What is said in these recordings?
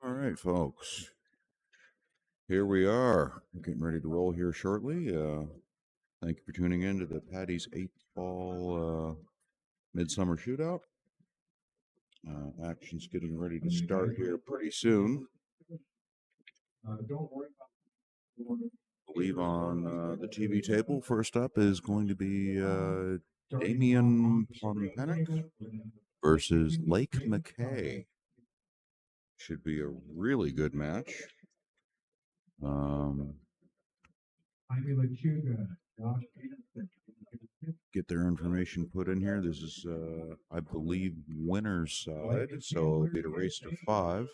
All right, folks. Here we are. We're getting ready to roll here shortly. Thank you for tuning in to the Paddy's 8th Ball Midsummer Shootout. Action's getting ready to start here pretty soon. I believe on the TV table, first up is going to be Damian Pompenick versus Lake McKay. Should be a really good match. Get their information put in here. This is, I believe, winner's side, so it'll be a race to 5.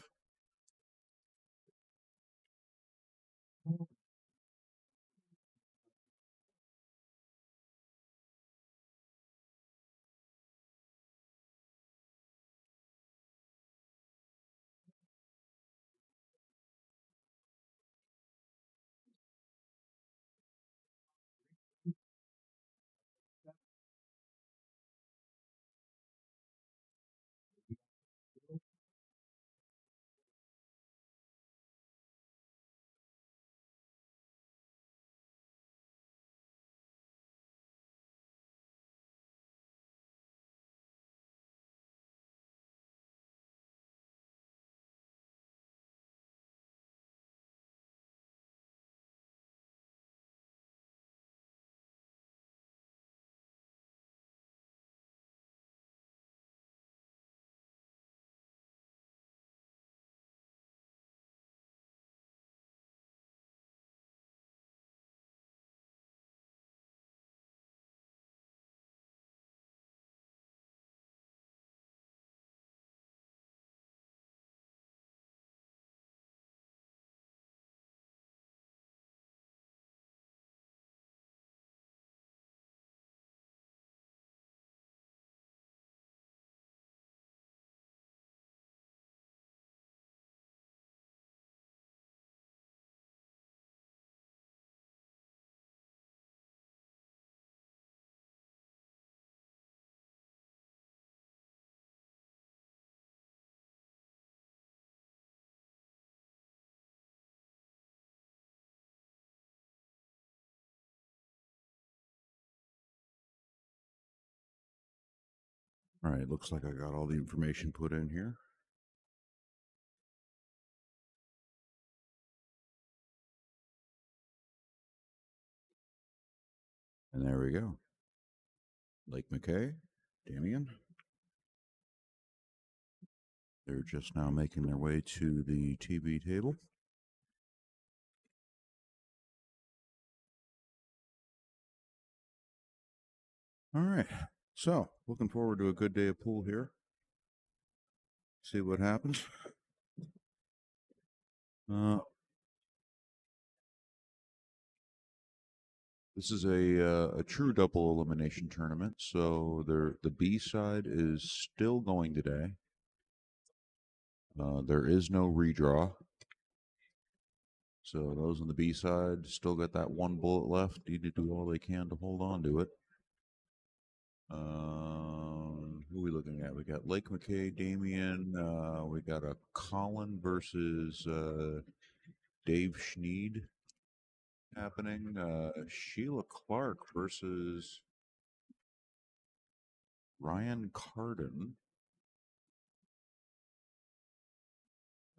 All right, looks like I got all the information put in here. And there we go. Lake McKay, Damian. They're just now making their way to the TV table. All right, so looking forward to a good day of pool here. See what happens. This is a true double elimination tournament, so the B side is still going today. There is no redraw. So those on the B side still got that one bullet left. Need to do all they can to hold on to it. Who are we looking at? We got Lake McKay, Damian. We got a Colin versus Dave Schneed happening. Sheila Clark versus Ryan Carden.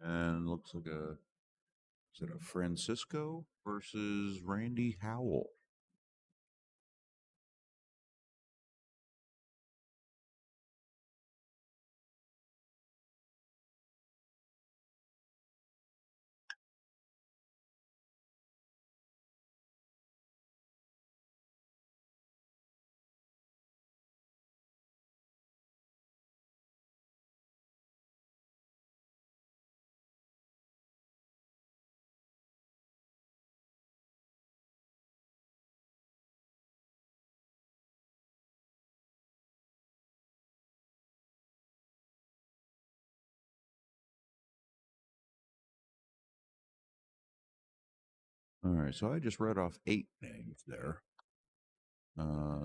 And looks like is it a Francisco versus Randy Howell? All right, so I just read off 8 names there.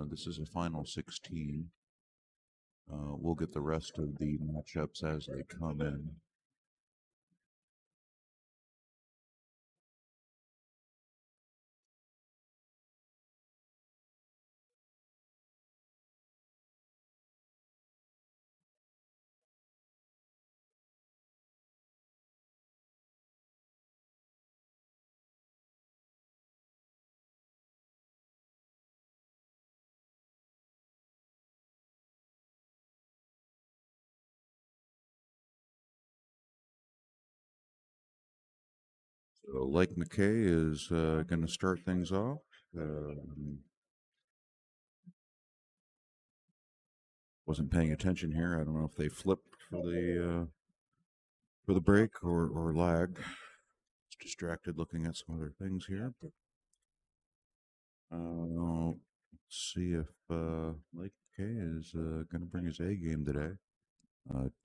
This is a final 16. We'll get the rest of the matchups as they come in. So Lake McKay is going to start things off. Wasn't paying attention here. I don't know if they flipped for the break or lagged. Was distracted looking at some other things here. But, let's see if Lake McKay is going to bring his A game today.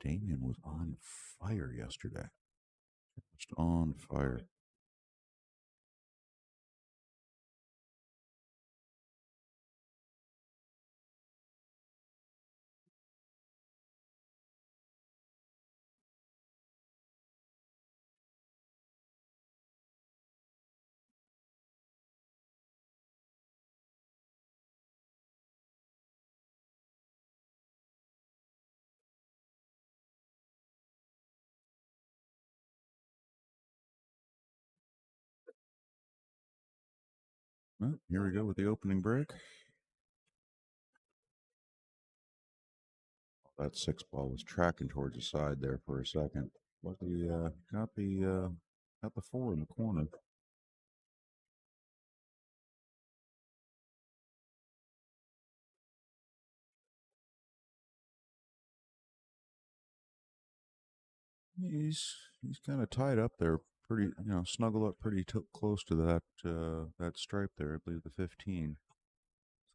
Damien was on fire yesterday. Just on fire. Well, here we go with the opening break. That 6 ball was tracking towards the side there for a second. But the got the 4 in the corner. He's kind of tied up there, pretty snuggled up pretty close to that stripe there. I believe the 15.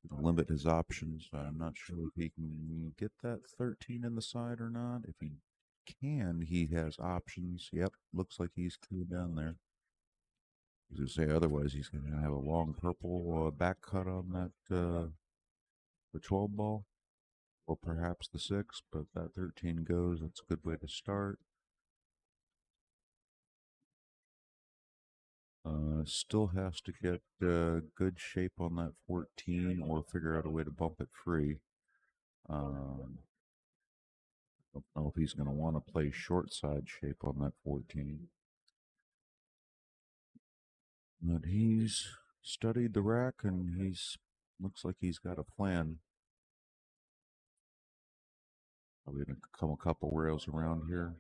It's going to limit his options. I'm not sure if he can get that 13 in the side or not. If he can, he has options. Yep, looks like he's clear down there. I was going to say otherwise he's going to have a long purple back cut on that the 12 ball, or perhaps the 6. But that 13 goes. That's a good way to start. Still has to get good shape on that 14 or figure out a way to bump it free. Don't know if he's going to want to play short side shape on that 14. But he's studied the rack and he's looks like he's got a plan. Probably going to come a couple rails around here.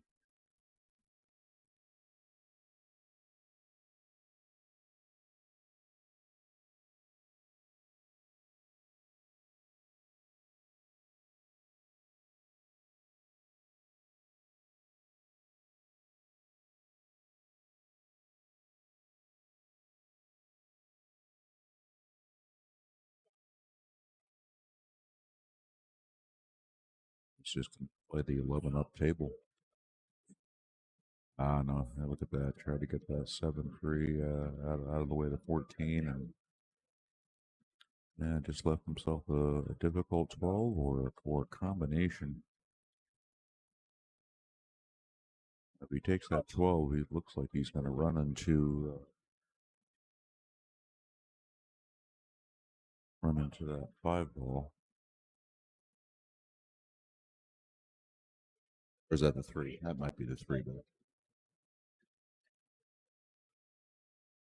He's just going to play the 11 up table. Ah, no, look at that. Tried to get that 7 free out of the way, the 14, and yeah, just left himself a difficult 12 or a combination. If he takes that 12, he looks like he's going to run into that 5 ball. Or is that the 3? That might be the 3, but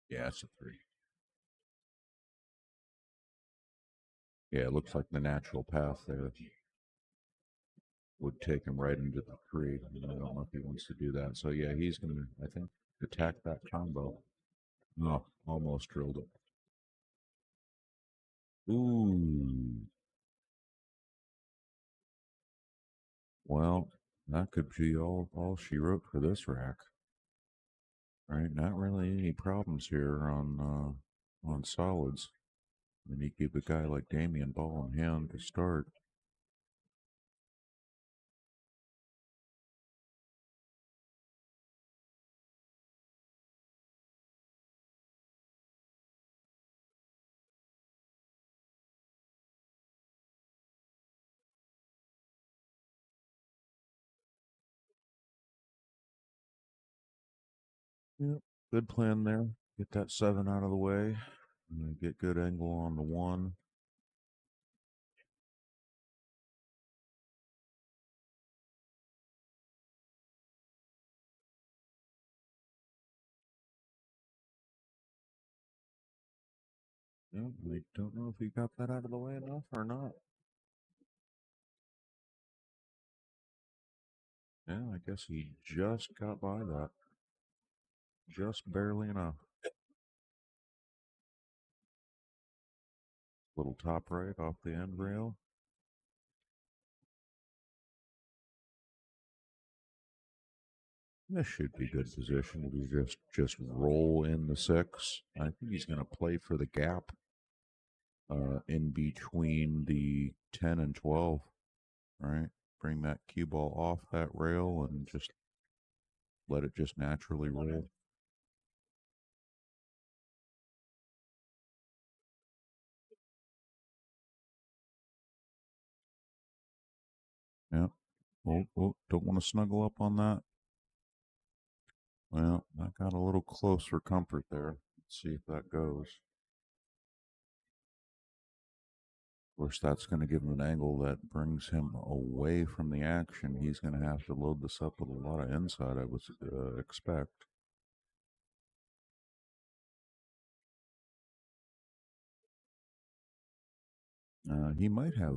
yeah, it's a 3. Yeah, it looks like the natural path there would take him right into the 3. I don't know if he wants to do that. So yeah, he's going to, I think, attack that combo. No, almost drilled it. Ooh. Well, that could be all she wrote for this rack. Right? Not really any problems here on solids. And you keep a guy like Damien ball in hand to start. Yep. Good plan there. Get that 7 out of the way. Get good angle on the 1. Yeah, I don't know if he got that out of the way enough or not. Yeah, I guess he just got by that. Just barely enough. Little top right off the end rail. This should be good position. We just roll in the 6. I think he's going to play for the gap in between the 10 and 12. Right, bring that cue ball off that rail and just let it just naturally roll. Yeah. Oh, don't want to snuggle up on that. Well, I got a little close for comfort there. Let's see if that goes. Of course, that's going to give him an angle that brings him away from the action. He's going to have to load this up with a lot of inside, I would expect. He might have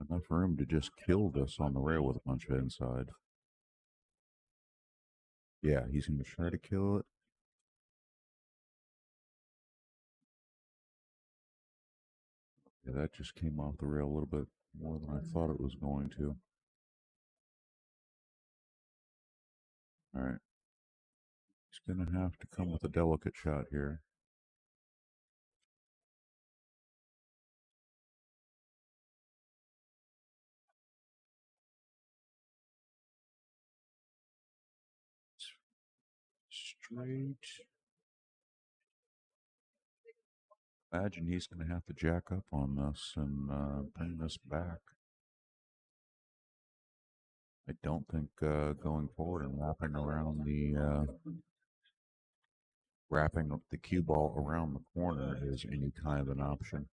enough room to just kill this on the rail with a bunch of inside. Yeah, he's going to try to kill it. Yeah, that just came off the rail a little bit more than I thought it was going to. All right. He's going to have to come with a delicate shot here. Straight. Imagine he's going to have to jack up on this and bring this back. I don't think going forward and wrapping up the cue ball around the corner is any kind of an option.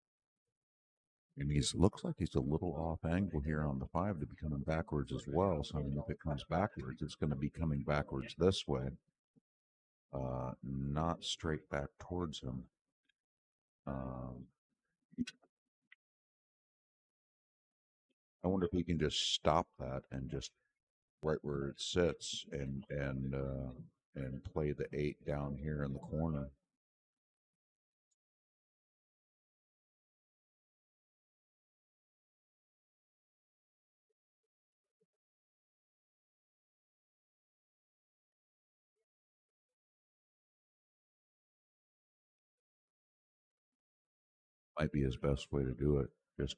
And he's looks like he's a little off angle here on the 5 to be coming backwards as well. So I mean, if it comes backwards, it's going to be coming backwards this way, not straight back towards him. Um, I wonder if he can just stop that and just right where it sits and play the 8 down here in the corner. Might be his best way to do it. Just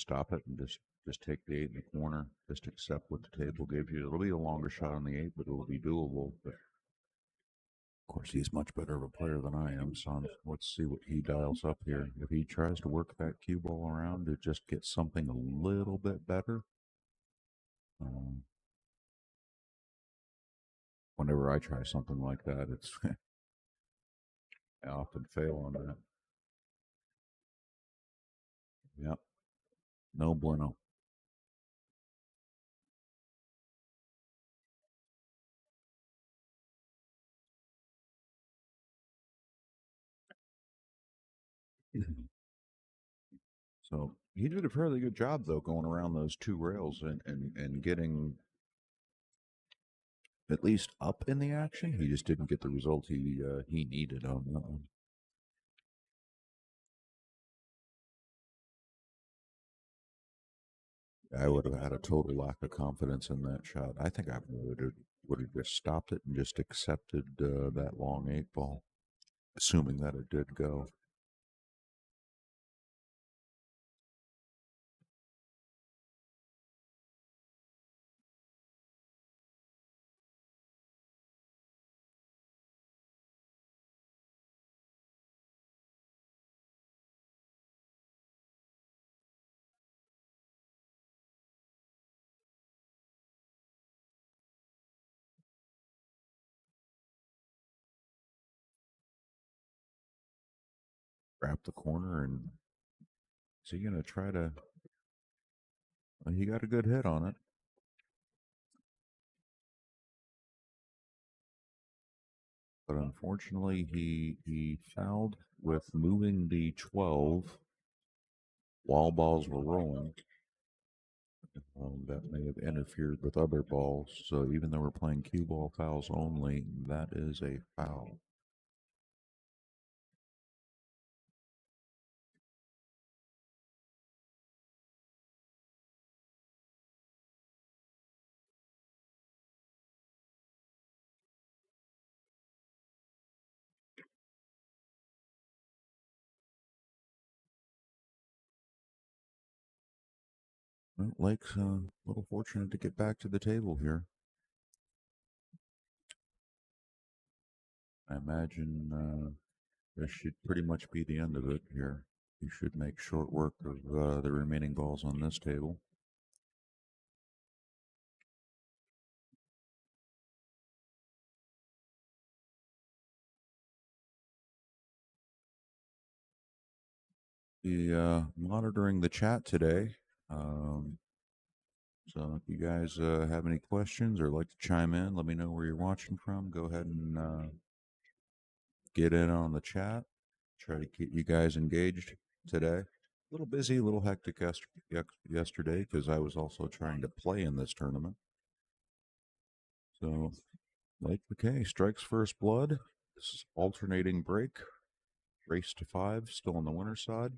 stop it and just take the 8 in the corner. Just accept what the table gives you. It'll be a longer shot on the 8, but it'll be doable. But of course, he's much better of a player than I am. So let's see what he dials up here. If he tries to work that cue ball around to just get something a little bit better. Um, Whenever I try something like that, it's I often fail on that. Yep, no bueno. So he did a fairly good job though, going around those 2 rails and getting at least up in the action. He just didn't get the result he needed on that one. I would have had a total lack of confidence in that shot. I think I would have just stopped it and just accepted that long 8 ball, assuming that it did go. wrap the corner, and is he going to try to? Well, he got a good hit on it, but unfortunately, he fouled with moving the 12 while balls were rolling. That may have interfered with other balls. So even though we're playing cue ball fouls only, that is a foul. Well, Lake's a little fortunate to get back to the table here. I imagine this should pretty much be the end of it here. You should make short work of the remaining balls on this table. Be monitoring the chat today. So if you guys have any questions or like to chime in, let me know where you're watching from. Go ahead and get in on the chat. Try to keep you guys engaged today. A little busy, a little hectic yesterday because I was also trying to play in this tournament. So Lake McKay strikes first blood. This is alternating break. Race to 5, still on the winner's side.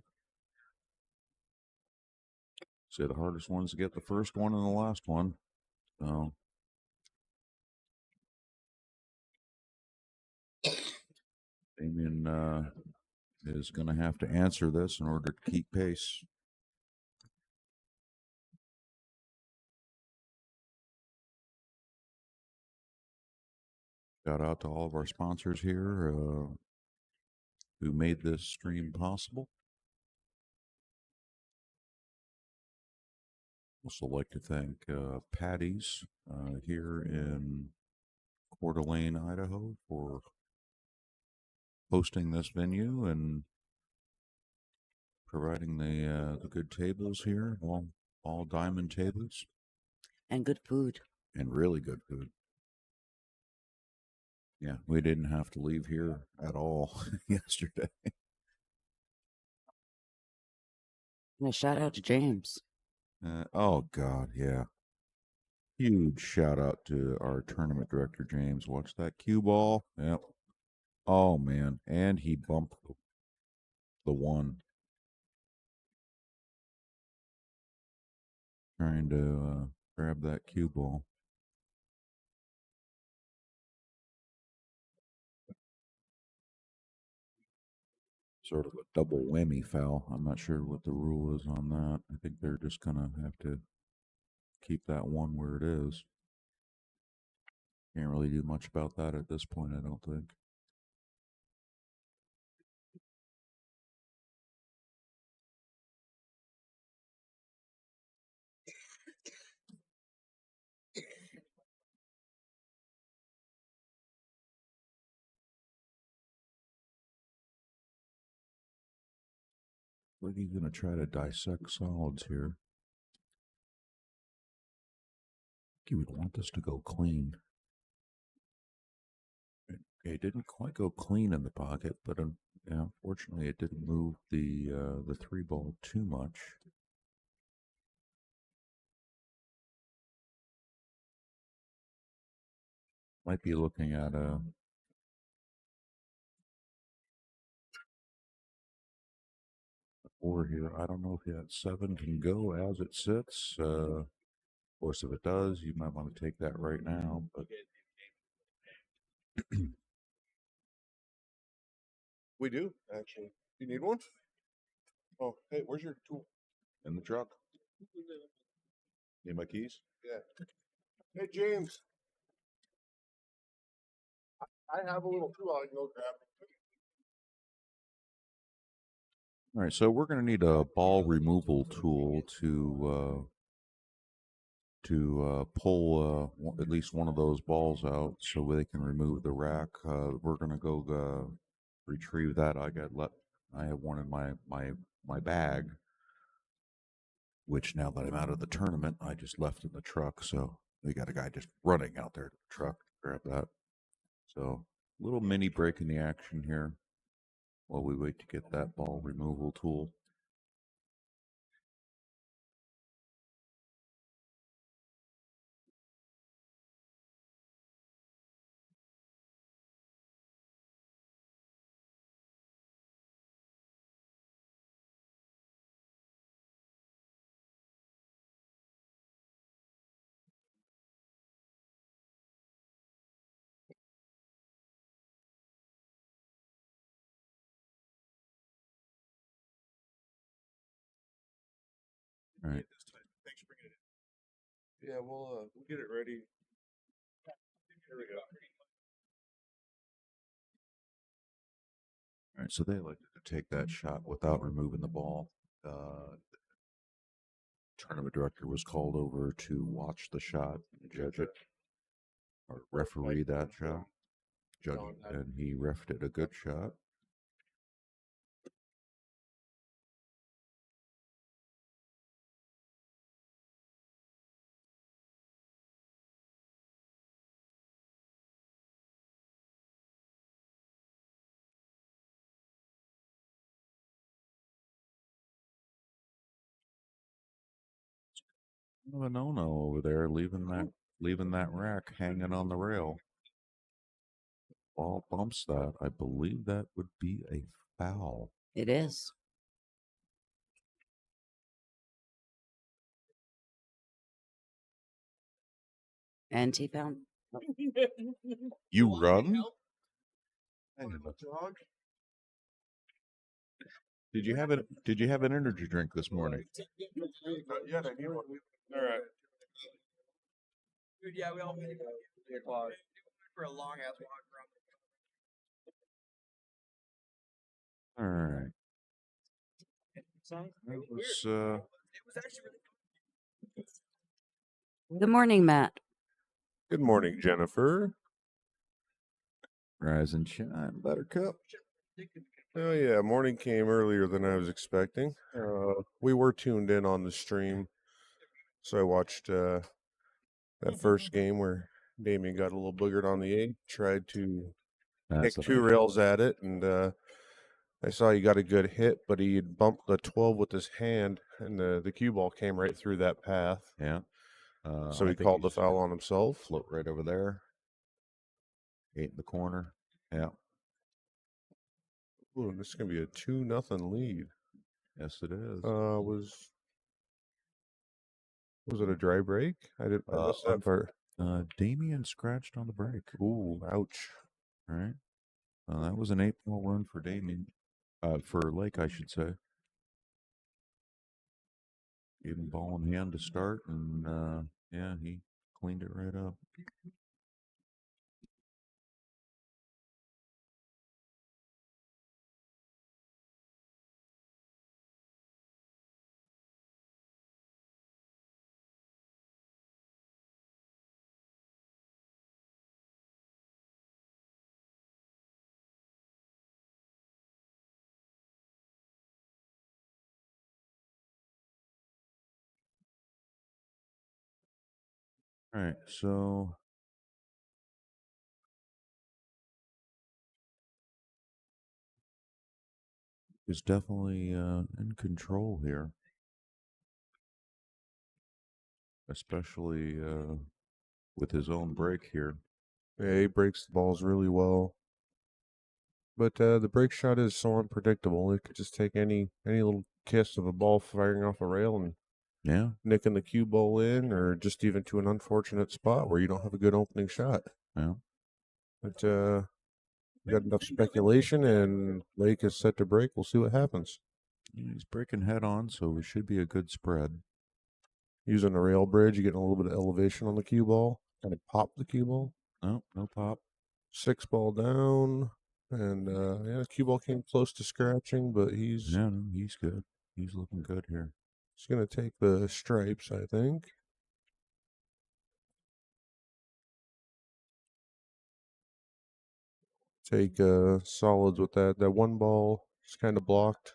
Say the hardest ones to get the first one and the last one. So Damien is going to have to answer this in order to keep pace. Shout out to all of our sponsors here who made this stream possible. Also like to thank Paddy's here in Coeur d'Alene, Idaho, for hosting this venue and providing the good tables here, all diamond tables, and good food, and really good food. Yeah, we didn't have to leave here at all yesterday. and a shout out to James. Oh God, yeah. Huge shout out to our tournament director, James. Watch that cue ball. Yep. Oh, man. And he bumped the one. Trying to grab that cue ball. Sort of a double whammy foul. I'm not sure what the rule is on that. I think they're just going to have to keep that one where it is. Can't really do much about that at this point, I don't think. Like he's going to try to dissect solids here. He would want this to go clean. Okay, it didn't quite go clean in the pocket, but yeah, unfortunately, it didn't move the 3 ball too much. Might be looking at a 4 here. I don't know if that 7 can go as it sits. Of course, if it does, you might want to take that right now. But we do, actually. You need one? Oh, hey, where's your tool? In the truck. Need my keys? Yeah. Hey, James. I have a little tool I can go grab. All right, so we're going to need a ball removal tool to pull at least one of those balls out so they can remove the rack. We're going to go retrieve that. I got I have one in my bag, which now that I'm out of the tournament, I just left in the truck. So we got a guy just running out there to the truck to grab that. So little mini break in the action here while we wait to get that ball removal tool. All right. Thanks for bringing it in. Yeah, we'll get it ready. Here we go. All right, so they elected to take that shot without removing the ball. Tournament director was called over to watch the shot and judge it, or referee that shot, judge it, and he refed it a good shot. Kind of a no-no over there, leaving that rack hanging on the rail. Ball bumps that. I believe that would be a foul. It is. And he found. You run? Dog. Did you have an energy drink this morning? Not yet. I need one. All right. Dude, yeah, we all made it 3 o'clock for a long ass walk around. All right. That was It was actually really Good morning, Matt. Good morning, Jennifer. rise and shine, Buttercup. Oh yeah, morning came earlier than I was expecting. We were tuned in on the stream, so I watched that first game where Damien got a little boogered on the 8, tried to That's take 2 rails at it, and I saw he got a good hit, but he had bumped the 12 with his hand, and the cue ball came right through that path. Yeah. So I he think called the he's foul on himself. Float right over there. 8 in the corner. Yeah. Ooh, this is gonna be a 2-0 lead. Yes, it is. Was it a dry break? I missed that part. Damien scratched on the break. Ooh, ouch. All right. That was an 8-ball run for Damien. For Lake, I should say. Gave him ball in hand to start, and yeah, he cleaned it right up. All right, so he's definitely in control here, especially with his own break here. Yeah, he breaks the balls really well. But the break shot is so unpredictable. It could just take any little kiss of a ball firing off a rail and Yeah, nicking the cue ball in, or just even to an unfortunate spot where you don't have a good opening shot. yeah. But we got enough speculation, and Lake is set to break. We'll see what happens. He's breaking head on, so it should be a good spread. Using the rail bridge, you're getting a little bit of elevation on the cue ball. Kind of pop the cue ball. Oh, no pop. 6 ball down. And yeah, the cue ball came close to scratching, but he's good. He's looking good here. He's going to take the stripes, I think. Take solids with that. That 1 ball It's kind of blocked.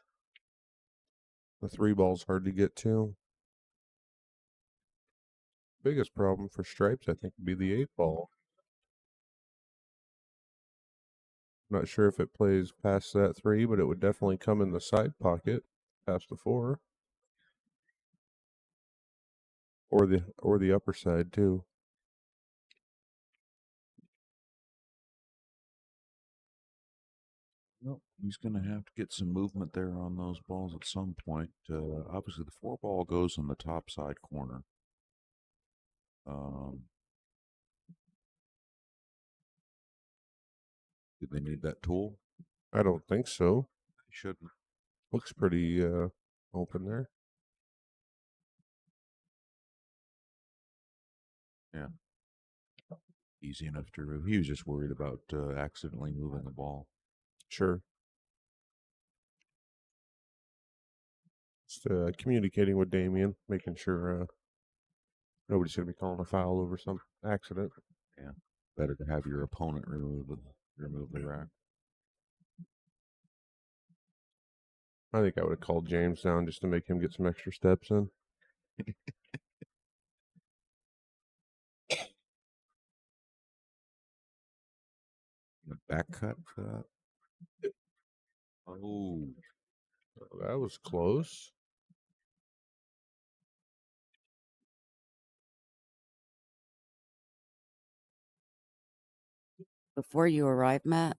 The 3-ball's hard to get to. Biggest problem for stripes, I think, would be the 8-ball. Not sure if it plays past that 3, but it would definitely come in the side pocket past the 4. Or the upper side too. Well, he's going to have to get some movement there on those balls at some point. Obviously, the 4-ball goes on the top side corner. Do they need that tool? I don't think so. They shouldn't. Looks pretty open there. Yeah. Easy enough to remove. He was just worried about accidentally moving the ball. Sure. Just communicating with Damien, making sure nobody's going to be calling a foul over some accident. Yeah. Better to have your opponent remove the rack. I think I would have called James down just to make him get some extra steps in. The back cut for that. Oh, That was close. Before you arrived, Matt,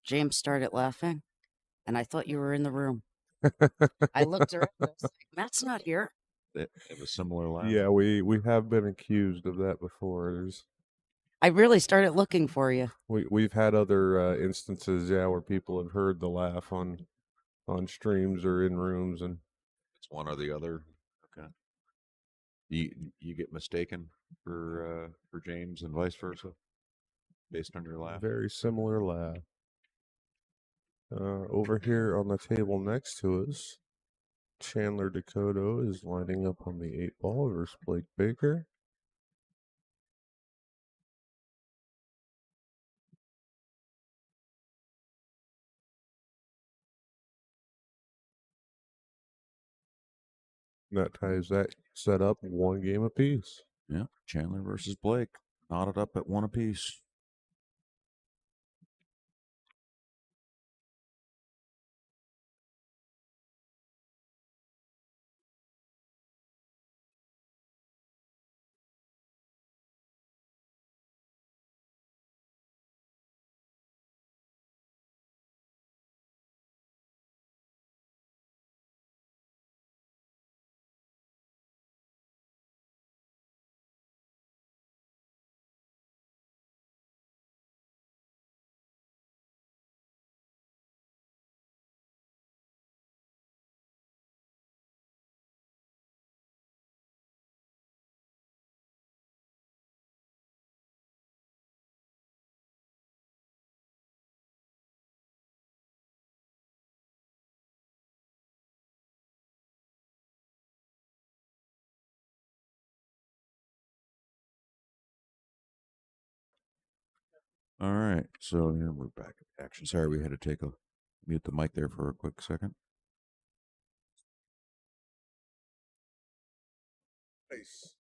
James started laughing, and I thought you were in the room. I looked around. I was like, Matt's not here. they have a similar laugh. Yeah, we have been accused of that before. I really started looking for you. We've had other instances, where people have heard the laugh on streams or in rooms, and It's one or the other. Okay. You get mistaken for James and vice versa, based on your laugh. very similar laugh. Over here on the table next to us, Chandler Dakota is lining up on the 8-ball versus Blake Baker. And that ties that set up 1 game apiece. Yeah, Chandler versus Blake, knotted up at 1 apiece. All right, so here we're back at action. Sorry, we had to mute the mic there for a quick second. Nice.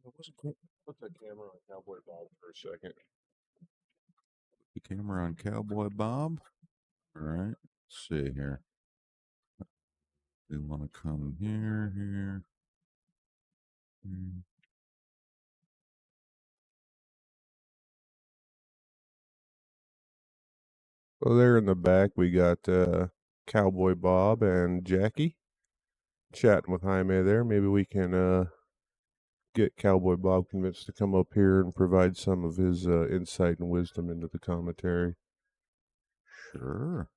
Put that camera on Cowboy Bob for a second. The camera on Cowboy Bob. All right, let's see here. We want to come here. here. So there in the back, we got Cowboy Bob and Jackie chatting with Jaime there. Maybe we can get Cowboy Bob convinced to come up here and provide some of his insight and wisdom into the commentary. Sure.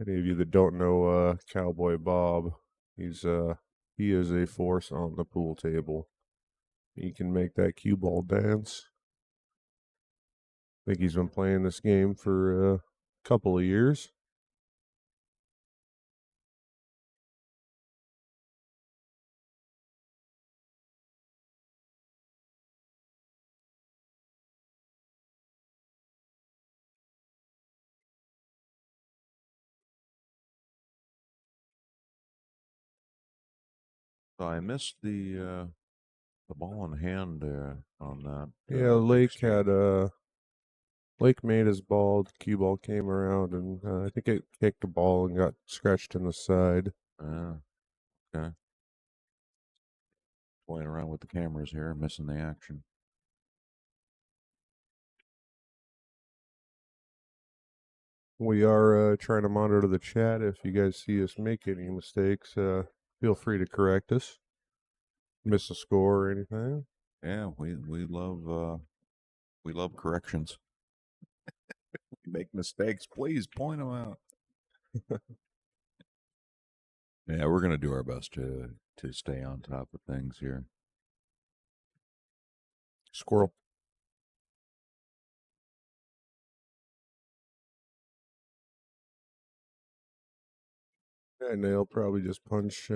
Any of you that don't know Cowboy Bob, he is a force on the pool table. He can make that cue ball dance. I think he's been playing this game for a couple of years. So I missed the ball in hand there on that. Yeah, big Lake exchange. had Lake made his ball. The cue ball came around, and I think it kicked the ball and got scratched in the side. Okay. Playing around with the cameras here, missing the action. We are trying to monitor the chat. If you guys see us make any mistakes, feel free to correct us. Miss a score or anything. Yeah, we love corrections. You make mistakes, please point them out. Yeah, we're gonna do our best to stay on top of things here. Squirrel. And they'll probably just punch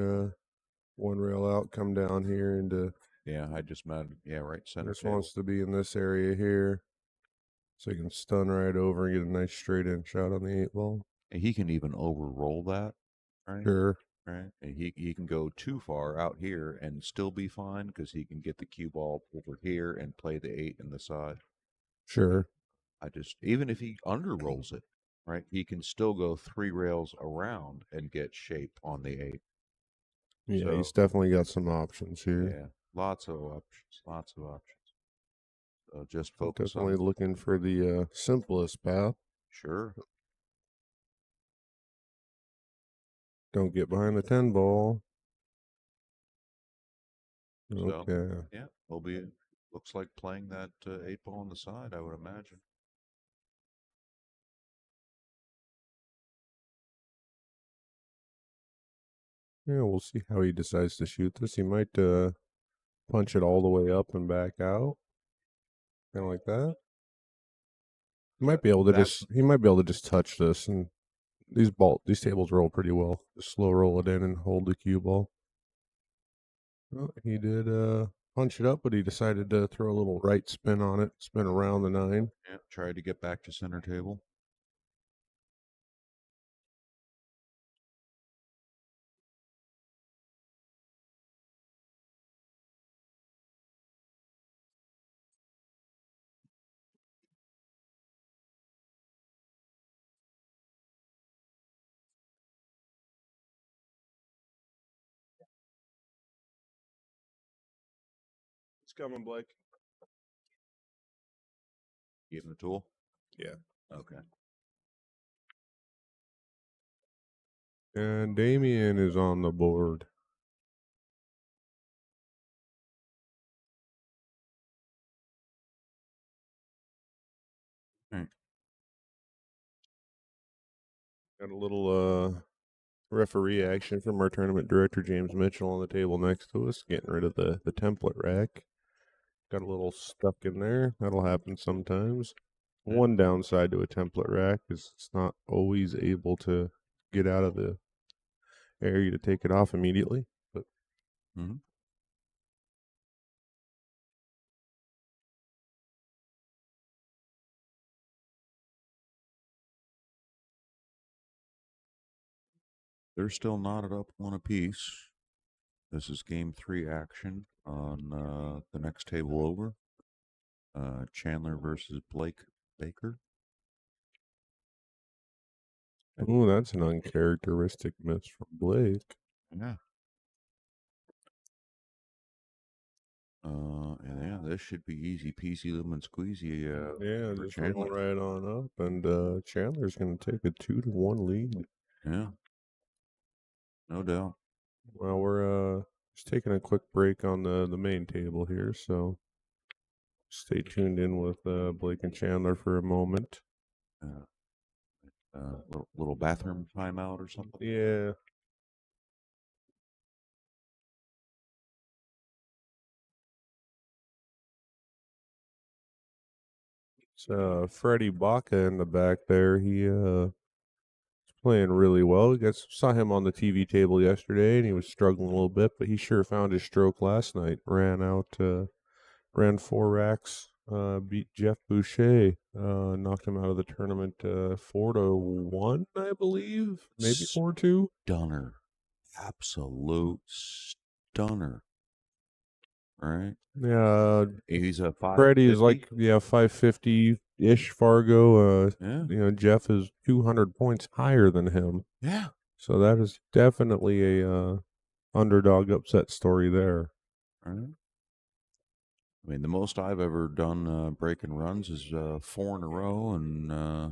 one rail out, come down here into. Yeah, I just met. Yeah, right center Just table. wants to be in this area here, so he can stun right over and get a nice straight in shot on the 8 ball. And he can even overroll that, right? Sure. Right. And he can go too far out here and still be fine because he can get the cue ball over here and play the 8 in the side. Sure. I just even if he under rolls it, right, he can still go 3 rails around and get shape on the 8. Yeah, So, he's definitely got some options here. yeah, lots of options. Lots of options. So just focus Definitely on. looking for the simplest path. Sure. Don't get behind the 10 ball. So, Okay. yeah, he'll be. Looks like playing that 8 ball on the side, I would imagine. Yeah, we'll see how he decides to shoot this. He might punch it all the way up and back out. Kind of like that. He might be able to just touch this, and these tables roll pretty well. Just slow roll it in and hold the cue ball. Well, he did punch it up, but he decided to throw a little right spin on it, spin around the 9. Yeah, try to get back to center table. It's coming, Blake. Give him the tool. Yeah. Okay. And Damien is on the board. Hmm. Got a little referee action from our tournament director, James Mitchell, on the table next to us, getting rid of the template rack. Got a little stuck in there. That'll happen sometimes. One downside to a template rack is it's not always able to get out of the area to take it off immediately. But Mm-hmm. They're still knotted up one apiece. This is game 3 action on the next table over. Chandler versus Blake Baker. ooh, that's an uncharacteristic miss from Blake. Yeah. And yeah, this should be easy peasy lemon squeezy. Yeah, For just roll Chandler. right on up, and Chandler's going to take a 2-1 lead. Yeah. No doubt. Well, we're just taking a quick break on the main table here, so stay tuned in with Blake and Chandler for a moment. Little bathroom timeout or something. Yeah. It's Freddie Baca in the back there. He playing really well. We saw him on the TV table yesterday, and he was struggling a little bit, but he sure found his stroke last night. Ran 4 racks, beat Jeff Boucher, knocked him out of the tournament 4-1, I believe, maybe 4-2. Stunner. Absolute stunner. Right? Yeah, He's a 550. Paddy is like 550-ish Fargo. Yeah. Jeff is 200 points higher than him. Yeah. So that is definitely a underdog upset story there. Right. I mean, the most I've ever done breaking runs is 4 in a row, and I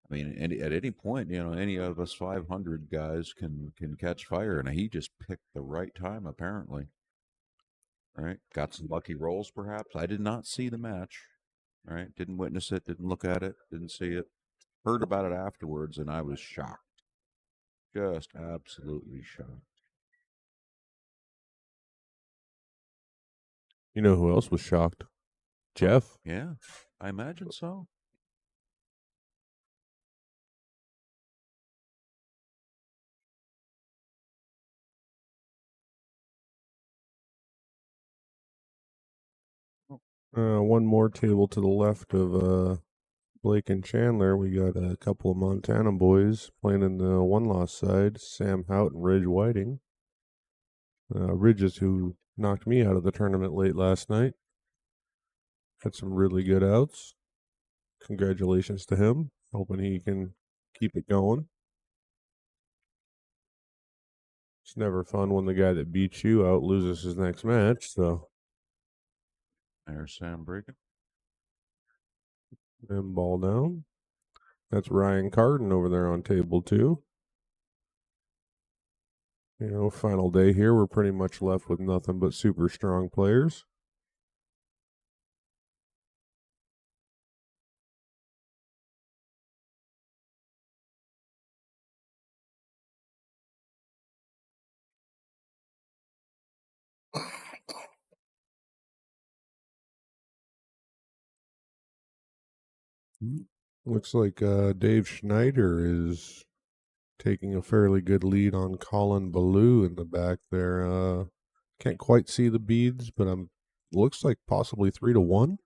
mean, at any point, any of us 500 guys can catch fire, and he just picked the right time apparently. Right, got some lucky rolls perhaps. I did not see the match. Right, didn't witness it, didn't look at it, didn't see it. Heard about it afterwards, and I was shocked, just absolutely shocked. You know who else was shocked? Jeff. Yeah, I imagine so. One more table to the left of Blake and Chandler. We got a couple of Montana boys playing in the one-loss side. Sam Hout and Ridge Whiting. Ridge is who knocked me out of the tournament late last night. Had some really good outs. Congratulations to him. Hoping he can keep it going. It's never fun when the guy that beats you out loses his next match, so. There's Sam breaking. And ball down. That's Ryan Carden over there on table 2. Final day here. We're pretty much left with nothing but super strong players. Looks like Dave Schneider is taking a fairly good lead on Colin Ballou in the back there. Can't quite see the beads, but looks like possibly 3-1.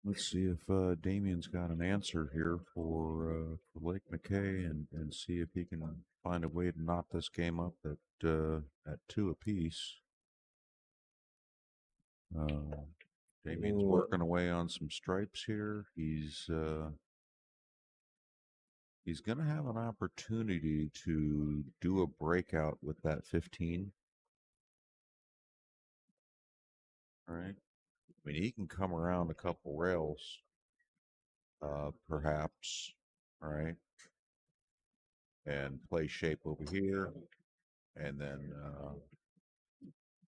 Let's see if Damien's got an answer here for Lake McKay, and see if he can find a way to knot this game up at 2 apiece. Damien's working away on some stripes here. He's going to have an opportunity to do a breakout with that 15. Right? I mean, he can come around a couple rails, perhaps, right? And play shape over here. And then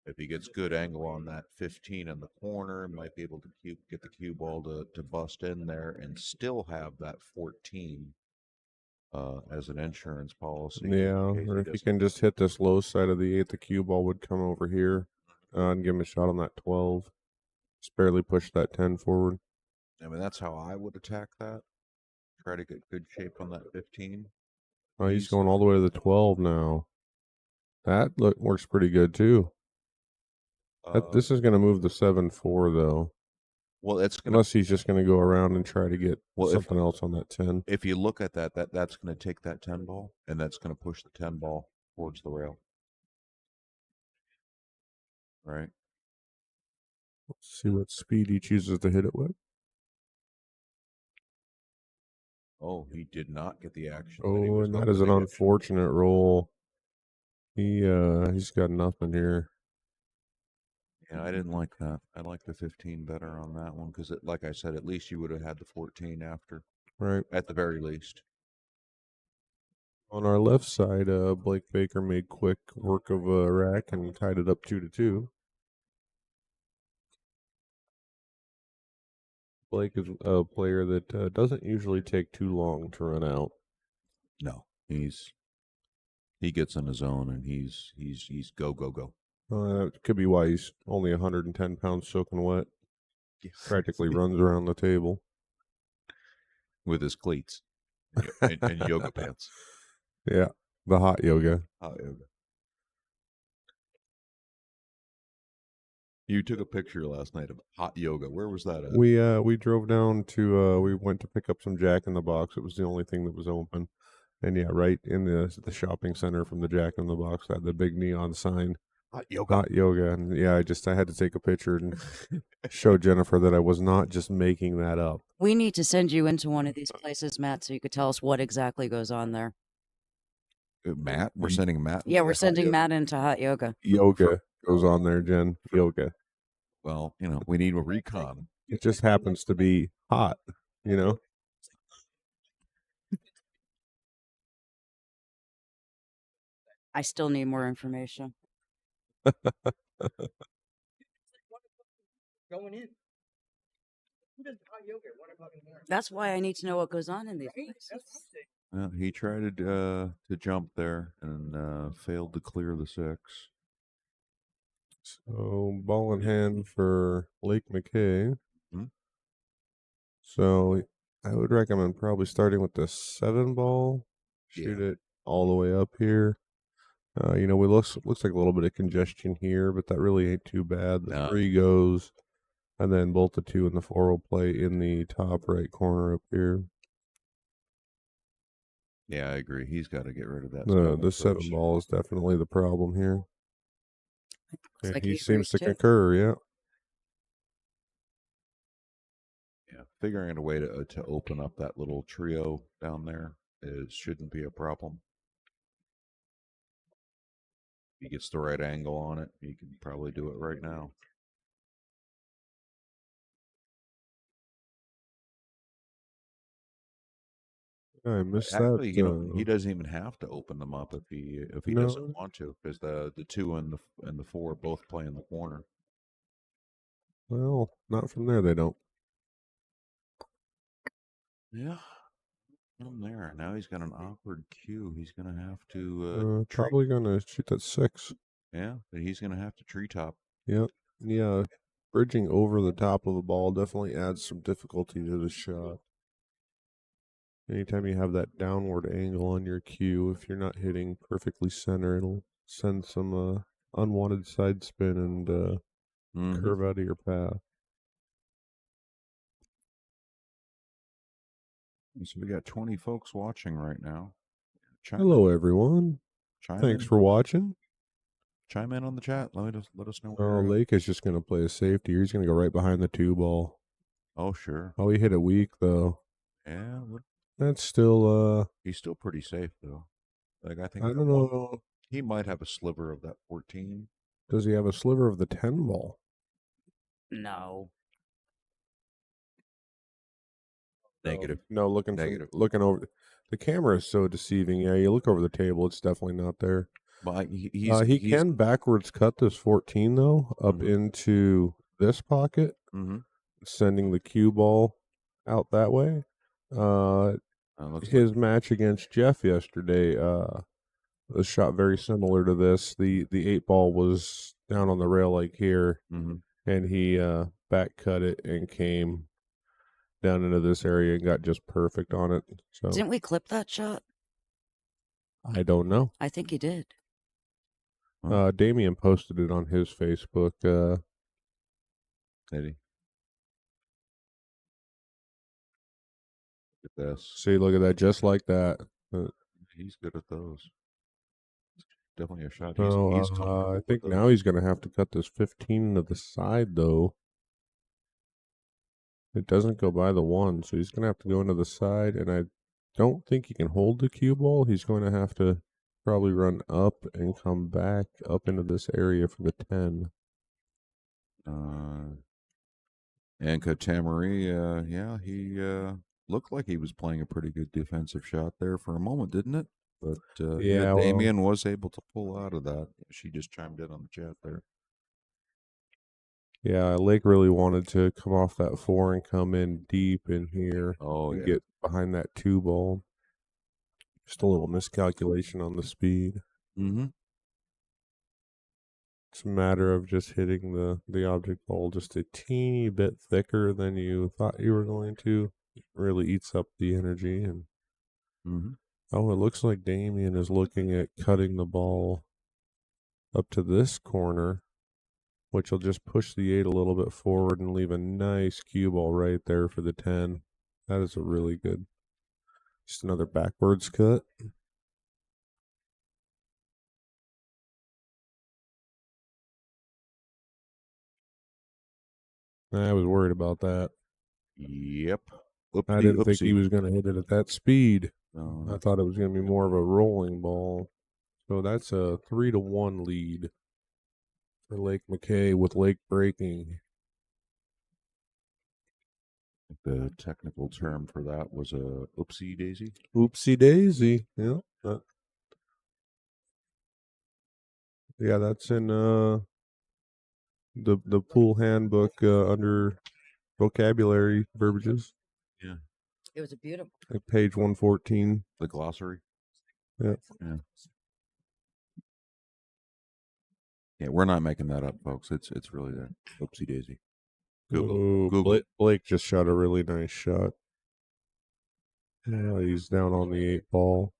if he gets good angle on that 15 in the corner, might be able to get the cue ball to bust in there and still have that 14 as an insurance policy. Yeah, or if he can just hit this low side of the 8, the cue ball would come over here and give him a shot on that 12. Just barely push that 10 forward. I mean, that's how I would attack that. Try to get good shape on that 15. Oh, he's going all the way to the 12 now. That works pretty good too. This is going to move the 7-4 though. Well, unless he's just going to go around and try to get something else on that 10. If you look at that's going to take that 10 ball, and that's going to push the 10 ball towards the rail. Right. Let's see what speed he chooses to hit it with. Oh, he did not get the action. Oh, and that is an unfortunate roll. He's got nothing here. Yeah, I didn't like that. I like the 15 better on that one because, like I said, at least you would have had the 14 after. Right. At the very least. On our left side, Blake Baker made quick work of a rack and tied it up 2-2. Blake is a player that doesn't usually take too long to run out. No, he gets in his zone and he's go. That could be why he's only 110 pounds soaking wet. Practically runs around the table with his cleats and yoga pants. Yeah, the hot yoga. Hot yoga. You took a picture last night of hot yoga. Where was that at? We drove down to we went to pick up some Jack in the Box. It was the only thing that was open. And yeah, right in the shopping center from the Jack in the Box had the big neon sign, Hot yoga. hot yoga. And yeah, I had to take a picture and show Jennifer that I was not just making that up. We need to send you into one of these places, Matt, so you could tell us what exactly goes on there. Matt? We're sending Matt? Yeah, we're into hot sending yoga? Matt into hot yoga. Yoga goes on there, Jen. Yoga. Well, we need a recon. It just happens to be hot, you know? I still need more information. Going in. Who does hot yoga at 1 o'clock in the morning? That's why I need to know what goes on in these Right? places. That's what I'm saying. Well, he tried to jump there and failed to clear the 6. So ball in hand for Lake McKay. Hmm? So I would recommend probably starting with the 7 ball. Shoot it all the way up here. We looks like a little bit of congestion here, but that really ain't too bad. The 3 goes, and then both the 2 and the 4 will play in the top right corner up here. Yeah, I agree. He's got to get rid of that. The 7 ball is definitely the problem here. Looks like he he seems to agrees, too. concur, yeah. Yeah, figuring out a way to open up that little trio down there shouldn't be a problem. If he gets the right angle on it, he can probably do it right now. I missed Actually, that. he doesn't even have to open them up if he No. doesn't want to, because the 2 and the 4 both play in the corner. Well, not from there, they don't. Yeah, from there. Now he's got an awkward cue. He's gonna have to Probably gonna shoot that 6. Yeah, but he's gonna have to treetop. Yep. Yeah. Bridging over the top of the ball definitely adds some difficulty to the shot. Anytime you have that downward angle on your cue, if you're not hitting perfectly center, it'll send some unwanted side spin and curve out of your path. So we got 20 folks watching right now. Hello, everyone. Thanks for watching. Chime in on the chat. Let us know. Lake is just going to play a safety. He's going to go right behind the 2 ball. Oh, sure. Oh, he hit it weak, though. Yeah. That's still... He's still pretty safe, though. Like, I think... I don't know. He might have a sliver of that 14. Does he have a sliver of the 10 ball? No. Negative. No, looking over... The camera is so deceiving. Yeah, you look over the table, it's definitely not there. But he can backwards cut this 14, though, up into this pocket, sending the cue ball out that way. His match against Jeff yesterday was shot very similar to this. The 8 ball was down on the rail like here, and he back cut it and came down into this area and got just perfect on it. So didn't we clip that shot? I don't know. I think he did. Damien posted it on his Facebook. Did he? Look at this. See, look at that, just like that. He's good at those. Definitely a shot. I think now he's going to have to cut this 15 to the side, though. It doesn't go by the 1, so he's going to have to go into the side, and I don't think he can hold the cue ball. He's going to have to probably run up and come back up into this area for the 10. And Katamari, he looked like he was playing a pretty good defensive shot there for a moment, didn't it? But Damien was able to pull out of that. She just chimed in on the chat there. Yeah, Lake really wanted to come off that 4 and come in deep in here and get behind that 2 ball. Just a little miscalculation on the speed. It's a matter of just hitting the object ball just a teeny bit thicker than you thought you were going to. It really eats up the energy. And oh, it looks like Damien is looking at cutting the ball up to this corner. which will just push the 8 a little bit forward and leave a nice cue ball right there for the 10. That is a really good, just another backwards cut. I was worried about that. Yep. I didn't think he was going to hit it at that speed. I thought it was going to be more of a rolling ball. So that's a 3-1 lead for Lake McKay with Lake breaking. The technical term for that was a oopsie daisy. Oopsie daisy. Yeah. Yeah, that's in the pool handbook under vocabulary verbiages. Yeah. It was a beautiful. Like page 114. The glossary. Yeah. Yeah. Yeah, we're not making that up, folks. It's really that oopsie daisy. Google. Blake just shot a really nice shot. Yeah, he's down on the 8 ball.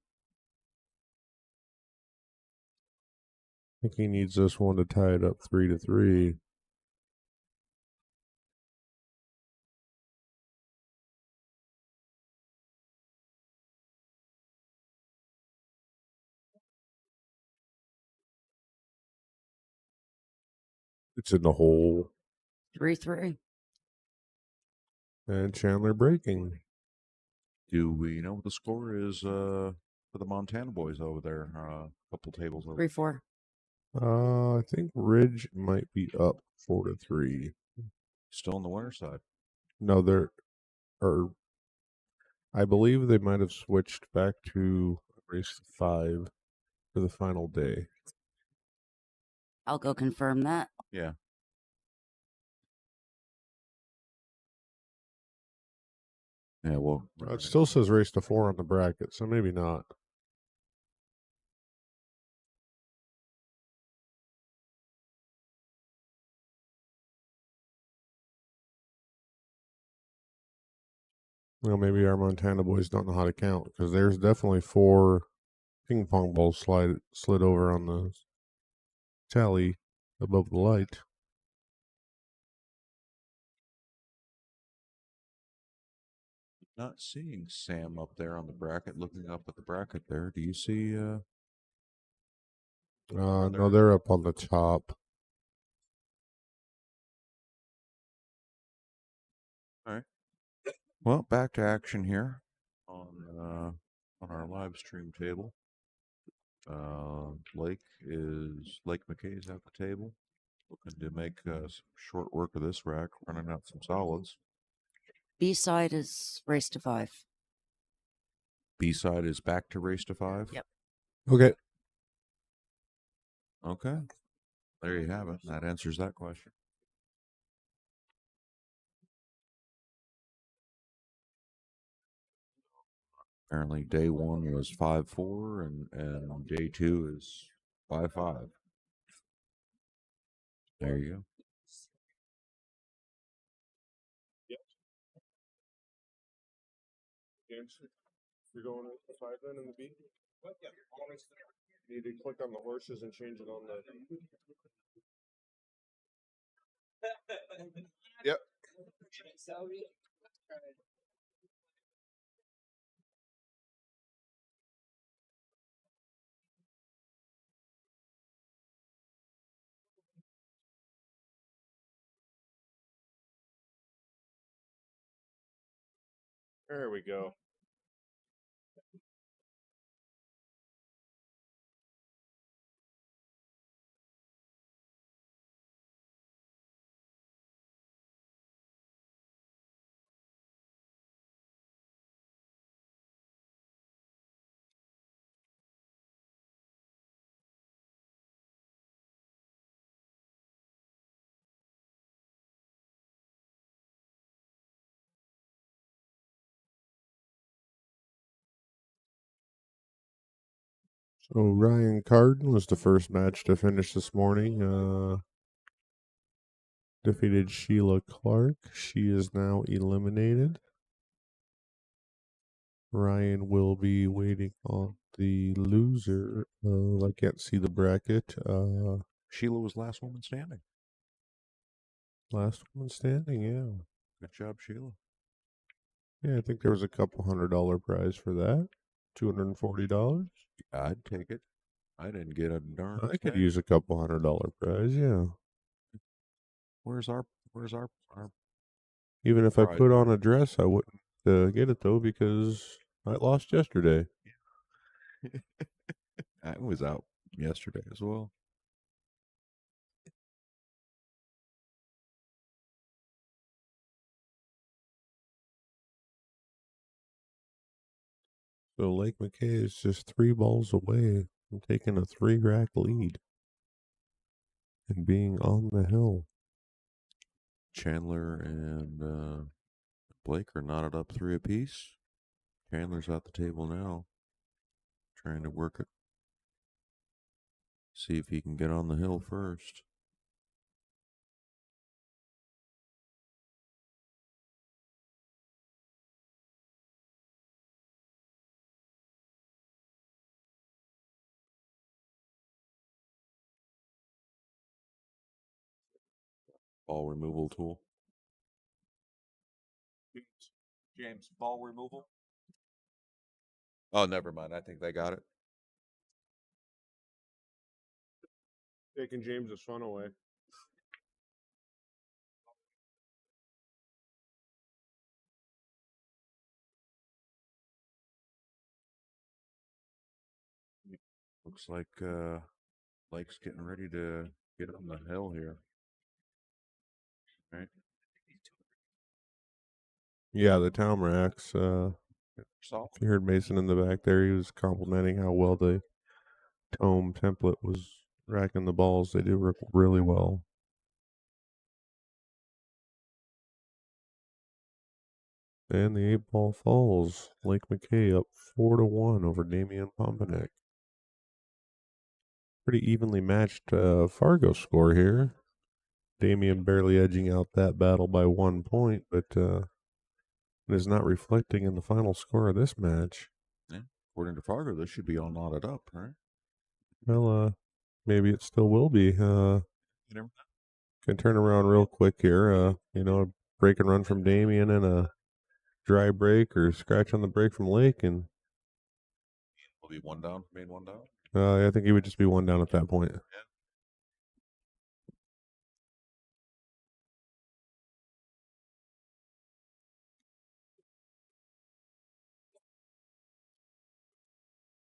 I think he needs this one to tie it up 3-3. It's in the hole. 3-3. And Chandler breaking. Do we know what the score is for the Montana boys over there? A couple tables over. 3-4. I think Ridge might be up 4-3. Still on the winner side. No, I believe they might have switched back to race 5 for the final day. I'll go confirm that. Yeah. Yeah, well, It still says race to 4 on the bracket, so maybe not. Well, maybe our Montana boys don't know how to count, because there's definitely 4 ping pong balls slid over on the tally above the light. not seeing Sam up there on the bracket, looking up at the bracket there. Do you see? No, they're up on the top. All right. Well, back to action here on our live stream table. Lake McKay's at the table, looking to make some short work of this rack, running out some solids. B side is race to 5. B side is back to race to 5. Yep. Okay. Okay. There you have it. That answers that question. Apparently, day 1 was 5-4, and day 2 is 5-5. There you go. James, you're going with the 5 then in the B? You need to click on the horses and change it on the. Yep. There we go. So Ryan Carden was the first match to finish this morning. Defeated Sheila Clark. She is now eliminated. Ryan will be waiting on the loser. I can't see the bracket. Sheila was last woman standing. Last one standing, yeah. Good job, Sheila. Yeah, I think there was a couple $100 prize for that. $240. I'd take it. I didn't get a darn I could thing. use a couple $100 prize, yeah. Where's our Even if I prize put on money? a dress, I wouldn't get it though because I lost yesterday. I was out yesterday as well. So Lake McKay is just 3 balls away from taking a 3-rack lead and being on the hill. Chandler and Blake are knotted up 3 apiece. Chandler's at the table now, trying to work it. See if he can get on the hill first. Ball removal tool. James, ball removal. Oh, never mind. I think they got it. Taking James's fun away. Looks like Blake's getting ready to get on the hill here. Right? Yeah, the town racks. Soft. If you heard Mason in the back there, he was complimenting how well the tome template was racking the balls. They do work really well. And the 8-ball falls. Lake McKay up 4-1 over Damian Pompenek. Pretty evenly matched Fargo score here. Damian barely edging out that battle by 1 point, but it is not reflecting in the final score of this match. Yeah. According to Fargo, this should be all knotted up, right? Well, maybe it still will be. You never know. Can turn around real quick here. Break and run from Damian and a dry break or scratch on the break from Lake, and Will be 1 down, made 1 down. I think he would just be 1 down at that point. Yeah.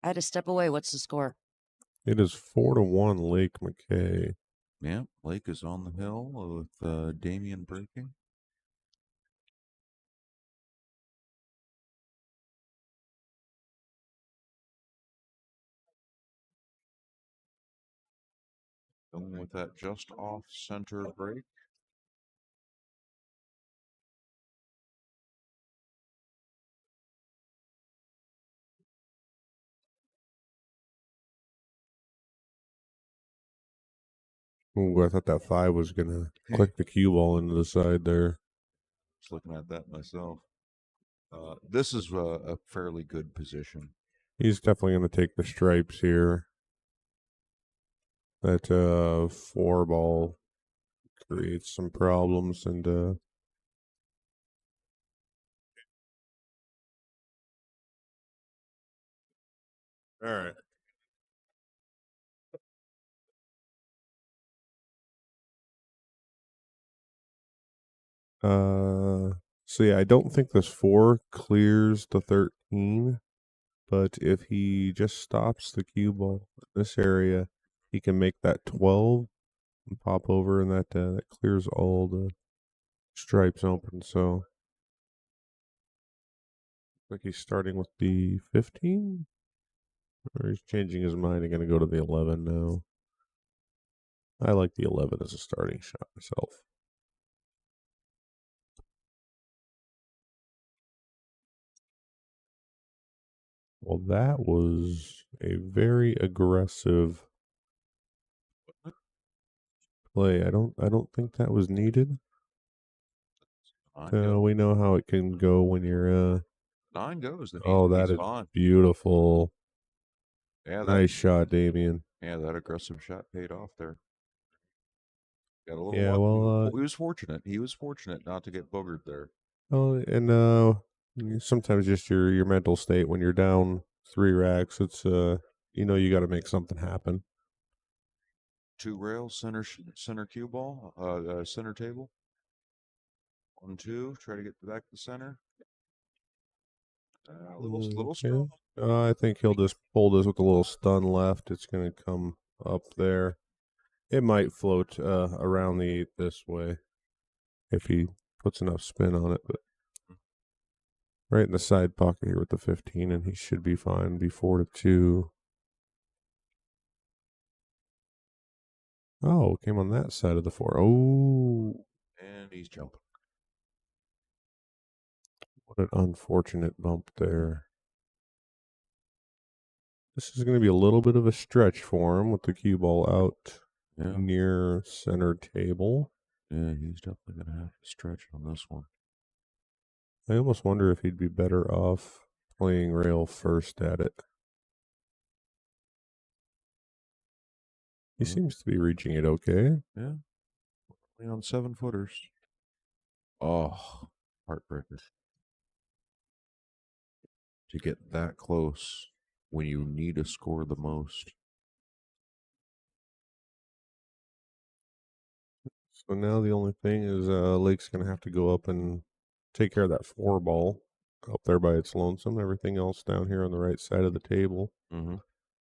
I had to step away. What's the score? It is 4-1 Lake McKay. Yeah, Lake is on the hill with Damian breaking. Going with that just off center break. Ooh, I thought that 5 was going to click the cue ball into the side there. Just looking at that myself. This is a fairly good position. He's definitely going to take the stripes here. That 4 ball creates some problems, and all right. So yeah, I don't think this 4 clears the 13, but if he just stops the cue ball in this area, he can make that 12 and pop over, and that clears all the stripes open. So like he's starting with the 15, or he's changing his mind and going to go to the 11 now. I like the 11 as a starting shot myself. Well, that was a very aggressive play. I don't think that was needed. We know how it can go when you're 9 goes. Then oh, that is on. beautiful. Yeah, Nice shot, Damian. Yeah, that aggressive shot paid off there. Got a little Yeah, lucky. well, He was fortunate. He was fortunate not to get boogered there. oh, and sometimes just your mental state when you're down 3 racks, it's you got to make something happen. 2 rails, center cue ball, center table. 1, 2. Try to get back to the center. A little strong. I think he'll just pull this with a little stun left. It's going to come up there. It might float around the 8 this way if he puts enough spin on it, but right in the side pocket here with the 15, and he should be fine. Be 4-2. Oh, came on that side of the 4. Oh, And he's jumping. what an unfortunate bump there. This is going to be a little bit of a stretch for him with the cue ball out near center table. Yeah, he's definitely going to have to stretch on this one. I almost wonder if he'd be better off playing rail first at it. He seems to be reaching it okay. Yeah. Only on 7-footers. Oh, heartbreaker. To get that close when you need to score the most. So now the only thing is Lake's going to have to go up and take care of that 4 ball up there by its lonesome. Everything else down here on the right side of the table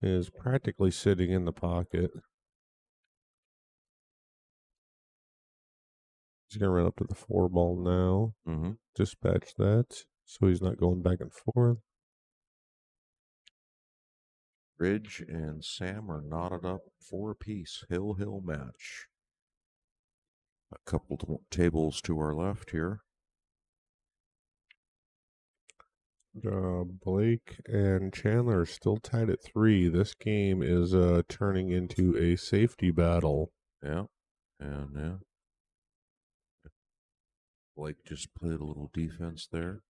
is practically sitting in the pocket. He's going to run up to the 4 ball now. Dispatch that so he's not going back and forth. Ridge and Sam are knotted up 4-piece hill match. A couple tables to our left here. Blake and Chandler are still tied at 3. This game is turning into a safety battle. Yeah. And Blake just played a little defense there.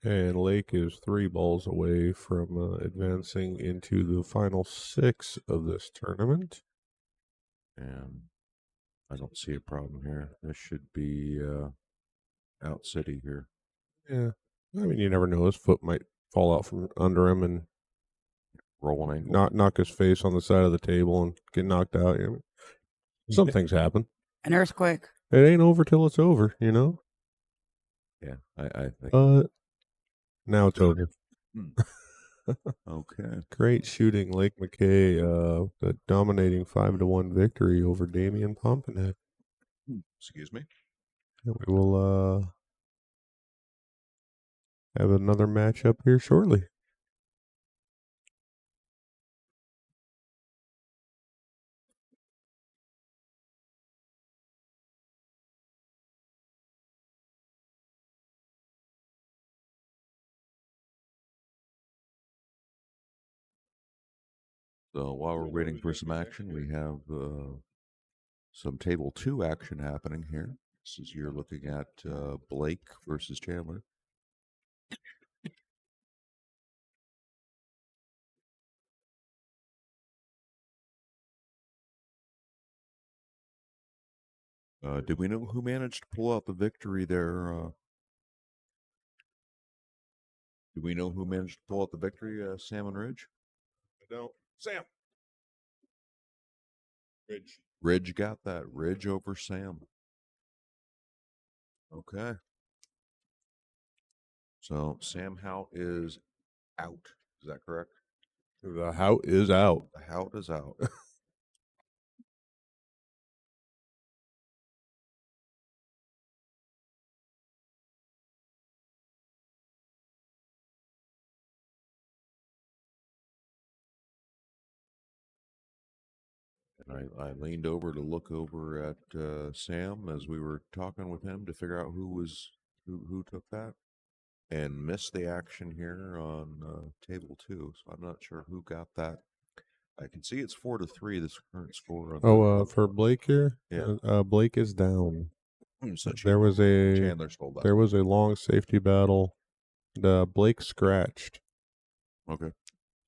And Lake is 3 balls away from advancing into the final 6 of this tournament. And I don't see a problem here. This should be out city here. Yeah. I mean, you never know. His foot might fall out from under him and roll an ankle. Knock his face on the side of the table and get knocked out. Some things happen. An earthquake. It ain't over till it's over, you know? Yeah, I think. Now it's over. Okay. Great shooting, Lake McKay. The dominating 5-1 victory over Damian Pompanette. Excuse me. And we will have another matchup here shortly. So while we're waiting for some action, we have some table 2 action happening here. This is you're looking at Blake versus Chandler. Did we know who managed to pull out the victory there? Do we know who managed to pull out the victory, Sam and Ridge? I don't. Sam. Ridge. Ridge got that. Ridge over Sam. Okay. So Sam Hout is out. Is that correct? The Hout is out. The Hout is out. And I leaned over to look over at Sam as we were talking with him to figure out who took that, and missed the action here on table 2. So I'm not sure who got that. I can see it's 4-3. This current score. On for Blake here. Yeah. Blake is down. So there was a Chandler stole that. There was a long safety battle. Blake scratched. Okay.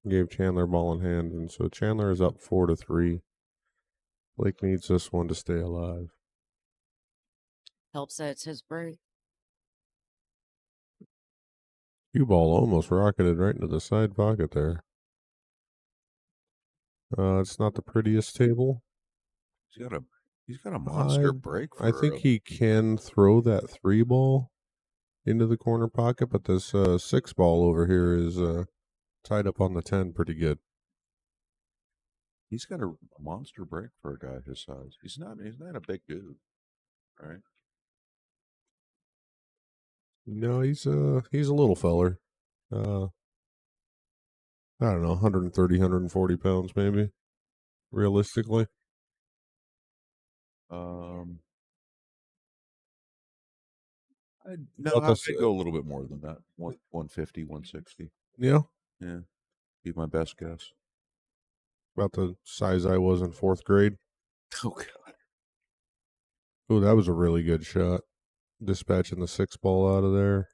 Gave Chandler ball in hand, and so Chandler is up 4-3. Blake needs this one to stay alive. Helps that it's his break. Cue ball almost rocketed right into the side pocket there. It's not the prettiest table. He's got a monster break for I think he can throw that 3 ball into the corner pocket, but this 6 ball over here is tied up on the 10 pretty good. He's got a monster break for a guy his size. He's not a big dude, right? No, he's a little feller. I don't know, 130, 140 pounds maybe, realistically. I'd go a little bit more than that. 150, 160. Yeah. Yeah. Be my best guess. About the size I was in 4th grade. Oh, God. Oh, that was a really good shot. Dispatching the 6 ball out of there.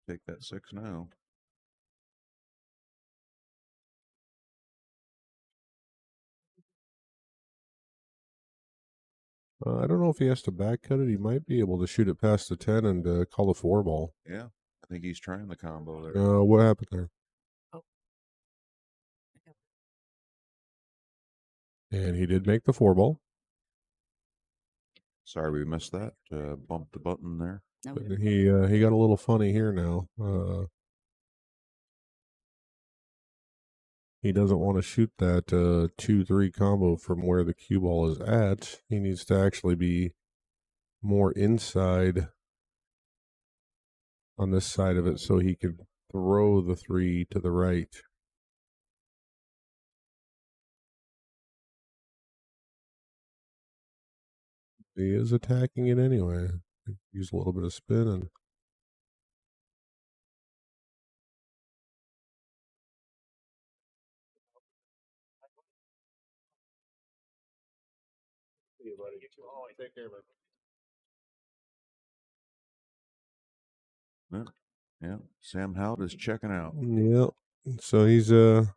Take that 6 now. I don't know if he has to back cut it. He might be able to shoot it past the 10 and call a 4 ball. Yeah. I think he's trying the combo there. What happened there? Oh. And he did make the 4 ball. Sorry we missed that. Bumped the button there. No. But he got a little funny here now. He doesn't want to shoot that 2-3 combo from where the cue ball is at. He needs to actually be more inside on this side of it so he can throw the 3 to the right. He is attacking it anyway. Use a little bit of spin and take care, man. Yeah. Sam Howard is checking out. Yep. So he's he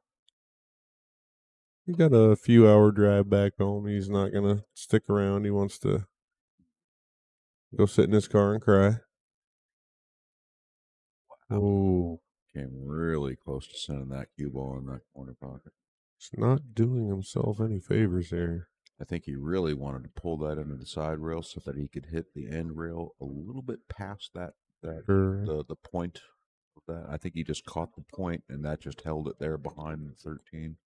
got a few hour drive back home. He's not gonna stick around. He wants to go sit in his car and cry. Oh, Came really close to sending that cue ball in that corner pocket. he's not doing himself any favors here. I think he really wanted to pull that into the side rail so that he could hit the end rail a little bit past the point of that. I think he just caught the point and that just held it there behind the 13.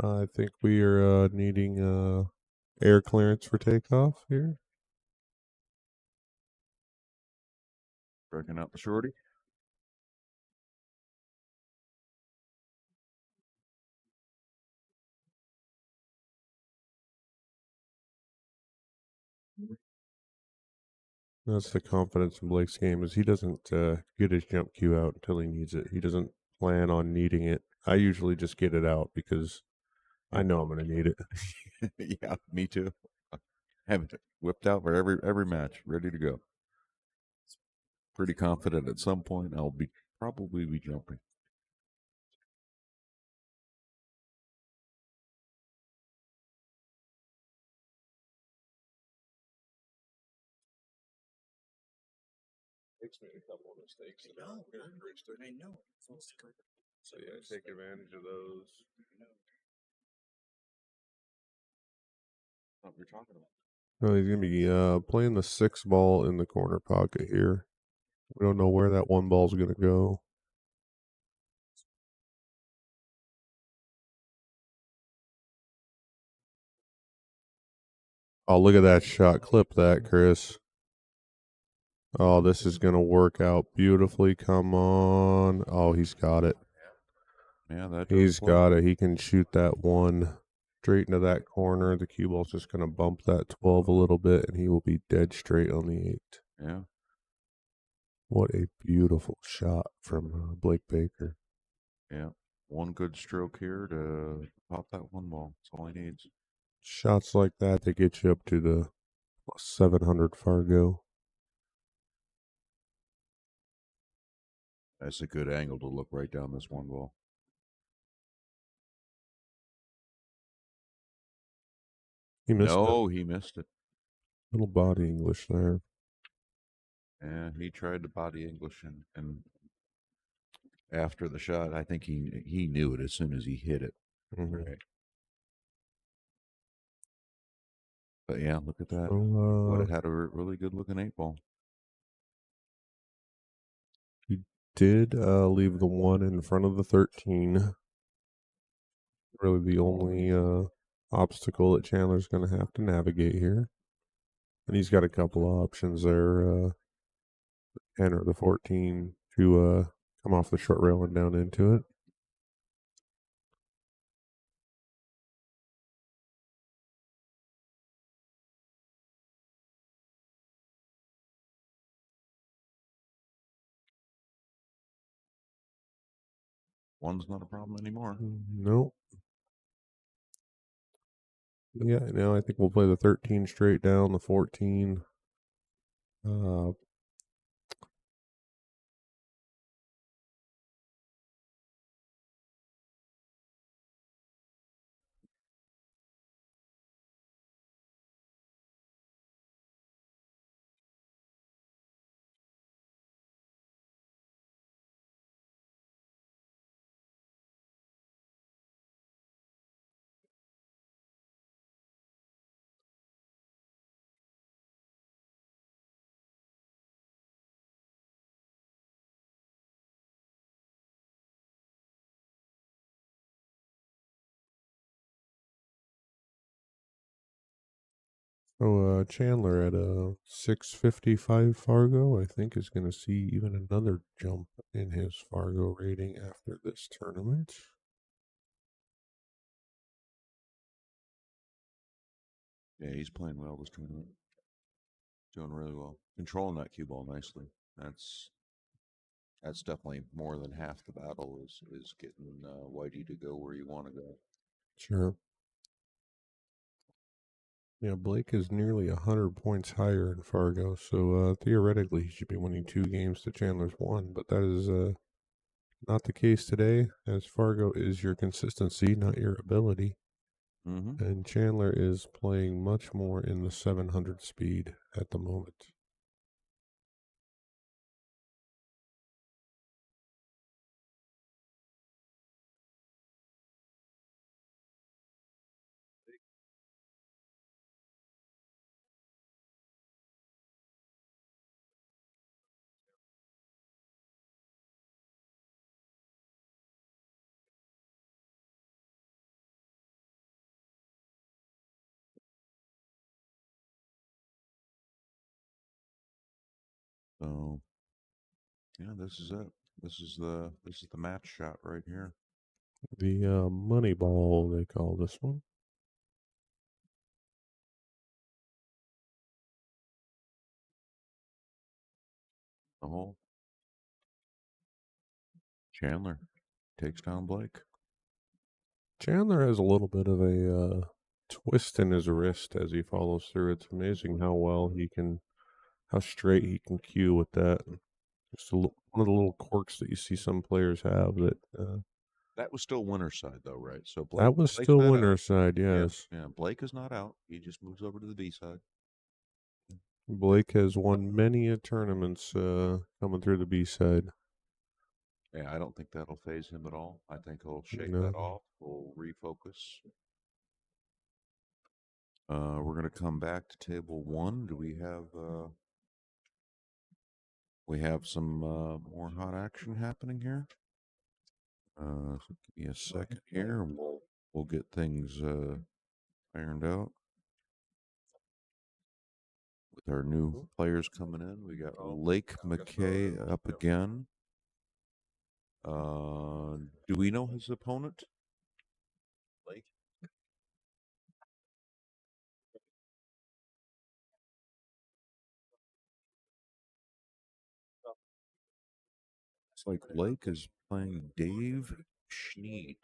I think we are needing air clearance for takeoff here. Breaking out the shorty. That's the confidence in Blake's game is he doesn't get his jump cue out until he needs it. He doesn't plan on needing it. I usually just get it out because I know I'm going to need it. Yeah, me too. Have it whipped out for every match, ready to go. Pretty confident at some point I'll probably be jumping. Makes me a couple of mistakes. I know. So yeah, take advantage of those. What you're talking about? No, he's gonna be playing the 6 ball in the corner pocket here. We don't know where that 1 ball's gonna go. Oh, look at that shot. Clip that, Chris. Oh, this is going to work out beautifully. Come on. Oh, he's got it. Yeah, He's got it. He can shoot that 1 straight into that corner. The cue ball's just going to bump that 12 a little bit, and he will be dead straight on the 8. Yeah. What a beautiful shot from Blake Baker. Yeah. 1 good stroke here to pop that 1 ball. That's all he needs. Shots like that, they get you up to the 700 Fargo. That's a good angle to look right down this 1 ball. He missed it. No, he missed it. Little body English there. Yeah, he tried to body English, and after the shot, I think he knew it as soon as he hit it. Mhm. Right. But yeah, look at that. So, Would have had a really good looking 8-ball. he did leave the 1 in front of the 13. Really the only obstacle that Chandler's going to have to navigate here. And he's got a couple of options there, 10 or the 14, to come off the short rail and down into it. One's not a problem anymore. Nope. Yeah, now I think we'll play the 13 straight down, the 14. So Chandler at a 655 Fargo, I think, is going to see even another jump in his Fargo rating after this tournament. Yeah, he's playing well this tournament. Doing really well. Controlling that cue ball nicely. That's definitely more than half the battle is getting Whitey to go where you want to go. Sure. Yeah, Blake is nearly 100 points higher in Fargo, so theoretically he should be winning 2 games to Chandler's 1, but that is not the case today, as Fargo is your consistency, not your ability. Mm-hmm. And Chandler is playing much more in the 700 speed at the moment. So yeah, this is it. This is the match shot right here. The money ball, they call this one. The hole. Chandler takes down Blake. Chandler has a little bit of a twist in his wrist as he follows through. It's amazing how well how straight he can cue with that. Just one of the little quirks that you see some players have that. That was still winner's side though, right? So That was Blake's still not out. winner's side, Yeah, yes. yeah. Blake is not out. He just moves over to the B side. Blake has won many a tournaments coming through the B side. Yeah, I don't think that'll phase him at all. I think he'll shake No. that off. We'll refocus. We're gonna come back to table 1. Do we have some more hot action happening here? So give me a second here, and we'll get things ironed out. With our new players coming in, we got Lake McKay up again. Do we know his opponent? Lake. It's like Lake is playing Dave Schneed.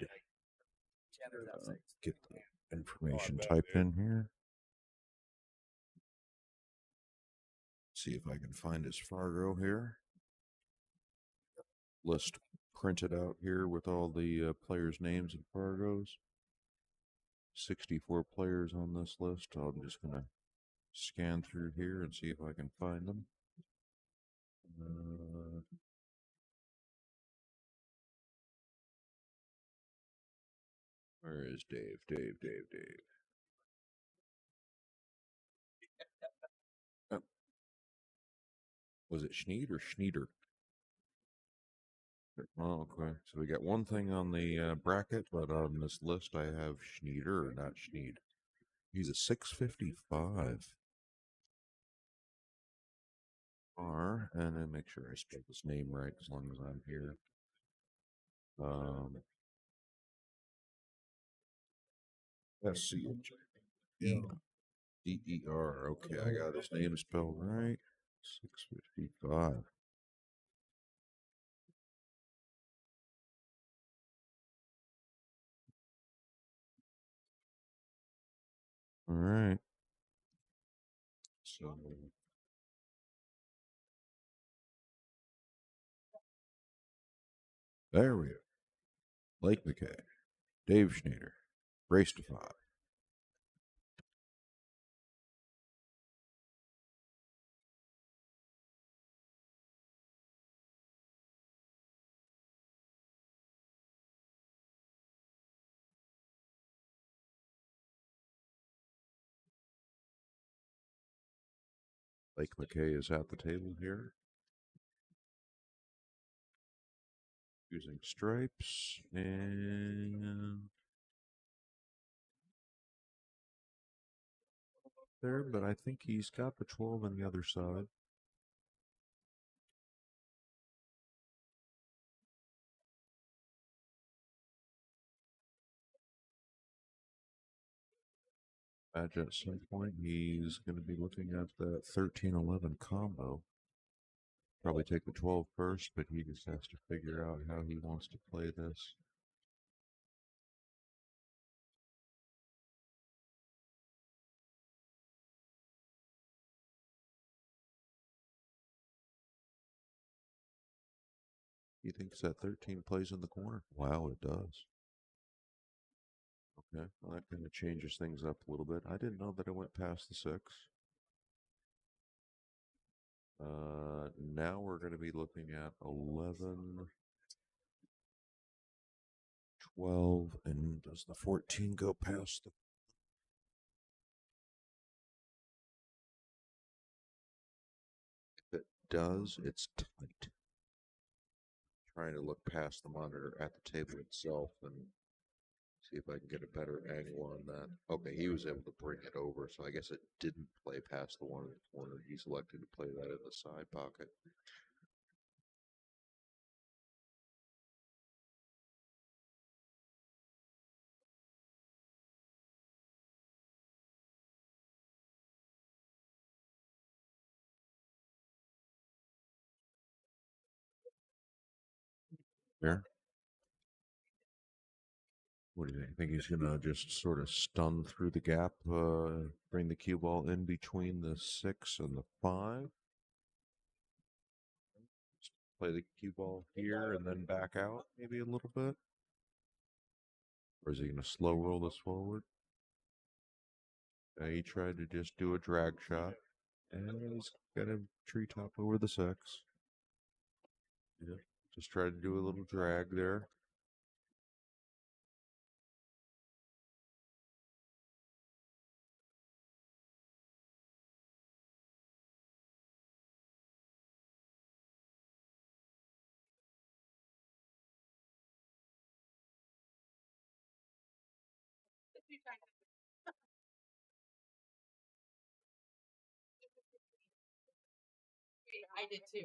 Get the information typed in here. See if I can find his Fargo here. List printed out here with all the players' names and Fargos. 64 players on this list. I'm just going to scan through here and see if I can find them. Where is Dave? Dave. Was it Schneid or Schneider? Oh, okay. So we got one thing on the bracket, but on this list I have Schneider, not Schneid. He's a 655. And then make sure I spell his name right as long as I'm here. SCHEDER. Okay, I got his name spelled right. 655. All right. So there we go. Lake McKay, Dave Schneider, race to 5. Lake McKay is at the table here. Using stripes and there, but I think he's got the 12 on the other side. At some point, he's going to be looking at the 13-11 combo. Probably take the 12 first, but he just has to figure out how he wants to play this. He thinks that 13 plays in the corner. Wow, it does. Okay, well, that kind of changes things up a little bit. I didn't know that it went past the 6. Now we're going to be looking at 11, 12, and does the 14 go past the... If it does, it's tight. Trying to look past the monitor at the table itself and see if I can get a better angle on that. Okay, he was able to bring it over, so I guess it didn't play past the one in the corner. He selected to play that in the side pocket. There. What do you think? Think he's going to just sort of stun through the gap, bring the cue ball in between the 6 and the 5? Just play the cue ball here and then back out maybe a little bit? Or is he going to slow roll this forward? He tried to just do a drag shot. And he's got a treetop over the 6. Yeah, just try to do a little drag there. I did too.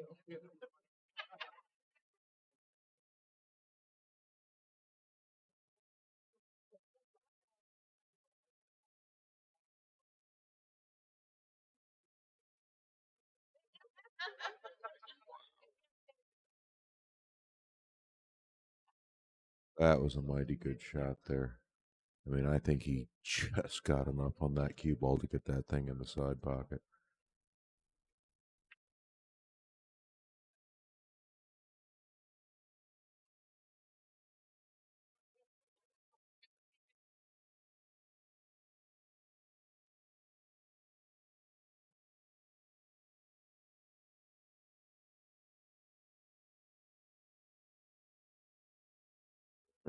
That was a mighty good shot there. I mean, I think he just got enough on that cue ball to get that thing in the side pocket.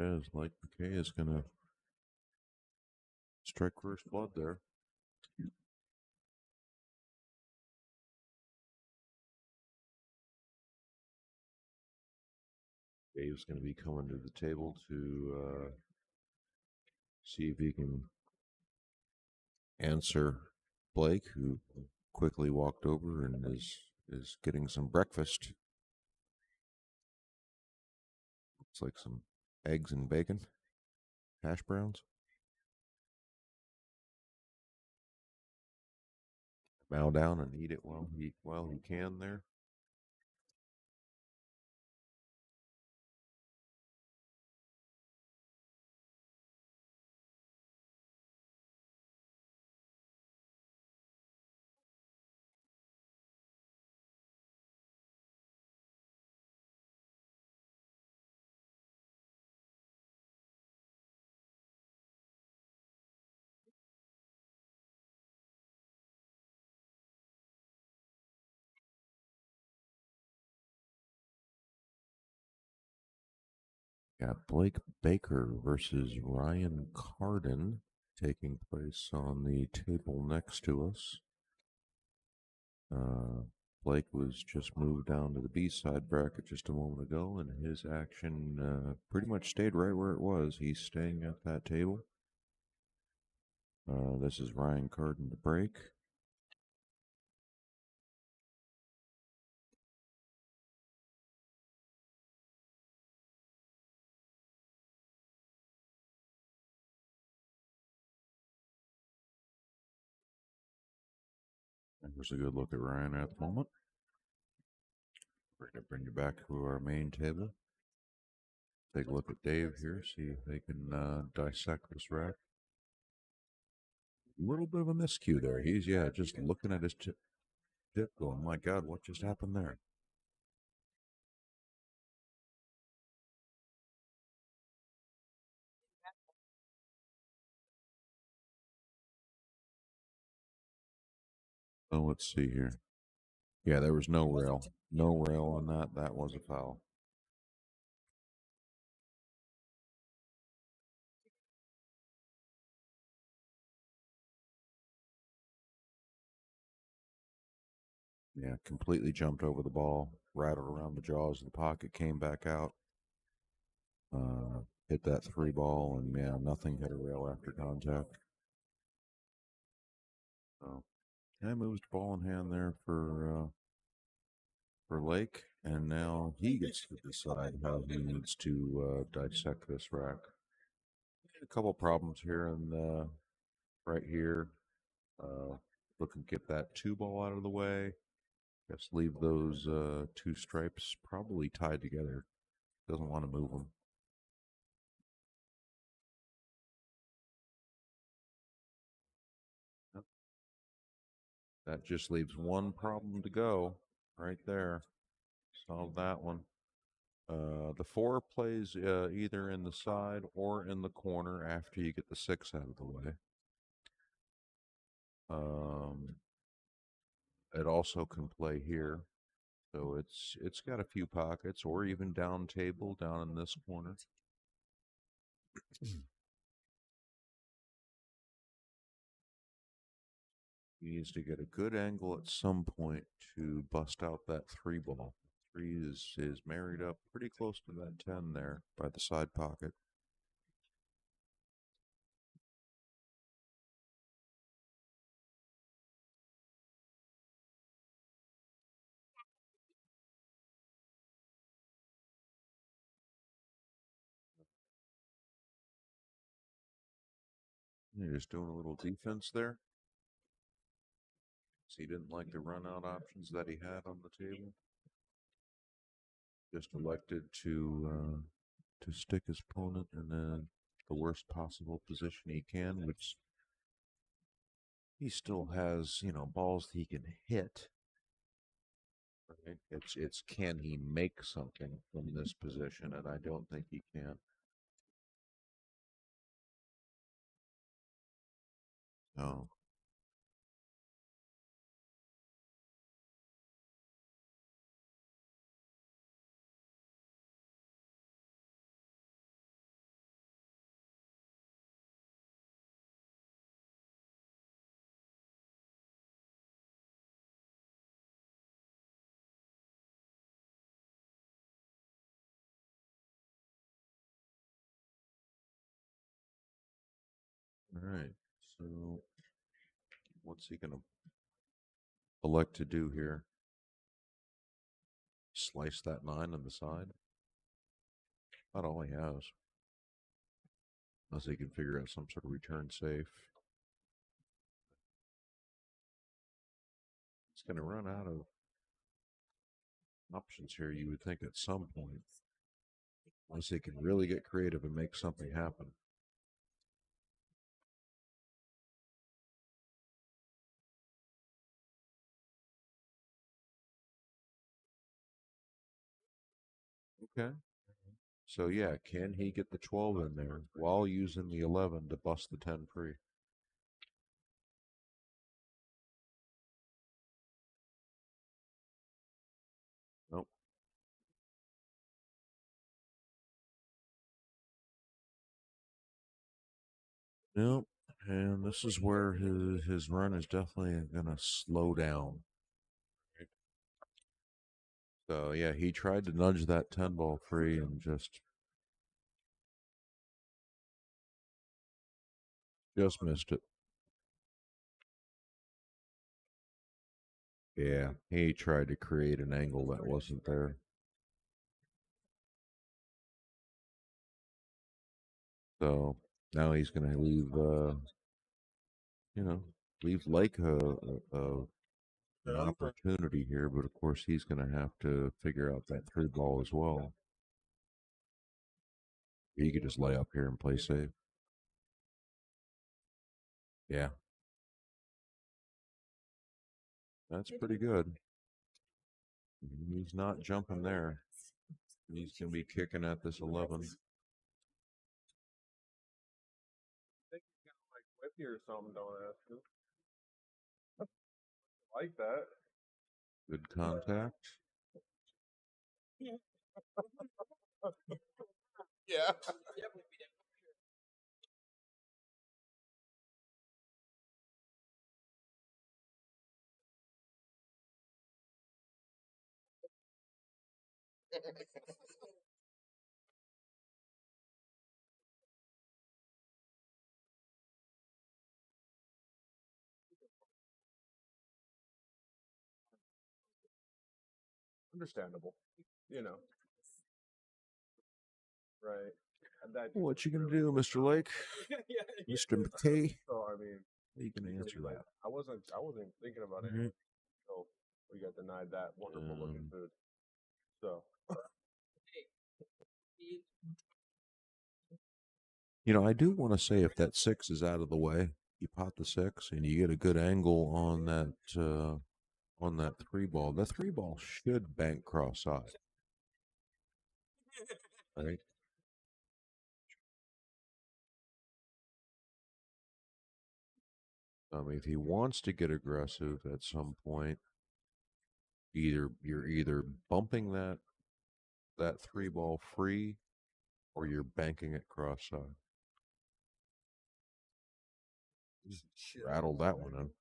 As like McKay is gonna strike first blood there. Dave's going to be coming to the table to see if he can answer Blake, who quickly walked over and is getting some breakfast. Looks like some eggs and bacon, hash browns. Bow down and eat it while he can there. Got Blake Baker versus Ryan Carden taking place on the table next to us. Blake was just moved down to the B-side bracket just a moment ago, and his action pretty much stayed right where it was. He's staying at that table. This is Ryan Carden to break. And here's a good look at Ryan at the moment. We're going to bring you back to our main table. Take a look at Dave here, see if they can dissect this rack. A little bit of a miscue there. He's, just looking at his tip going, my God, what just happened there? Oh, let's see here. Yeah, there was no rail. No rail on that. That was a foul. Yeah, completely jumped over the ball, rattled around the jaws of the pocket, came back out, hit that 3 ball, and yeah, nothing hit a rail after contact. So, yeah, moves the ball in hand there for Lake, and now he gets to decide how he needs to dissect this rack. A couple problems here and right here. Looking to get that 2 ball out of the way. Just leave those 2 stripes probably tied together. Doesn't want to move them. Yep. That just leaves 1 problem to go right there. Solve that one. The 4 plays either in the side or in the corner after you get the 6 out of the way. It also can play here. So it's got a few pockets, or even down table down in this corner. He needs to get a good angle at some point to bust out that 3 ball. 3 is married up pretty close to that 10 there by the side pocket. You're just doing a little defense there. So he didn't like the run out options that he had on the table. Just elected to stick his opponent in the worst possible position he can, which he still has, balls that he can hit. Right? It's can he make something from this position, and I don't think he can. So All right. So what's he going to elect to do here? Slice that 9 on the side? About all he has. Unless he can figure out some sort of return safe. It's going to run out of options here, you would think, at some point. Unless he can really get creative and make something happen. Okay. So yeah, can he get the 12 in there while using the 11 to bust the 10 free? Nope. Nope. And this is where his run is definitely gonna slow down. So yeah, he tried to nudge that 10 ball free and just missed it. Yeah, he tried to create an angle that wasn't there. So now he's going to leave, leave Lake an opportunity here, but of course he's going to have to figure out that 3 ball as well. He could just lay up here and play safe. Yeah. That's pretty good. He's not jumping there. He's going to be kicking at this 11. think he's gonna like whip you or something, don't ask him. Like that. Good contact. Yeah. Understandable. You know. Right. And that What you gonna do, Mr. Lake? Mr. McKay? so I mean How you gonna answer that? I wasn't thinking about it Mhm. until we got denied that wonderful looking food. So You know, I do want to say if that 6 is out of the way, you pot the 6 and you get a good angle on that 3 ball. The 3 ball should bank cross-side, right? I mean, if he wants to get aggressive at some point, you're either bumping that 3 ball free or you're banking it cross-side. Just rattled that one in.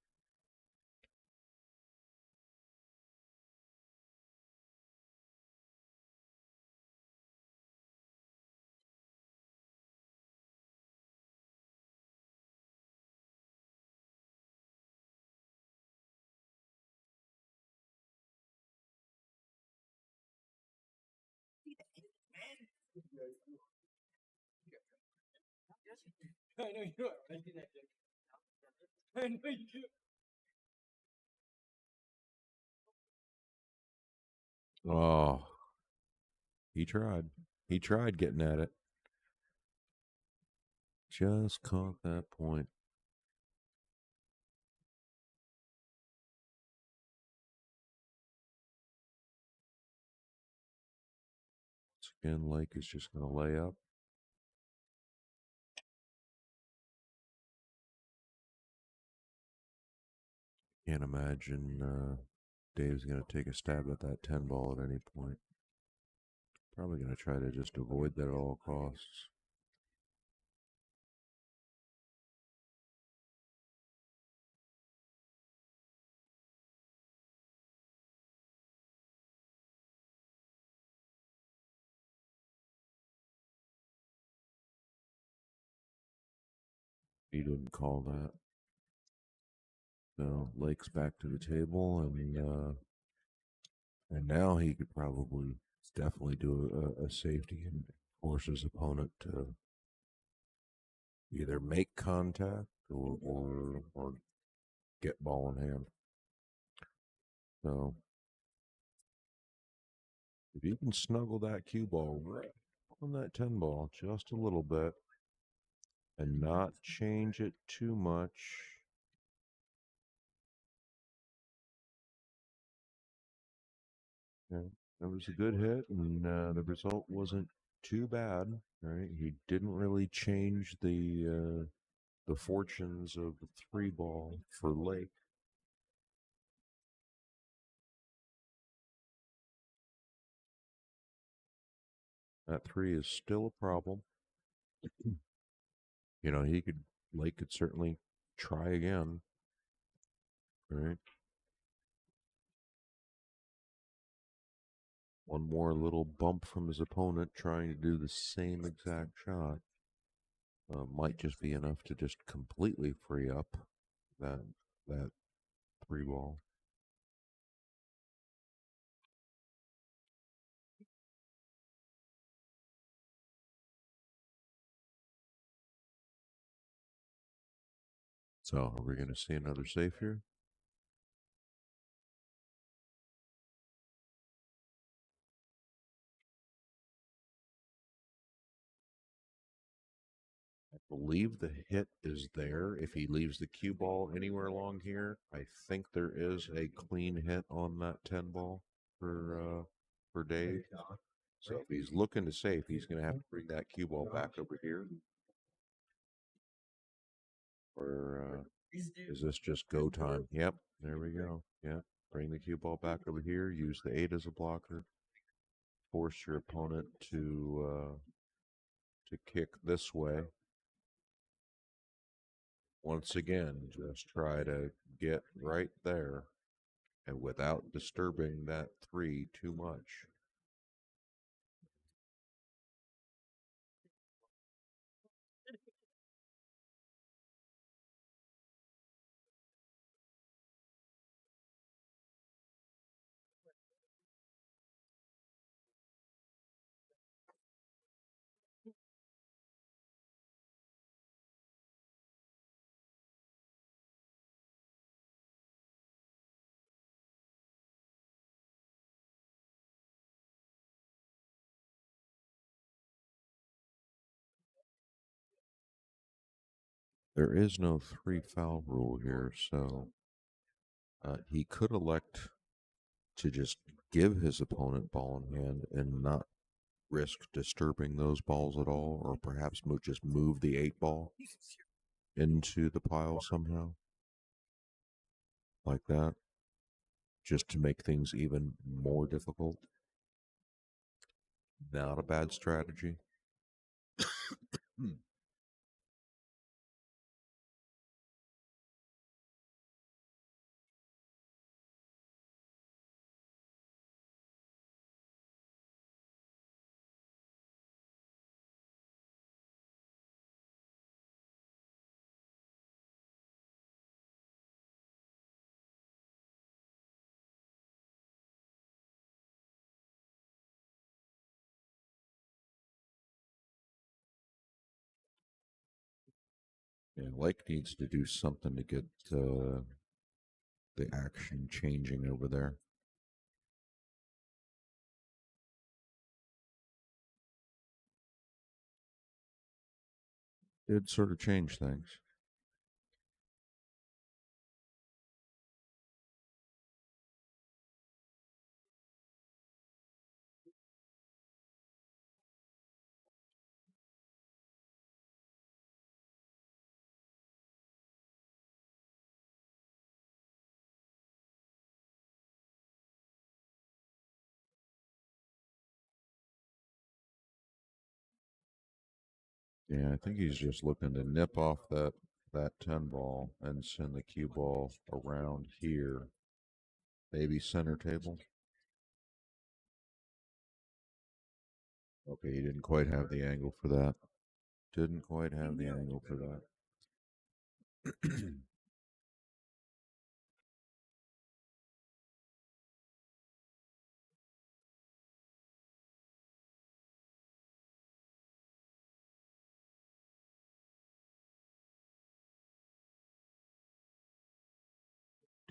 I know you are. I did that. I know you do. Oh, he tried. He tried getting at it. Just caught that point. Once again, Lake is just going to lay up. Can't imagine Dave's going to take a stab at that 10 ball at any point. Probably going to try to just avoid that at all costs. He didn't call that. So Lake's back to the table, and now he could probably definitely do a safety and force his opponent to either make contact or get ball in hand. So if you can snuggle that cue ball right on that 10 ball just a little bit and not change it too much. Yeah, that was a good hit, and the result wasn't too bad. Right, he didn't really change the fortunes of the 3 ball for Lake. That 3 is still a problem. You know, Lake could certainly try again. Right. One more little bump from his opponent trying to do the same exact shot might just be enough to just completely free up that that 3 ball. So, are we going to see another safe here? I believe the hit is there. If he leaves the cue ball anywhere along here, I think there is a clean hit on that 10 ball for Dave. So if he's looking to safe, he's going to have to bring that cue ball back over here. Or is this just go time? Yep, there we go. Yep, bring the cue ball back over here. Use the 8 as a blocker. Force your opponent to kick this way. Once again, just try to get right there and without disturbing that 3 too much. There is no 3 foul rule here, so he could elect to just give his opponent ball in hand and not risk disturbing those balls at all, or perhaps just move the 8 ball into the pile somehow, like that, just to make things even more difficult. Not a bad strategy. Yeah, Lake needs to do something to get the action changing over there. Did sort of change things. Yeah, I think he's just looking to nip off that 10 ball and send the cue ball around here. Maybe center table. Okay, he didn't quite have the angle for that. Didn't quite have the angle for that. Do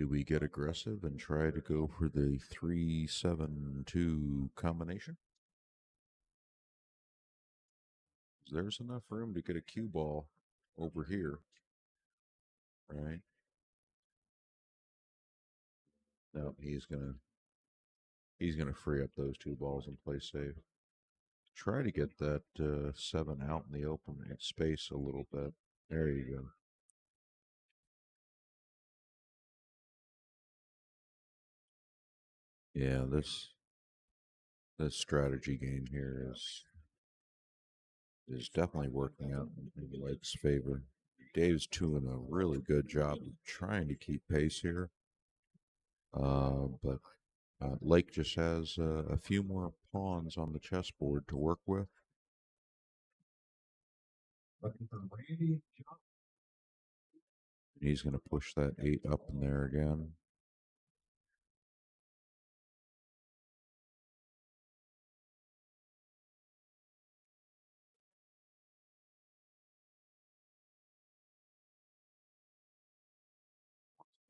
we get aggressive and try to go for the 3-7-2 combination? There's enough room to get a cue ball over here, right? No, he's gonna free up those two balls and play safe. Try to get that 7 out in the open space a little bit. There you go. Yeah, this strategy game here is definitely working out in Lake's favor. Dave's doing a really good job of trying to keep pace here, but Lake just has a few more pawns on the chessboard to work with. He's going to push that 8 up in there again.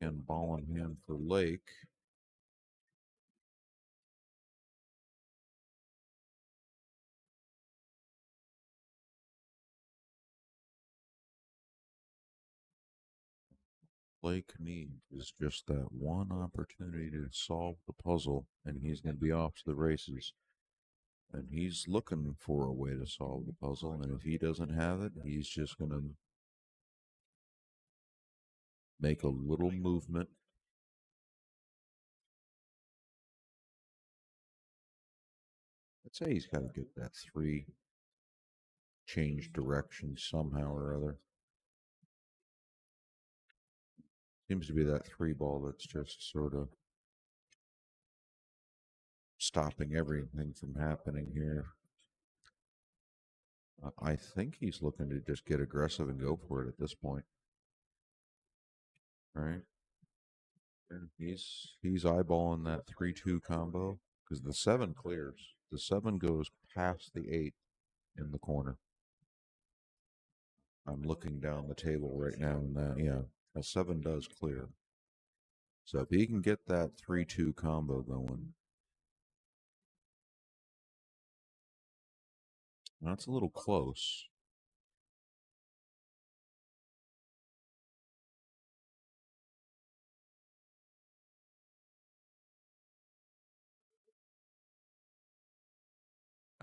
And ball in hand for Lake. Lake needs is just that one opportunity to solve the puzzle, and he's going to be off to the races. And he's looking for a way to solve the puzzle, and if he doesn't have it, he's just going to make a little movement. I'd say he's got to get that 3 change direction somehow or other. Seems to be that 3 ball that's just sort of stopping everything from happening here. I think he's looking to just get aggressive and go for it at this point. Right? And he's eyeballing that 3-2 combo because the 7 clears. The 7 goes past the 8 in the corner. I'm looking down the table right now, and yeah, a 7 does clear. So if he can get that 3-2 combo going, that's a little close.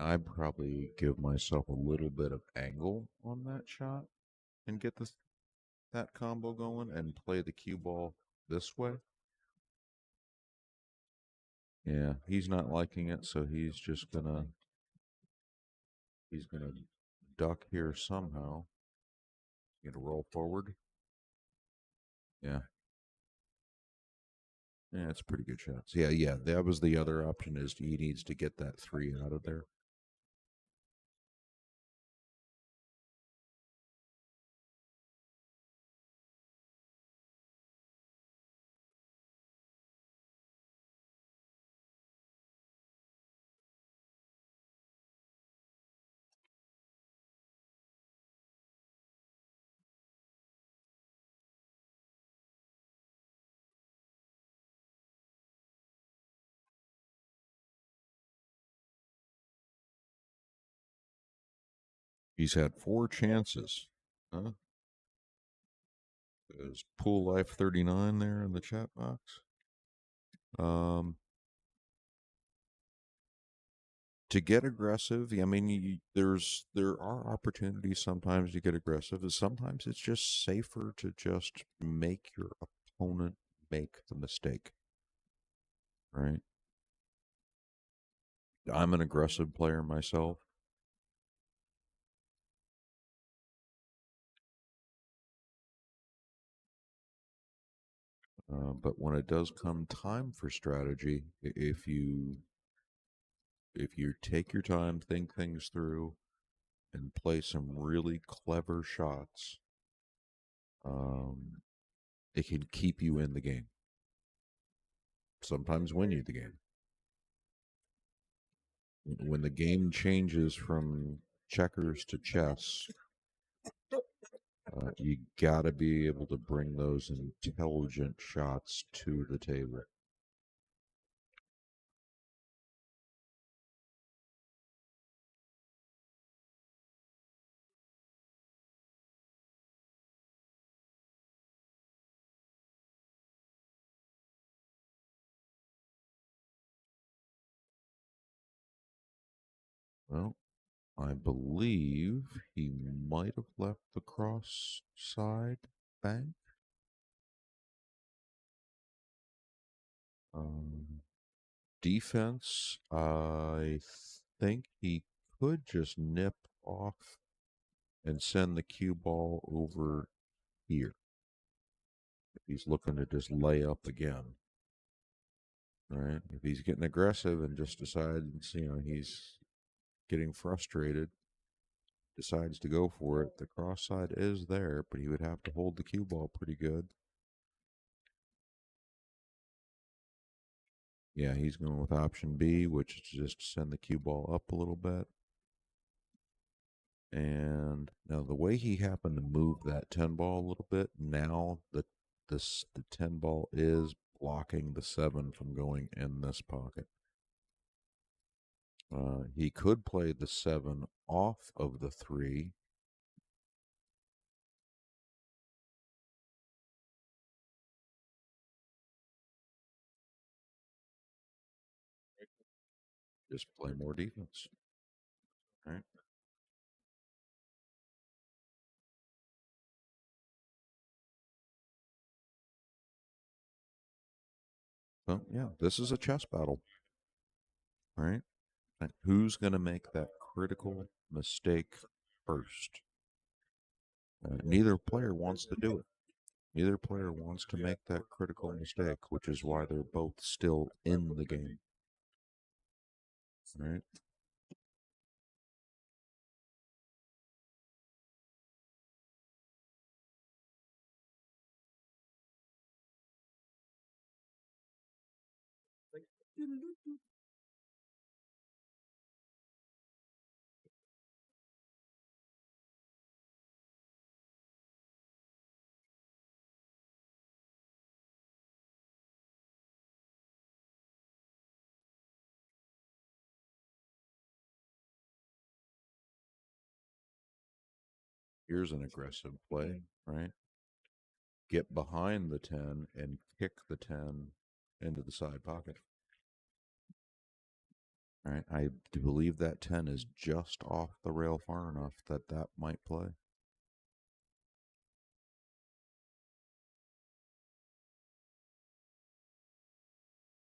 I'd probably give myself a little bit of angle on that shot and get that combo going and play the cue ball this way. Yeah, he's not liking it, so he's gonna duck here somehow. Gonna roll forward. Yeah. Yeah, it's a pretty good shot. So yeah, that was the other option is he needs to get that 3 out of there. He's had 4 chances. Huh? There's Pool Life 39 there in the chat box. To get aggressive, I mean, there are opportunities sometimes to get aggressive, and sometimes it's just safer to just make your opponent make the mistake. Right? I'm an aggressive player myself. But when it does come time for strategy, if you take your time, think things through, and play some really clever shots, it can keep you in the game. Sometimes win you the game. When the game changes from checkers to chess, you got to be able to bring those intelligent shots to the table. Well, I believe he might have left the cross side bank. Defense, I think he could just nip off and send the cue ball over here. If he's looking to just lay up again. Right? If he's getting aggressive and just decides, he's getting frustrated, decides to go for it, the cross side is there, but he would have to hold the cue ball pretty good. Yeah, he's going with option B, which is just send the cue ball up a little bit. And now the way he happened to move that 10 ball a little bit, now the 10 ball is blocking the 7 from going in this pocket. He could play the 7 off of the 3. Just play more defense. Right? So, yeah, this is a chess battle. Right? And who's going to make that critical mistake first? Neither player wants to do it. Neither player wants to make that critical mistake, which is why they're both still in the game. Right? Here's an aggressive play, right? Get behind the 10 and kick the 10 into the side pocket. All right, I do believe that 10 is just off the rail far enough that that might play.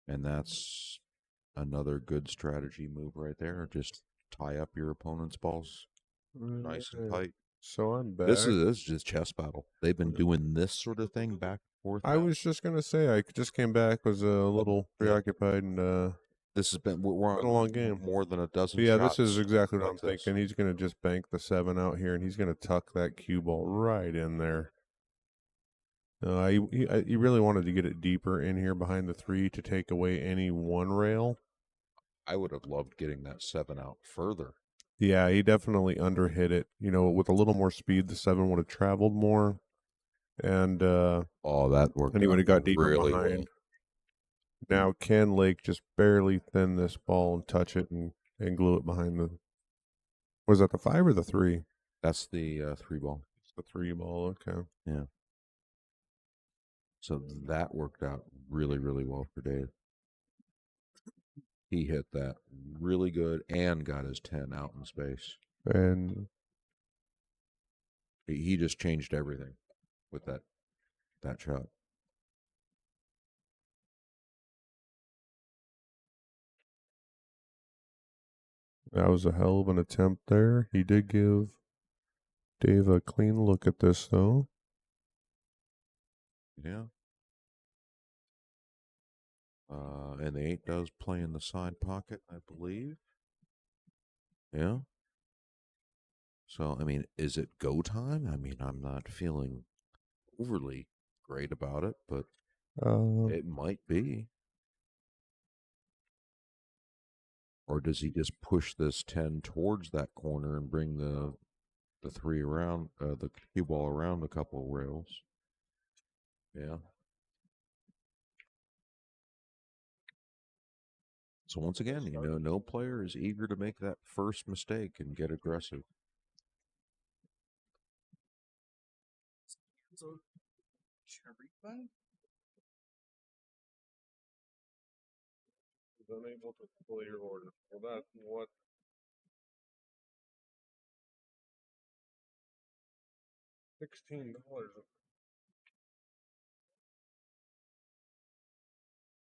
And that's another good strategy move right there. Just tie up your opponent's balls nice and tight. So I'm back. This is just chess battle. They've been doing this sort of thing back and forth. I was just gonna say I just came back, was a little preoccupied, and this has been we're been a long game, more than a dozen. But yeah, shots this is exactly what like I'm thinking. He's gonna just bank the 7 out here, and he's gonna tuck that cue ball right in there. He really wanted to get it deeper in here behind the 3 to take away any one rail. I would have loved getting that 7 out further. Yeah, he definitely underhit it. With a little more speed, the 7 would have traveled more, and that worked. And he would have got deeper really behind. well. Now Ken Lake just barely thinned this ball and touch it and glue it behind the. Was that the 5 or the 3? That's the 3 ball. It's the 3 ball. Okay. Yeah. So that worked out really, really well for Dave. He hit that really good and got his 10 out in space. And he just changed everything with that shot. That was a hell of an attempt there. He did give Dave a clean look at this, though. Yeah. And the 8 does play in the side pocket, I believe. Yeah. So, I mean, is it go time? I mean, I'm not feeling overly great about it, but Uh, it might be. Or does he just push this 10 towards that corner and bring the three around, the cue ball around a couple of rails? Yeah. So once again, no player is eager to make that first mistake and get aggressive. So, refund? is unable to fulfill your order. Well, that's what. $16.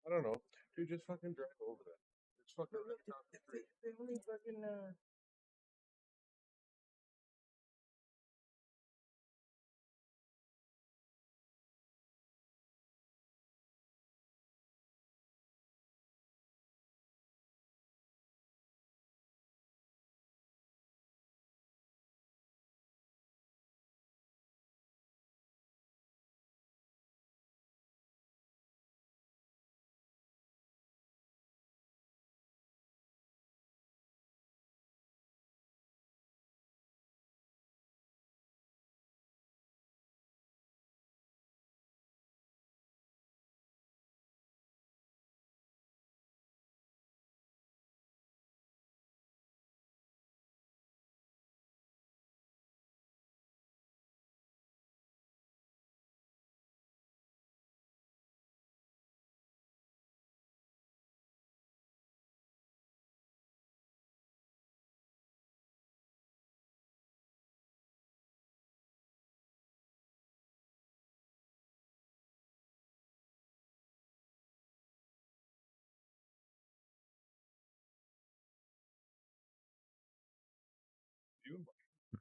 I don't know. Dude, just fucking drive over there. It's fucking. They only fucking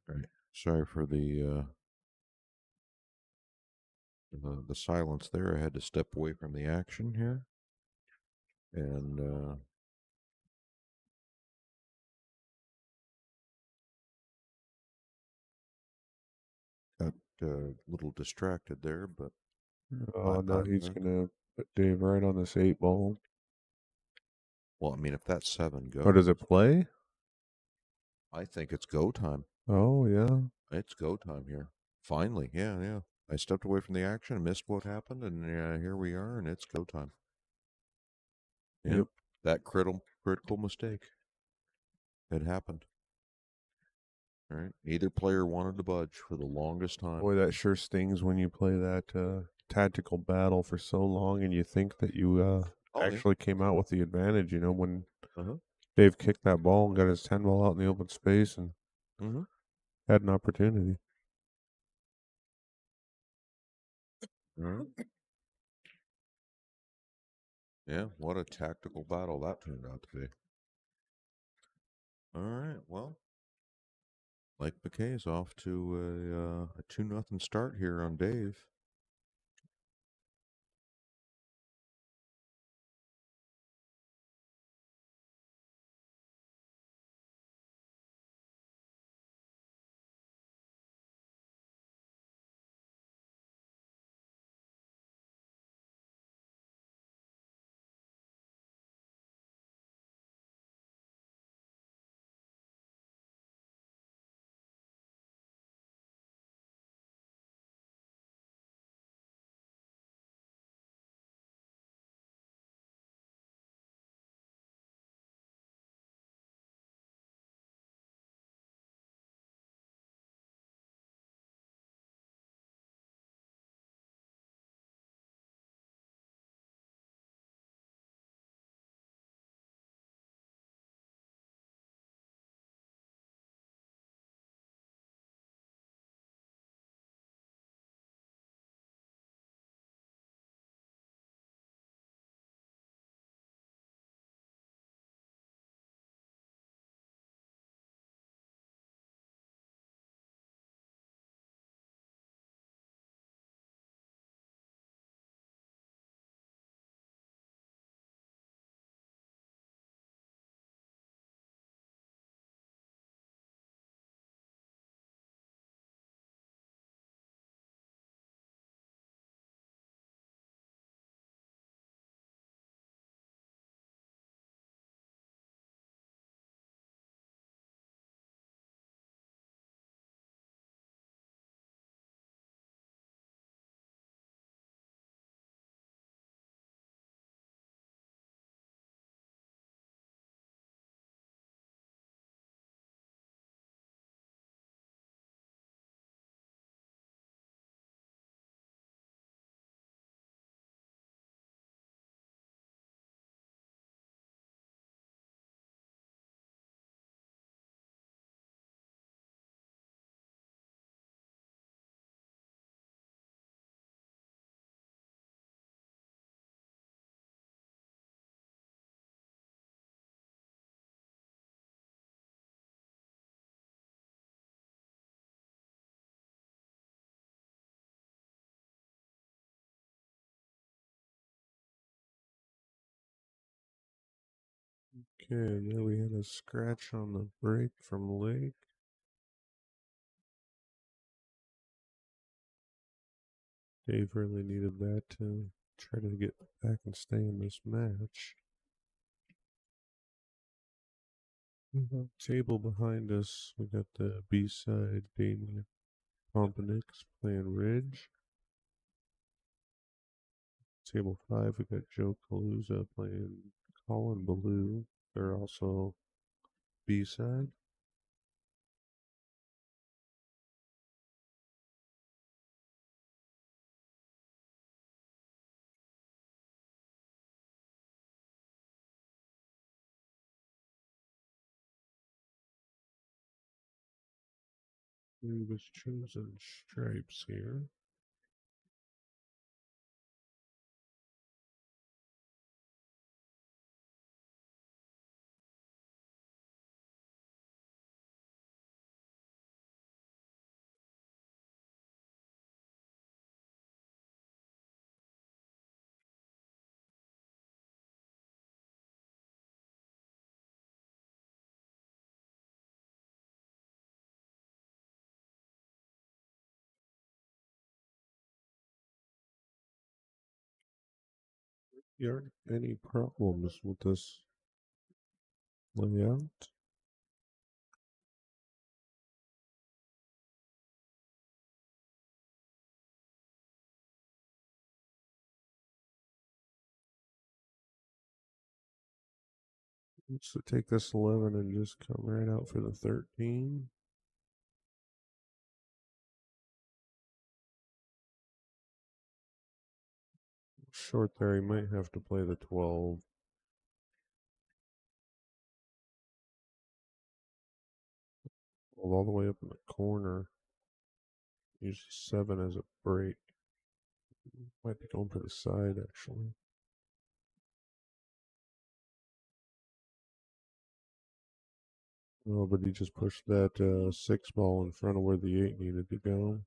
Right. Sorry for the silence there. I had to step away from the action here, and got a little distracted there. But Oh, no, he's I'm gonna put Dave right on this 8 ball. well, I mean, if that 7 Or does goes, it play? I think it's go time. Oh, yeah. It's go time here. Finally, yeah. I stepped away from the action, missed what happened, and here we are, and it's go time. Yeah, Yep. that critical mistake had happened. All right, neither player wanted to budge for the longest time. Boy, that sure stings when you play that tactical battle for so long and you think that you Oh, yeah. actually came out with the advantage, when Uh-huh. Dave kicked that ball and got his 10 ball out in the open space and Mm-hmm. had an opportunity. All right. Yeah, what a tactical battle that turned out to be. All right, well, Lake McKay's off to a 2-0 start here on Dave. Okay, there we had a scratch on the break from Lake. Dave really needed that to try to get back and stay in this match. Table behind us, we got the B-side Damien Pompanix playing Ridge. Table 5, we got Joe Kaluza playing Colin Ballou. They're also B-side. He was chosen stripes here. There aren't any problems with this layout. So take this 11 and just come right out for the 13. Short there, he might have to play the 12. All the way up in the corner. Use 7 as a break. Might be going for the side, actually. Oh, but he just pushed that 6 ball in front of where the 8 needed to go.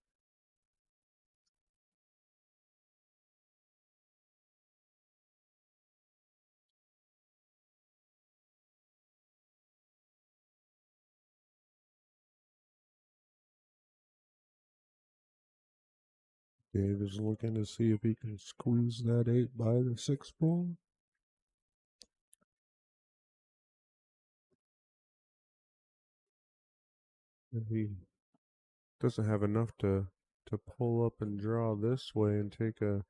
Dave is looking to see if he can squeeze that 8 by the 6 ball. And he doesn't have enough to pull up and draw this way and take a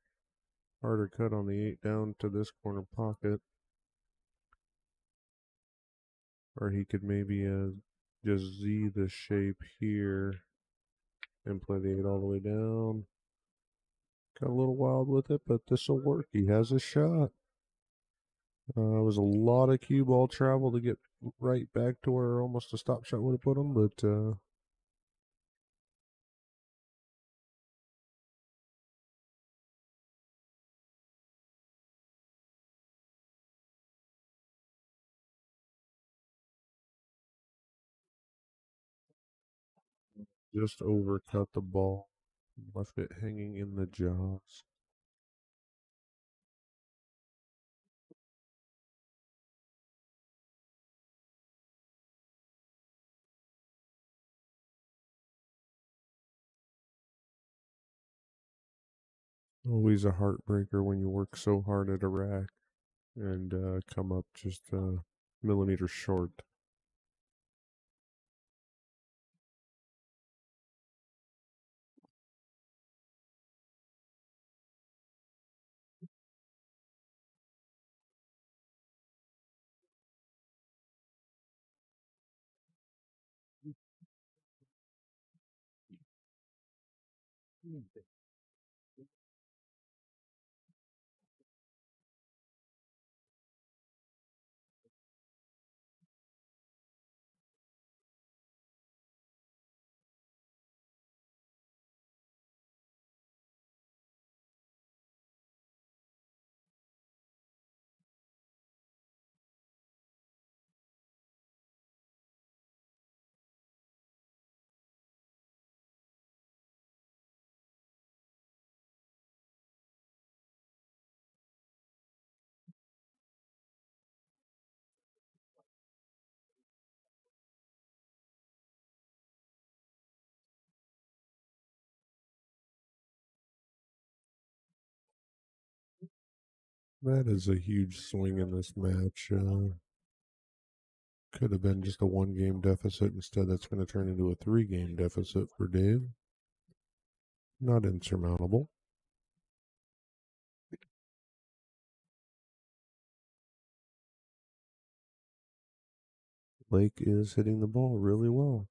harder cut on the 8 down to this corner pocket. Or he could maybe just Z the shape here and play the 8 all the way down. Got a little wild with it, but this will work. He has a shot. It was a lot of cue ball travel to get right back to where almost a stop shot would have put him, but just overcut the ball. Left it hanging in the jaws. Always a heartbreaker when you work so hard at a rack and come up just millimeters short. That is a huge swing in this match. Could have been just a 1-game deficit. Instead, that's going to turn into a 3-game deficit for Dave. Not insurmountable. Lake is hitting the ball really well.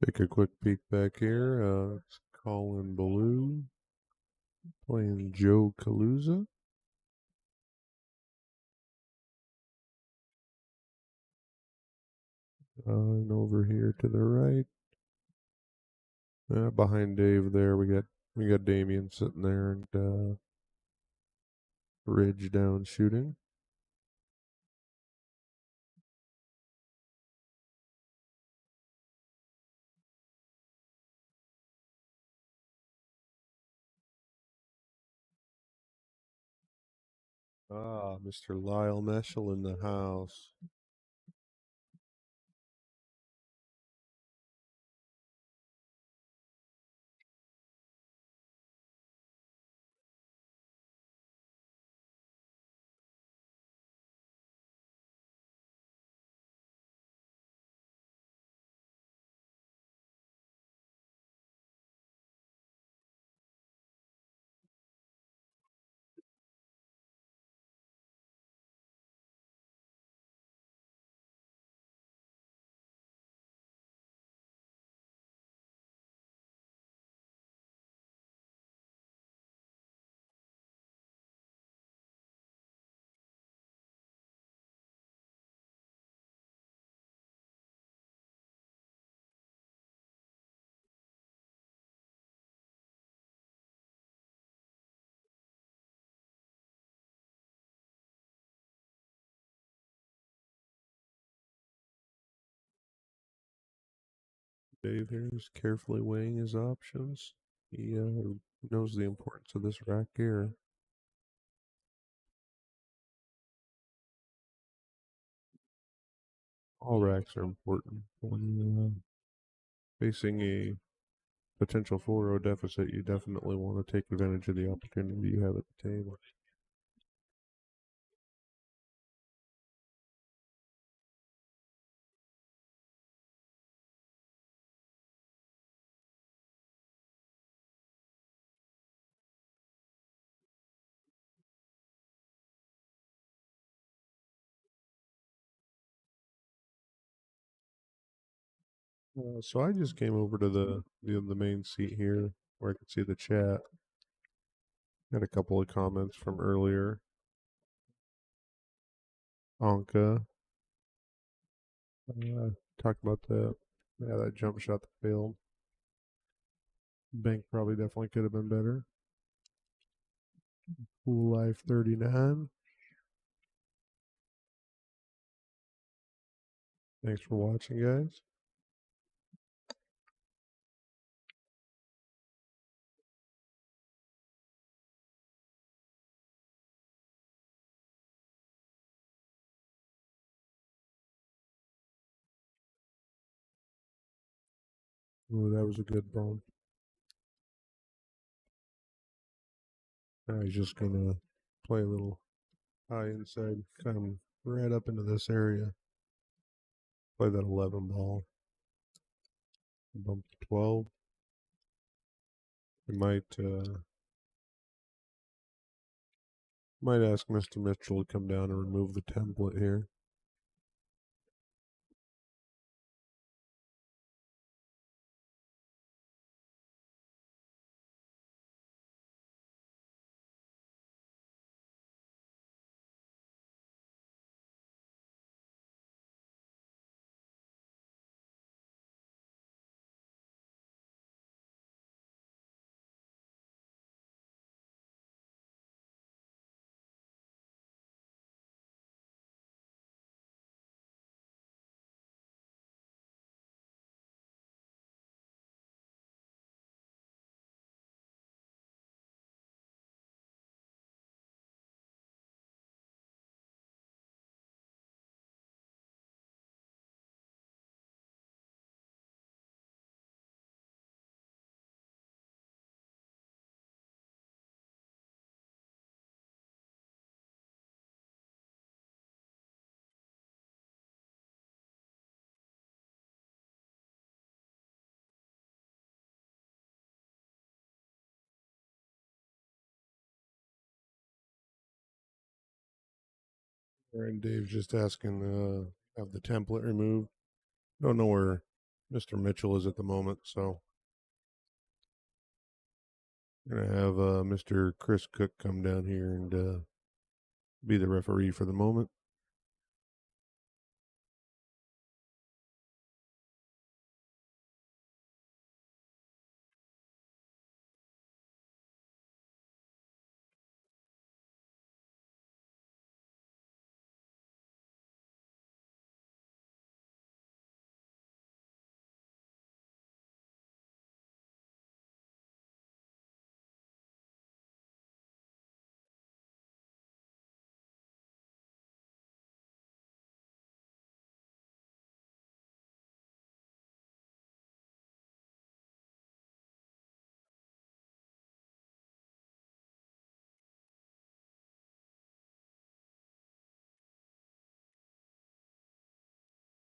Take a quick peek back here. It's Colin Ballou playing Joe Kaluza. And over here to the right, behind Dave there, we got Damien sitting there and Ridge down shooting. Mr. Lyle Meschel in the house. Dave here is carefully weighing his options. He knows the importance of this rack here. All racks are important. When facing a potential 4-0 deficit, you definitely want to take advantage of the opportunity you have at the table. So I just came over to the main seat here where I could see the chat. Had a couple of comments from earlier. Anka talked about that jump shot that failed. Bank probably definitely could have been better. Cool Life 39. Thanks for watching, guys. Ooh, that was a good bump. Now he's just gonna play a little high inside, come right up into this area. Play that 11 ball. Bump to 12. We might ask Mr. Mitchell to come down and remove the template here. And Dave's just asking have the template removed. Don't know where Mr. Mitchell is at the moment, so I'm gonna have Mr. Chris Cook come down here and be the referee for the moment.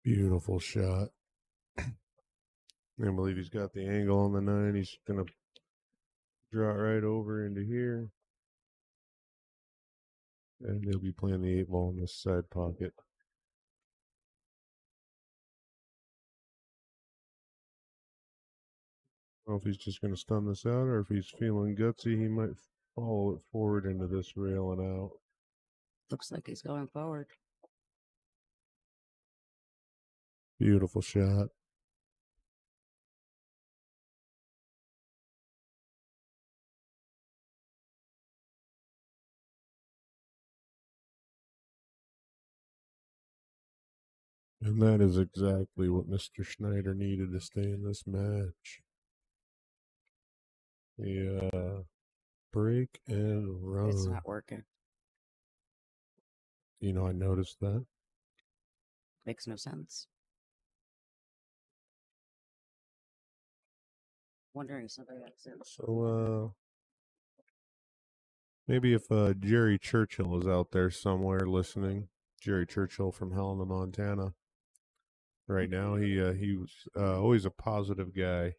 Beautiful shot. I believe he's got the angle on the 9. He's gonna draw it right over into here. And he'll be playing the 8 ball in this side pocket. I don't know if he's just going to stun this out or if he's feeling gutsy, he might follow it forward into this rail and out. Looks like he's going forward. Beautiful shot. And that is exactly what Mr. Schneider needed to stay in this match. Yeah. Break and run. It's not working. You know, I noticed that. Makes no sense. Wondering if somebody else is. So, maybe if Jerry Churchill is out there somewhere listening, Jerry Churchill from Helena, Montana. Right now, he was always a positive guy.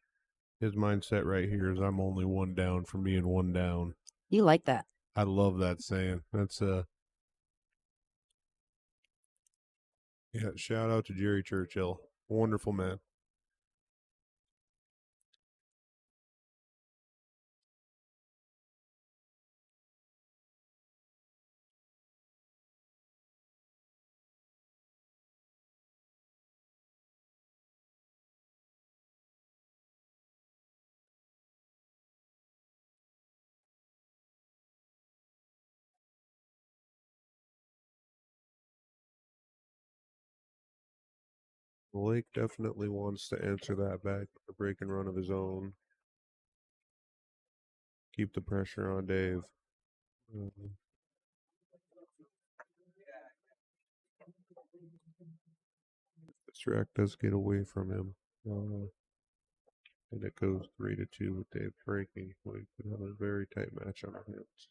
His mindset right here is I'm only one down from being one down. You like that? I love that saying. That's yeah, shout out to Jerry Churchill. Wonderful man. Blake definitely wants to answer that back with a break and run of his own. Keep the pressure on Dave. This rack does get away from him. And it goes 3-2 with Dave breaking. We could have a very tight match on our hands.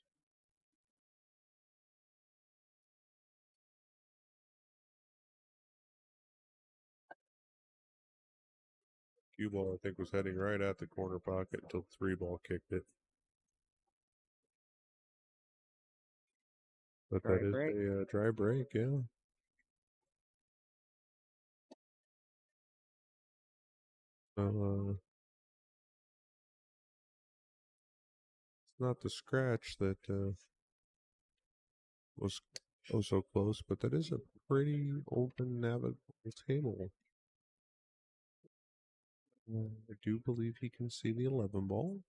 Cue ball, I think, was heading right at the corner pocket until 3 ball kicked it. But Dry that is break. a dry break, yeah. It's not the scratch that was oh so close, but that is a pretty open navigable table. I do believe he can see the 11 ball.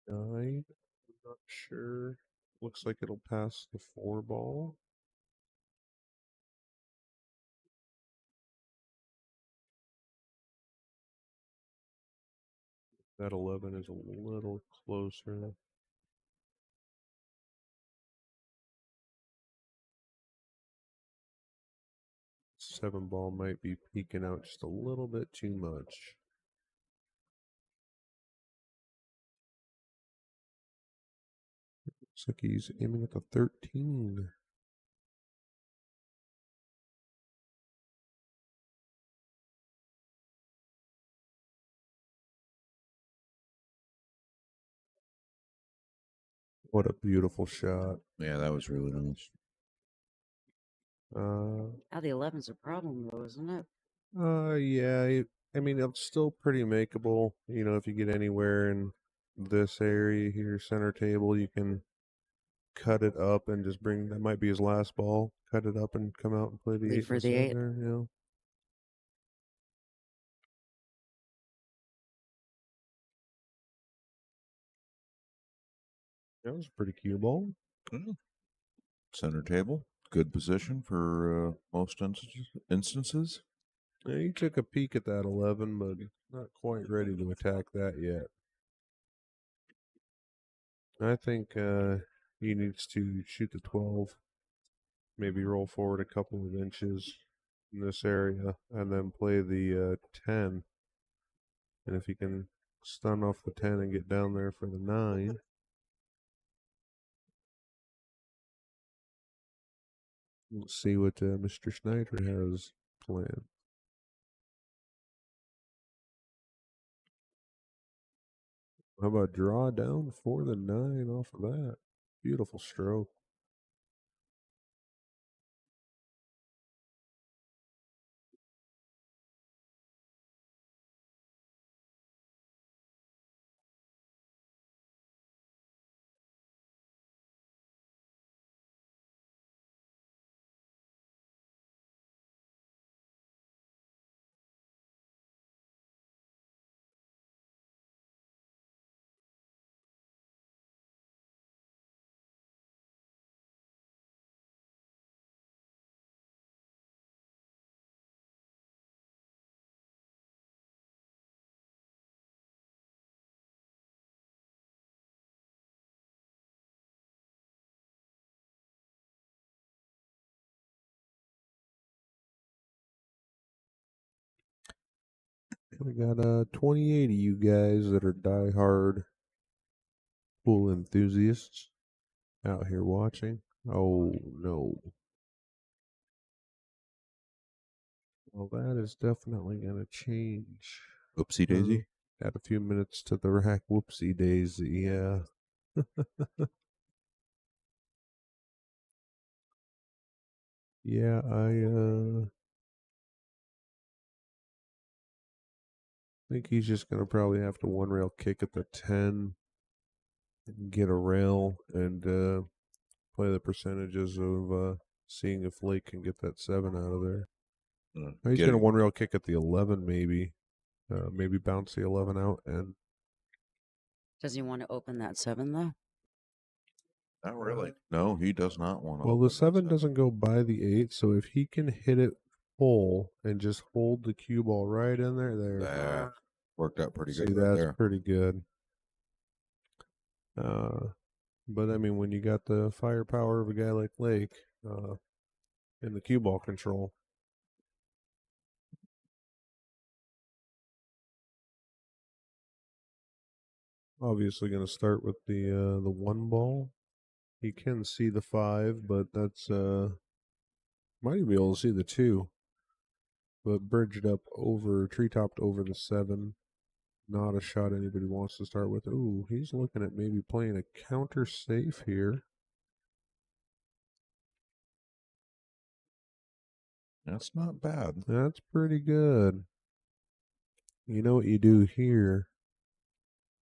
Nine, I'm not sure. Looks like it'll pass the 4 ball. That 11 is a little closer. Seven ball might be peeking out just a little bit too much. Looks like he's aiming at the 13. What a beautiful shot. Yeah, that was really nice. Now the 11's a problem, though, isn't it? Yeah. I mean, it's still pretty makeable. You know, if you get anywhere in this area here, center table, you can cut it up and just bring. That might be his last ball. Cut it up and come out and play the Lead 8 for the instead 8. there. You know. That was a pretty cue ball. Mm. Center table, good position for most instances. Yeah, he took a peek at that 11, but not quite ready to attack that yet. I think he needs to shoot the 12, maybe roll forward a couple of inches in this area, and then play the 10. And if he can stun off the 10 and get down there for the 9. Let's see what Mr. Schneider has planned. How about draw down for the 9 off of that? Beautiful stroke. We got 28 of you guys that are die-hard pool enthusiasts out here watching. Oh no. Well, that is definitely going to change. Oopsie daisy. Add a few minutes to the rack. Whoopsie daisy. Yeah. Yeah, I think he's just going to probably have to one rail kick at the 10, get a rail, and play the percentages of seeing if Lake can get that 7 out of there. He's going to one rail kick at the 11, maybe. Maybe bounce the 11 out. And Does he want to open that 7, though? Not really. No, he does not want to. Well, the 7 doesn't go by the 8, so if he can hit it full and just hold the cue ball right in there, That worked out pretty see, good right that's there. pretty good. But I mean, when you got the firepower of a guy like Lake in the cue ball control, obviously going to start with the 1 ball. He can see the 5, but that's might even be able to see the 2. But bridged up over, treetopped over the 7. Not a shot anybody wants to start with. Ooh, he's looking at maybe playing a counter safe here. That's not bad. That's pretty good. You know what you do here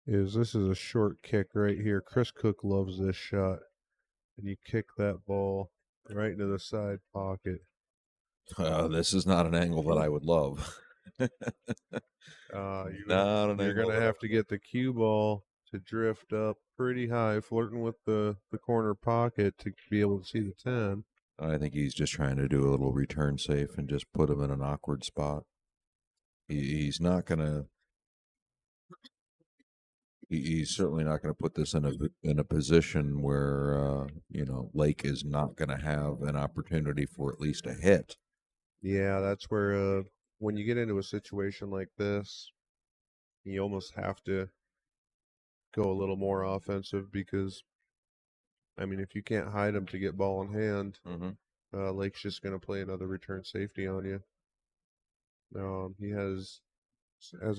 is this is a short kick right here. Chris Cook loves this shot. And you kick that ball right into the side pocket. This is not an angle that I would love. You're going to have to get the cue ball to drift up pretty high, flirting with the corner pocket to be able to see the 10. I think he's just trying to do a little return safe and just put him in an awkward spot. He's not going to. He's certainly not going to put this in a position where Lake is not going to have an opportunity for at least a hit. Yeah, that's where when you get into a situation like this, you almost have to go a little more offensive because, I mean, if you can't hide him to get ball in hand, Lake's just going to play another return safety on you. He has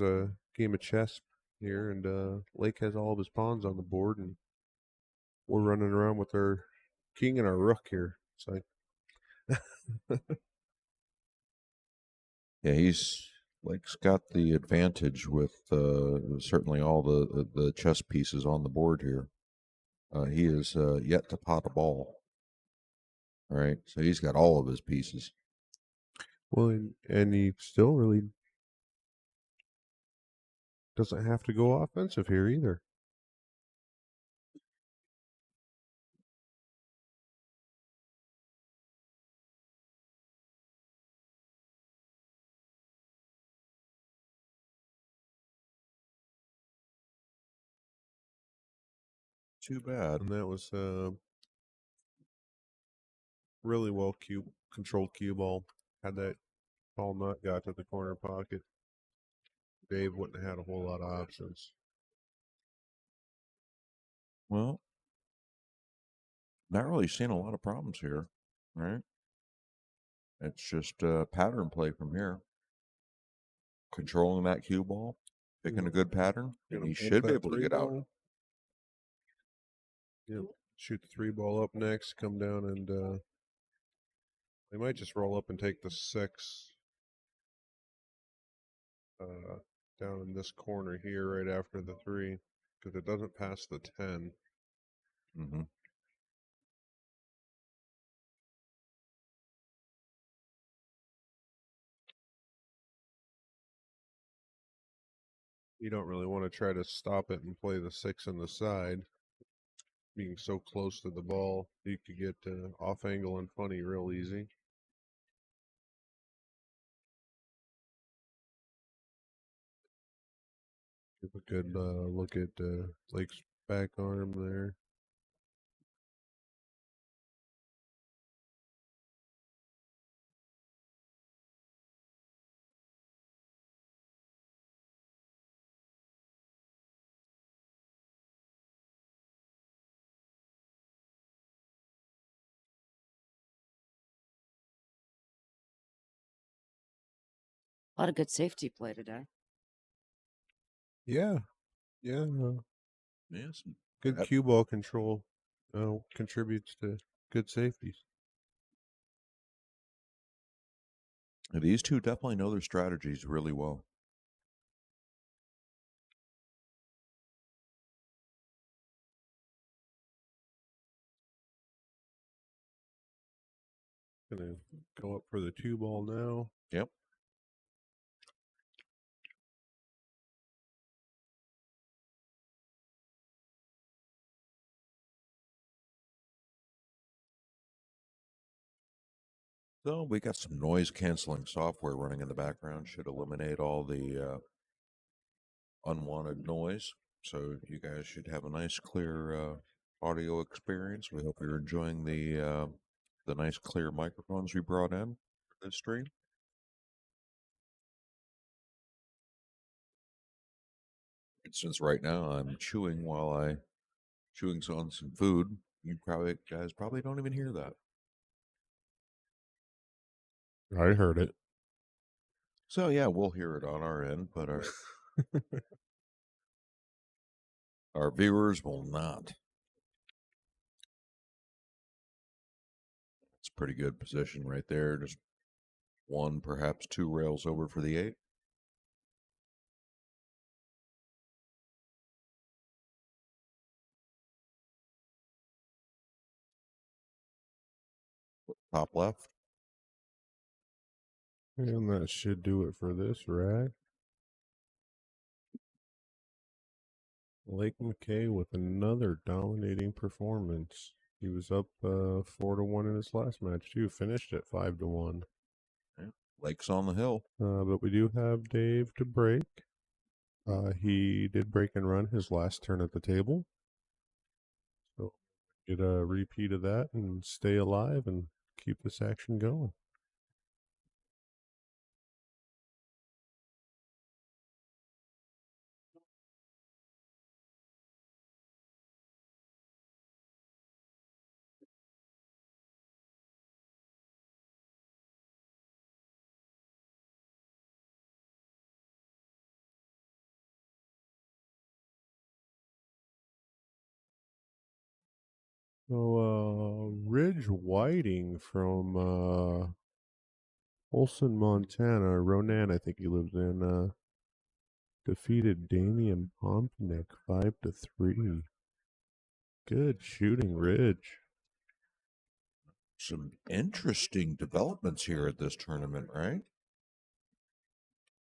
a game of chess here, and Lake has all of his pawns on the board, and we're running around with our king and our rook here. It's like, Yeah, Lake's got the advantage with certainly all the chess pieces on the board here. He is yet to pot a ball. All right, so he's got all of his pieces. well, and he still really doesn't have to go offensive here either. Too bad. And that was really well controlled cue ball. Had that ball not got to the corner pocket, Dave wouldn't have had a whole lot of options. Well, not really seeing a lot of problems here, right? It's just pattern play from here. Controlling that cue ball, picking a good pattern, and he should be able to get out. Yep. Shoot the 3 ball up next, come down, and they might just roll up and take the 6 down in this corner here right after the 3 because it doesn't pass the 10. Mm-hmm. You don't really want to try to stop it and play the 6 on the side. Being so close to the ball, you could get off angle and funny real easy. Give a good look at Lake's back arm there. A lot of good safety play today. Yeah, yeah. Yes. Good That- cue ball control contributes to good safeties. These two definitely know their strategies really well. Gonna go up for the 2 ball now. Yep. So we got some noise canceling software running in the background. Should eliminate all the unwanted noise. So you guys should have a nice, clear audio experience. We hope you're enjoying the nice, clear microphones we brought in for this stream. And since right now I'm chewing chewing on some food, you guys probably don't even hear that. I heard it. So yeah, we'll hear it on our end, but our viewers will not. It's a pretty good position right there. Just one, perhaps 2 rails over for the 8. Top left. And that should do it for this rack. Lake McKay with another dominating performance. He was up 4-1 in his last match too. Finished at 5-1. Yeah. Lake's on the hill. But we do have Dave to break. He did break and run his last turn at the table. So get a repeat of that and stay alive and keep this action going. So, Ridge Whiting from Olson, Montana, Ronan, I think he lives in, defeated Damian Pompnick 5-3. Good shooting, Ridge. Some interesting developments here at this tournament, right?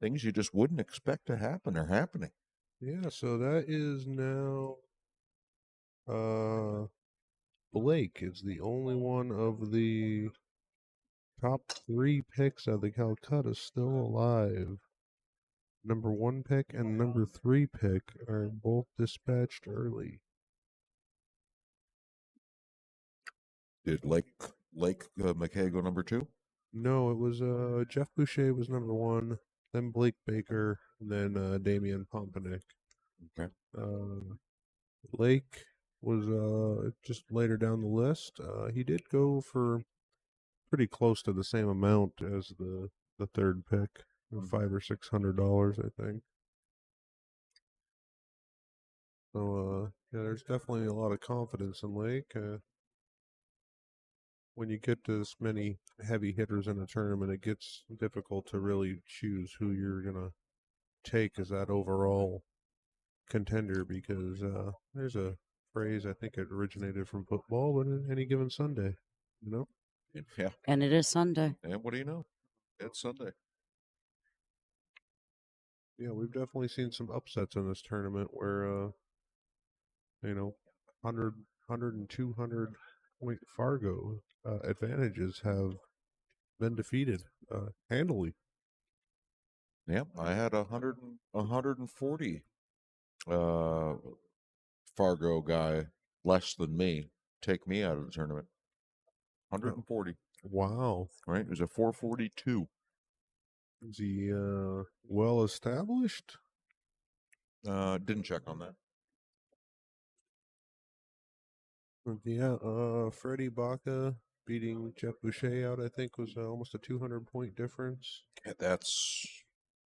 Things you just wouldn't expect to happen are happening. Yeah, so that is now Blake is the only one of the top 3 picks of the Calcutta still alive. Number 1 pick and number 3 pick are both dispatched early. Did Lake McKay go number 2? No, it was Jeff Boucher was number 1, then Blake Baker, and then Damian Pompanick. Okay. Blake was just later down the list. He did go for pretty close to the same amount as the third pick, $500 or $600, I think. So yeah, there's definitely a lot of confidence in Lake. When you get this many heavy hitters in a tournament, it gets difficult to really choose who you're gonna take as that overall contender because there's a phrase I think it originated from football, but any given Sunday, you know. Yeah. And it is Sunday. And what do you know? It's Sunday. Yeah, we've definitely seen some upsets in this tournament where, 100, and 200 point Fargo advantages have been defeated handily. Yep, I had 140 Fargo guy less than me take me out of the tournament. 140. Wow. Right? It was a 442. Is he well established? Didn't check on that. Yeah, Freddie Baca beating Jeff Boucher out, I think, was almost a 200-point difference. Yeah, that's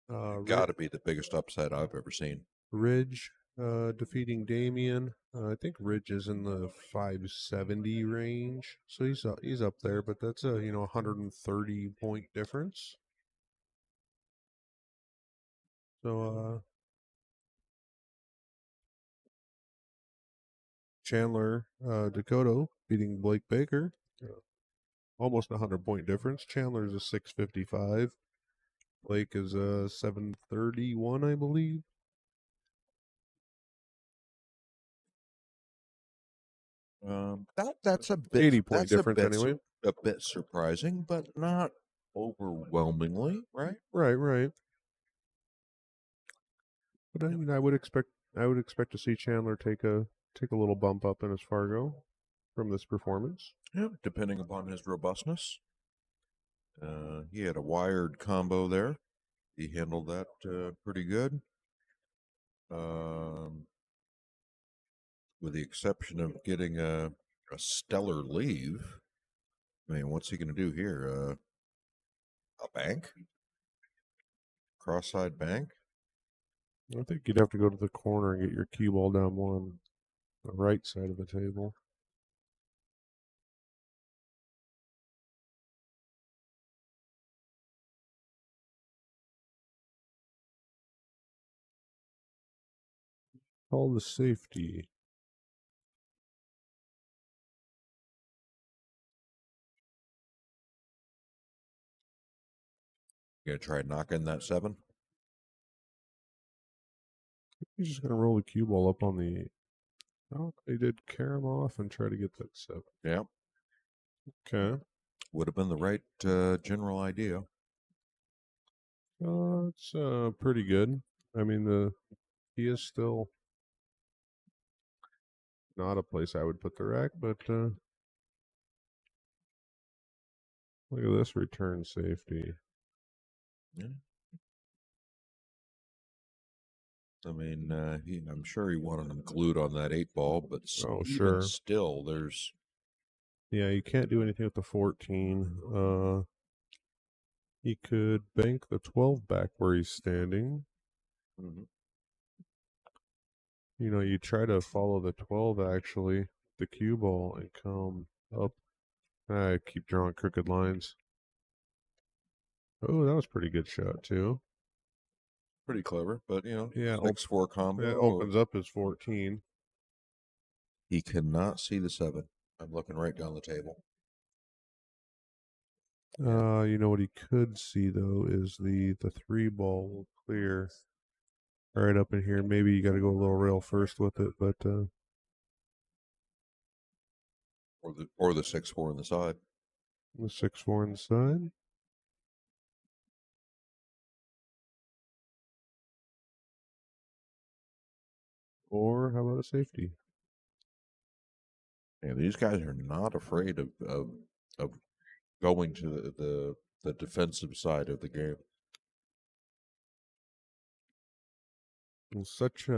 Uh, got to be the biggest upset I've ever seen. Ridge defeating Damien. I think Ridge is in the 570 range, so he's up there, but that's a 130-point difference. So Chandler Dakota beating Blake Baker, almost a 100-point difference. Chandler's a 655. Blake is a 731, I believe. That's a bit 80-point difference anyway. A bit surprising, but not overwhelmingly, right? Right. But I would expect to see Chandler take a little bump up in his Fargo from this performance. Yeah, depending upon his robustness. He had a wired combo there. He handled that pretty good. With the exception of getting a stellar leave. I mean, what's he going to do here? A bank? Cross-side bank? I think you'd have to go to the corner and get your cue ball down more on the right side of the table. Call the safety. You gonna try knocking that 7? He's just gonna roll the cue ball up on the. Oh, he did carry him off and try to get that 7. Yeah. Okay. Would have been the right general idea. It's pretty good. I mean, he is still not a place I would put the rack, but look at this return safety. Yeah. I mean, I'm sure he wanted him glued on that 8 ball, but Oh, even sure. still, there's. Yeah, you can't do anything with the 14. He could bank the 12 back where he's standing. Mm-hmm. You try to follow the 12 actually. the cue ball and come up. I keep drawing crooked lines. Oh, that was a pretty good shot too. Pretty clever, but Yeah, 6-4 combo. it opens up as 14. He cannot see the 7. I'm looking right down the table. You know what he could see though is the 3 ball will clear right up in here. Maybe you got to go a little rail first with it, but Or the 6-4 on the side. the 6-4 on the side. Or how about a safety? Yeah, these guys are not afraid of going to the defensive side of the game. And such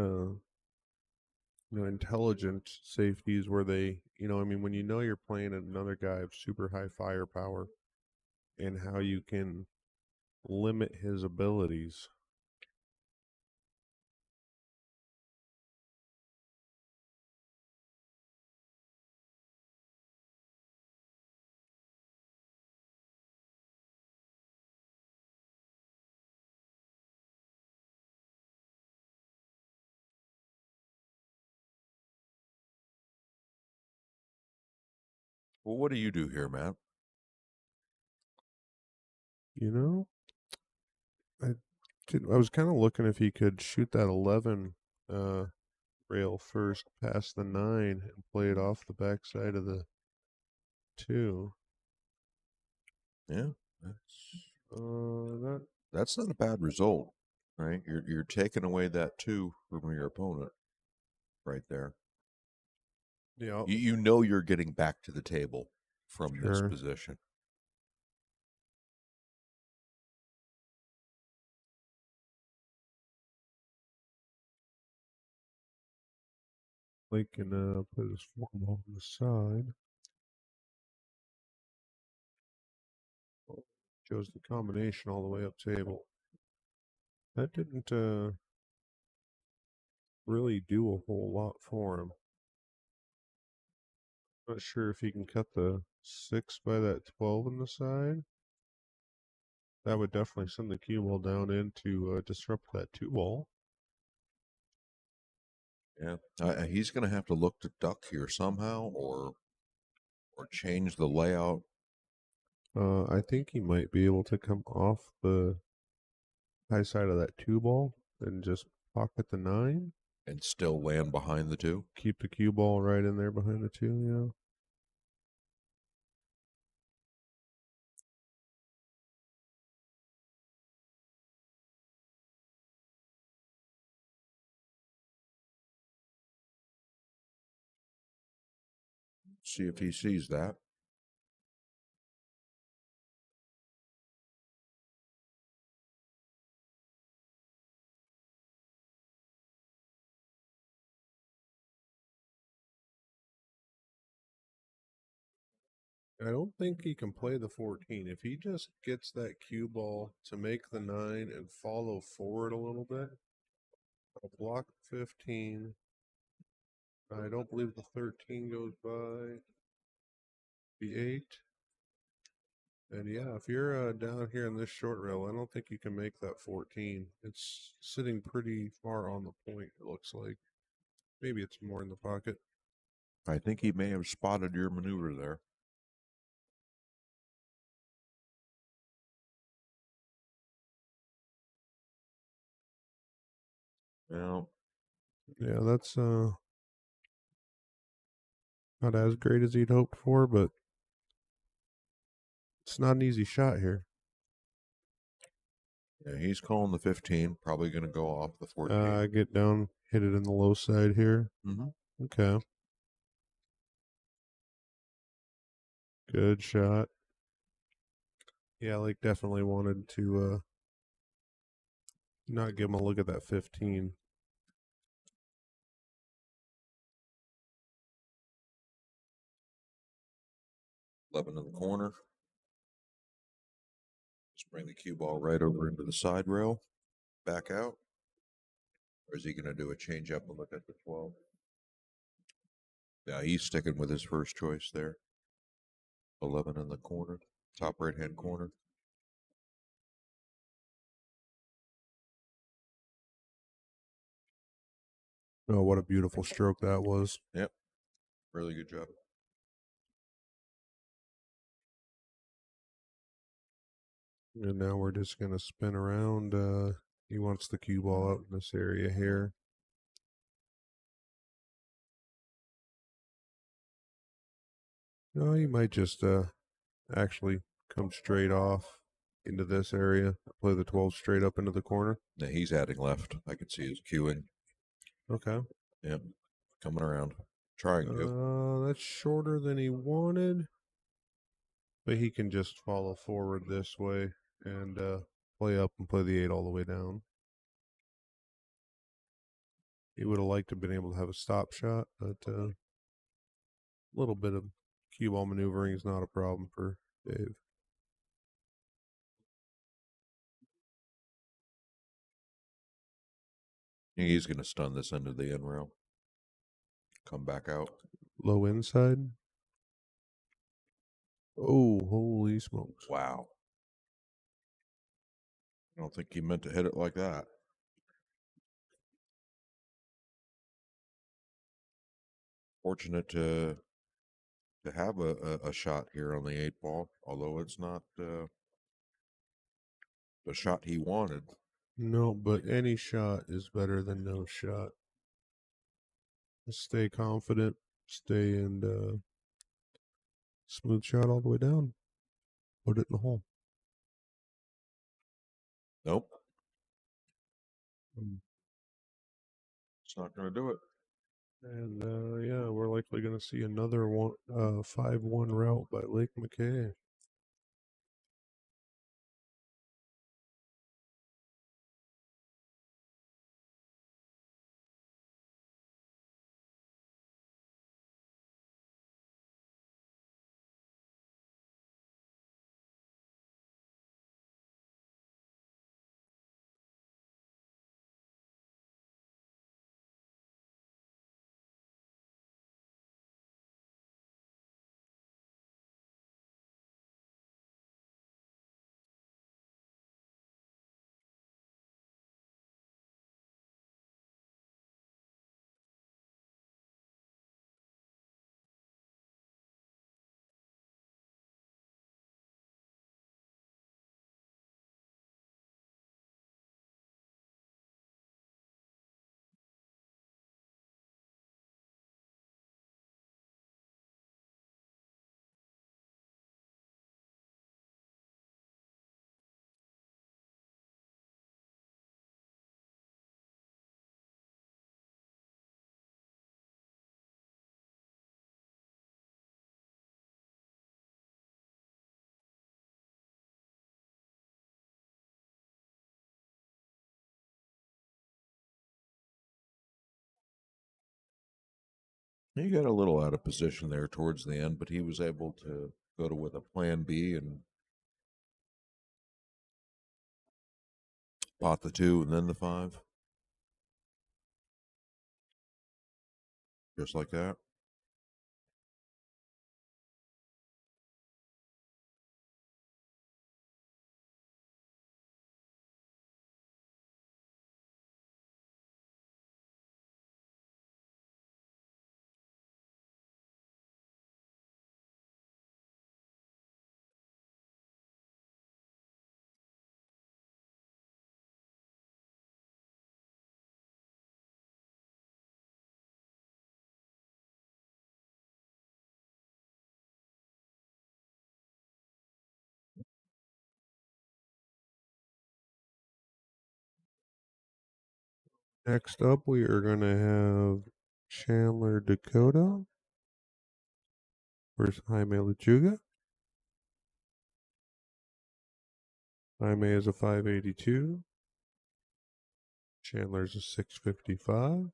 intelligent safeties where they, I mean, when you know you're playing another guy of super high firepower and how you can limit his abilities. Well, what do you do here, Matt? I was kind of looking if he could shoot that 11 rail first past the 9 and play it off the backside of the 2. Yeah, That that's not a bad result, right? You're taking away that 2 from your opponent right there. yeah, You know you're getting back to the table from this Sure. position. Blake can put his 4 ball on the side. Shows the combination all the way up table. That didn't really do a whole lot for him. Not sure if he can cut the 6 by that 12 on the side. That would definitely send the cue ball down in to disrupt that 2 ball. Yeah, he's going to have to look to duck here somehow, or change the layout. I think he might be able to come off the high side of that 2 ball and just pocket the 9. And still land behind the 2. Keep the cue ball right in there behind the 2, yeah. See if he sees that. I don't think he can play the 14. If he just gets that cue ball to make the 9 and follow forward a little bit, I'll block 15. I don't believe the 13 goes by. The 8. And yeah, if you're down here in this short rail, I don't think you can make that 14. It's sitting pretty far on the point, it looks like. Maybe it's more in the pocket. I think he may have spotted your maneuver there. Well, Yeah, that's not as great as he'd hoped for, but it's not an easy shot here. yeah, he's calling the 15. Probably going to go off the 14. I get down, hit it in the low side here. Mm-hmm. Okay. Good shot. Yeah, like definitely wanted to not give him a look at that 15. 11 in the corner. Just bring the cue ball right over into the side rail. Back out. Or is he going to do a change up and look at the 12? Yeah, he's sticking with his first choice there. 11 in the corner, top right hand corner. Oh, what a beautiful stroke that was. Yep. Really good job. And now we're just going to spin around. He wants the cue ball out in this area here. No, he might just actually come straight off into this area, play the 12 straight up into the corner. Yeah, he's adding left. I can see his cueing. Okay. Yep. Coming around. Trying to. That's shorter than he wanted. But he can just follow forward this way and play up and play the 8 all the way down. He would have liked to have been able to have a stop shot, but a little bit of cue ball maneuvering is not a problem for Dave. He's going to stun this end of the end rail. Come back out. Low inside. Oh, holy smokes. Wow. I don't think he meant to hit it like that. Fortunate to have a shot here on the 8 ball, although it's not the shot he wanted. No, but any shot is better than no shot. Stay confident, stay and smooth shot all the way down. Put it in the hole. Nope. It's not going to do it. And yeah, we're likely going to see another 5-1 route by Lake McKay. He got a little out of position there towards the end, but he was able to go to with a plan B and pot the 2 and then the 5. Just like that. Next up, we are going to have Chandler Dakota versus Jaime Lechuga. Jaime is a 582. Chandler's a 655.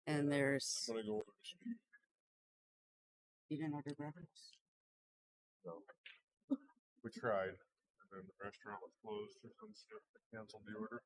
And there's. I'm gonna go. You didn't order breakfast? No. We tried, and then the restaurant was closed or some stuff. They canceled the order.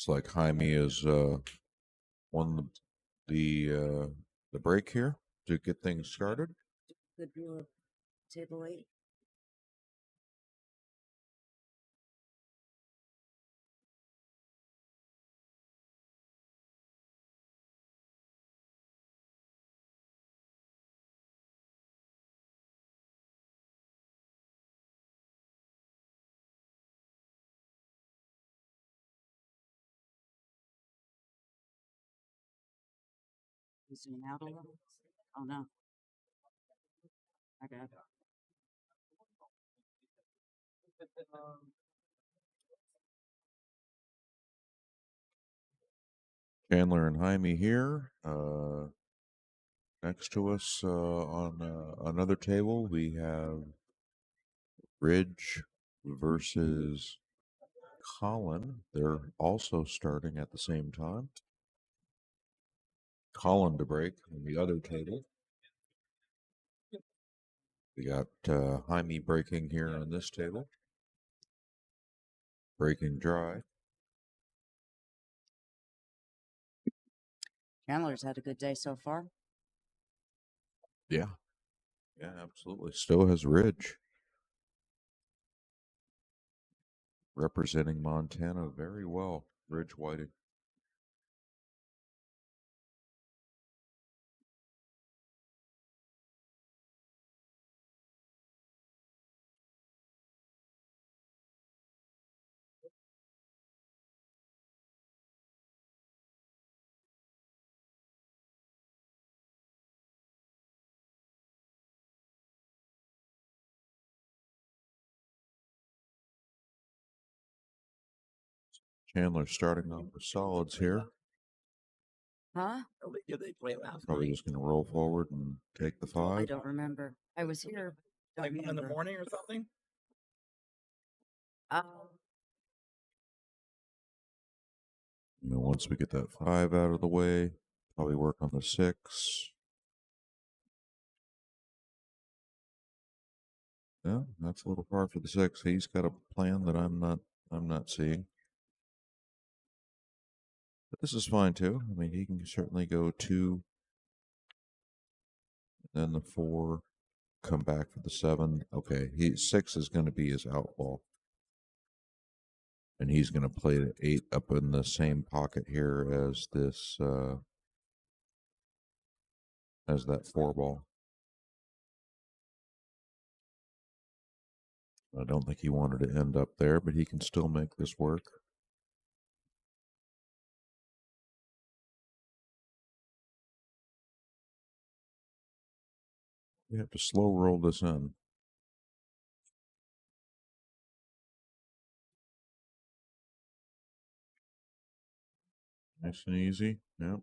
Looks like Jaime is won the break here to get things started. Good view of table 8. Zoom out a little. Oh no. I got it. Chandler and Jaime here. Next to us on another table, we have Ridge versus Colin. They're also starting at the same time. Colin to break on the other table. We got Jaime breaking here on this table. Breaking dry. Chandler's had a good day so far. Yeah. Yeah, absolutely. Still has Ridge. Representing Montana very well. Ridge Whiting. Chandler starting off with solids here. Huh? Did they play last Probably night? just going to roll forward and take the I 5. don't remember. I was here. But Like don't in the remember. morning or something? Um, You know, once we get that 5 out of the way, probably work on the 6. Yeah, that's a little far for the 6. He's got a plan that I'm not seeing. But this is fine too. I mean, he can certainly go 2, then the 4, come back for the 7. Okay, 6 is going to be his outlaw. And he's going to play the 8 up in the same pocket here as this, as that 4 ball. I don't think he wanted to end up there, but he can still make this work. We have to slow roll this in. Nice and easy. Yep.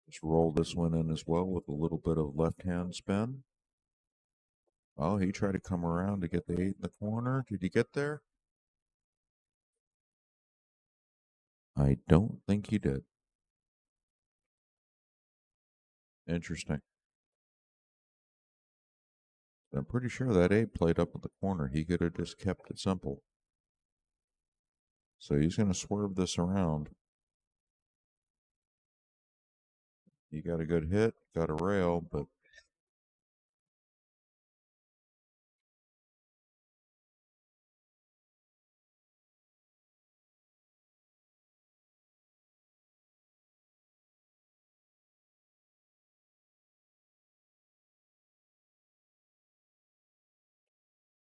Just roll this one in as well with a little bit of left hand spin. Oh, he tried to come around to get the 8 in the corner. Did he get there? I don't think he did. Interesting. I'm pretty sure that 8 played up at the corner. He could have just kept it simple. So he's going to swerve this around. He got a good hit, got a rail, but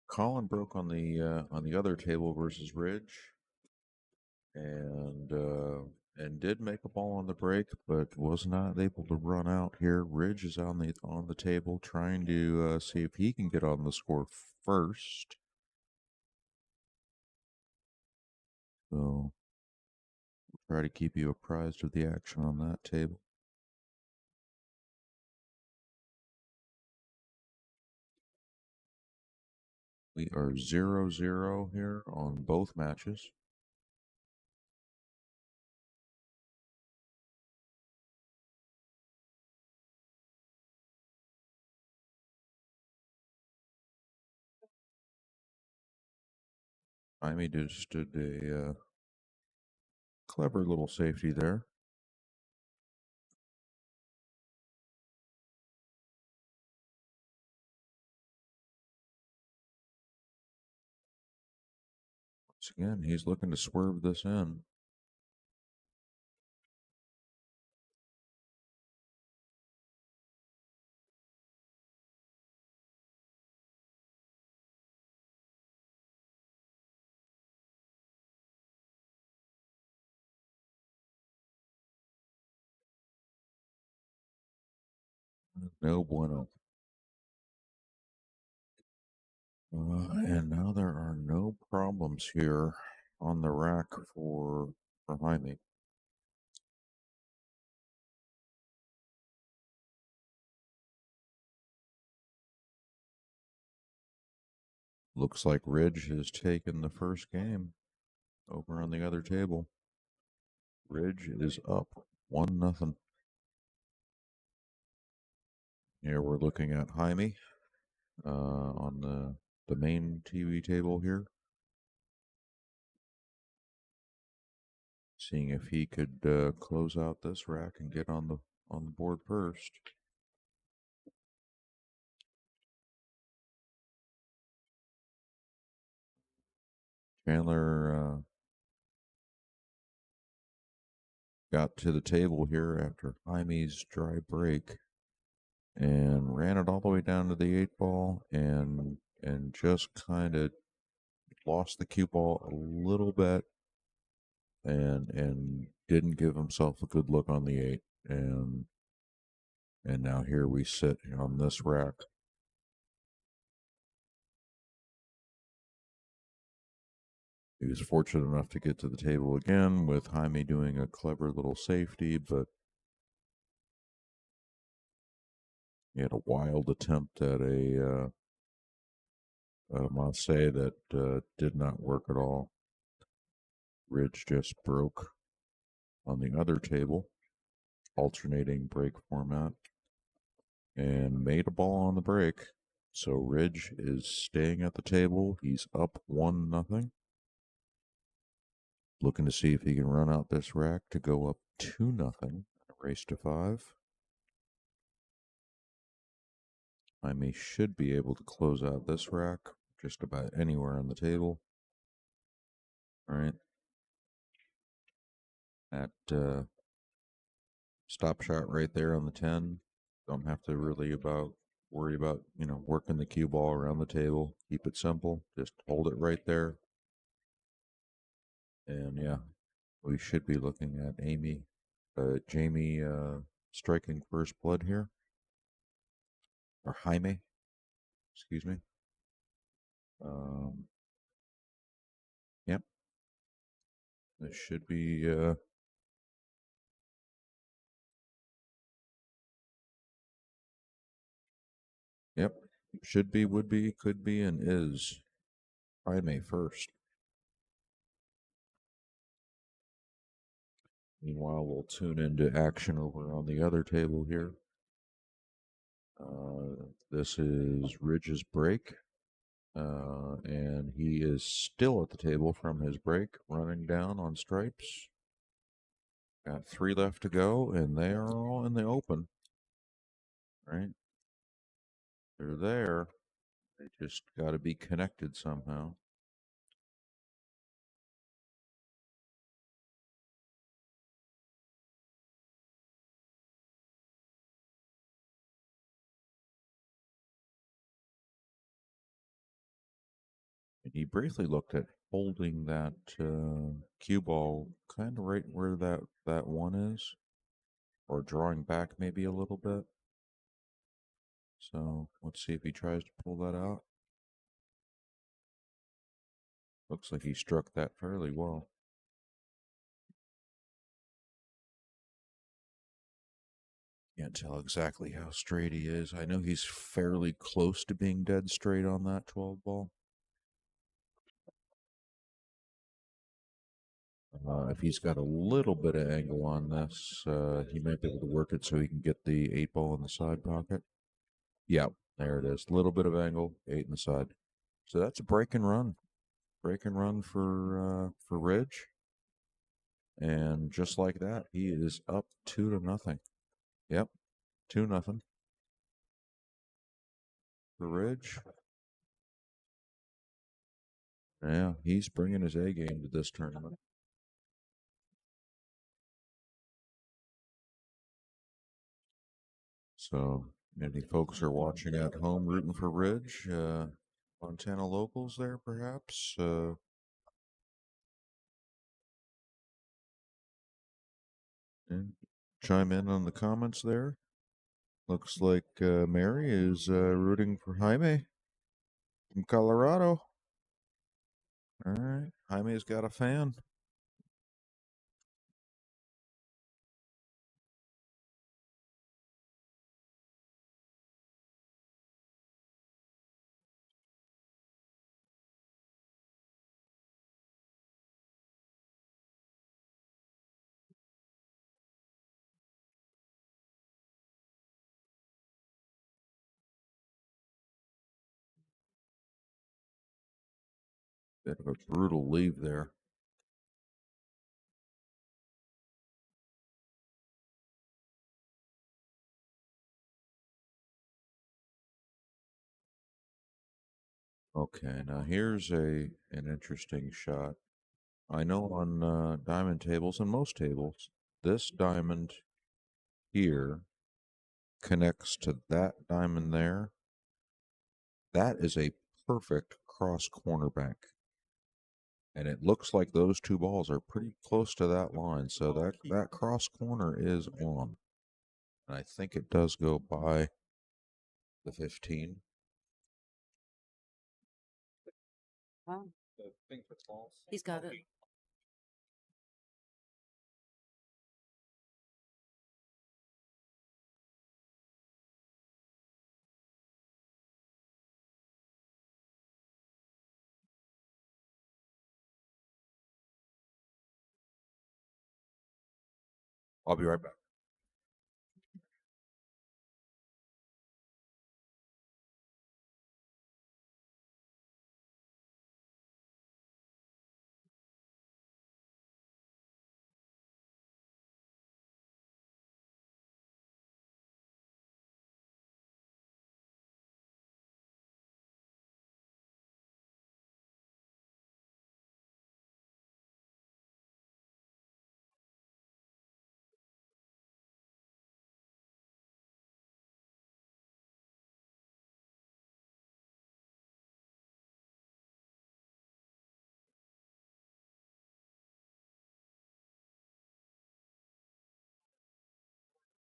Colin broke on the other table versus Ridge, and did make a ball on the break, but was not able to run out here. Ridge is on the table trying to see if he can get on the score first. So we'll try to keep you apprised of the action on that table. We are 0-0 here on both matches. Jaime just did a clever little safety there. Once again, he's looking to swerve this in. No bueno. And now there are no problems here on the rack for Jaime. Looks like Ridge has taken the first game over on the other table. Ridge is up 1-0. Here we're looking at Jaime on the main TV table here. Seeing if he could close out this rack and get on the board first. Chandler got to the table here after Jaime's dry break and ran it all the way down to the 8 ball and just kind of lost the cue ball a little bit and didn't give himself a good look on the 8 and now here we sit on this rack. He was fortunate enough to get to the table again with Jaime doing a clever little safety, but he had a wild attempt at a Masse that did not work at all. Ridge just broke on the other table, alternating break format, and made a ball on the break. So Ridge is staying at the table. He's up 1-0. Looking to see if he can run out this rack to go up 2-0. Race to 5. Jaime should be able to close out this rack just about anywhere on the table. All right. That stop shot right there on the 10. Don't have to really worry about, working the cue ball around the table. Keep it simple. Just hold it right there. And yeah, we should be looking at Jamie striking first blood here. Or Jaime, excuse me. Yep. This should be yep. Should be, would be, could be, and is Jaime first. Meanwhile, we'll tune into action over on the other table here. This is Ridge's break. And he is still at the table from his break, running down on stripes. Got 3 left to go, and they are all in the open. Right? They're there. They just got to be connected somehow. And he briefly looked at holding that cue ball kind of right where that one is, or drawing back maybe a little bit. So let's see if he tries to pull that out. Looks like he struck that fairly well. Can't tell exactly how straight he is. I know he's fairly close to being dead straight on that 12 ball. If he's got a little bit of angle on this, he might be able to work it so he can get the 8 ball in the side pocket. Yep, there it is. A little bit of angle, 8 in the side. So that's a break and run. Break and run for Ridge. And just like that, he is up 2-0. Yep, 2-0 for Ridge. Yeah, he's bringing his A game to this tournament. So, any folks are watching at home rooting for Ridge, Montana locals there perhaps? And chime in on the comments there. Looks like Mary is rooting for Jaime from Colorado. All right, Jaime's got a fan. Bit of a brutal leave there. Okay, now here's an interesting shot. I know on diamond tables and most tables, this diamond here connects to that diamond there. That is a perfect cross corner bank. And it looks like those 2 balls are pretty close to that line. So that cross corner is on. And I think it does go by the 15. Wow. The thing for the balls. He's got it. I'll be right back.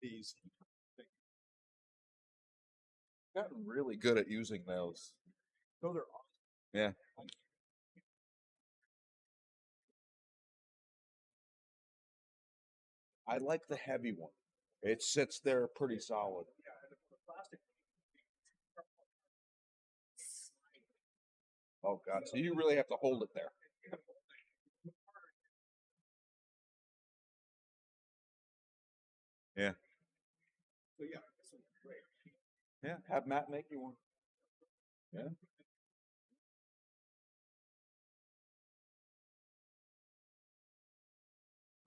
These. Gotten really good at using those. Those are awesome. Yeah. I like the heavy one. It sits there pretty solid. Oh God! So you really have to hold it there. Yeah. So yeah. Yeah. Have Matt make you one. Yeah.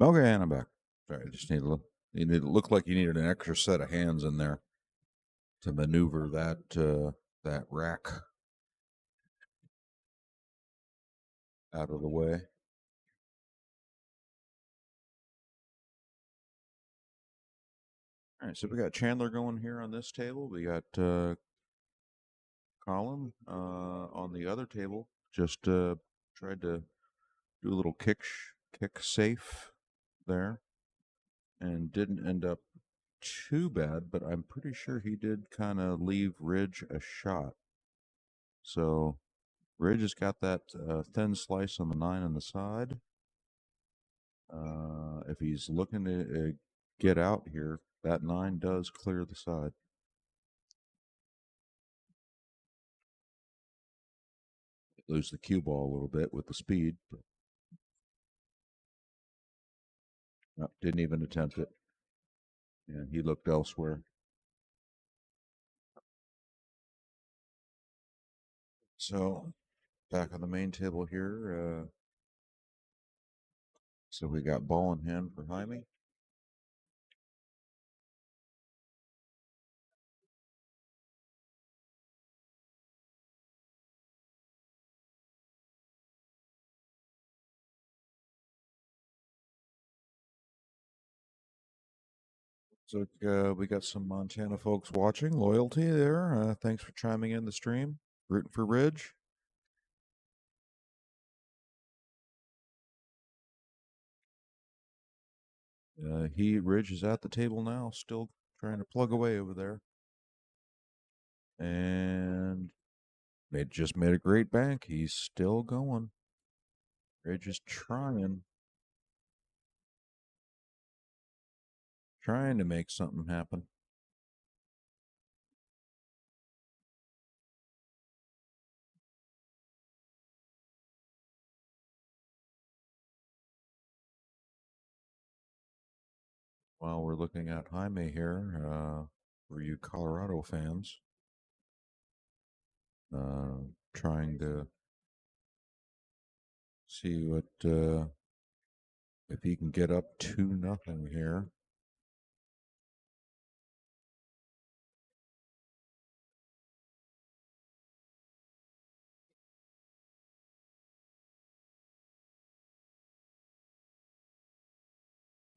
Okay, and I'm back. Sorry, I just need a little. You need to look like you needed an extra set of hands in there to maneuver that rack out of the way. All right, so we got Chandler going here on this table. We got Colin on the other table. Just tried to do a little kick safe there, and didn't end up too bad. But I'm pretty sure he did kind of leave Ridge a shot. So Ridge has got that thin slice on the 9 on the side. If he's looking to get out here, that 9 does clear the side. Lose the cue ball a little bit with the speed, but no, didn't even attempt it. Yeah, he looked elsewhere. So back on the main table here. So we got ball in hand for Jaime. So we got some Montana folks watching. Loyalty there. Thanks for chiming in the stream. Rooting for Ridge. Ridge is at the table now, still trying to plug away over there. And just made a great bank. He's still going. Ridge is trying to make something happen. While we're looking at Jaime here, for you Colorado fans, trying to see what if he can get up 2-0 here.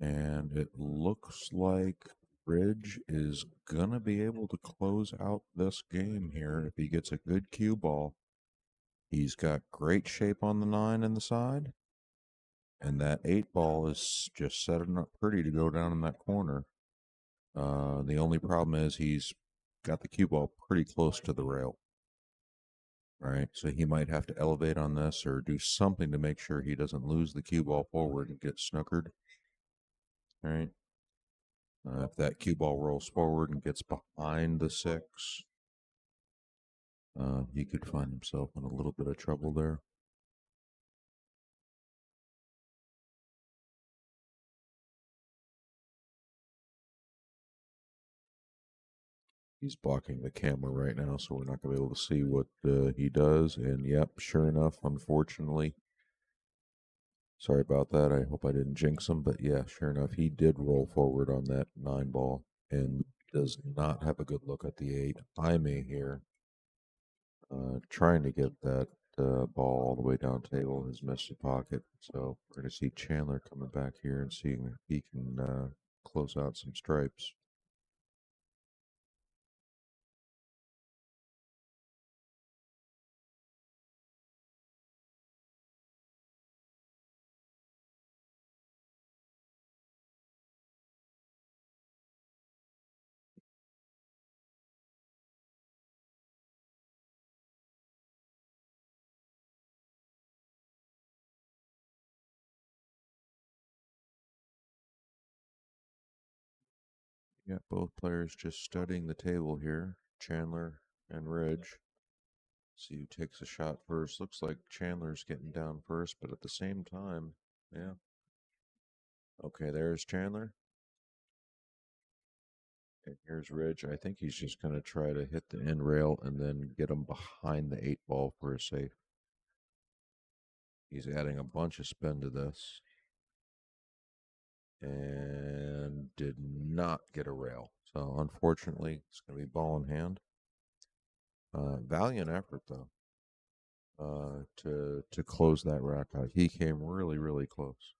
And it looks like Ridge is gonna be able to close out this game here if he gets a good cue ball. He's got great shape on the 9 and the side. And that 8 ball is just setting up pretty to go down in that corner. The only problem is he's got the cue ball pretty close to the rail. All right, so he might have to elevate on this or do something to make sure he doesn't lose the cue ball forward and get snookered. All right. If that cue ball rolls forward and gets behind the 6, he could find himself in a little bit of trouble there. He's blocking the camera right now, so we're not going to be able to see what he does. And yep, sure enough, unfortunately, sorry about that. I hope I didn't jinx him, but yeah, sure enough, he did roll forward on that 9 ball and does not have a good look at the 8. Jaime here, trying to get that ball all the way down table, has missed the pocket. So we're going to see Chandler coming back here and seeing if he can close out some stripes. You got both players just studying the table here, Chandler and Ridge. See who takes a shot first. Looks like Chandler's getting down first, but at the same time, yeah. Okay, there's Chandler. And here's Ridge. I think he's just going to try to hit the end rail and then get him behind the 8 ball for a safe. He's adding a bunch of spin to this. And did not get a rail. So unfortunately, it's going to be ball in hand. Valiant effort though, to close that rack out. He came really, really close.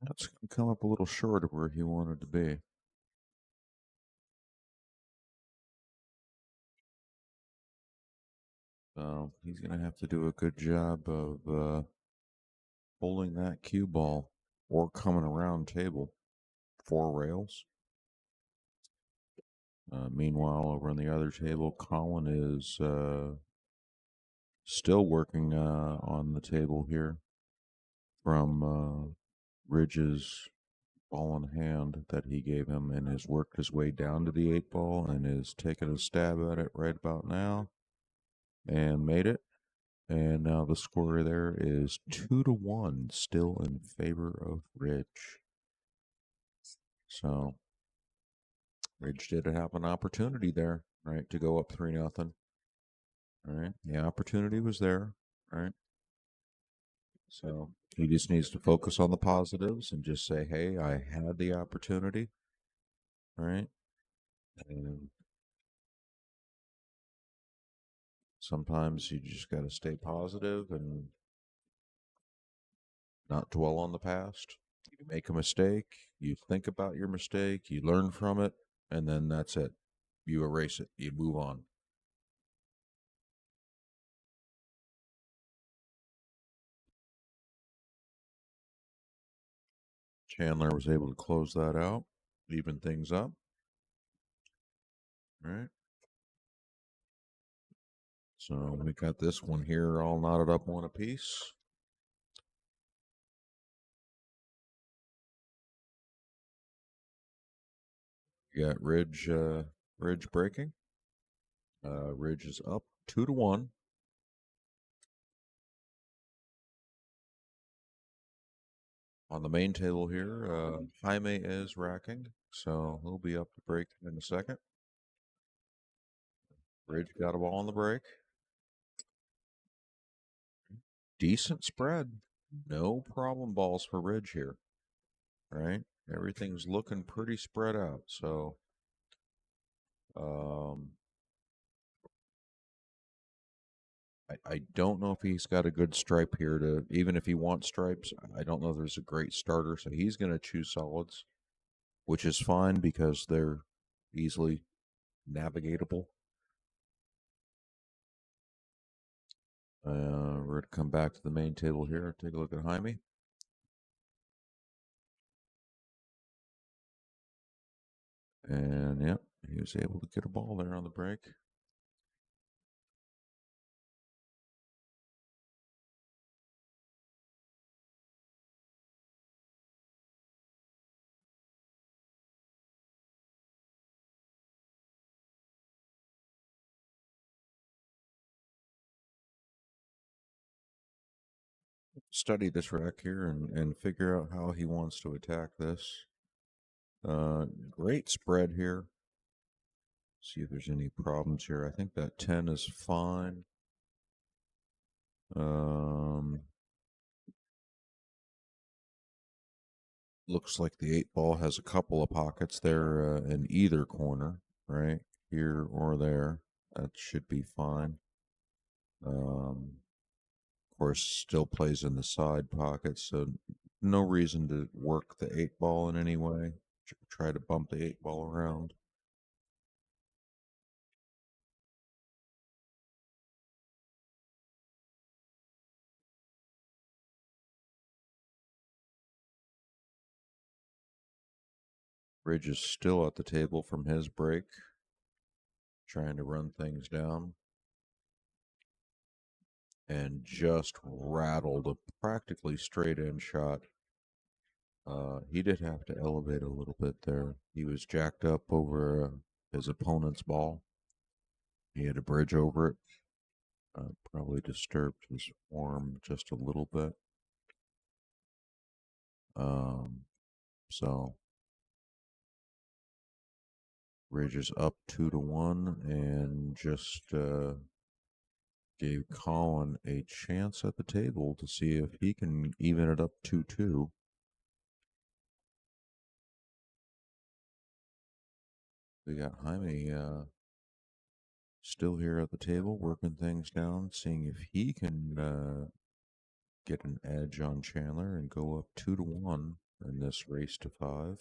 That's going to come up a little short of where he wanted to be. So he's going to have to do a good job of holding that cue ball or coming around table. 4 rails. Meanwhile, over on the other table, Colin is still working on the table here from Ridge's ball in hand that he gave him and has worked his way down to the 8 ball and is taking a stab at it right about now and made it. And now the score there is 2-1, still in favor of Ridge. So Ridge did have an opportunity there, right, to go up 3-0. All right, the opportunity was there, right? So he just needs to focus on the positives and just say, "Hey, I had the opportunity." Right? And sometimes you just got to stay positive and not dwell on the past. You make a mistake, you think about your mistake, you learn from it, and then that's it. You erase it, you move on. Chandler was able to close that out, even things up. All right. So we got this one here all knotted up one apiece. You got Ridge breaking. Ridge is up 2-1. On the main table here, Jaime is racking, so he'll be up to break in a second. Ridge got a ball on the break. Decent spread. No problem balls for Ridge here. Right? Everything's looking pretty spread out. So I don't know if he's got a good stripe here to, even if he wants stripes, I don't know if there's a great starter. So he's going to choose solids, which is fine because they're easily navigatable. We're going to come back to the main table here. Take a look at Jaime. And yep, he was able to get a ball there on the break. Study this rack here and figure out how he wants to attack this. Great spread here. See if there's any problems here. I think that 10 is fine. Looks like the 8 ball has a couple of pockets there in either corner, right? Here or there. That should be fine. Of course, still plays in the side pocket, so no reason to work the 8 ball in any way. Try to bump the 8 ball around. Ridge is still at the table from his break, trying to run things down. And just rattled a practically straight in shot. He did have to elevate a little bit there. He was jacked up over his opponent's ball. He had a bridge over it. Probably disturbed his form just a little bit. So Ridge is up 2-1 and just gave Colin a chance at the table to see if he can even it up 2-2. We got Jaime still here at the table, working things down, seeing if he can get an edge on Chandler and go up 2-1 in this race to 5.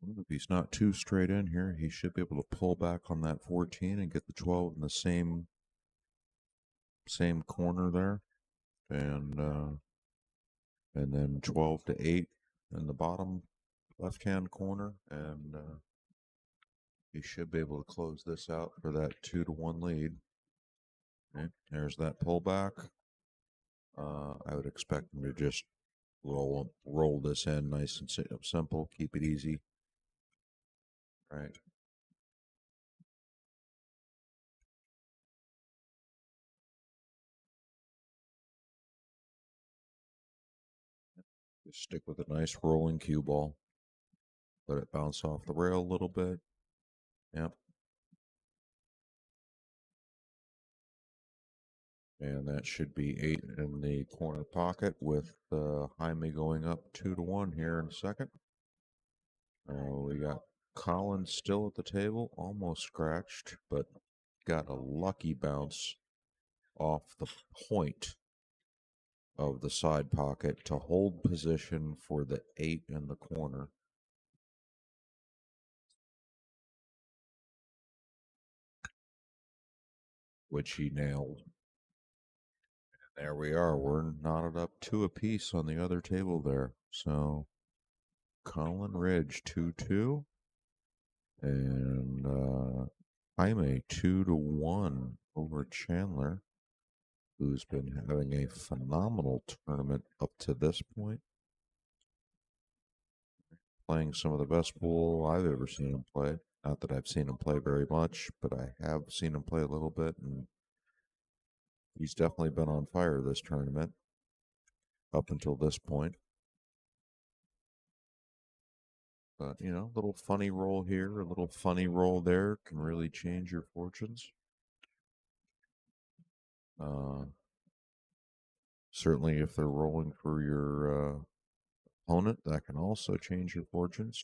Well, if he's not too straight in here, he should be able to pull back on that 14 and get the 12 in the same corner there, and then 12 to 8 in the bottom left-hand corner, and he should be able to close this out for that 2-1 lead. Okay, there's that pullback. I would expect him to just roll this in nice and simple, keep it easy. Right. Just stick with a nice rolling cue ball. Let it bounce off the rail a little bit. Yep. And that should be 8 in the corner pocket with Jaime going up 2-1 here in a second. We got Collins still at the table, almost scratched, but got a lucky bounce off the point of the side pocket to hold position for the 8 in the corner. Which he nailed. And there we are. We're knotted up 2 apiece on the other table there. So Colin Ridge 2-2. And Jaime 2-1 over Chandler, who's been having a phenomenal tournament up to this point. Playing some of the best pool I've ever seen him play. Not that I've seen him play very much, but I have seen him play a little bit, and he's definitely been on fire this tournament up until this point. But, you know, a little funny roll here, a little funny roll there can really change your fortunes. Certainly, if they're rolling for your opponent, that can also change your fortunes.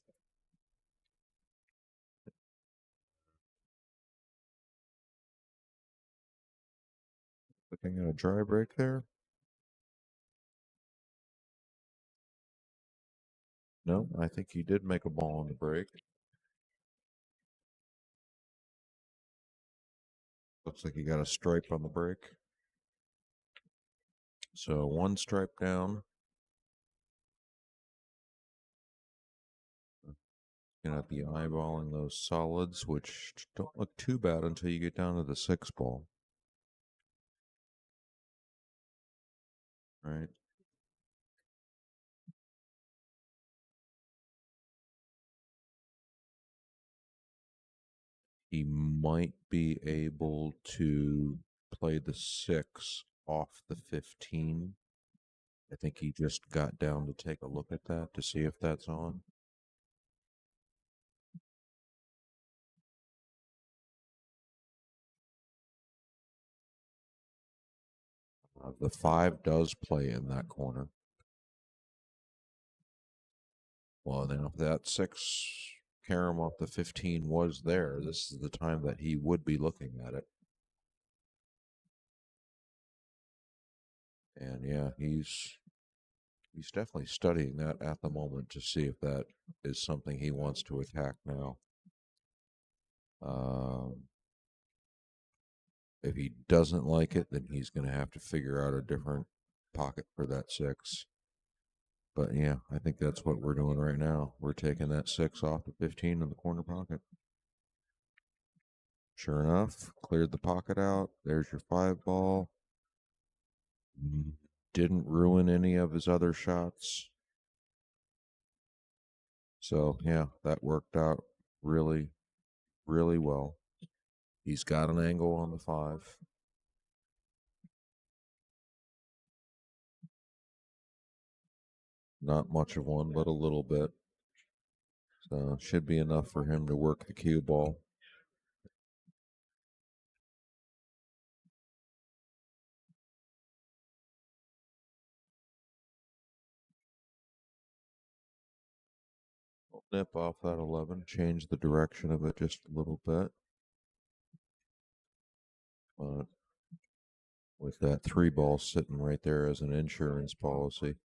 Looking at a dry break there. No, I think he did make a ball on the break. Looks like he got a stripe on the break. So 1 stripe down. Gonna be eyeballing those solids, which don't look too bad until you get down to the 6 ball. Right. He might be able to play the 6 off the 15. I think he just got down to take a look at that to see if that's on. The 5 does play in that corner. Well, then if that 6 carom off the 15 was there, this is the time that he would be looking at it. And yeah, he's definitely studying that at the moment to see if that is something he wants to attack now. If he doesn't like it, then he's going to have to figure out a different pocket for that 6. But yeah, I think that's what we're doing right now. We're taking that 6 off the 15 in the corner pocket. Sure enough, cleared the pocket out. There's your 5 ball. Didn't ruin any of his other shots. So yeah, that worked out really, really well. He's got an angle on the 5. Not much of one, but a little bit. So should be enough for him to work the cue ball. Nip off that 11, change the direction of it just a little bit. But with that 3 ball sitting right there as an insurance policy,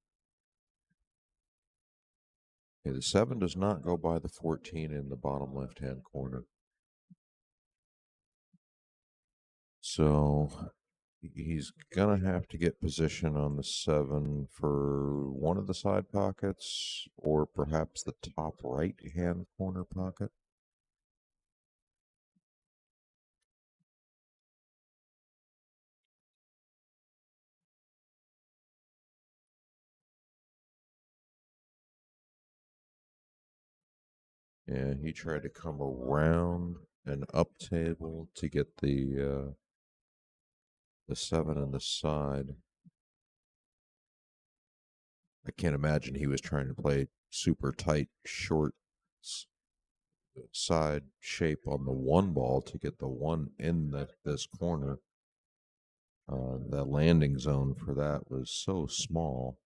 Okay, the 7 does not go by the 14 in the bottom left-hand corner. So he's going to have to get position on the 7 for one of the side pockets or perhaps the top right-hand corner pocket. Yeah, he tried to come around and up table to get the 7 on the side. I can't imagine he was trying to play super tight, short side shape on the 1 ball to get the 1 in this corner. The landing zone for that was so small.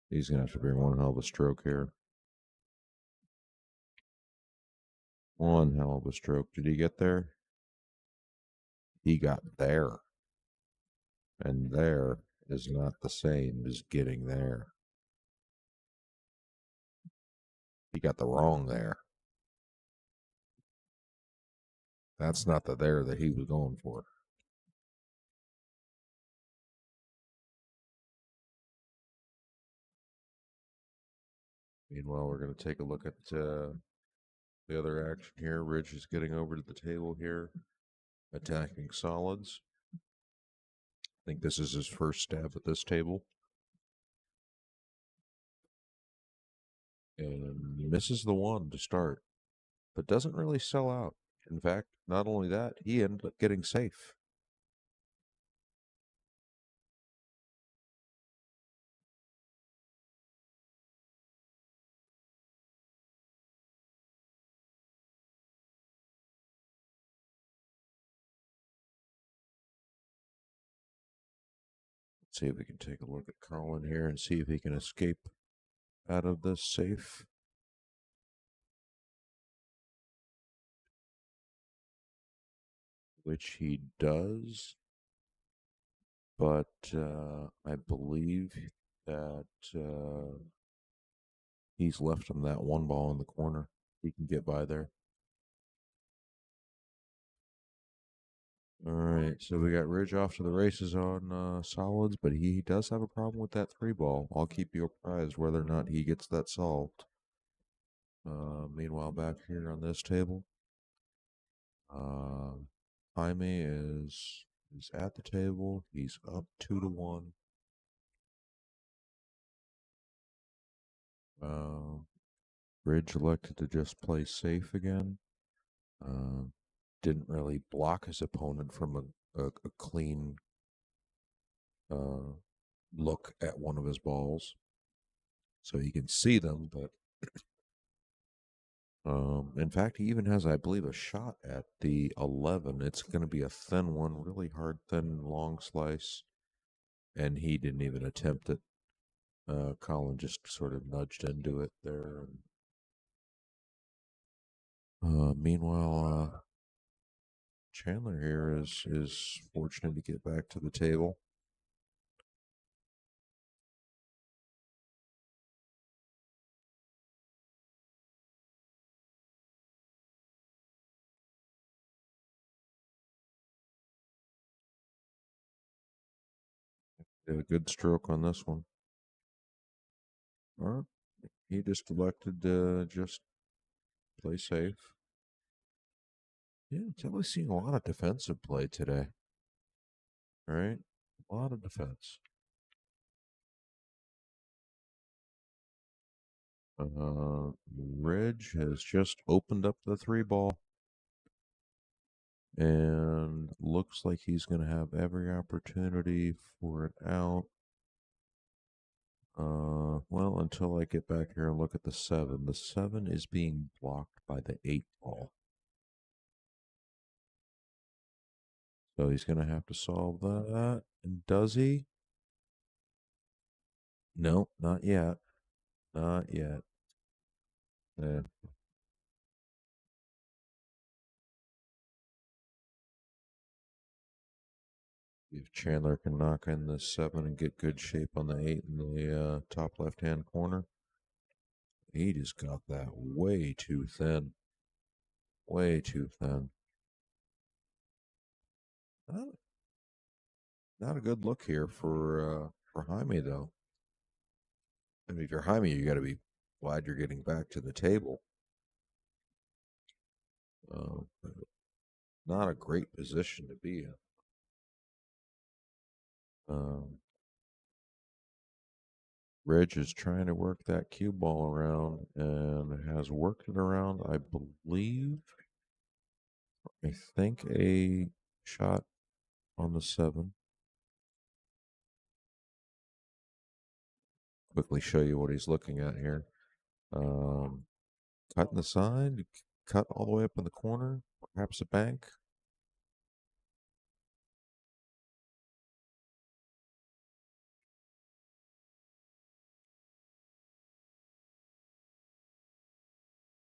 He's going to have to bring one hell of a stroke here. One hell of a stroke. Did he get there? He got there. And there is not the same as getting there. He got the wrong there. That's not the there that he was going for. Meanwhile, we're going to take a look at the other action here. Ridge is getting over to the table here, attacking solids. I think this is his first stab at this table. And misses the 1 to start, but doesn't really sell out. In fact, not only that, he ended up getting safe. Let's see if we can take a look at Colin here and see if he can escape out of this safe. Which he does. But I believe that he's left him that 1 ball in the corner. He can get by there. All right, so we got Ridge off to the races on solids, but he does have a problem with that 3 ball. I'll keep you apprised whether or not he gets that solved. Meanwhile, back here on this table, Jaime is at the table. He's up 2-1. Ridge elected to just play safe again. Didn't really block his opponent from a clean look at one of his balls. So he can see them, but in fact, he even has, I believe, a shot at the 11. It's going to be a thin one, really hard, thin, long slice. And he didn't even attempt it. Colin just sort of nudged into it there. Meanwhile, Chandler here is fortunate to get back to the table. Did a good stroke on this one. All right. He just elected to just play safe. Yeah, definitely seeing a lot of defensive play today. All right. A lot of defense. Ridge has just opened up the 3 ball. And looks like he's going to have every opportunity for it out. Well, until I get back here and look at the 7. The 7 is being blocked by the 8 ball. So he's going to have to solve that. And does he? No, not yet. Not yet. Yeah. If Chandler can knock in the 7 and get good shape on the 8 in the top left-hand corner. 8 has got that way too thin. Way too thin. Not a good look here for Jaime, though. I mean, if you're Jaime, you got to be glad you're getting back to the table. Uh, not a great position to be in. Reg is trying to work that cue ball around and has worked it around, I believe. I think a shot on the 7. Quickly show you what he's looking at here. Cut in the side, cut all the way up in the corner, perhaps a bank.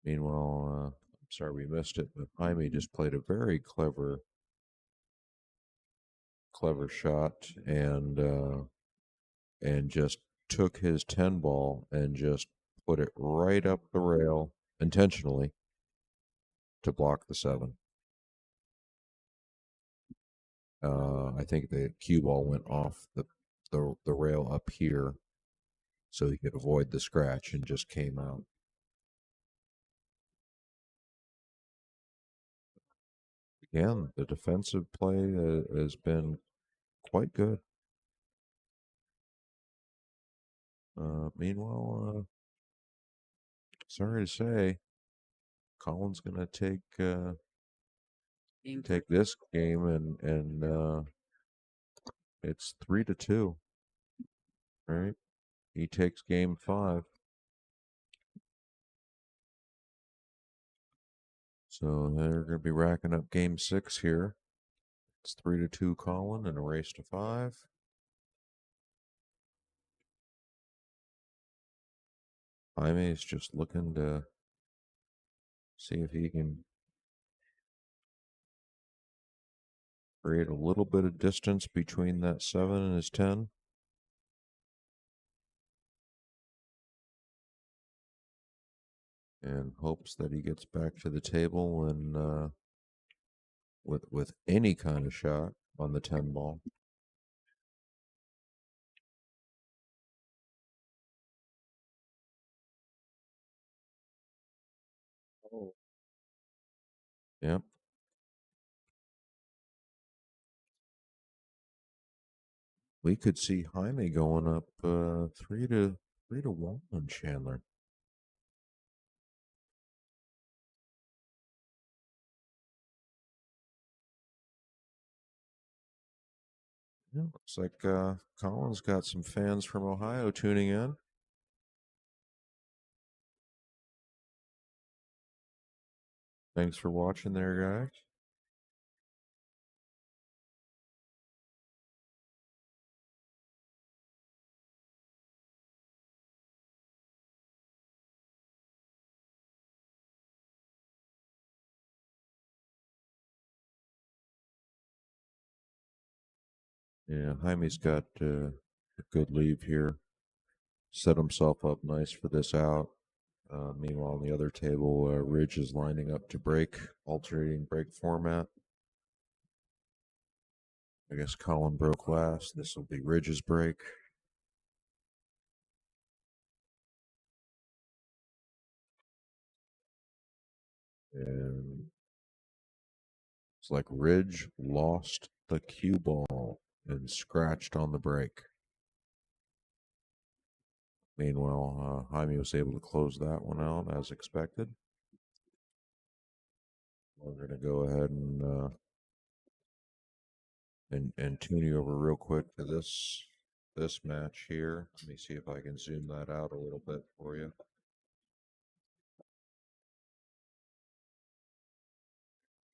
Meanwhile, I'm sorry we missed it, but Jaime just played a very clever shot and just took his 10 ball and just put it right up the rail intentionally to block the 7. I think the cue ball went off the rail up here so he could avoid the scratch and just came out. Again, the defensive play has been quite good. Meanwhile, sorry to say, Colin's going to take this game and it's 3-2. Right? He takes game 5. So they're going to be racking up game 6 here. It's 3-2 Colin and a race to 5. Jaime is just looking to see if he can create a little bit of distance between that 7 and his 10. And hopes that he gets back to the table and with any kind of shot on the 10 ball. Oh. Yep. We could see Jaime going up 3-1 on Chandler. Yeah, looks like Colin's got some fans from Ohio tuning in. Thanks for watching there, guys. Yeah, Jaime's got a good leave here. Set himself up nice for this out. Meanwhile, on the other table, Ridge is lining up to break, alternating break format. I guess Colin broke last. This will be Ridge's break. And it's like Ridge lost the cue ball and scratched on the break. Meanwhile, Jaime was able to close that one out as expected. We're going to go ahead and tune you over real quick to this match here. Let me see if I can zoom that out a little bit for you.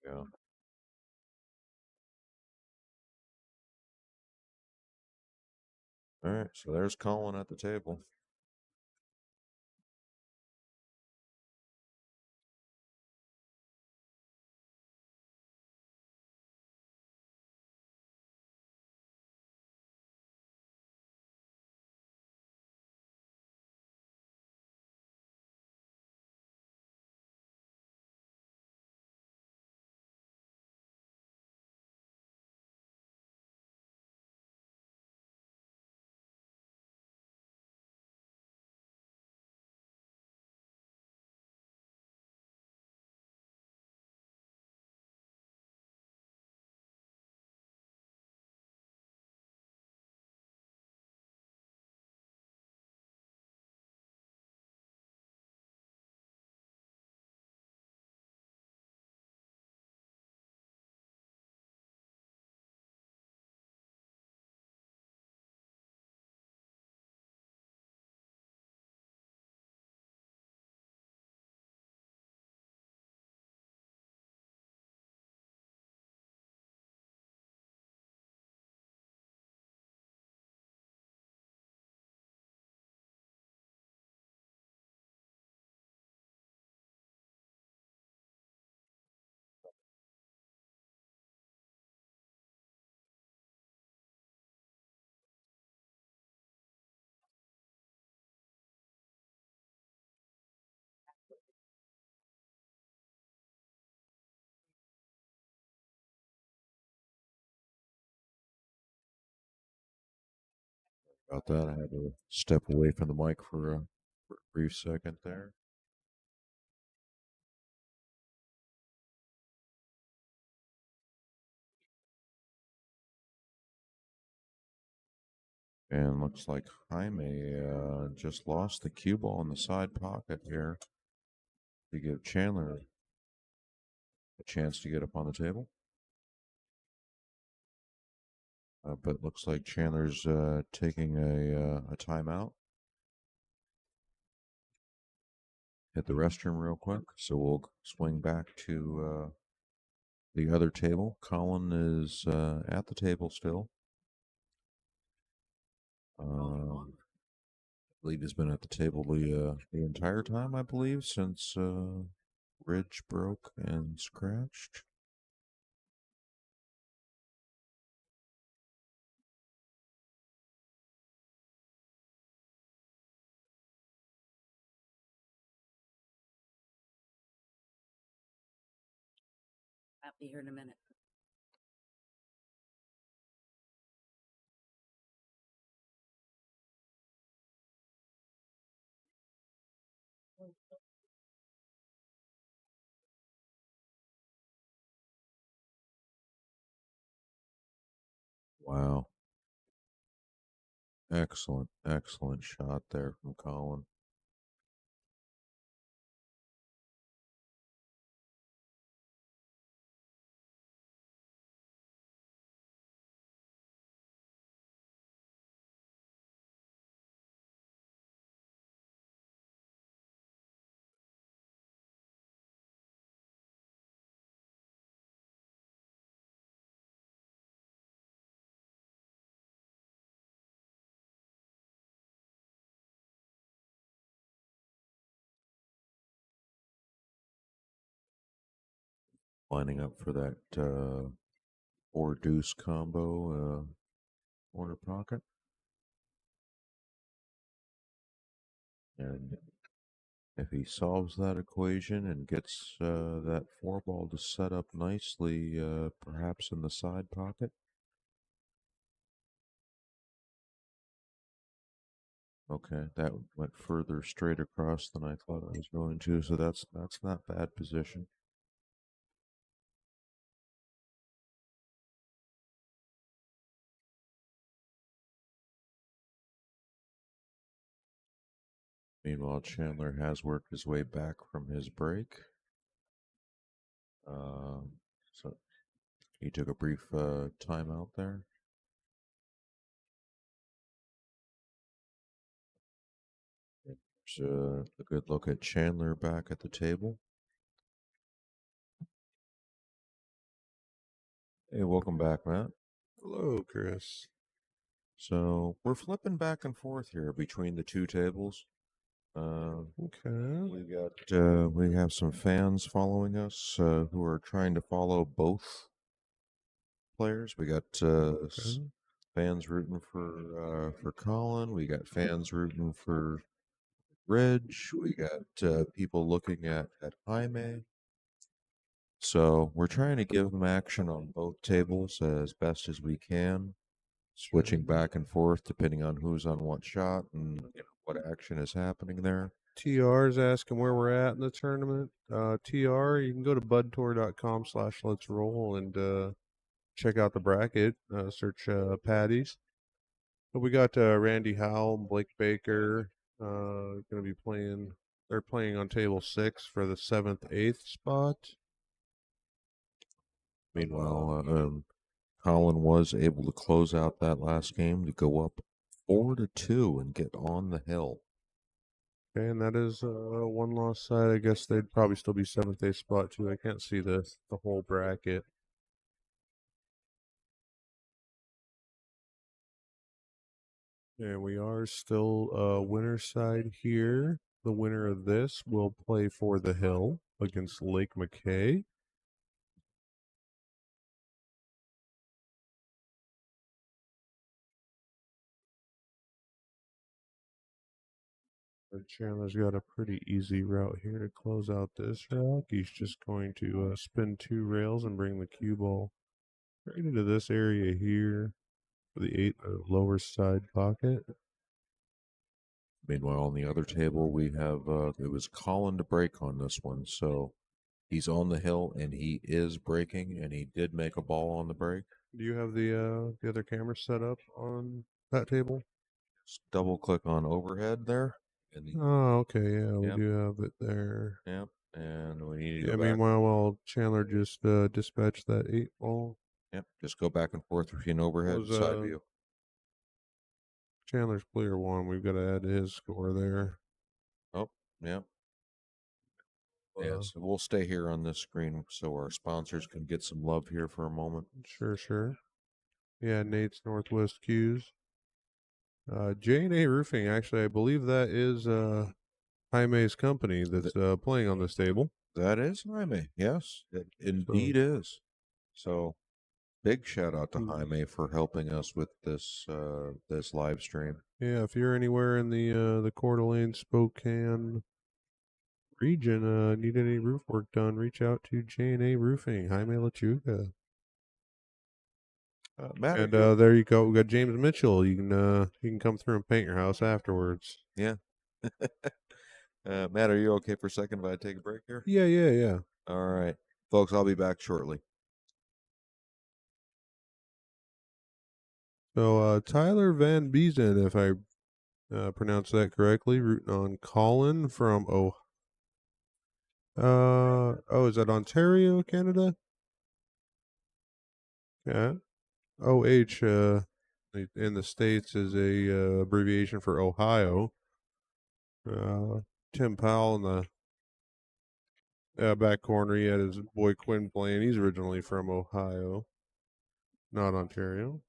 Yeah. All right, so there's Colin at the table. About that, I had to step away from the mic for a brief second there. And looks like Jaime just lost the cue ball in the side pocket here to give Chandler a chance to get up on the table. But looks like Chandler's taking a timeout. Hit the restroom real quick, so we'll swing back to the other table. Colin is at the table still. I believe he's been at the table the entire time, I believe, since Ridge broke and scratched. I'll be here in a minute. Wow. Excellent, excellent shot there from Colin. Lining up for that four deuce combo corner pocket. And if he solves that equation and gets that four ball to set up nicely, perhaps in the side pocket. Okay, that went further straight across than I thought it was going to, so that's not bad position. Meanwhile, Chandler has worked his way back from his break. So he took a brief timeout there. There's a good look at Chandler back at the table. Hey, welcome back, Matt. Hello, Chris. So we're flipping back and forth here between the two tables. Okay. We have some fans following us who are trying to follow both players. We got fans rooting for Colin. We got fans rooting for Ridge. We got people looking at Jaime. So we're trying to give them action on both tables as best as we can, switching back and forth depending on who's on what shot and what action is happening there. TR is asking where we're at in the tournament. TR, you can go to budtour.com/let's roll and check out the bracket. Search Paddy's. But we got Randy Howell, Blake Baker going to be playing. They're playing on table 6 for the 7th, 8th spot. Meanwhile, Colin was able to close out that last game to go up 4-2 and get on the hill. Okay, and that is one loss side. I guess they'd probably still be 7th, 8th spot too. I can't see the whole bracket. And we are still winner side here. The winner of this will play for the hill against Lake McKay. Chandler's got a pretty easy route here to close out this rack. He's just going to spin 2 rails and bring the cue ball right into this area here. For the 8, lower side pocket. Meanwhile, on the other table, we have it was Colin to break on this one, so he's on the hill and he is breaking, and he did make a ball on the break. Do you have the other camera set up on that table? Just double click on overhead there. And Oh, okay, yeah, we Yep. do have it there. Yep, and we need to Yeah, go back. meanwhile, while Chandler just dispatched that 8 ball, Yep, just go back and forth between overhead and Was, side view. Chandler's clear 1. We've got to add to his score there. Oh, yeah. Yeah, so we'll stay here on this screen so our sponsors can get some love here for a moment. Sure. Yeah, Nate's Northwest Q's. J&A Roofing, actually, I believe that is Jaime's company that's playing on this table. That is Jaime, yes, it indeed is. So, big shout out to Jaime for helping us with this this live stream. Yeah, if you're anywhere in the Coeur d'Alene, Spokane region, need any roof work done, reach out to J&A Roofing, Jaime Lechuga. Matt, And there you go. We got James Mitchell. You can come through and paint your house afterwards. Yeah. Matt, are you okay for a second if I take a break here? Yeah. All right, folks, I'll be back shortly. So Tyler Van Biesen, if I pronounce that correctly, rooting on Colin from is that Ontario, Canada? Yeah. OH in the States is a abbreviation for Ohio. Tim Powell in the back corner, he had his boy Quinn playing. He's originally from Ohio, not Ontario.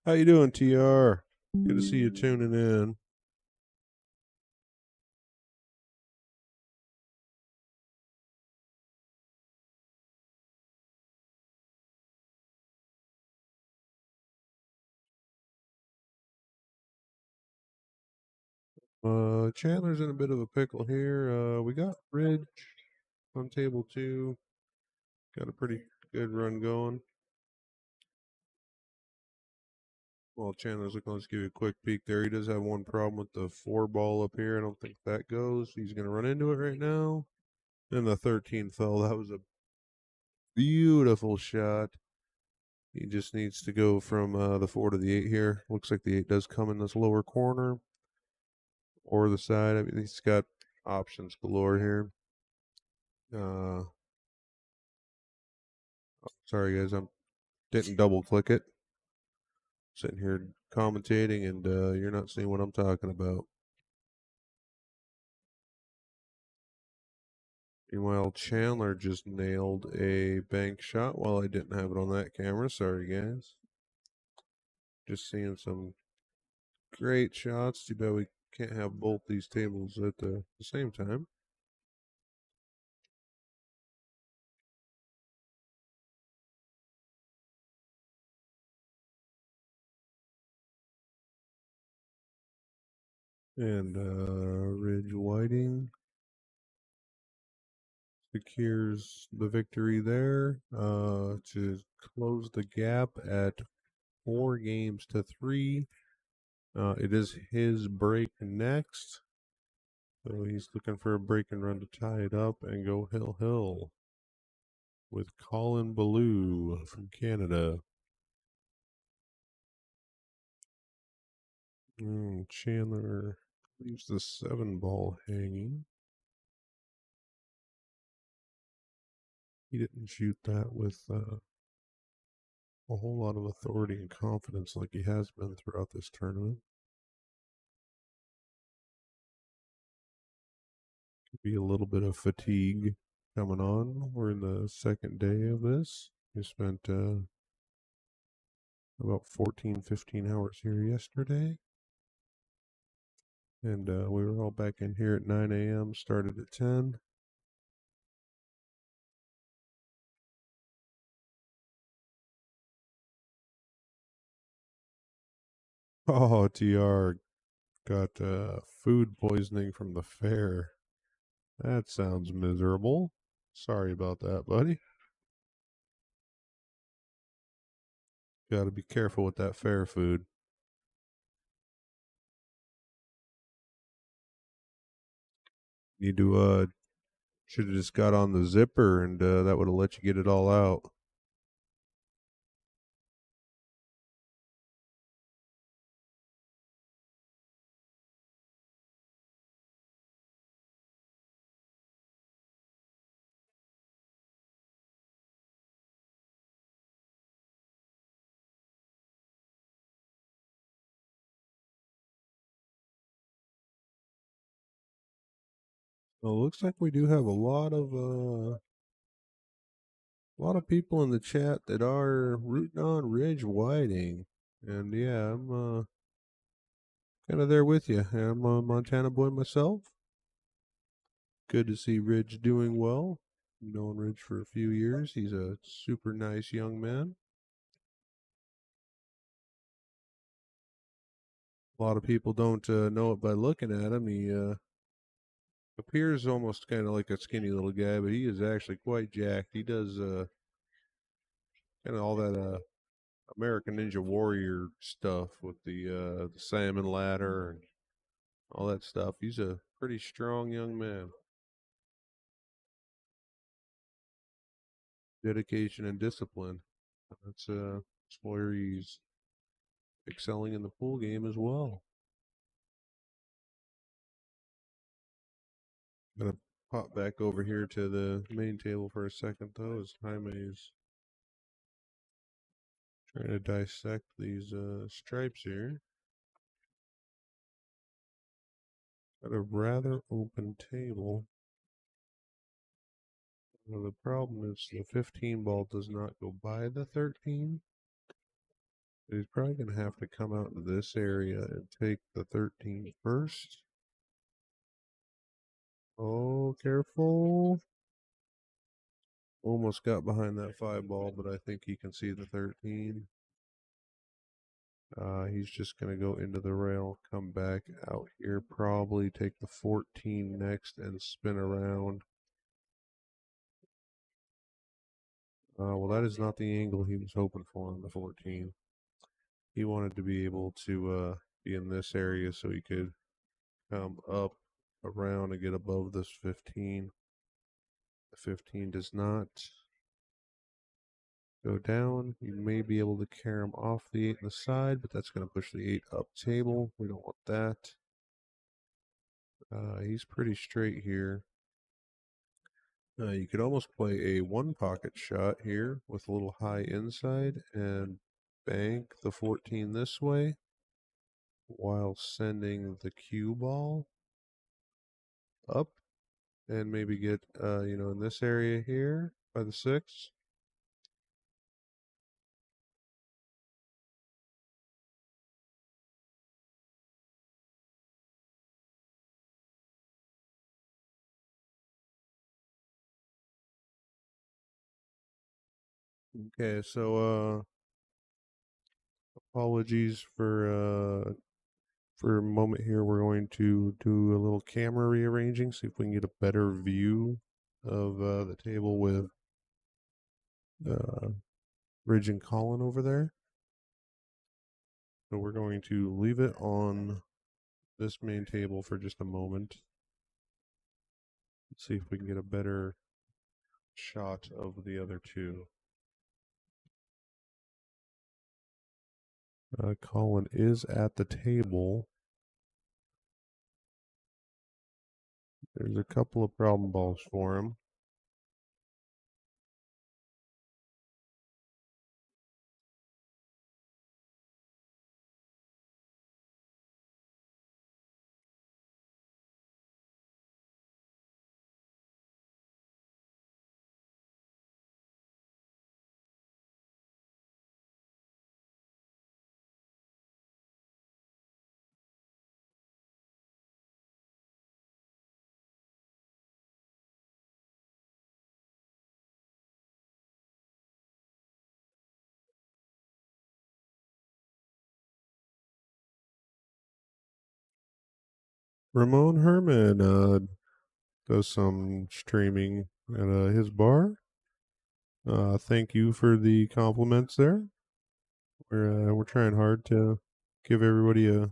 How you doing, TR? Good to see you tuning in. Chandler's in a bit of a pickle here. We got Ridge on table 2. Got a pretty good run going. Well, Chandler's looking, let's give you a quick peek there. He does have one problem with the 4 ball up here. I don't think that goes. He's going to run into it right now. And the 13 fell. That was a beautiful shot. He just needs to go from the 4 to the 8 here. Looks like the 8 does come in this lower corner or the side. I mean, he's got options galore here. Sorry, guys. I didn't double click it. Sitting here commentating, and you're not seeing what I'm talking about. Meanwhile, Chandler just nailed a bank shot while I didn't have it on that camera. Sorry, guys. Just seeing some great shots. Too bad we can't have both these tables at the same time. And Ridge Whiting secures the victory there to close the gap at 4 games to 3. It is his break next. So he's looking for a break and run to tie it up and go hill with Colin Ballou from Canada. Chandler leaves the 7 ball hanging. He didn't shoot that with a whole lot of authority and confidence like he has been throughout this tournament. Could be a little bit of fatigue coming on. We're in the second day of this. We spent about 14, 15 hours here yesterday. And we were all back in here at 9 a.m., started at 10. Oh, TR got food poisoning from the fair. That sounds miserable. Sorry about that, buddy. Got to be careful with that fair food. Need to should have just got on the zipper and that would have let you get it all out. Well, looks like we do have a lot of people in the chat that are rooting on Ridge Whiting, and yeah, I'm kind of there with you. I'm a Montana boy myself. Good to see Ridge doing well. Known Ridge for a few years. He's a super nice young man. A lot of people don't know it by looking at him. He appears almost kind of like a skinny little guy, but he is actually quite jacked. He does kind of all that American Ninja Warrior stuff with the salmon ladder and all that stuff. He's a pretty strong young man. Dedication and discipline. That's where he's excelling in the pool game as well. I'm gonna pop back over here to the main table for a second though, as Jaime's trying to dissect these stripes here. Got a rather open table. Well, the problem is the 15 ball does not go by the 13. He's probably going to have to come out to this area and take the 13 first. Oh, careful. Almost got behind that 5 ball, but I think he can see the 13. He's just going to go into the rail, come back out here, probably take the 14 next and spin around. Well, that is not the angle he was hoping for on the 14. He wanted to be able to be in this area so he could come up around and get above this 15. The 15 does not go down. You may be able to carry him off the 8 on the side, but that's going to push the 8 up table. We don't want that. He's pretty straight here. You could almost play a 1 pocket shot here with a little high inside and bank the 14 this way while sending the cue ball up and maybe get, in this area here by the 6. Okay, so apologies for a moment here. We're going to do a little camera rearranging, see if we can get a better view of the table with Ridge and Colin over there. So we're going to leave it on this main table for just a moment. Let's see if we can get a better shot of the other two. Colin is at the table. There's a couple of problem balls for him. Ramon Herman does some streaming at his bar. Thank you for the compliments there. We're trying hard to give everybody a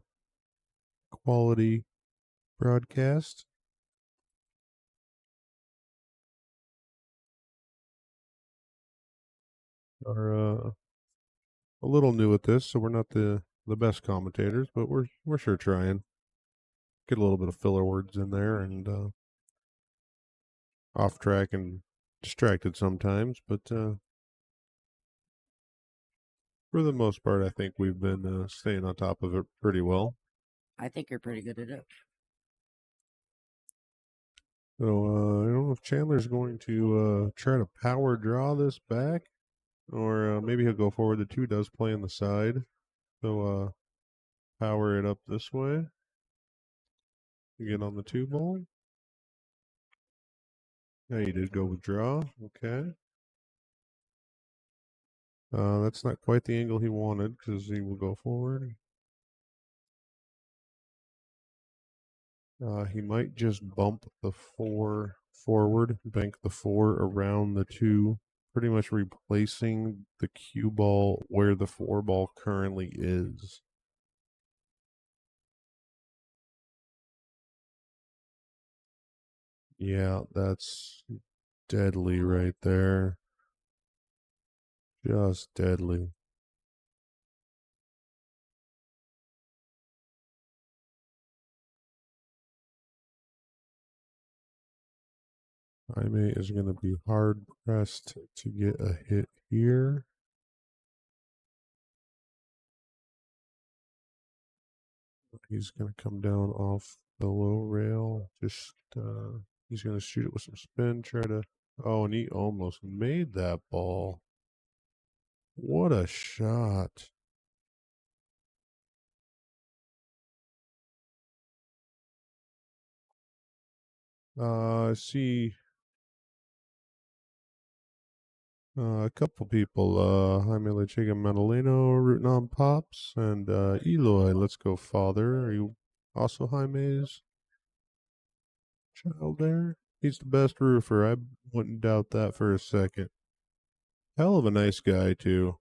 quality broadcast. Are a little new at this, so we're not the best commentators, but we're sure trying. Get a little bit of filler words in there and off track and distracted sometimes, but for the most part, I think we've been staying on top of it pretty well. I think you're pretty good at it. So I don't know if Chandler's going to try to power draw this back, or maybe he'll go forward. The 2 does play on the side, so power it up this way. Get on the 2 ball. Yeah, he did go with draw. Okay. That's not quite the angle he wanted because he will go forward. He might just bump the 4 forward, bank the 4 around the 2, pretty much replacing the cue ball where the 4 ball currently is. Yeah, that's deadly right there. Just deadly. Jaime is going to be hard pressed to get a hit here. He's going to come down off the low rail. Just he's going to shoot it with some spin. Try to. Oh, and he almost made that ball. What a shot! I see a couple people. Jaime Lechiga Madaleno rooting on Pops and Eloy. Let's go, father. Are you also Jaime's child there? He's the best roofer. I wouldn't doubt that for a second. Hell of a nice guy, too.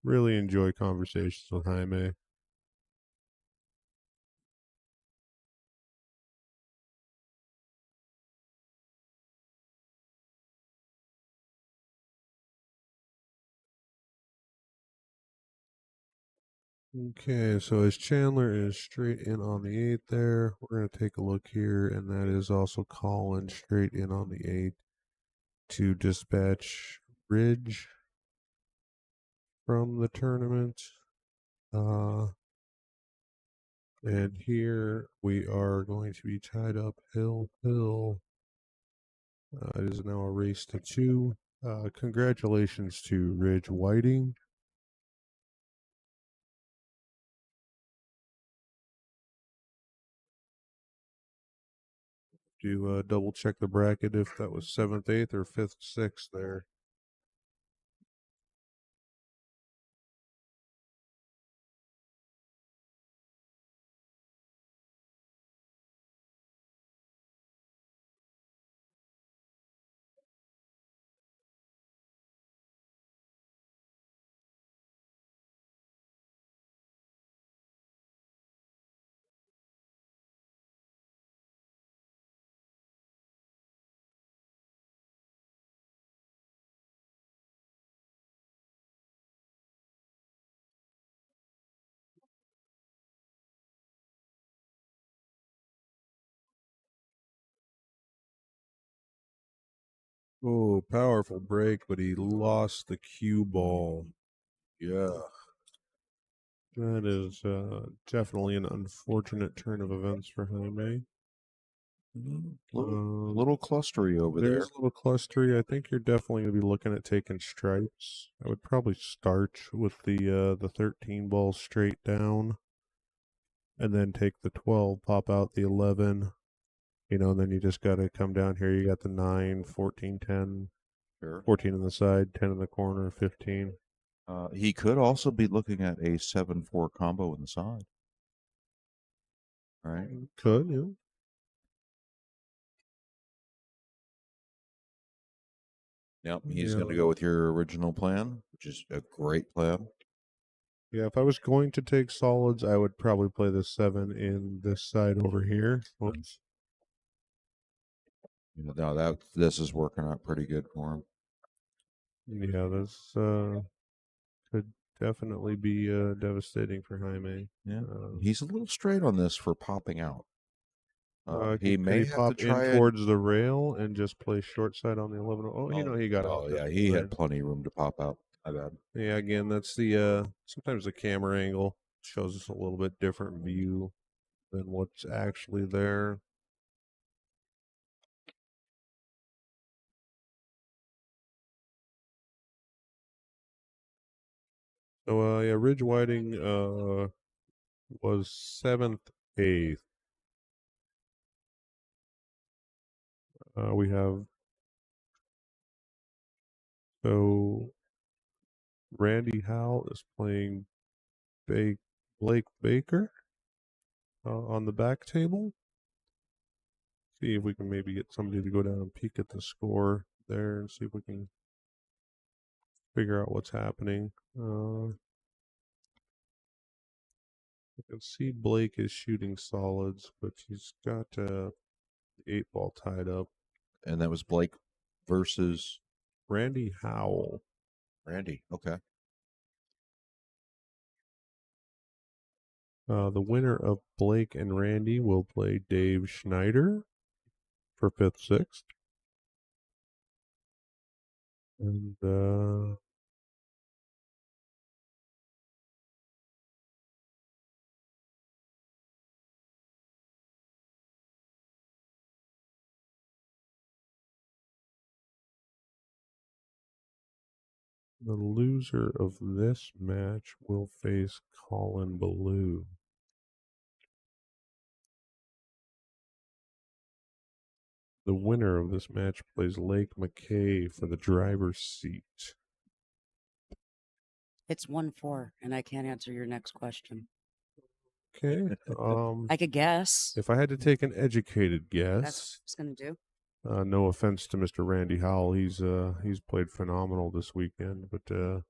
Really enjoy conversations with Jaime. Okay, so as Chandler is straight in on the 8 there, we're going to take a look here, and that is also Colin straight in on the 8 to dispatch Ridge from the tournament. And here we are going to be tied up hill. It is now a race to 2. Congratulations to Ridge Whiting. Do double check the bracket if that was 7th, 8th, or 5th, 6th there. Oh, powerful break, but he lost the cue ball. Yeah. That is definitely an unfortunate turn of events for Jaime. Little clustery over there. There's a little clustery. I think you're definitely going to be looking at taking stripes. I would probably start with the 13 ball straight down, and then take the 12, pop out the 11. You know, and then you just got to come down here. You got the 9, 14, 10, Sure. 14 in the side, 10 in the corner, 15. He could also be looking at a 7-4 combo in the side. Right? Could, yeah. Yep, he's going to go with your original plan, which is a great plan. Yeah, if I was going to take solids, I would probably play the 7 in this side over here. Whoops. You know, now this is working out pretty good for him. Yeah, this could definitely be devastating for Jaime. Yeah, he's a little straight on this for popping out. He Could may he have pop to try in it. towards the rail and just play short side on the 11? Oh, he got out. Oh, That's yeah, he fine. had plenty of room to pop out. My bad. Yeah, again, that's the sometimes the camera angle shows us a little bit different view than what's actually there. So yeah, Ridge Whiting was 7th, 8th. We have so Randy Howell is playing Blake Baker on the back table. See if we can maybe get somebody to go down and peek at the score there and see if we can figure out what's happening. I can see Blake is shooting solids, but he's got the 8-ball tied up. And that was Blake versus Randy Howell. Randy. Okay. The winner of Blake and Randy will play Dave Schneider for 5th, 6th. And the loser of this match will face Colin Ballou. The winner of this match plays Lake McKay for the driver's seat. It's 1-4, and I can't answer your next question. Okay. I could guess. If I had to take an educated That's what I guess, was going to do. no offense to Mr. Randy Howell, he's played phenomenal this weekend, but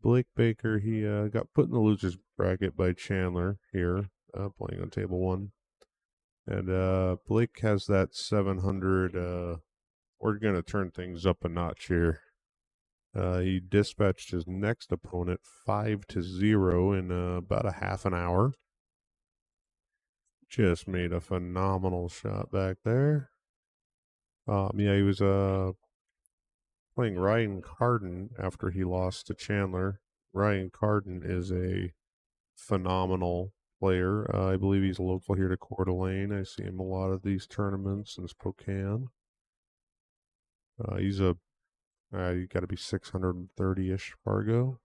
Blake Baker, he got put in the losers bracket by Chandler here, playing on table 1. And Blake has that 700. We're going to turn things up a notch here. He dispatched his next opponent 5-0 in about a half an hour. Just made a phenomenal shot back there. Yeah, he was playing Ryan Carden after he lost to Chandler. Ryan Carden is a phenomenal player. I believe he's local here to Coeur d'Alene. I see him a lot of these tournaments in Spokane. He's you got to be 630-ish Fargo.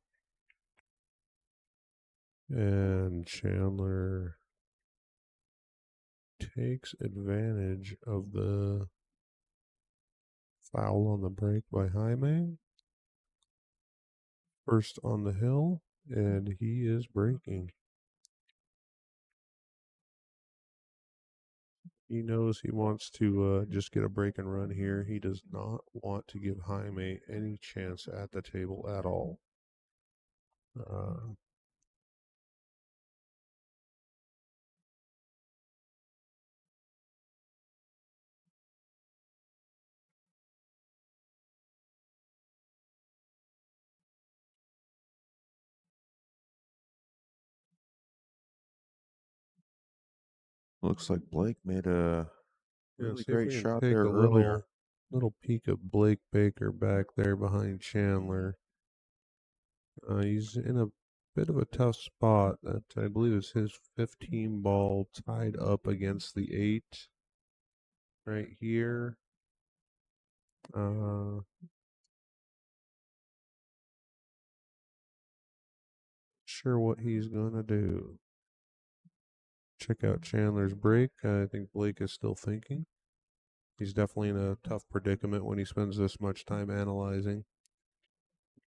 And Chandler takes advantage of the foul on the break by Jaime. First on the hill, and he is breaking. He knows he wants to just get a break and run here. He does not want to give Jaime any chance at the table at all. Looks like Blake made a really see if great we can shot take there a earlier. little peek of Blake Baker back there behind Chandler. He's in a bit of a tough spot. That I believe is his 15 ball tied up against the 8 right here. Sure what he's gonna do. Check out Chandler's break. I think Blake is still thinking. He's definitely in a tough predicament when he spends this much time analyzing.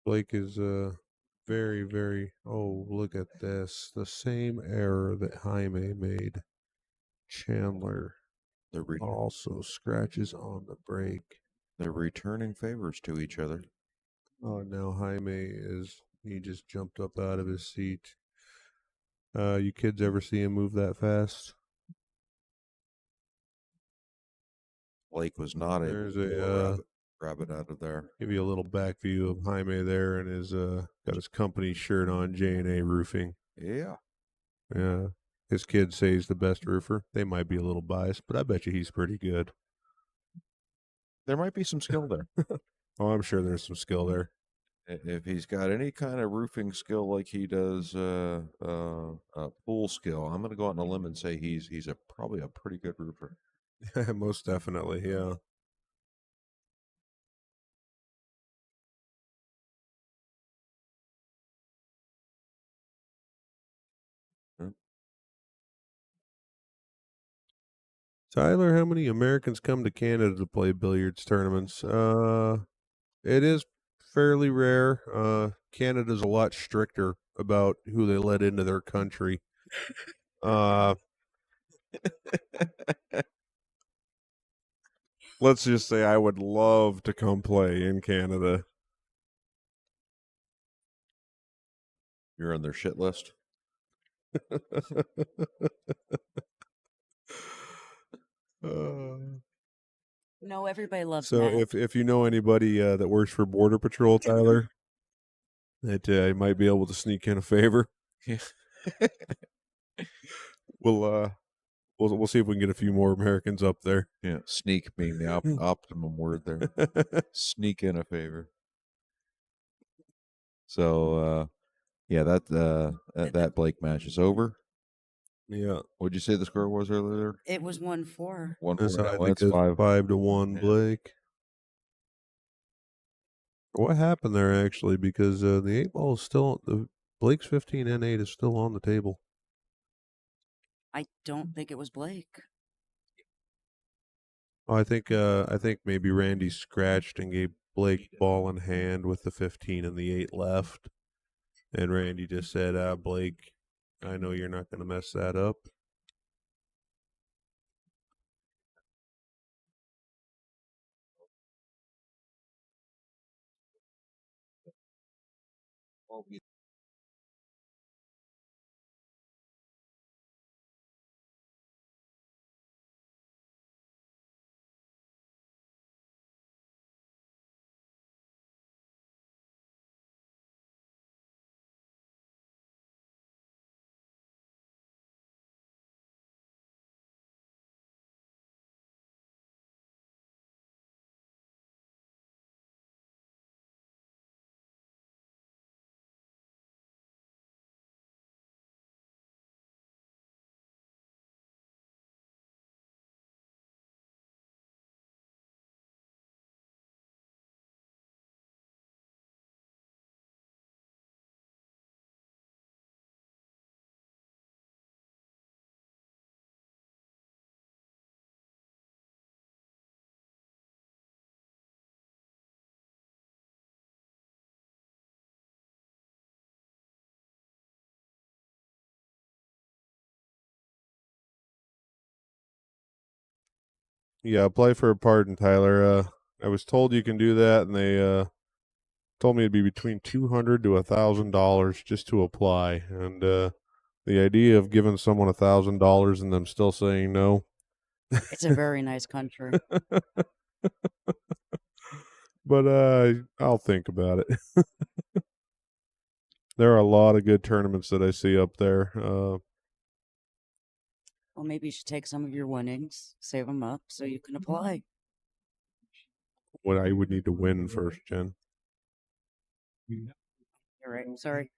Blake is very, very. Oh, look at this. The same error that Jaime made. Chandler also scratches on the break. They're returning favors to each other. Oh, now Jaime is He just jumped up out of his seat. You kids ever see him move that fast? Blake was not able There's to grab it out of there. give you a little back view of Jaime there, and his got his company shirt on, J&A Roofing. Yeah. Yeah, his kids say he's the best roofer. They might be a little biased, but I bet you he's pretty good. There might be some skill there. Oh, I'm sure there's some skill there. If he's got any kind of roofing skill like he does pool skill, I'm going to go out on a limb and say he's probably a pretty good roofer. Most definitely, yeah. Hmm. Tyler, how many Americans come to Canada to play billiards tournaments? It is fairly rare. Canada's a lot stricter about who they let into their country. Let's just say I would love to come play in Canada. You're on their shit list. No, everybody loves So Matt. if you know anybody that works for Border Patrol, Tyler, that might be able to sneak in a favor. We'll see if we can get a few more Americans up there. Yeah, sneak being the optimum word there. Sneak in a favor. So yeah, that Blake match is over. Yeah, What'd you say the score was earlier? It was 1-4. 1-4. so I Well, think that's it's 5-1 Yeah. Blake. What happened there actually? Because the 8-ball is still Blake's 15 and 8 is still on the table. I don't think it was Blake. Oh, I think maybe Randy scratched and gave Blake ball in hand with the 15 and the 8 left, and Randy just said, Blake, I know you're not going to mess that up." Yeah, apply for a pardon, Tyler. I was told you can do that, and they told me it'd be between $200 to $1,000 just to apply. And the idea of giving someone $1,000 and them still saying no. It's a very nice country. But I'll think about it. There are a lot of good tournaments that I see up there. Well, maybe you should take some of your winnings, save them up so you can apply. What I would need to win first, Jen. You're right. I'm sorry.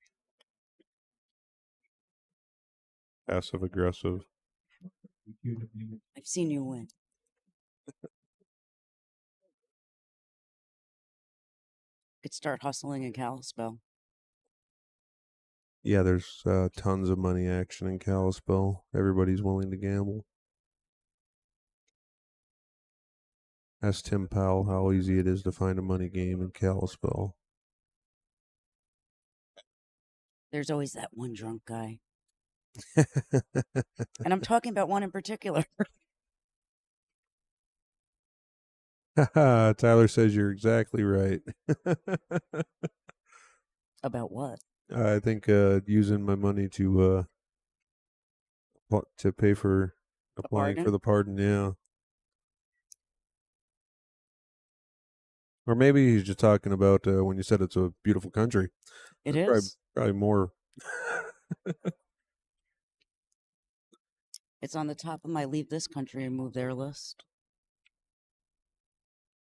Passive aggressive. I've seen you win. Could start hustling in Kalispell. Yeah, there's tons of money action in Kalispell. Everybody's willing to gamble. Ask Tim Powell how easy it is to find a money game in Kalispell. There's always that one drunk guy. And I'm talking about one in particular. Tyler says you're exactly right. About what? I think using my money to pay for applying for pardon? the pardon. Yeah. Or maybe he's just talking about when you said it's a beautiful country. It There's is. probably more. It's on the top of my leave this country and move there list.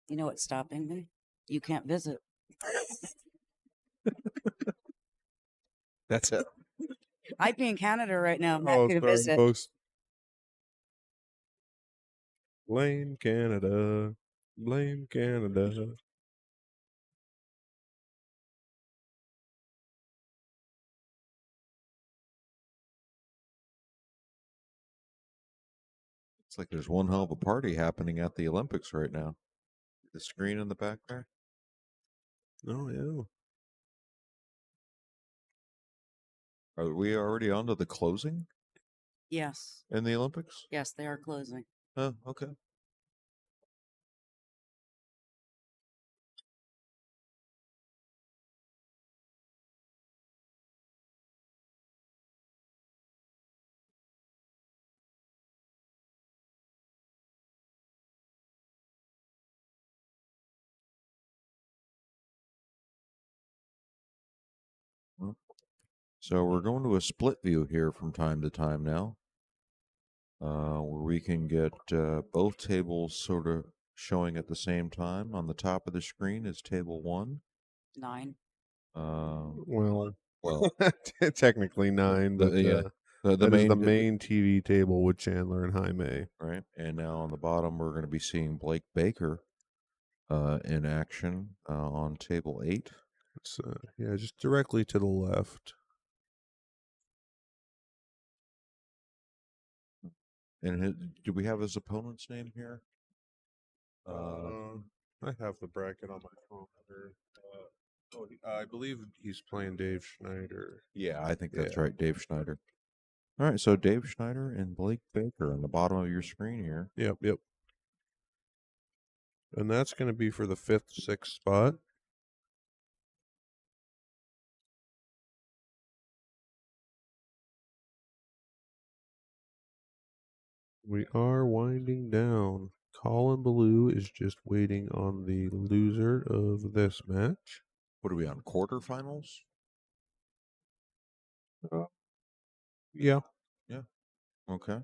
You know what's stopping me? You can't visit. That's it. I'd be in Canada right now. I'm Oh, happy to sorry, visit. folks. Blame Canada. Blame Canada. It's like there's one hell of a party happening at the Olympics right now. The screen in the back there. Oh, yeah. Are we already on to the closing Yes. in the Olympics? Yes, they are closing. Oh, okay. So we're going to a split view here from time to time now, where we can get both tables sort of showing at the same time. On the top of the screen is table 1. 9. Well, Well, technically 9, but yeah, the that is the main main TV table with Chandler and Jaime. right. And now on the bottom, we're going to be seeing Blake Baker in action on table 8. It's yeah, just directly to the left. And do we have his opponent's name here? I have the bracket on my phone. I believe he's playing Dave Schneider. Yeah, I think that's Yeah. right, Dave Schneider. All right, so Dave Schneider and Blake Baker on the bottom of your screen here. Yep. And that's going to be for the 5th, 6th spot. We are winding down. Colin Ballou is just waiting on the loser of this match. What are we on, quarterfinals? Yeah. Okay.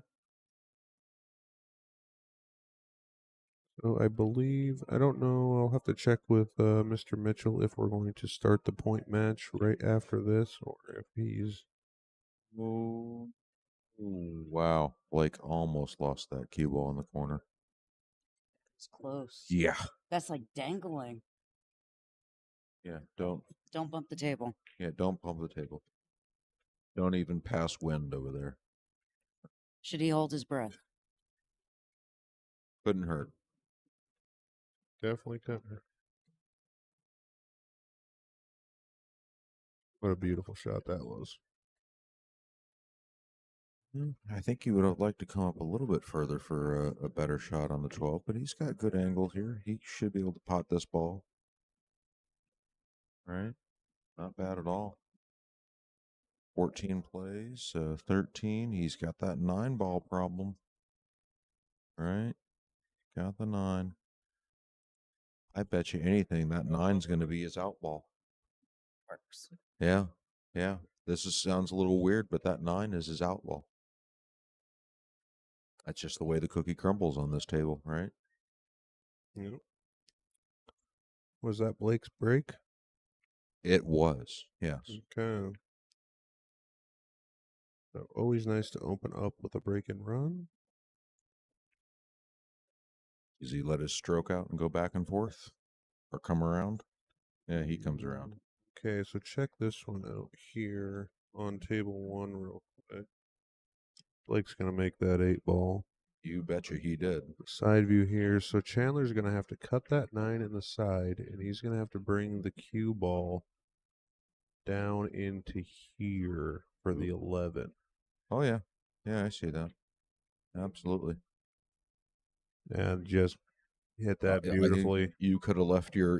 So I believe, I don't know, I'll have to check with Mr. Mitchell if we're going to start the point match right after this or if he's. Oh, wow. Blake almost lost that cue ball in the corner. It's close. Yeah. That's like dangling. Yeah, don't bump the table. Yeah, don't pump the table. Don't even pass wind over there. Should he hold his breath? Couldn't hurt. Definitely couldn't hurt. What a beautiful shot that was. I think he would have liked to come up a little bit further for a better shot on the 12, but he's got good angle here. He should be able to pot this ball. Right? Not bad at all. 14 plays, 13. He's got that 9 ball problem. Right? Got the 9. I bet you anything that 9's going to be his out ball. Works. Yeah. Sounds a little weird, but that 9 is his out ball. That's just the way the cookie crumbles on this table, right? Yep. Was that Blake's break? It was, yes. Okay. So always nice to open up with a break and run. Does he let his stroke out and go back and forth? Or come around? Yeah, he comes around. Okay, so check this one out here on table 1 real quick. Blake's going to make that 8 ball. You betcha he did. Side view here. So Chandler's going to have to cut that 9 in the side, and he's going to have to bring the cue ball down into here for the 11. Oh, yeah. Yeah, I see that. Absolutely. And just hit that I think beautifully. you could have left your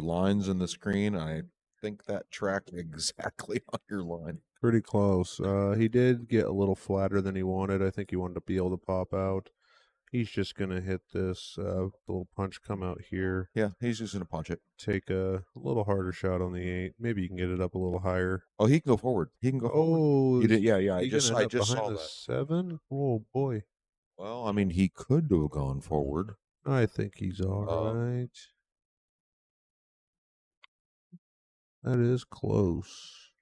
lines in the screen. I think that tracked exactly on your line. Pretty close. He did get a little flatter than he wanted. I think he wanted to be able to pop out. He's just going to hit this little punch come out here. Yeah, he's just going to punch it. Take a little harder shot on the 8. Maybe you can get it up a little higher. Oh, he can go forward. He can go forward. Oh, You did, yeah. I he just gonna end up saw behind the that. 7. Oh boy. Well, I mean, he could have gone forward. I think he's all right. That is close.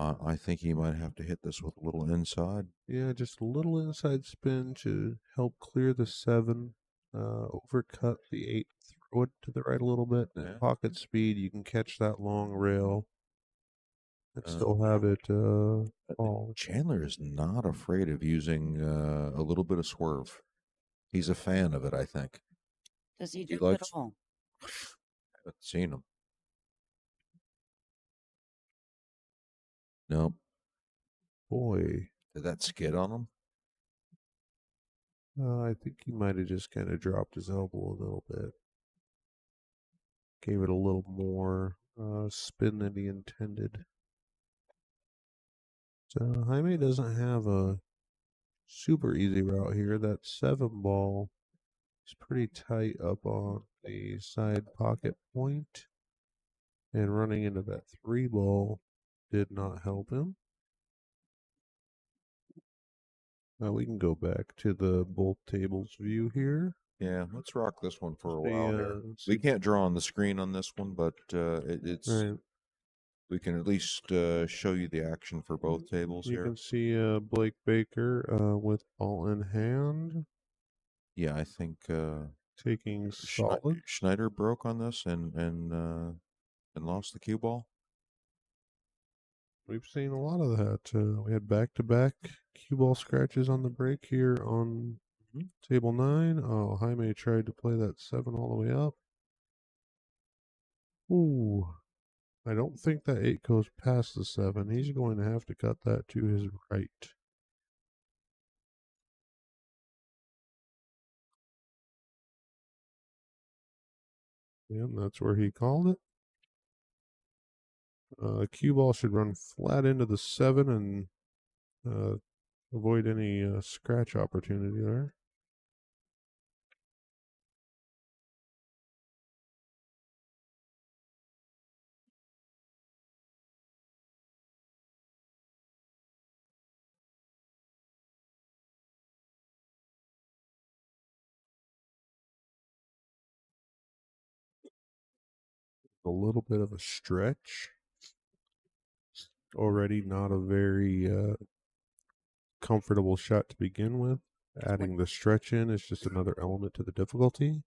I think he might have to hit this with a little inside. Yeah, just a little inside spin to help clear the 7. Overcut the 8. Throw it to the right a little bit. And at pocket speed, you can catch that long rail and still have it fall. Chandler is not afraid of using a little bit of swerve. He's a fan of it, I think. Does he He do it likes- at all? I haven't seen him. No. Boy. Did that skid on him? I think he might have just kind of dropped his elbow a little bit. Gave it a little more spin than he intended. So Jaime doesn't have a super easy route here. That 7 ball is pretty tight up on the side pocket point. And running into that 3 ball did not help him. We can go back to the both tables view here. Yeah, let's rock this one for a See, while here. see- We can't draw on the screen on this one, but it's Right. we can at least show you the action for both tables You here. can see Blake Baker with ball in hand, Yeah, I think taking solid. Schneider broke on this and lost the cue ball. We've seen a lot of that. We had back-to-back cue ball scratches on the break here on table 9. Oh, Jaime tried to play that 7 all the way up. Ooh, I don't think that 8 goes past the 7. He's going to have to cut that to his right. And that's where he called it. Cue ball should run flat into the 7 and avoid any scratch opportunity there. A little bit of a stretch. Already not a very comfortable shot to begin with. Adding the stretch in is just another element to the difficulty.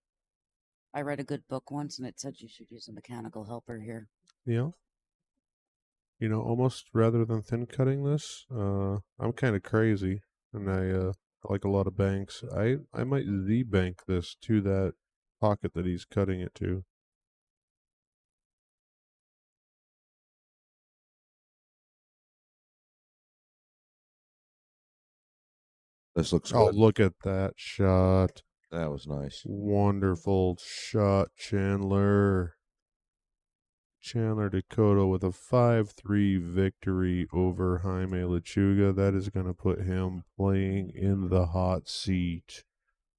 I read a good book once and it said you should use a mechanical helper here. Yeah. You know, almost rather than thin cutting this, I'm kind of crazy and I like a lot of banks. I might Z-bank this to that pocket that he's cutting it to. This looks Oh, good. look at that shot. That was nice. Wonderful shot, Chandler. Chandler Dakota with a 5-3 victory over Jaime Lechuga. That is going to put him playing in the hot seat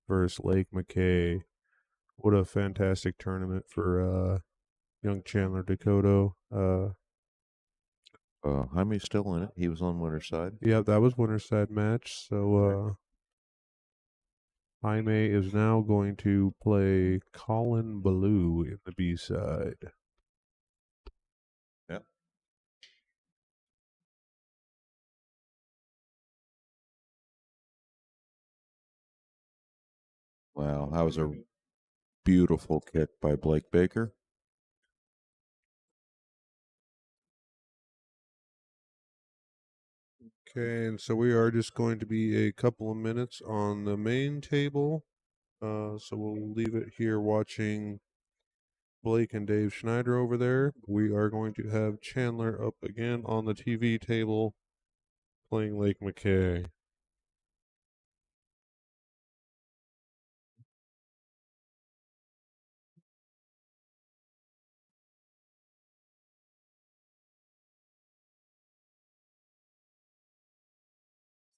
versus Lake McKay. What a fantastic tournament for young Chandler Dakota. Jaime's still in it. He was on winner's side. Yeah, that was winner's side match. So Jaime is now going to play Colin Ballou in the B side. Yep. Wow, that was a beautiful kick by Blake Baker. Okay, and so we are just going to be a couple of minutes on the main table. So we'll leave it here watching Blake and Dave Schneider over there. We are going to have Chandler up again on the TV table playing Lake McKay.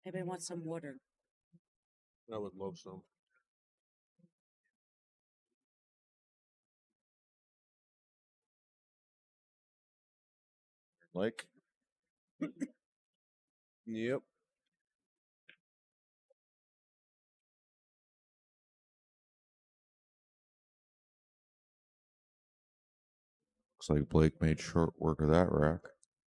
Anybody want some water? I would love some. Like, Yep. looks like Blake made short work of that rack.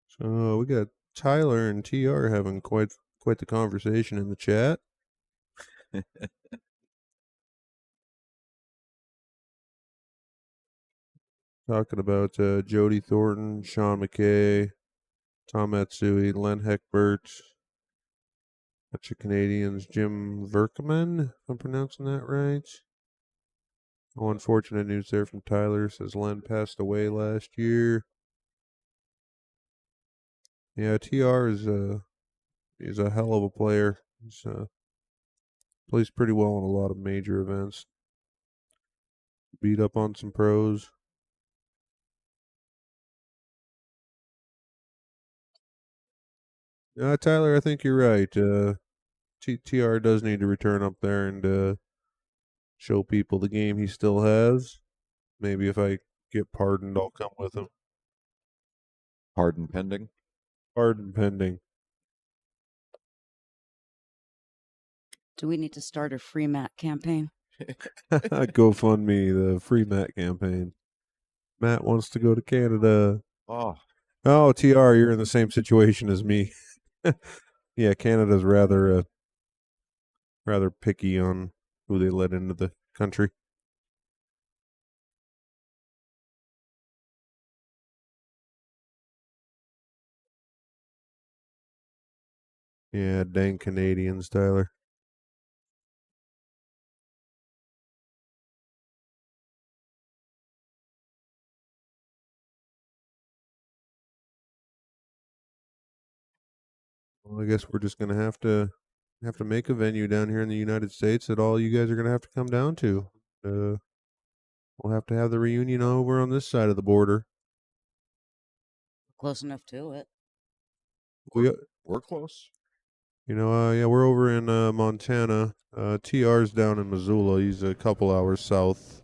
So we got Tyler and TR having quite the conversation in the chat. Talking about Jody Thornton, Sean McKay, Tom Matsui, Len Heckbert, bunch of Canadians, Jim Verkeman, if I'm pronouncing that right. Oh, unfortunate news there from Tyler. Says Len passed away last year. Yeah, TR is a hell of a player. He's plays pretty well in a lot of major events. Beat up on some pros. Tyler, I think you're right. TR does need to return up there and show people the game he still has. Maybe if I get pardoned, I'll come with him. Pardon pending. Pardon pending. Do we need to start a free mat campaign? GoFundMe, the free Matt campaign. Matt wants to go to Canada. Oh, TR, you're in the same situation as me. Yeah, Canada's rather picky on who they let into the country. Yeah, dang Canadians, Tyler. Well, I guess we're just gonna have to make a venue down here in the United States that all you guys are gonna have to come down to. We'll have to have the reunion over on this side of the border. Close enough to it. We're close. Yeah, we're over in Montana. TR's down in Missoula. He's a couple hours south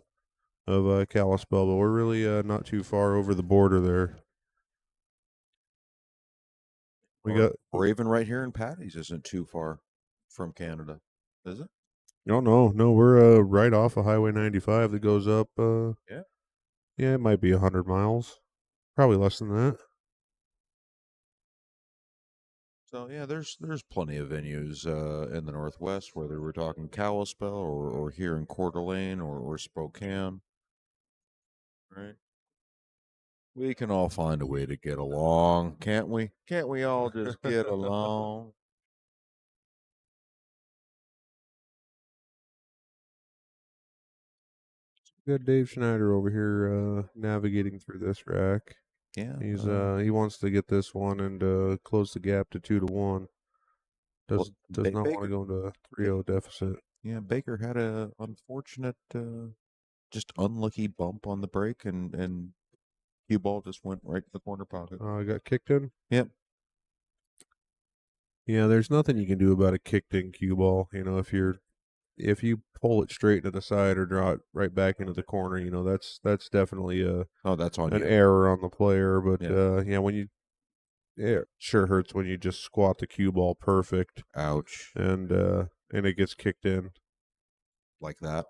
of Kalispell, but we're really not too far over the border there. Or even right here in Paddy's isn't too far from Canada, is it? No, we're right off of Highway 95 that goes up. Yeah. Yeah, it might be 100 miles. Probably less than that. So yeah, there's plenty of venues in the Northwest, whether we're talking Kalispell or here in Coeur d'Alene or Spokane. Right. We can all find a way to get along, can't we? Can't we all just get along? We got Dave Schneider over here navigating through this rack. Yeah. He wants to get this one and close the gap to 2-1. Does not want to go into a 3-0 deficit. Yeah, Baker had a unfortunate, just unlucky bump on the break, and cue ball just went right to the corner pocket. Got kicked in? Yep. Yeah, there's nothing you can do about a kicked in cue ball. If you pull it straight to the side or draw it right back into the corner, that's definitely that's on an you. error on the player. But Yeah. it sure hurts when you just squat the cue ball perfect. Ouch. And it gets kicked in. Like that.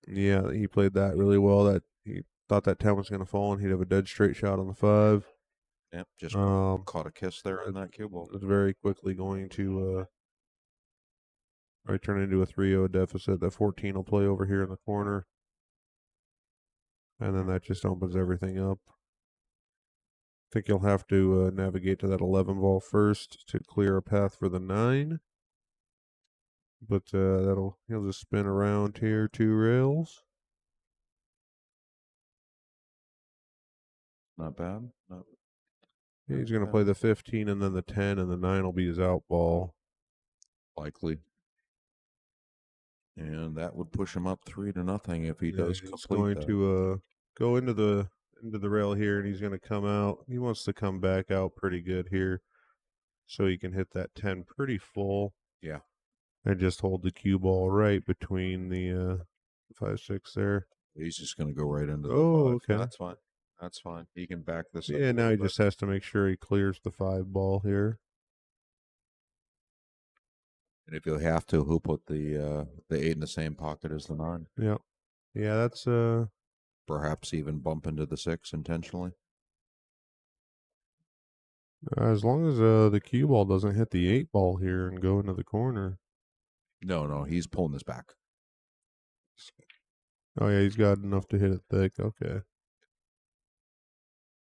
Yeah, he played that really well. That he thought that 10 was going to fall, and he'd have a dead straight shot on the 5. Yep, just caught a kiss there on that cue ball. It's very quickly going to turn into a 3-0 deficit. That 14 will play over here in the corner, and then that just opens everything up. I think you'll have to navigate to that 11 ball first to clear a path for the 9. But he'll just spin around here 2 rails. Not bad. He's going to play the 15 and then the 10, and the 9 will be his out ball. Likely. And that would push him up 3-0 if he does complete He's going that. to go into the rail here, and he's going to come out. He wants to come back out pretty good here, so he can hit that 10 pretty full. Yeah. I just hold the cue ball right between the 5-6 there. He's just going to go right into the Oh, 5. okay. That's fine. That's fine. He can back this up. Yeah, a now he little just bit. has to make sure he clears the 5 ball here. And if you have to, he'll put the 8 in the same pocket as the 9. Yeah. Yeah, that's Perhaps even bump into the 6 intentionally. as long as the cue ball doesn't hit the 8 ball here and go into the corner. No, he's pulling this back. Oh yeah, he's got enough to hit it thick. Okay.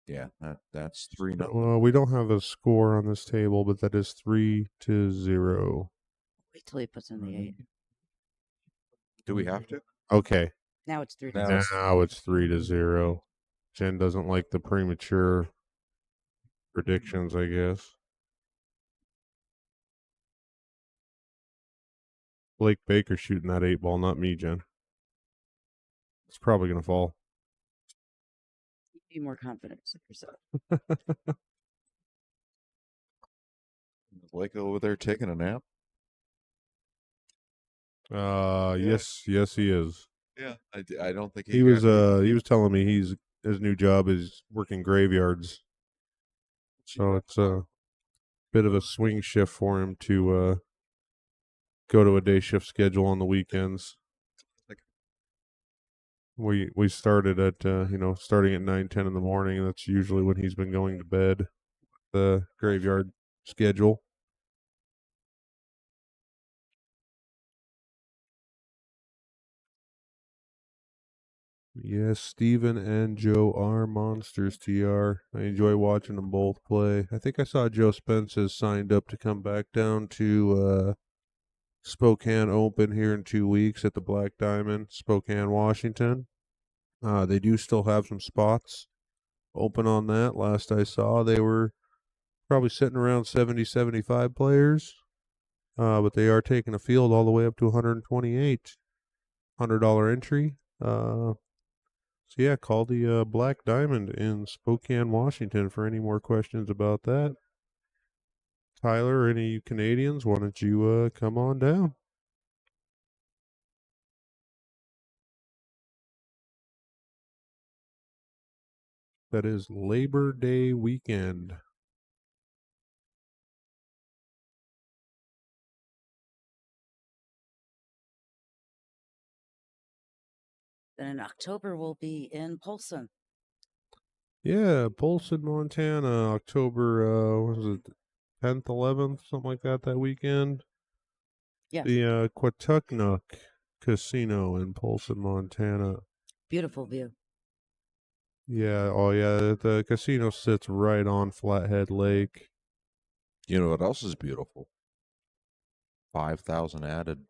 Yeah, that's 3-0. Well, we don't have a score on this table, but that is 3-0. Wait till he puts in the 8. Do we have to? Okay. Now it's 3 to Now 0. it's- Now it's 3-0. Jen doesn't like the premature predictions, I guess. Blake Baker shooting that 8 ball, not me, Jen. It's probably gonna fall. Be more confident in yourself. Blake over there taking a nap. Yes, he is. Yeah, I don't think He was telling me his new job is working graveyards. So it's a bit of a swing shift for him to go to a day shift schedule on the weekends. We started at starting at 9-10 in the morning. That's usually when he's been going to bed. The graveyard schedule. Yes, Steven and Joe are monsters, TR. I enjoy watching them both play. I think I saw Joe Spence has signed up to come back down to Spokane Open here in 2 weeks at the Black Diamond, Spokane, Washington. They do still have some spots open on that. Last I saw, they were probably sitting around 70, 75 players. But they are taking a field all the way up to 128. $100 entry. So yeah, call the Black Diamond in Spokane, Washington for any more questions about that. Tyler, any Canadians, why don't you come on down? That is Labor Day weekend. Then in October, we'll be in Polson. Yeah, Polson, Montana, October, what was it, 10th, 11th, something like that weekend. Yes. The Quatucknuck Casino in Polson, Montana. Beautiful view. Yeah, oh yeah, the casino sits right on Flathead Lake. You know what else is beautiful? 5,000 added.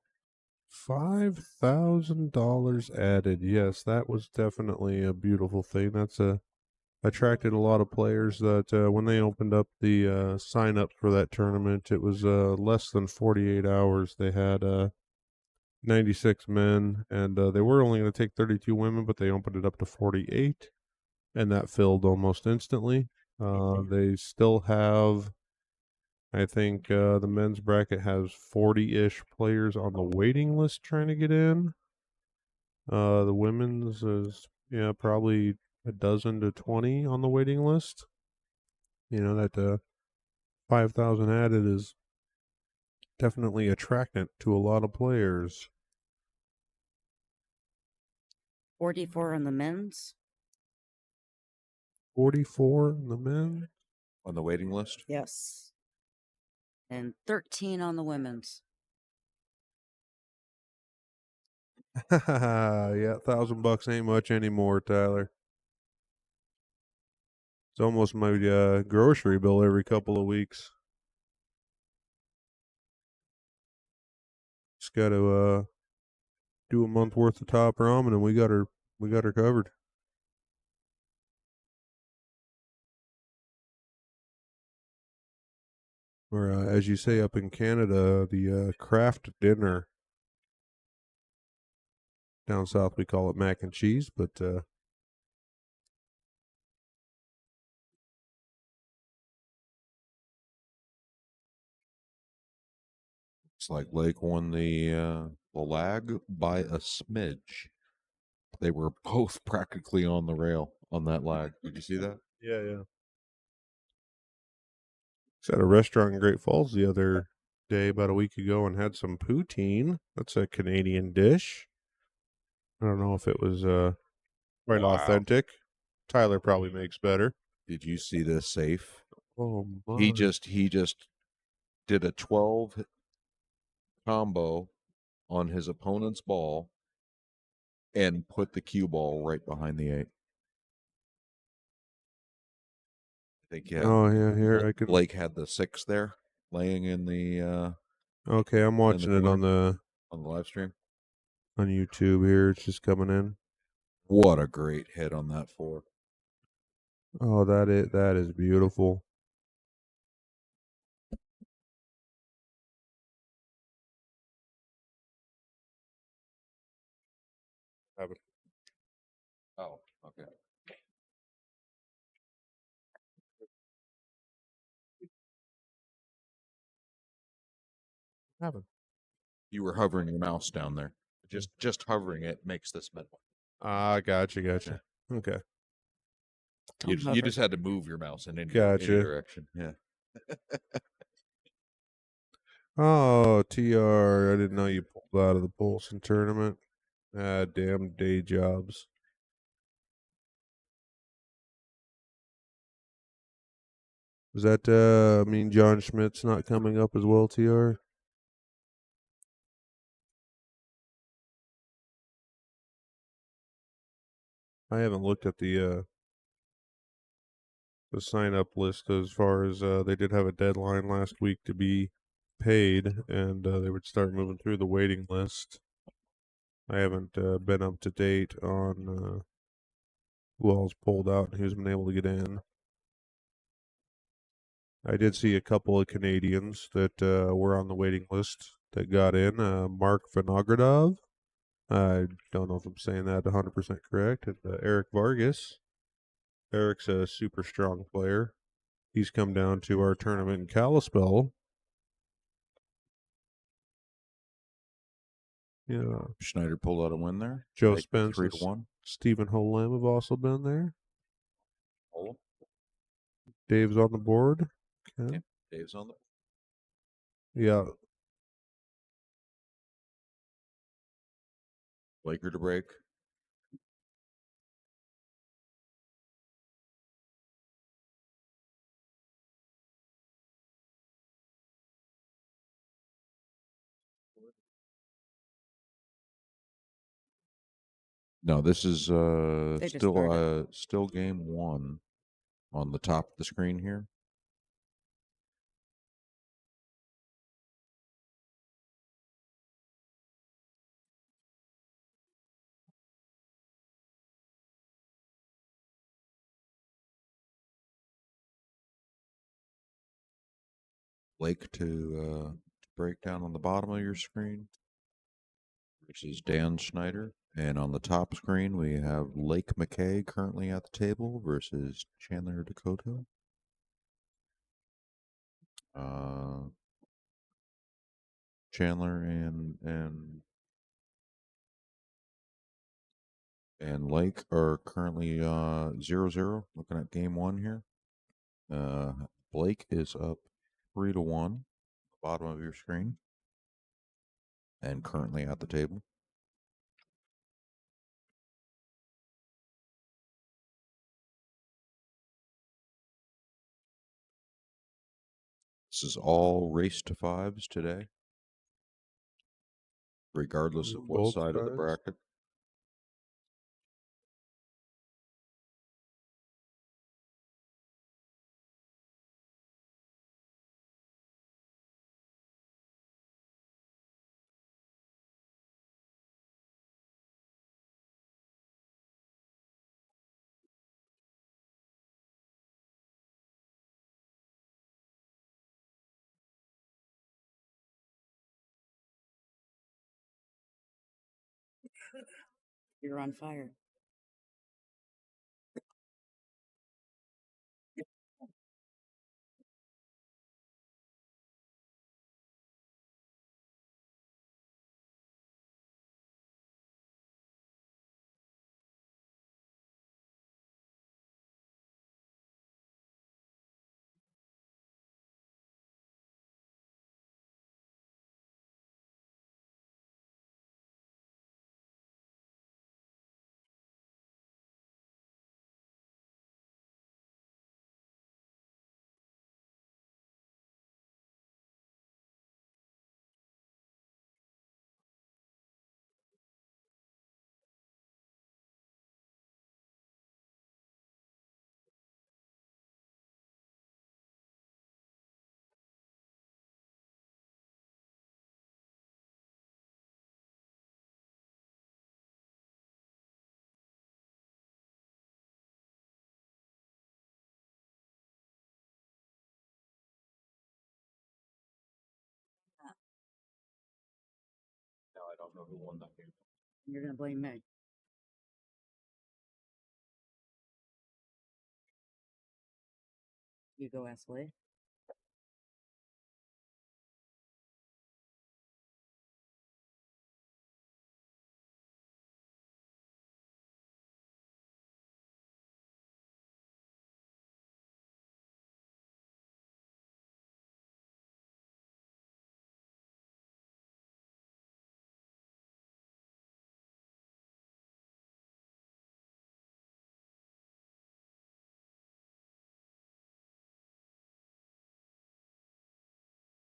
$5,000 added. Yes, that was definitely a beautiful thing. That's attracted a lot of players that when they opened up the sign up for that tournament, it was less than 48 hours. They had 96 men, and they were only going to take 32 women, but they opened it up to 48, and that filled almost instantly. They still have, I think the men's bracket has 40-ish players on the waiting list trying to get in. The women's is probably a dozen to 20 on the waiting list. You know that 5,000 added is definitely attractant to a lot of players. 44 on the men's. 44 in the men. On the waiting list? Yes. And 13 on the women's. Yeah, $1,000 ain't much anymore, Tyler. It's almost my grocery bill every couple of weeks. Just got to do a month worth of top ramen, and we got her covered. Or as you say up in Canada, the craft dinner. Down south we call it mac and cheese, but Looks like Lake won the lag by a smidge. They were both practically on the rail on that lag. Did you see that? Yeah, yeah. Was at a restaurant in Great Falls the other day, about a week ago, and had some poutine. That's a Canadian dish. I don't know if it was quite Wow. authentic. Tyler probably makes better. Did you see the safe? Oh my! He just did a 12 combo on his opponent's ball and put the cue ball right behind the 8. I think Oh yeah, here I can. Blake had the 6 there laying in the Okay, I'm watching it on the live stream. on YouTube here. It's just coming in. What a great hit on that 4. Oh, that is beautiful. Oh, okay. You were hovering your mouse down there. Just hovering it makes this metal. Ah, gotcha. Okay, You Don't you hover. just had to move your mouse in any Gotcha. direction. Yeah. Oh, TR, I didn't know you pulled out of the Polson tournament. Ah, damn day jobs. Does that mean John Schmidt's not coming up as well, TR? I haven't looked at the sign up list as far as they did have a deadline last week to be paid, and they would start moving through the waiting list. I haven't been up to date on who all's pulled out and who's been able to get in. I did see a couple of Canadians that were on the waiting list that got in. Mark Vinogradov. I don't know if I'm saying that 100% correct. And Eric Vargas. Eric's a super strong player. He's come down to our tournament in Kalispell. Yeah. Schneider pulled out a win there. Joe Like Spence 3 and to 1. Stephen Holem have also been there. Oh, Dave's on the board. Okay. okay. Dave's on the Yeah. Laker to break. No, this is They just started. still game 1 on the top of the screen here. Lake to break down on the bottom of your screen versus Dan Schneider. And on the top screen, we have Lake McKay currently at the table versus Chandler Dakota. Chandler and Lake are currently 0-0. Looking at game 1 here. Blake is up 3 to 1, bottom of your screen, and currently at the table. This is all race to 5s today, regardless of what Both side of the sides. bracket. You're on fire. You're gonna blame me. You go ask Lee.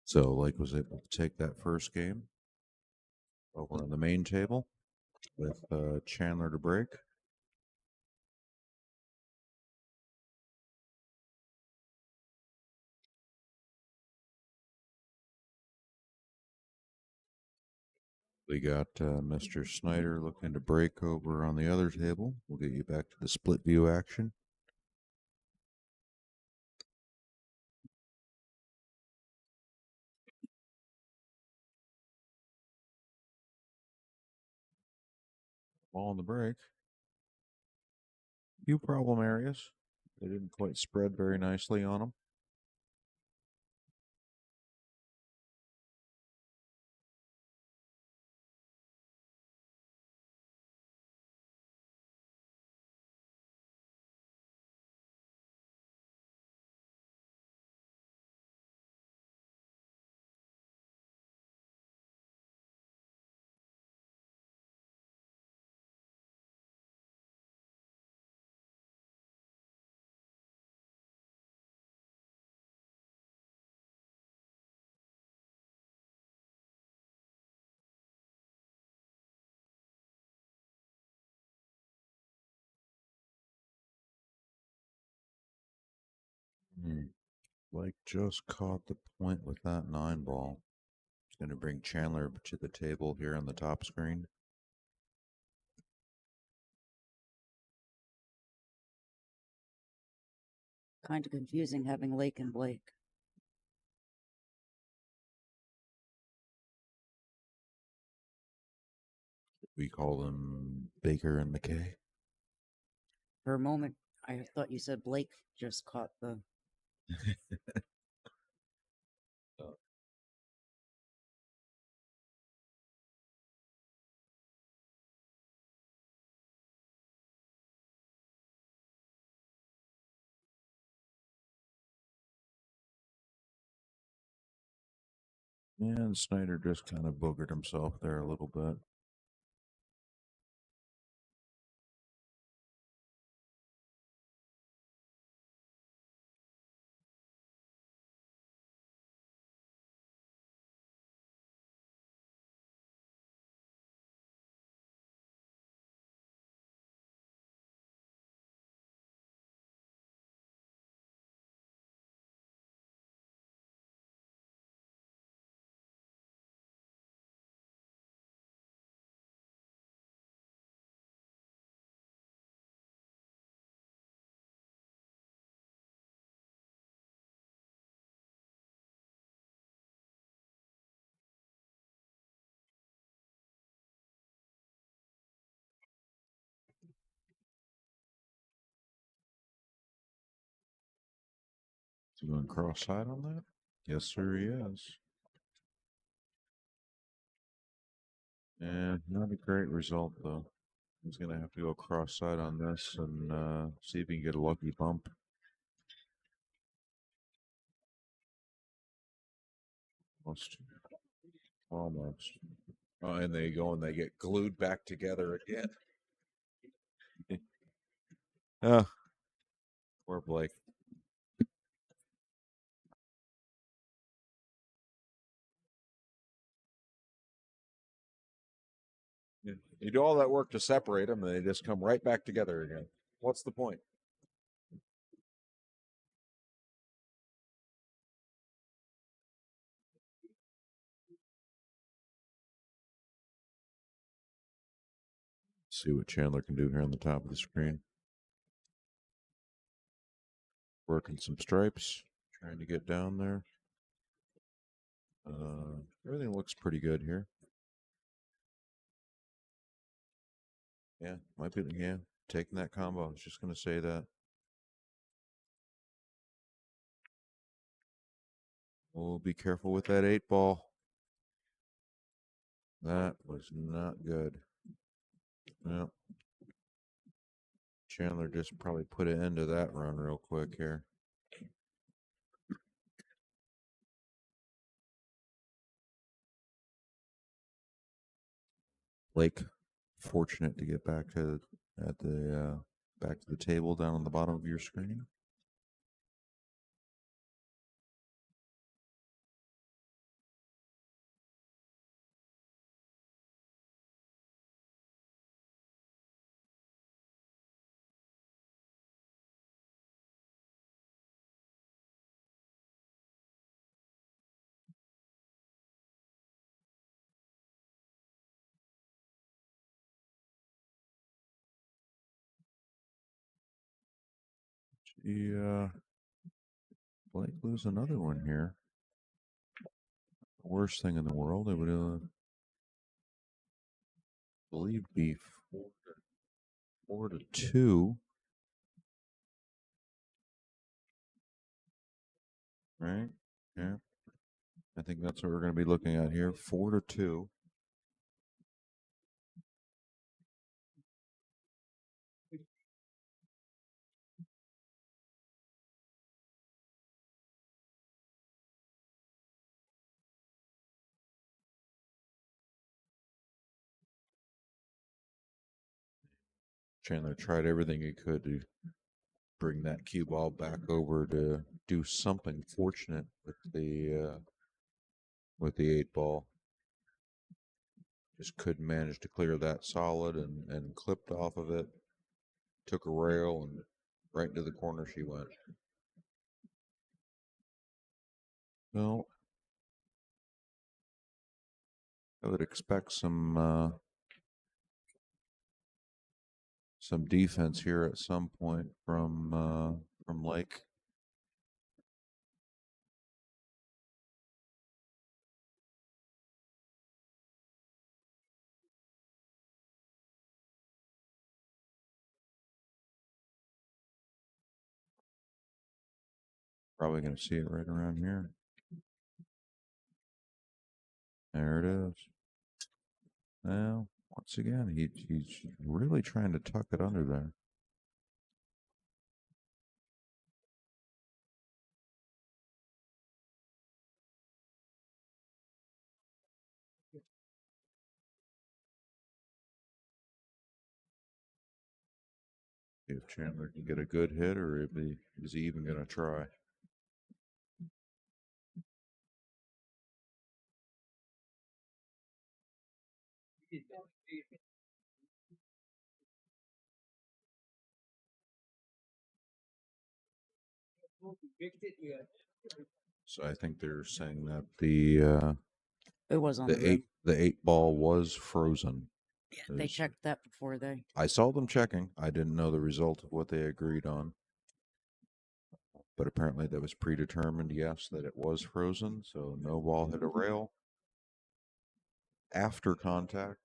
So Lake was able to take that first game over on the main table with Chandler to break. We got Mr. Snyder looking to break over on the other table. We'll get you back to the split view action. Ball in the break. Few problem areas. They didn't quite spread very nicely on them. Blake just caught the point with that 9 ball. It's going to bring Chandler to the table here on the top screen. Kind of confusing having Lake and Blake. We call them Baker and McKay. For a moment, I thought you said Blake just caught the. And Snyder just kind of boogered himself there a little bit. Is he going cross-side on that? Yes, sir, he is. And not a great result, though. He's going to have to go cross-side on this and see if he can get a lucky bump. Almost. Oh, and they go and they get glued back together again. Oh, poor Blake. You do all that work to separate them, and they just come right back together again. What's the point? See what Chandler can do here on the top of the screen. Working some stripes, trying to get down there. Everything looks pretty good here. Yeah, might be. Yeah, taking that combo. I was just going to say that. Oh, be careful with that 8-ball. That was not good. Yeah. Chandler just probably put an end to that run real quick here. Blake, fortunate to get back to the table down on the bottom of your screen. Yeah, Blake lose another one here. Worst thing in the world. It would believe be 4-2. Right? Yeah. I think that's what we're going to be looking at here. 4-2. Chandler tried everything he could to bring that cue ball back over to do something fortunate with the 8-ball. Just couldn't manage to clear that solid and clipped off of it. Took a rail and right into the corner she went. Well, I would expect some defense here at some point from Lake. Probably going to see it right around here. There it is. Now, once again, he's really trying to tuck it under there. If Chandler can get a good hit, or is he even going to try? So I think they're saying that It was on the the rim. the 8-ball was frozen. Yeah, they checked that before they. I saw them checking. I didn't know the result of what they agreed on. But apparently that was predetermined, yes, that it was frozen. So no ball hit a rail after contact.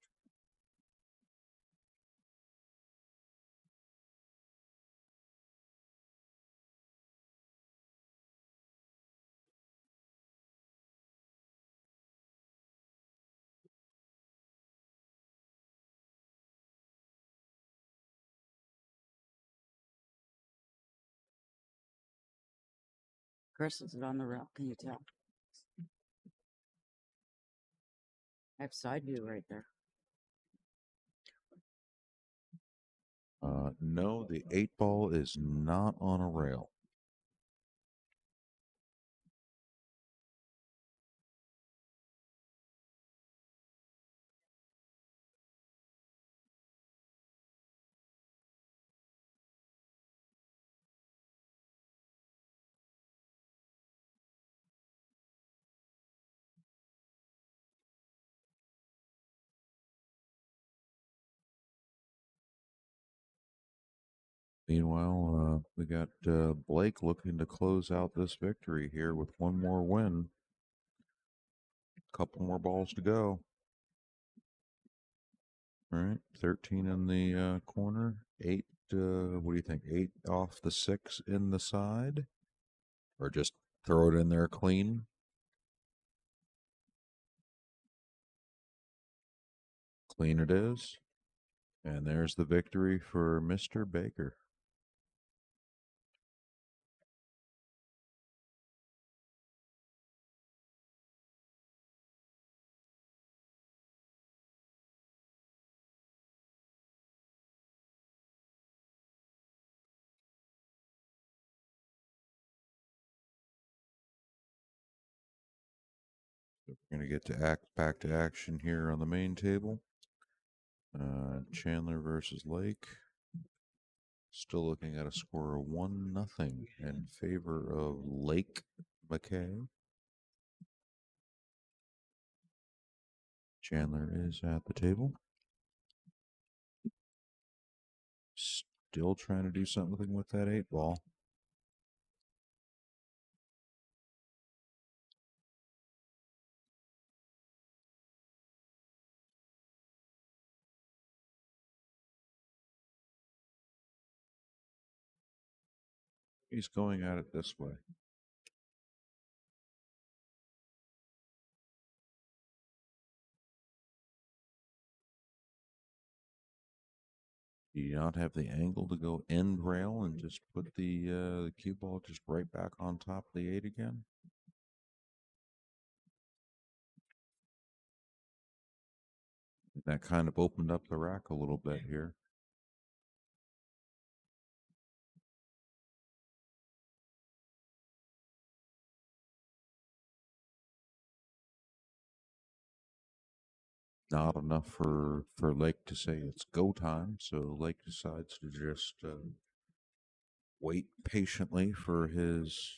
Chris, is it on the rail? Can you tell? I have side view right there. No, the 8-ball is not on a rail. Meanwhile, we got Blake looking to close out this victory here with one more win. Couple more balls to go. All right, 13 in the corner. 8. What do you think? 8 off the 6 in the side, or just throw it in there clean? Clean it is. And there's the victory for Mr. Baker. We're going to get to back to action here on the main table. Chandler versus Lake. Still looking at a score of 1-0 in favor of Lake McKay. Chandler is at the table. Still trying to do something with that 8-ball. He's going at it this way. Do you not have the angle to go end rail and just put the cue ball just right back on top of the 8 again? That kind of opened up the rack a little bit here. Not enough for Lake to say it's go time, so Lake decides to just wait patiently for his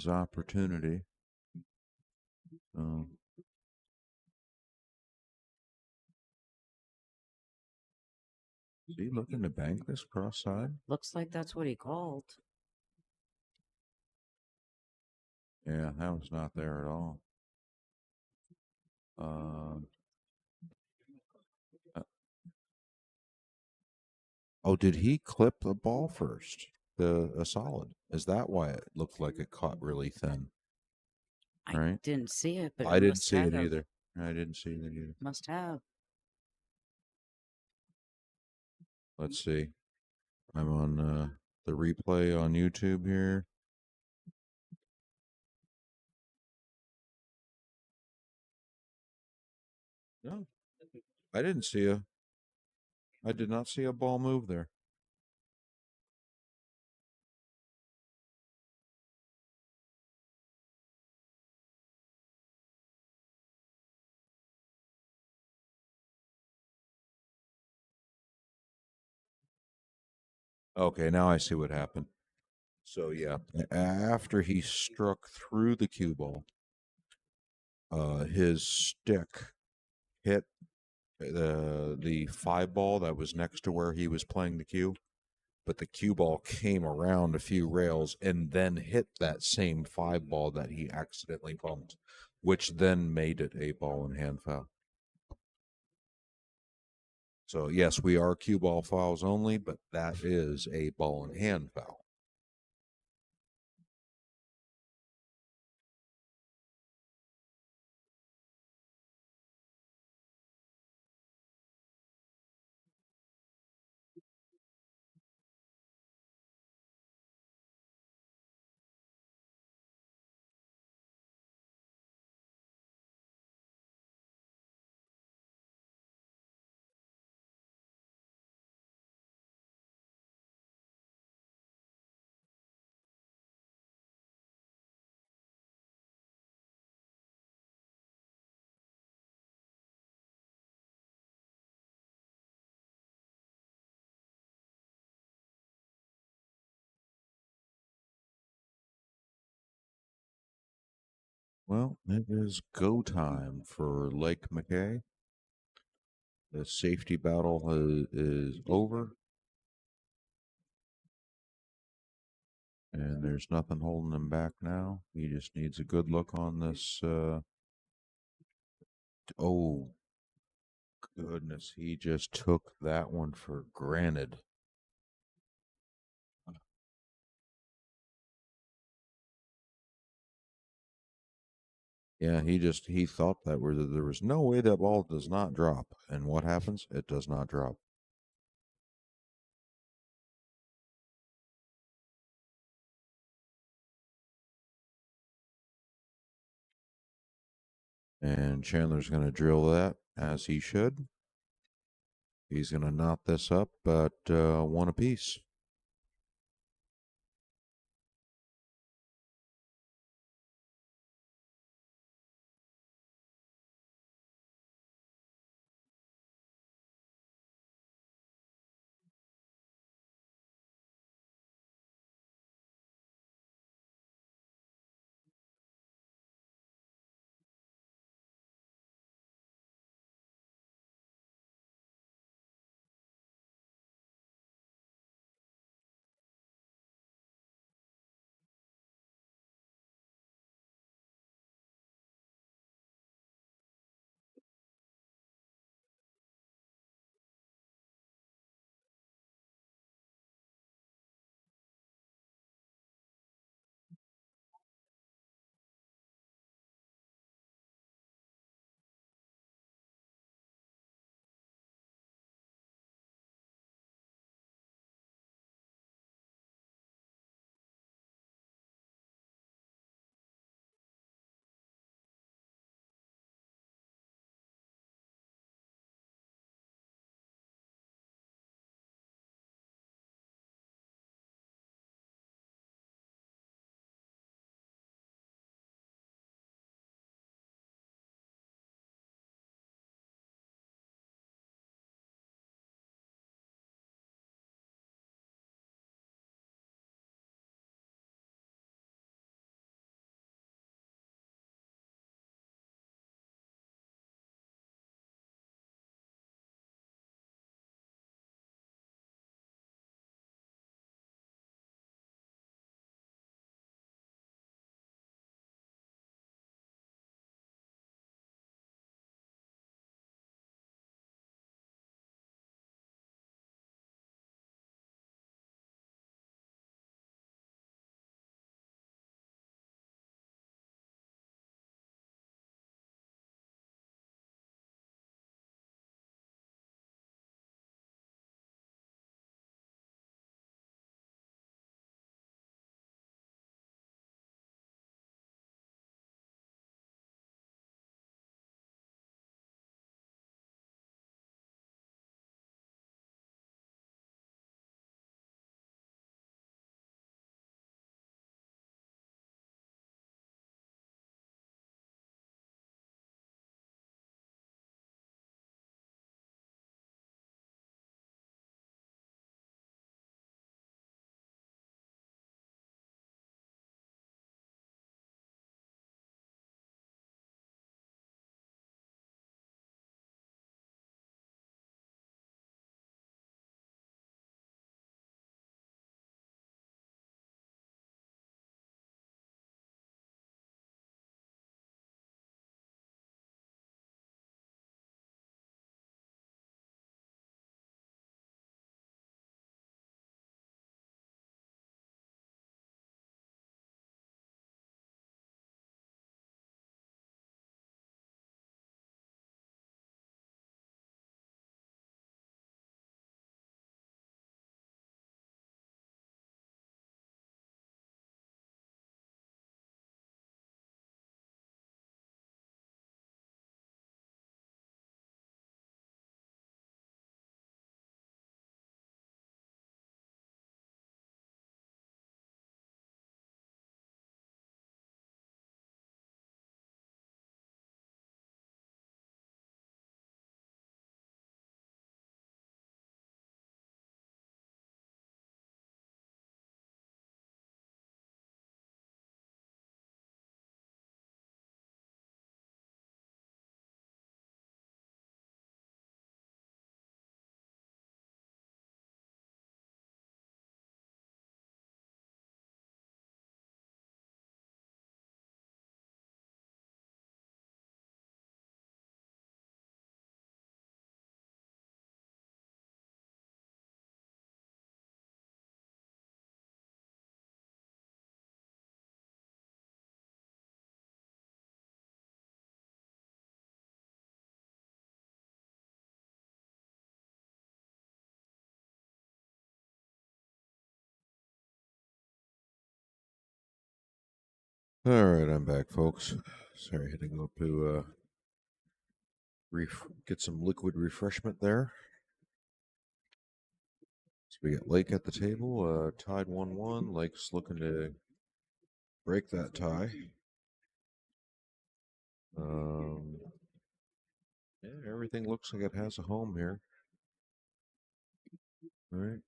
opportunity. Is he looking to bank this cross side? Looks like that's what he called. Yeah, that was not there at all. Oh, did he clip the ball first? A solid. Is that why it looked like it caught really thin? I Right? didn't see it, but I it didn't must see it have. either. I didn't see it either. Must have. Let's see. I'm on the replay on YouTube here. No, I didn't see I did not see a ball move there. Okay, now I see what happened. So yeah, after he struck through the cue ball, his stick hit the 5-ball that was next to where he was playing the cue, but the cue ball came around a few rails and then hit that same 5-ball that he accidentally bumped, which then made it a ball and hand foul. So yes, we are cue ball fouls only, but that is a ball and hand foul. Well, it is go time for Lake McKay. The safety battle is over. And there's nothing holding him back now. He just needs a good look on this. Oh, Goodness, he just took that one for granted. Yeah, he thought that there was no way that ball does not drop. And what happens? It does not drop. And Chandler's going to drill that as he should. He's going to knot this up, but one apiece. All right, I'm back, folks. Sorry, I had to go up to get some liquid refreshment there. So we got Lake at the table, tied 1-1. Lake's looking to break that tie. Yeah, everything looks like it has a home here. All right.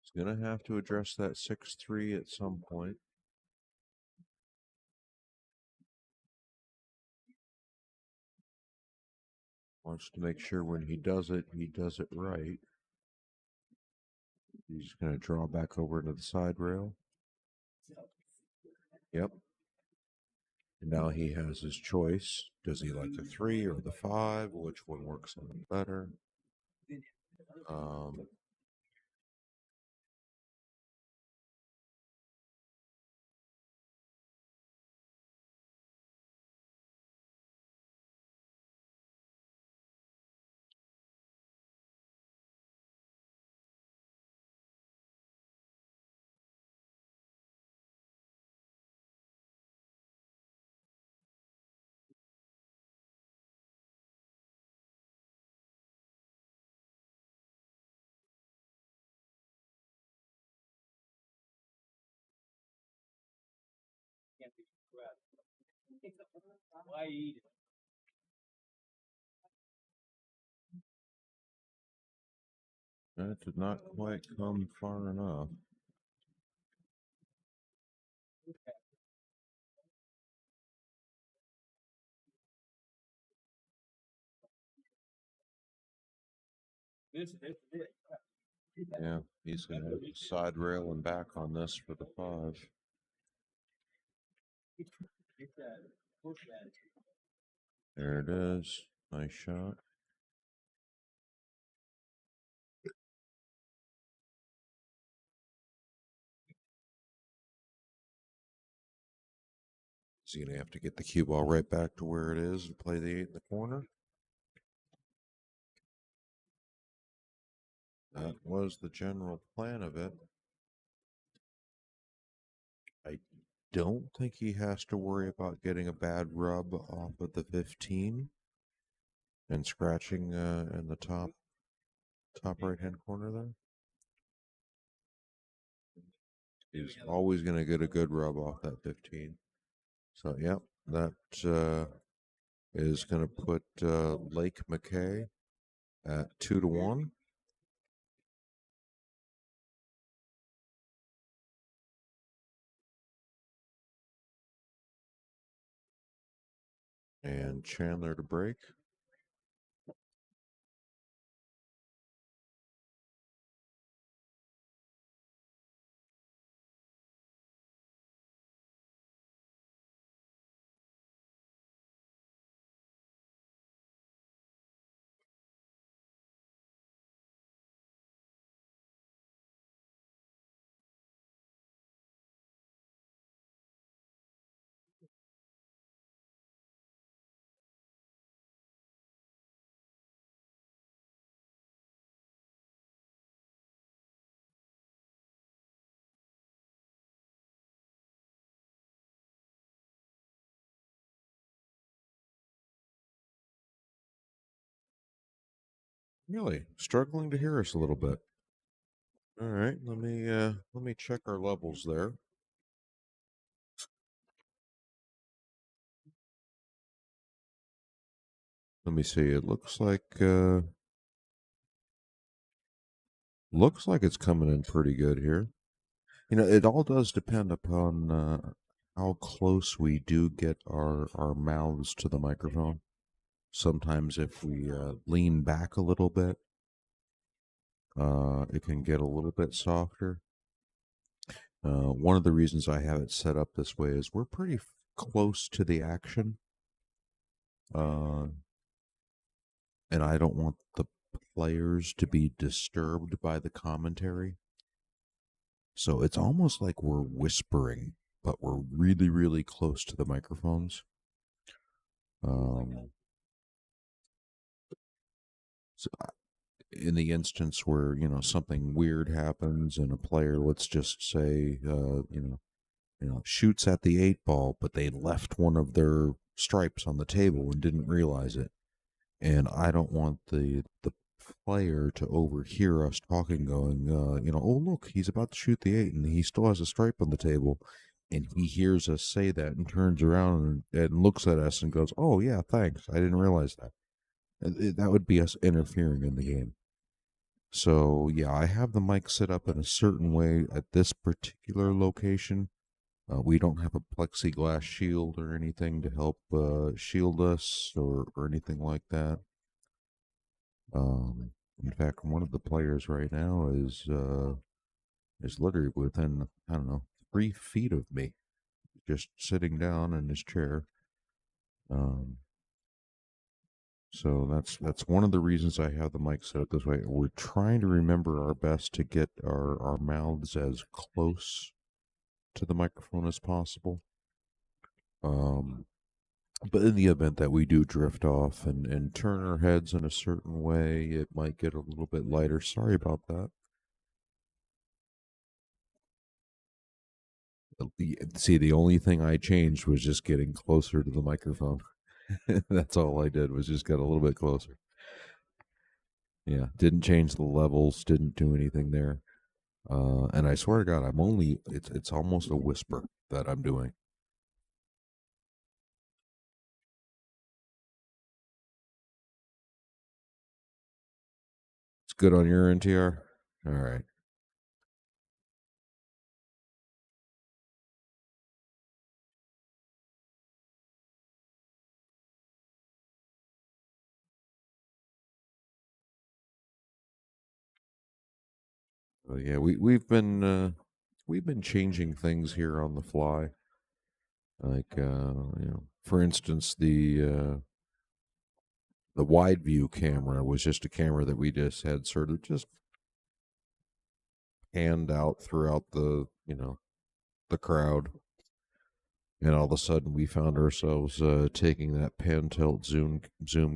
It's going to have to address that 6-3 at some point. Wants to make sure when he does it right. He's going to draw back over to the side rail. Yep. And now he has his choice. Does he like the 3 or the 5? Which one works a little better? Why eat it? That did not quite come far enough. Yeah, he's going to have to side rail and back on this for the 5. There it is. Nice shot. Is he going to have to get the cue ball right back to where it is and play the 8 in the corner? That was the general plan of it. I don't think he has to worry about getting a bad rub off of the 15 and scratching in the top right hand corner there. He's always going to get a good rub off that 15. So, yep, that is going to put Lake McKay at 2-1. And Chandler to break. Really struggling to hear us a little bit. All right, let me check our levels there. Let me see. It looks like it's coming in pretty good here. You know, it all does depend upon how close we do get our mouths to the microphone. Sometimes if we lean back a little bit, it can get a little bit softer. One of the reasons I have it set up this way is we're pretty close to the action. And I don't want the players to be disturbed by the commentary. So it's almost like we're whispering, but we're really, really close to the microphones. So in the instance where, you know, something weird happens and a player, let's just say, you know, shoots at the 8-ball, but they left one of their stripes on the table and didn't realize it. And I don't want the player to overhear us talking, going, oh, look, he's about to shoot the 8 and he still has a stripe on the table. And he hears us say that and turns around and looks at us and goes, oh, yeah, thanks. I didn't realize that. That would be us interfering in the game. So, yeah, I have the mic set up in a certain way at this particular location. We don't have a plexiglass shield or anything to help shield us or anything like that. In fact, one of the players right now is literally within, I don't know, 3 feet of me, just sitting down in his chair. So that's one of the reasons I have the mic set up this way. We're trying to remember our best to get our mouths as close to the microphone as possible. But in the event that we do drift off and turn our heads in a certain way, it might get a little bit lighter. Sorry about that. See, the only thing I changed was just getting closer to the microphone. That's all I did, was just get a little bit closer. Yeah, didn't change the levels, didn't do anything there. And I swear to God, it's almost a whisper that I'm doing. It's good on your NTR? All right. Yeah, we've been changing things here on the fly. Like for instance, the wide view camera was just a camera that we just had sort of just panned out throughout the crowd. And all of a sudden, we found ourselves taking that pan tilt zoom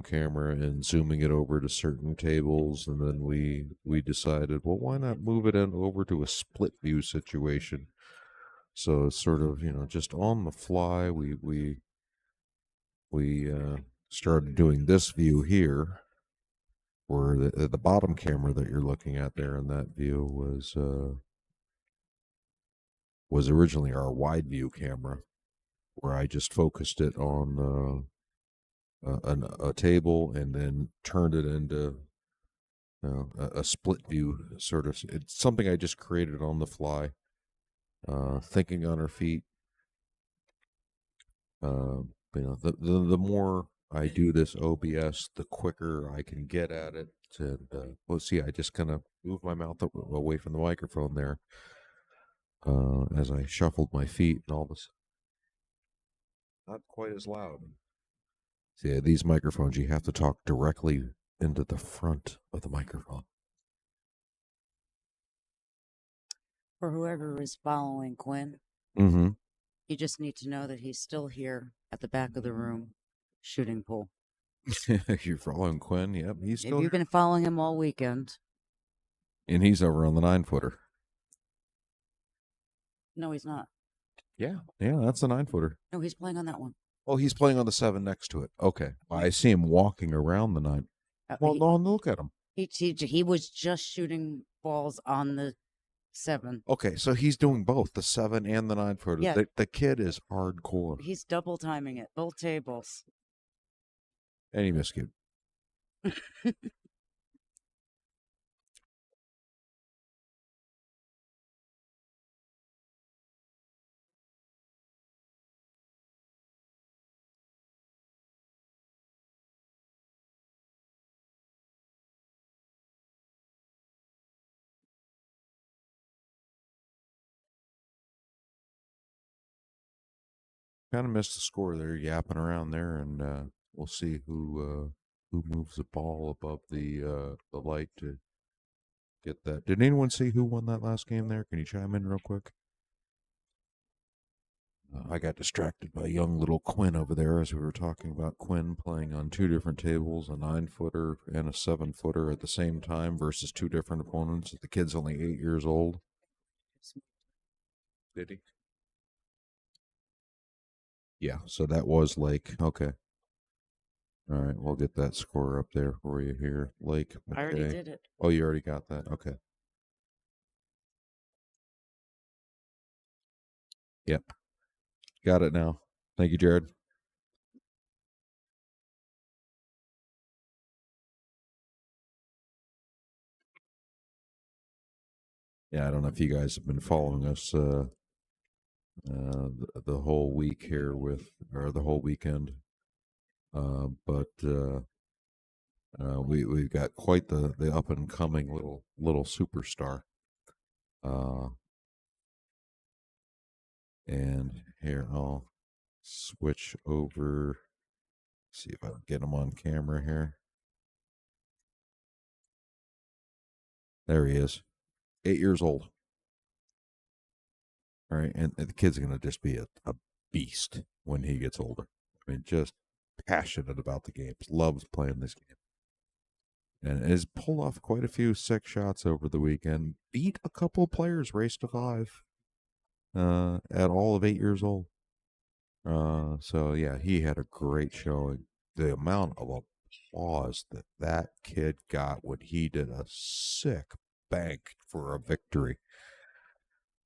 camera and zooming it over to certain tables, and then we decided, well, why not move it over to a split view situation? So it's sort of just on the fly. We started doing this view here, where the bottom camera that you're looking at there in that view was originally our wide view camera, where I just focused it on a table and then turned it into a split view sort of. It's something I just created on the fly, thinking on our feet. The more I do this OBS, the quicker I can get at it. And see, I just kind of moved my mouth away from the microphone there as I shuffled my feet, and all this. Not quite as loud. See, these microphones, you have to talk directly into the front of the microphone. For whoever is following Quinn, Mm-hmm. you just need to know that he's still here at the back of the room shooting pool. You're following Quinn? Yep, he's still Have you here. been following him all weekend? And he's over on the 9-footer. No, he's not. Yeah, that's the 9-footer. No, he's playing on that one. Oh, he's playing on the 7 next to it. Okay. I see him walking around the 9. Well, no, look at him. He was just shooting balls on the 7. Okay, so he's doing both, the 7 and the 9-footer. Yeah. The kid is hardcore. He's double timing it, both tables. And he missed you. Kind of missed the score there, yapping around there, and we'll see who moves the ball above the light to get that. Did anyone see who won that last game there? Can you chime in real quick? I got distracted by young little Quinn over there as we were talking about Quinn playing on 2 different tables, a 9-footer and a 7-footer at the same time versus 2 different opponents. The kid's only 8 years old. Did he? Yeah, so that was Lake. Okay. All right, we'll get that score up there for you here. Lake I already McKay. did it. Oh, you already got that? Okay. Yep. Got it now. Thank you, Jared. Yeah, I don't know if you guys have been following us the whole week here or the whole weekend. But we've got quite the up and coming little superstar. And here I'll switch over. See if I can get him on camera here. There he is, 8 years old. All right, and the kid's gonna just be a beast when he gets older. I mean, just passionate about the games, loves playing this game, and has pulled off quite a few sick shots over the weekend. Beat a couple players race to 5 at all of 8 years old. So yeah, he had a great showing. The amount of applause that kid got when he did a sick bank for a victory,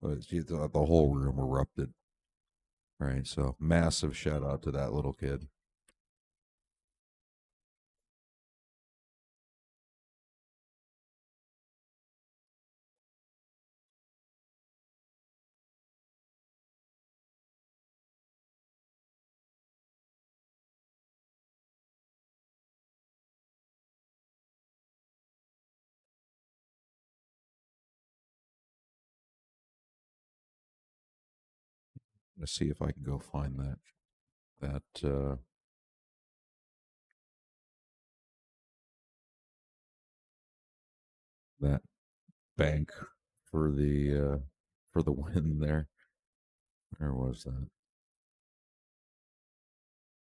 the whole room erupted. Right, so massive shout out to that little kid. Let's see if I can go find that bank for the win there. Where was that?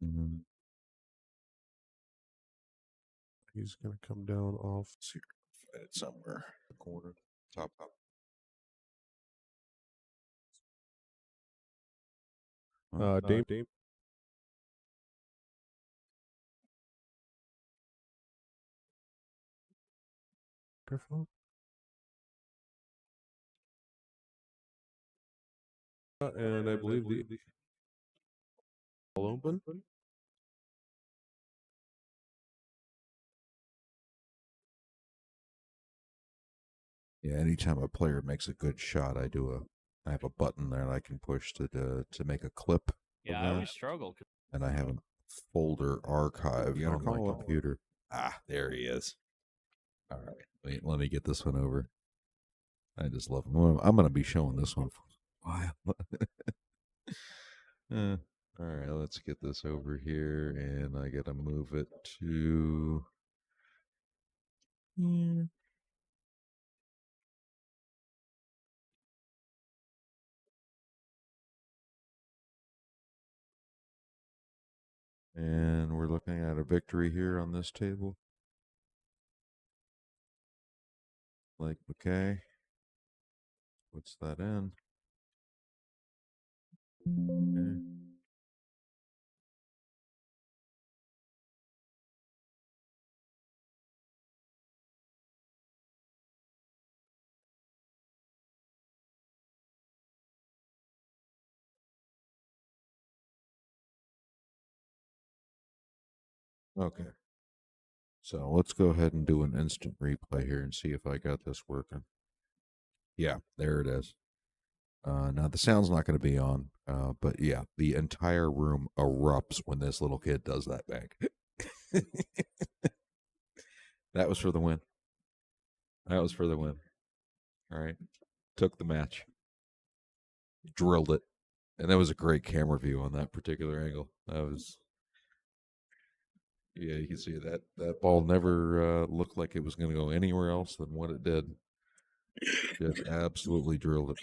Mhm. He's gonna come down off. See, find it somewhere. The corner, top. Dame. Microphone. And I believe the all open. Yeah, anytime a player makes a good shot, I have a button there that I can push to make a clip. Yeah, I always struggle. And I have a folder archived on my computer. Ah, there he is. All right, wait, let me get this one over. I just love him. I'm going to be showing this one for a while. All right, let's get this over here, and I got to move it to. And we're looking at a victory here on this table. Lake McKay. What's that in? Okay. Okay. So let's go ahead and do an instant replay here and see if I got this working. Yeah, there it is. Now the sound's not going to be on, but yeah, the entire room erupts when this little kid does that bank. That was for the win. That was for the win. All right. Took the match. Drilled it. And that was a great camera view on that particular angle. That was, yeah, you can see that ball never looked like it was going to go anywhere else than what it did. Just absolutely drilled it.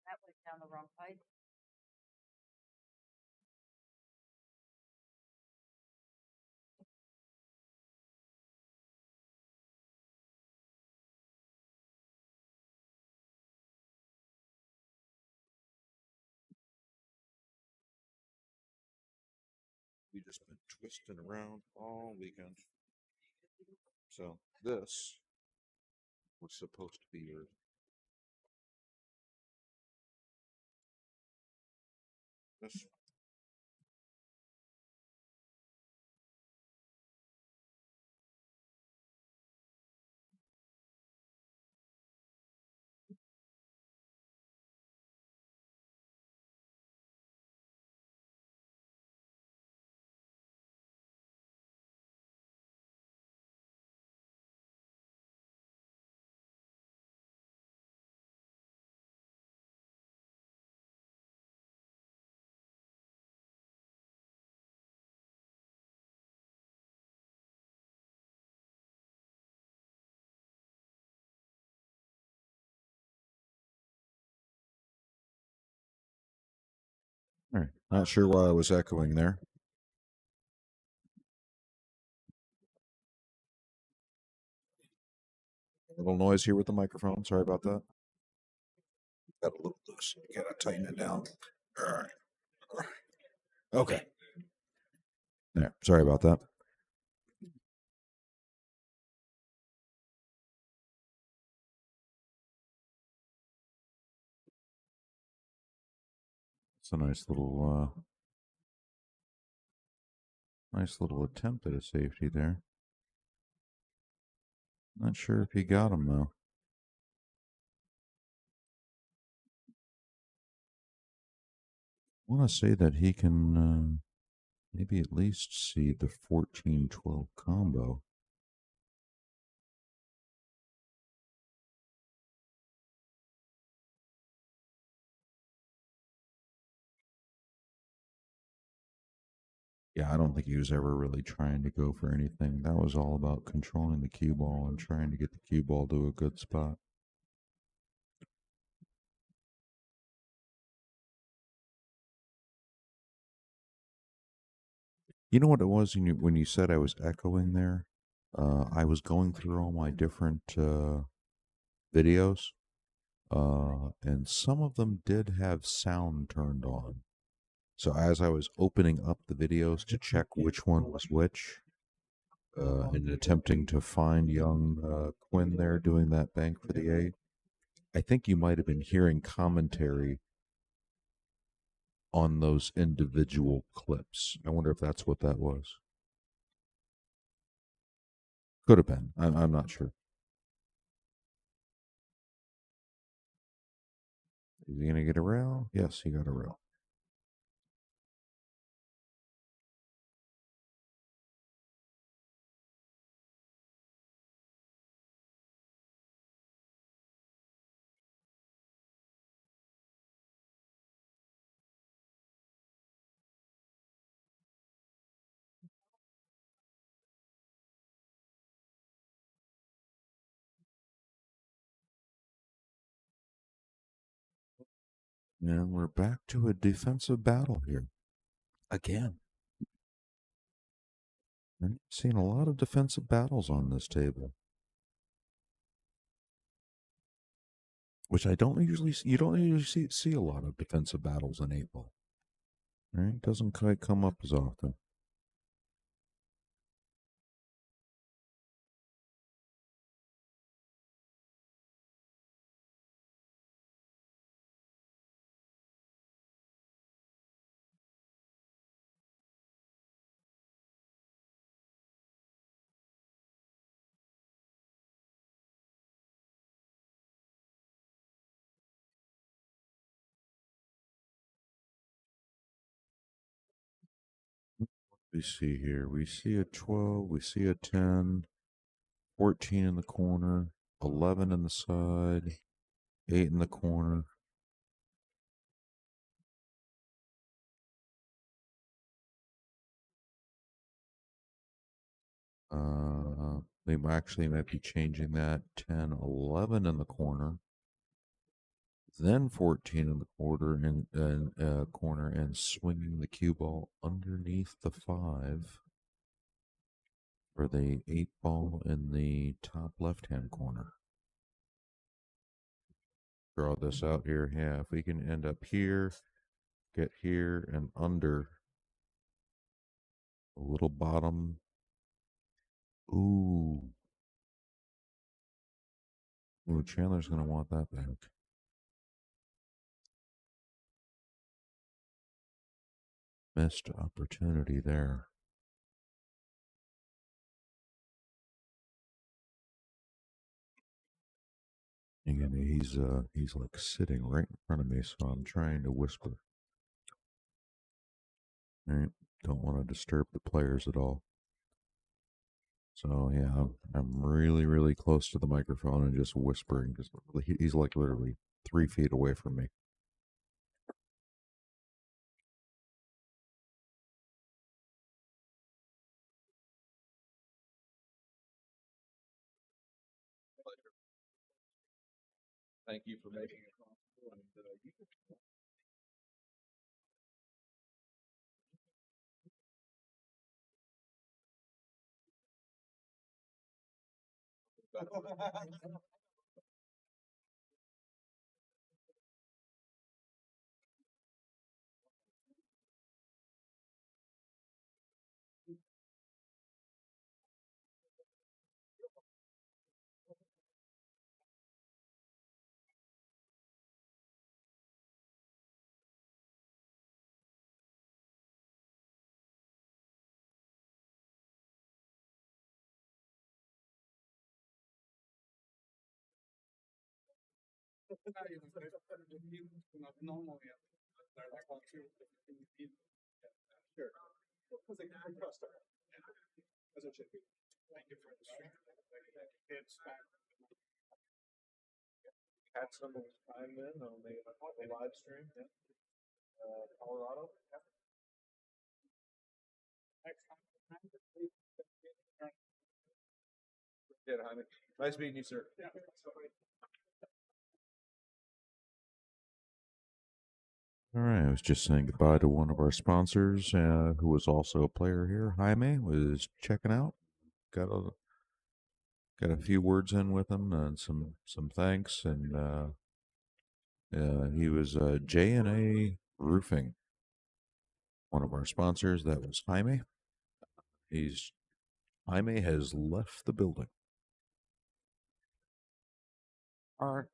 That went down the wrong pipe. We just been twisting around all weekend. So this was supposed to be yours. This all right. Not sure why I was echoing there. A little noise here with the microphone. Sorry about that. Got a little loose. Gotta tighten it down. All right. All right. Okay. There. Sorry about that. It's a nice little attempt at a safety there. Not sure if he got him though. I want to say that he can maybe at least see the 14-12 combo. Yeah, I don't think he was ever really trying to go for anything. That was all about controlling the cue ball and trying to get the cue ball to a good spot. You know what it was when you said I was echoing there? I was going through all my different videos, and some of them did have sound turned on. So as I was opening up the videos to check which one was which, and attempting to find young Quinn there doing that bank for the 8, I think you might have been hearing commentary on those individual clips. I wonder if that's what that was. Could have been. I'm not sure. Is he going to get a rail? Yes, he got a rail. And we're back to a defensive battle here. Again. I'm seeing a lot of defensive battles on this table. Which I don't usually see. You don't usually see a lot of defensive battles in 8-ball. Right? Doesn't quite come up as often. We see here. We see a 12. We see a 10. 14 in the corner. 11 in the side. 8 in the corner. They actually might be changing that. 10, 11 in the corner. Then 14 in the corner and swinging the cue ball underneath the 5 for the 8-ball in the top left-hand corner. Draw this out here. Yeah, if we can end up here, get here and under A little bottom. Ooh. Ooh, Chandler's going to want that back. Missed opportunity there. Again, he's like sitting right in front of me, so I'm trying to whisper. All right, don't want to disturb the players at all. So yeah, I'm really, really close to the microphone and just whispering because he's like literally 3 feet away from me. Thank you for making it possible. And, you can normal, yeah. Sure. Because they trust her. As it should be. Thank you for the stream. It's back. Had some time then on the live stream. Yeah. Colorado. Yeah. Yeah, Jaime. Nice meeting you, sir. Yeah. All right, I was just saying goodbye to one of our sponsors, who was also a player here. Jaime was checking out. Got a few words in with him and some thanks, and he was J&A Roofing, one of our sponsors. That was Jaime. Jaime has left the building. Or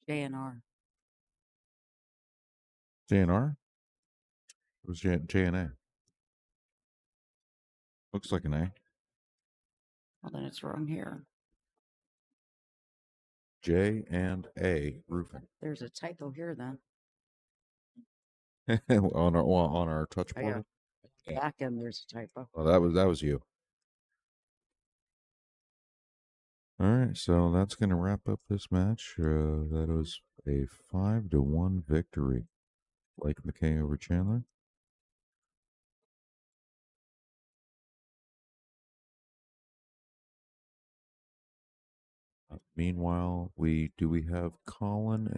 JNR. JNR? It was J&A. Looks like an A. Well, then it's wrong here. J&A Roofing. There's a typo here then. on our touch Oh, portal. yeah. Back end, there's a typo. Well, that was you. All right, so that's going to wrap up this match. That was a 5-1 victory. Blake McKay over Chandler. Meanwhile, we have Colin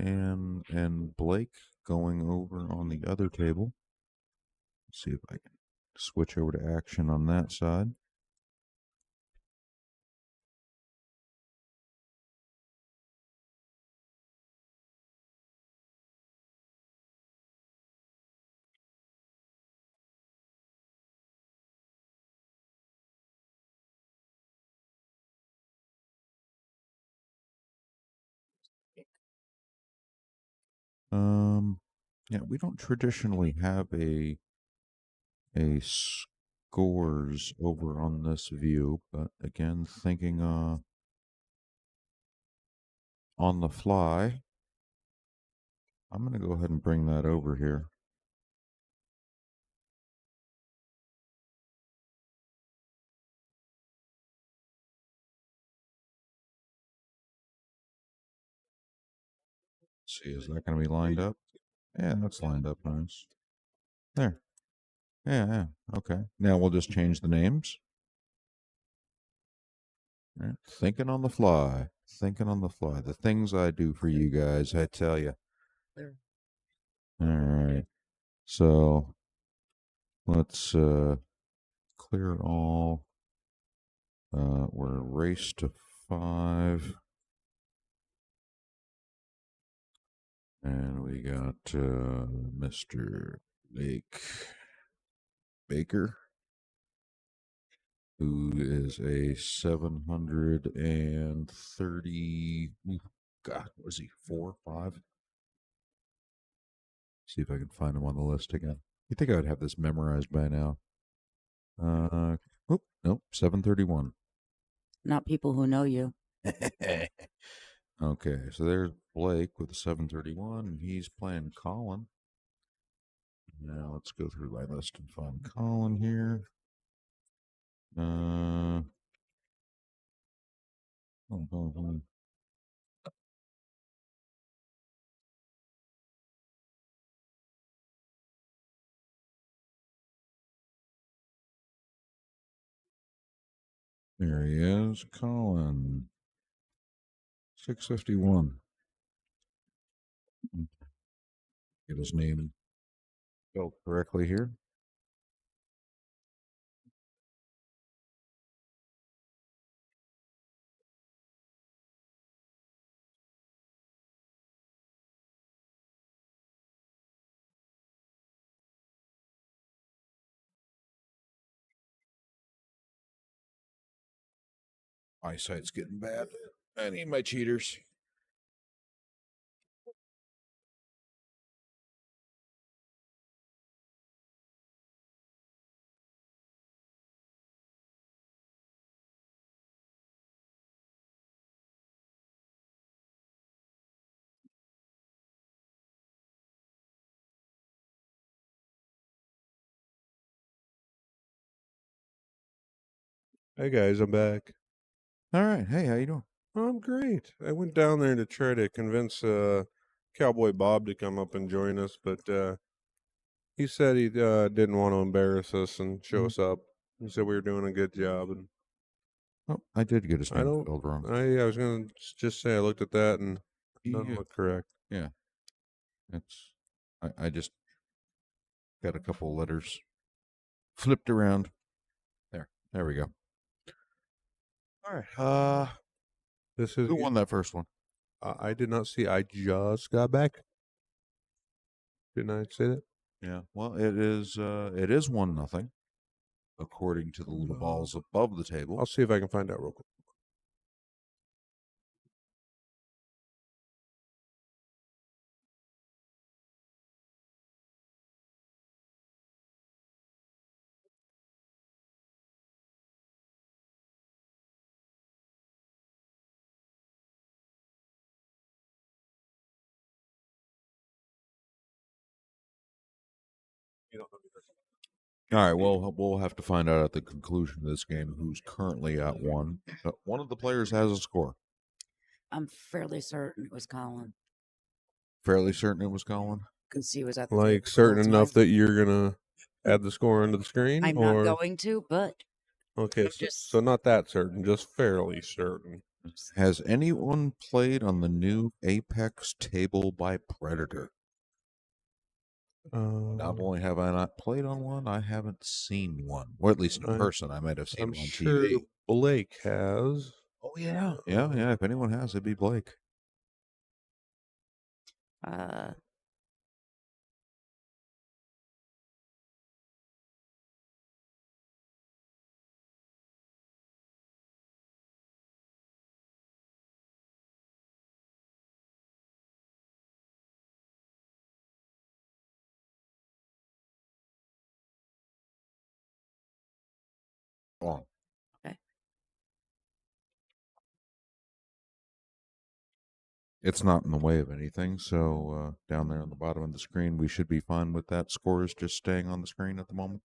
and Blake going over on the other table. Let's see if I can switch over to action on that side. Yeah, we don't traditionally have a scores over on this view, but again, thinking on the fly, I'm going to go ahead and bring that over here. Let's see, is that going to be lined up? Yeah, that's lined up nice. There. Yeah. Okay. Now we'll just change the names. All right. Thinking on the fly. Thinking on the fly. The things I do for you guys, I tell you. There. All right. So let's clear it all. We're race to 5. And we got Mr. Lake Baker, who is a 730. God, was he 4 or 5? See if I can find him on the list again. You think I would have this memorized by now? Nope, 731. Not people who know you. Okay, so there's Blake with the 731, and he's playing Colin. Now let's go through my list and find Colin here. There he is, Colin. 651. Get his name spelled correctly here. Eyesight's getting bad. I need my cheaters. Hey guys, I'm back. All right. Hey, how you doing? I'm great. I went down there to try to convince Cowboy Bob to come up and join us, but he said he didn't want to embarrass us and show us up. He said we were doing a good job, and Oh, I did get his I name don't. spelled wrong. I was gonna just say I looked at that and it doesn't Yeah. look correct. Yeah. It's I just got a couple letters flipped around. There we go. All right. This is. Who won that first one? I did not see. I just got back. Didn't I say that? Yeah. Well, it is 1-0, according to the little balls above the table. I'll see if I can find out real quick. You don't know All right. Well, we'll have to find out at the conclusion of this game who's currently at 1. But one of the players has a score. I'm fairly certain it was Colin Fairly certain it was Colin. because he was at the like table the certain whole enough time. that you're gonna add the score onto the screen, I'm or not going to, but okay, just- so not that certain, just fairly certain. Has anyone played on the new Apex table by Predator? Not only have I not played on one, I haven't seen one. Or at least in person. I might have seen I'm one on sure TV. Blake has. Oh, yeah. Yeah. If anyone has, it'd be Blake. On. Okay. It's not in the way of anything, so down there on the bottom of the screen, we should be fine with that. Scores just staying on the screen at the moment.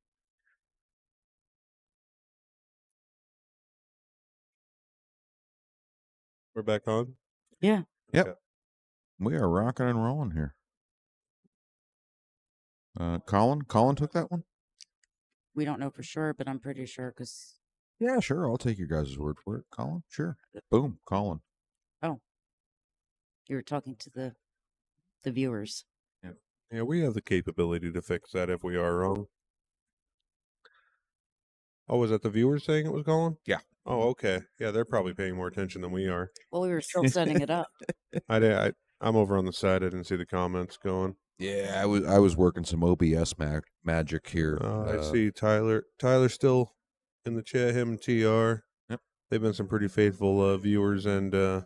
We're back on. yeah. Yep. Okay. We are rocking and rolling here. Colin took that one? We don't know for sure, but I'm pretty sure because Yeah, sure. I'll take your guys' word for it. Colin, sure. Boom, Colin. you were talking to the viewers. Yeah, we have the capability to fix that if we are wrong. Oh, was that the viewers saying it was Colin? Yeah. Oh, okay. Yeah, they're probably paying more attention than we are. Well, we were still setting it up. I I'm over on the side. I didn't see the comments going. Yeah, I was working some OBS magic here. I see Tyler. Tyler's still in the chat. Him and TR. Yep. They've been some pretty faithful viewers and good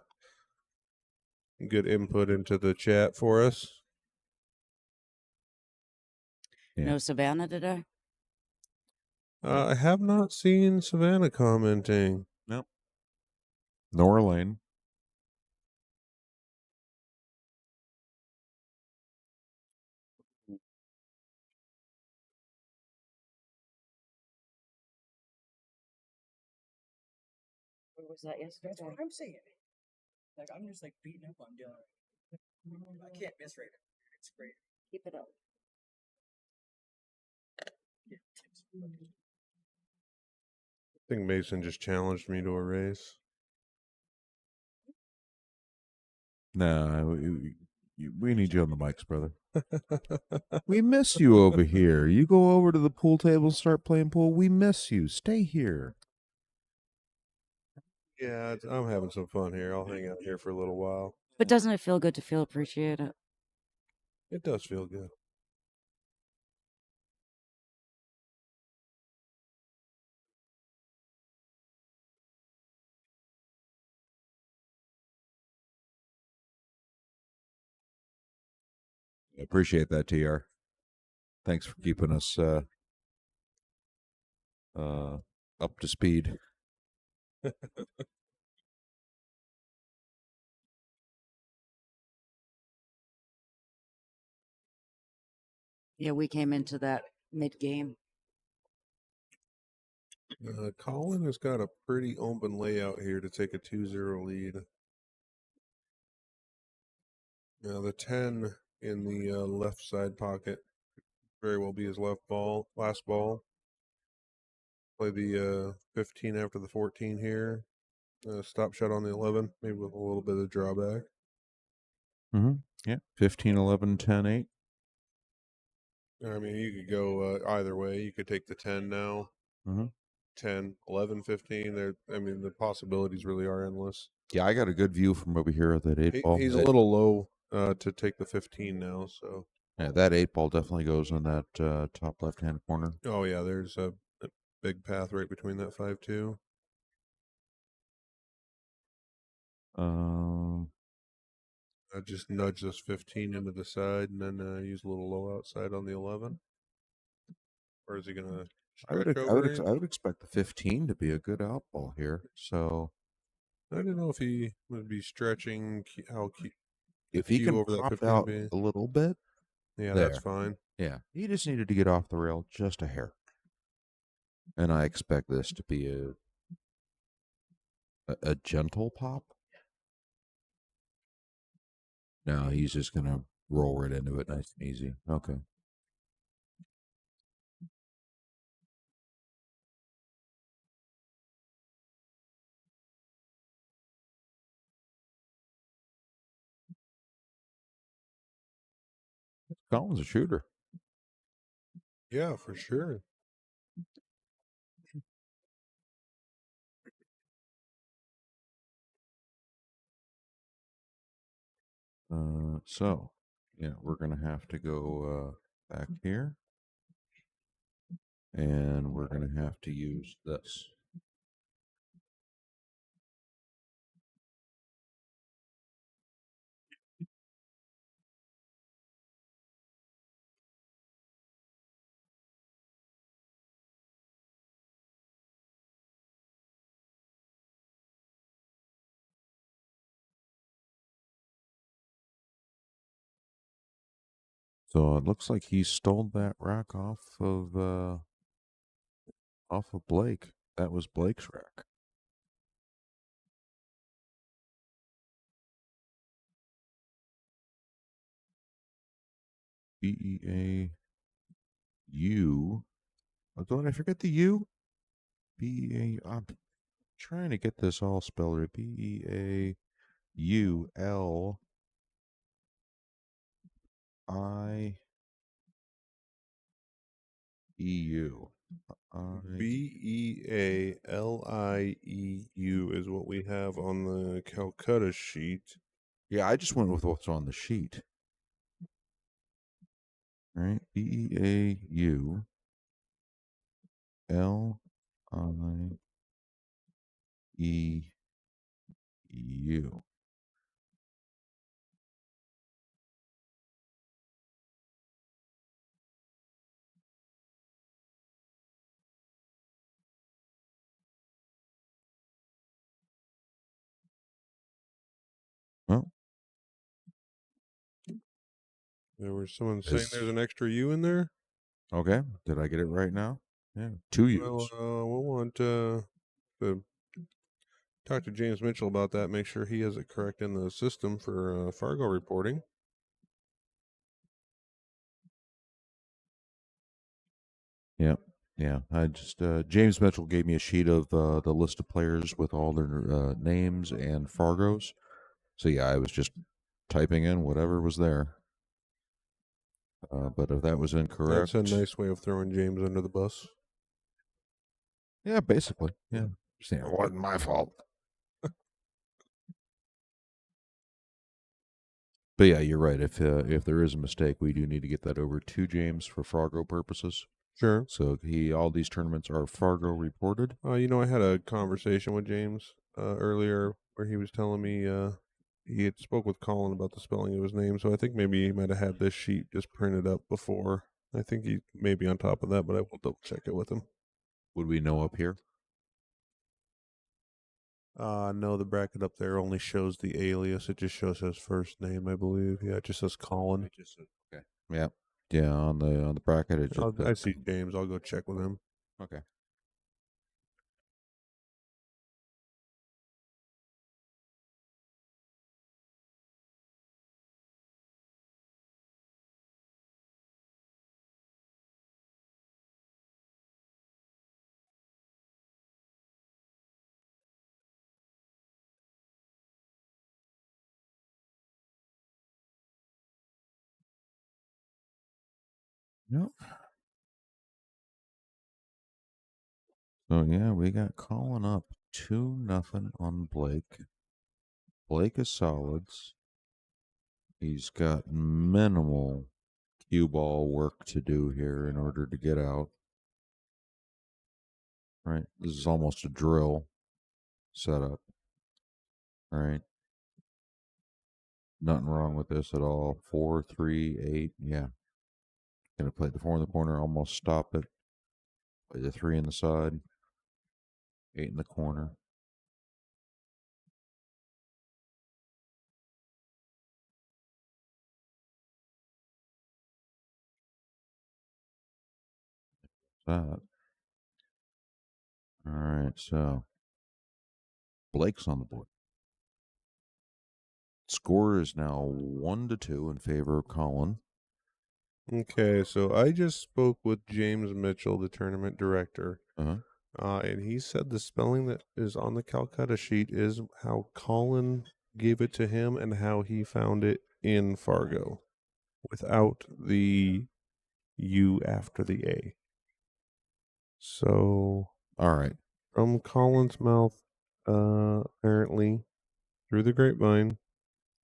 input into the chat for us. Yeah. No Savannah today? I have not seen Savannah commenting. Nope. Nora Lane. Where was that yesterday? That's what I'm saying. Like I'm just like beating up on Dylan. I can't miss right now. It's great. Keep it up. Yeah, tips. I think Mason just challenged me to a race. No, we need you on the mics, brother. We miss you over here. You go over to the pool table and start playing pool. We miss you. Stay here. Yeah, I'm having some fun here. I'll hang out here for a little while. But doesn't it feel good to feel appreciated? It does feel good. I appreciate that, TR. Thanks for keeping us up to speed. Yeah, we came into that mid-game. Colin has got a pretty open layout here to take a 2-0 lead. Now the 10 in the left side pocket very well be his last ball. Play the 15 after the 14 here. Stop shot on the 11, maybe with a little bit of drawback. Mm-hmm. Yeah, 15, 11, 10, 8. I mean, you could go either way. You could take the 10 now. Mm-hmm. 10, 11, 15. I mean, the possibilities really are endless. Yeah, I got a good view from over here of that 8 ball. He's a little low to take the 15 now, so. Yeah, that 8 ball definitely goes in that top left-hand corner. Oh, yeah, there's a big path right between that 5-2. I just nudge this 15 into the side and then use a little low outside on the 11. Or is he going to I would expect the 15 to be a good out ball here. So I don't know if he would be stretching if he can over that pop 15 out be. a little bit, Yeah, there. that's fine. Yeah, he just needed to get off the rail just a hair. And I expect this to be a gentle pop. No, he's just going to roll right into it nice and easy. Okay. Colin's a shooter. Yeah, for sure. So, yeah, we're going to have to go back here. And we're going to have to use this. So it looks like he stole that rack off of Blake. That was Blake's rack. BEAU. Oh, don't I forget the U? BEA. I'm trying to get this all spelled right. BEAULIEU. BEALIEU is what we have on the Calcutta sheet. Yeah, I just went with what's on the sheet. Right? Beaulify. Well, There was someone saying there's is an extra U in there. okay. Did I get it right now? Yeah, 2 U's. Well, we'll want to talk to James Mitchell about that. Make sure he has it correct in the system for Fargo reporting. Yeah, yeah. I just James Mitchell gave me a sheet of the list of players with all their names and Fargos. So yeah, I was just typing in whatever was there. But if that was incorrect, That's a nice way of throwing James under the bus. yeah, basically, yeah. Saying it wasn't my fault. But yeah, you're right. If there is a mistake, we do need to get that over to James for Fargo purposes. Sure. So all these tournaments are Fargo reported. I had a conversation with James earlier where he was telling me he had spoke with Colin about the spelling of his name. So I think maybe he might have had this sheet just printed up before. I think he may be on top of that, but I will double check it with him. Would we know up here? No, the bracket up there only shows the alias. It just shows his first name, I believe. Yeah, it just says Colin. Okay. Yeah. Yeah. On the bracket, it just I see James. I'll go check with him. okay. Yep. So yeah, we got Colin up 2-0 on Blake. Blake is solids. He's got minimal cue ball work to do here in order to get out. Right. This is almost a drill setup. Right. Nothing wrong with this at all. 4, 3, 8. Yeah. Gonna play the 4 in the corner, almost stop it. Play the 3 in the side. 8 in the corner. That. All right, so Blake's on the board. Score is now 1-2 in favor of Colin. Okay, so I just spoke with James Mitchell, the tournament director, Uh-huh. and he said the spelling that is on the Calcutta sheet is how Colin gave it to him and how he found it in Fargo, without the U after the A. So, All right. from Colin's mouth, apparently, through the grapevine,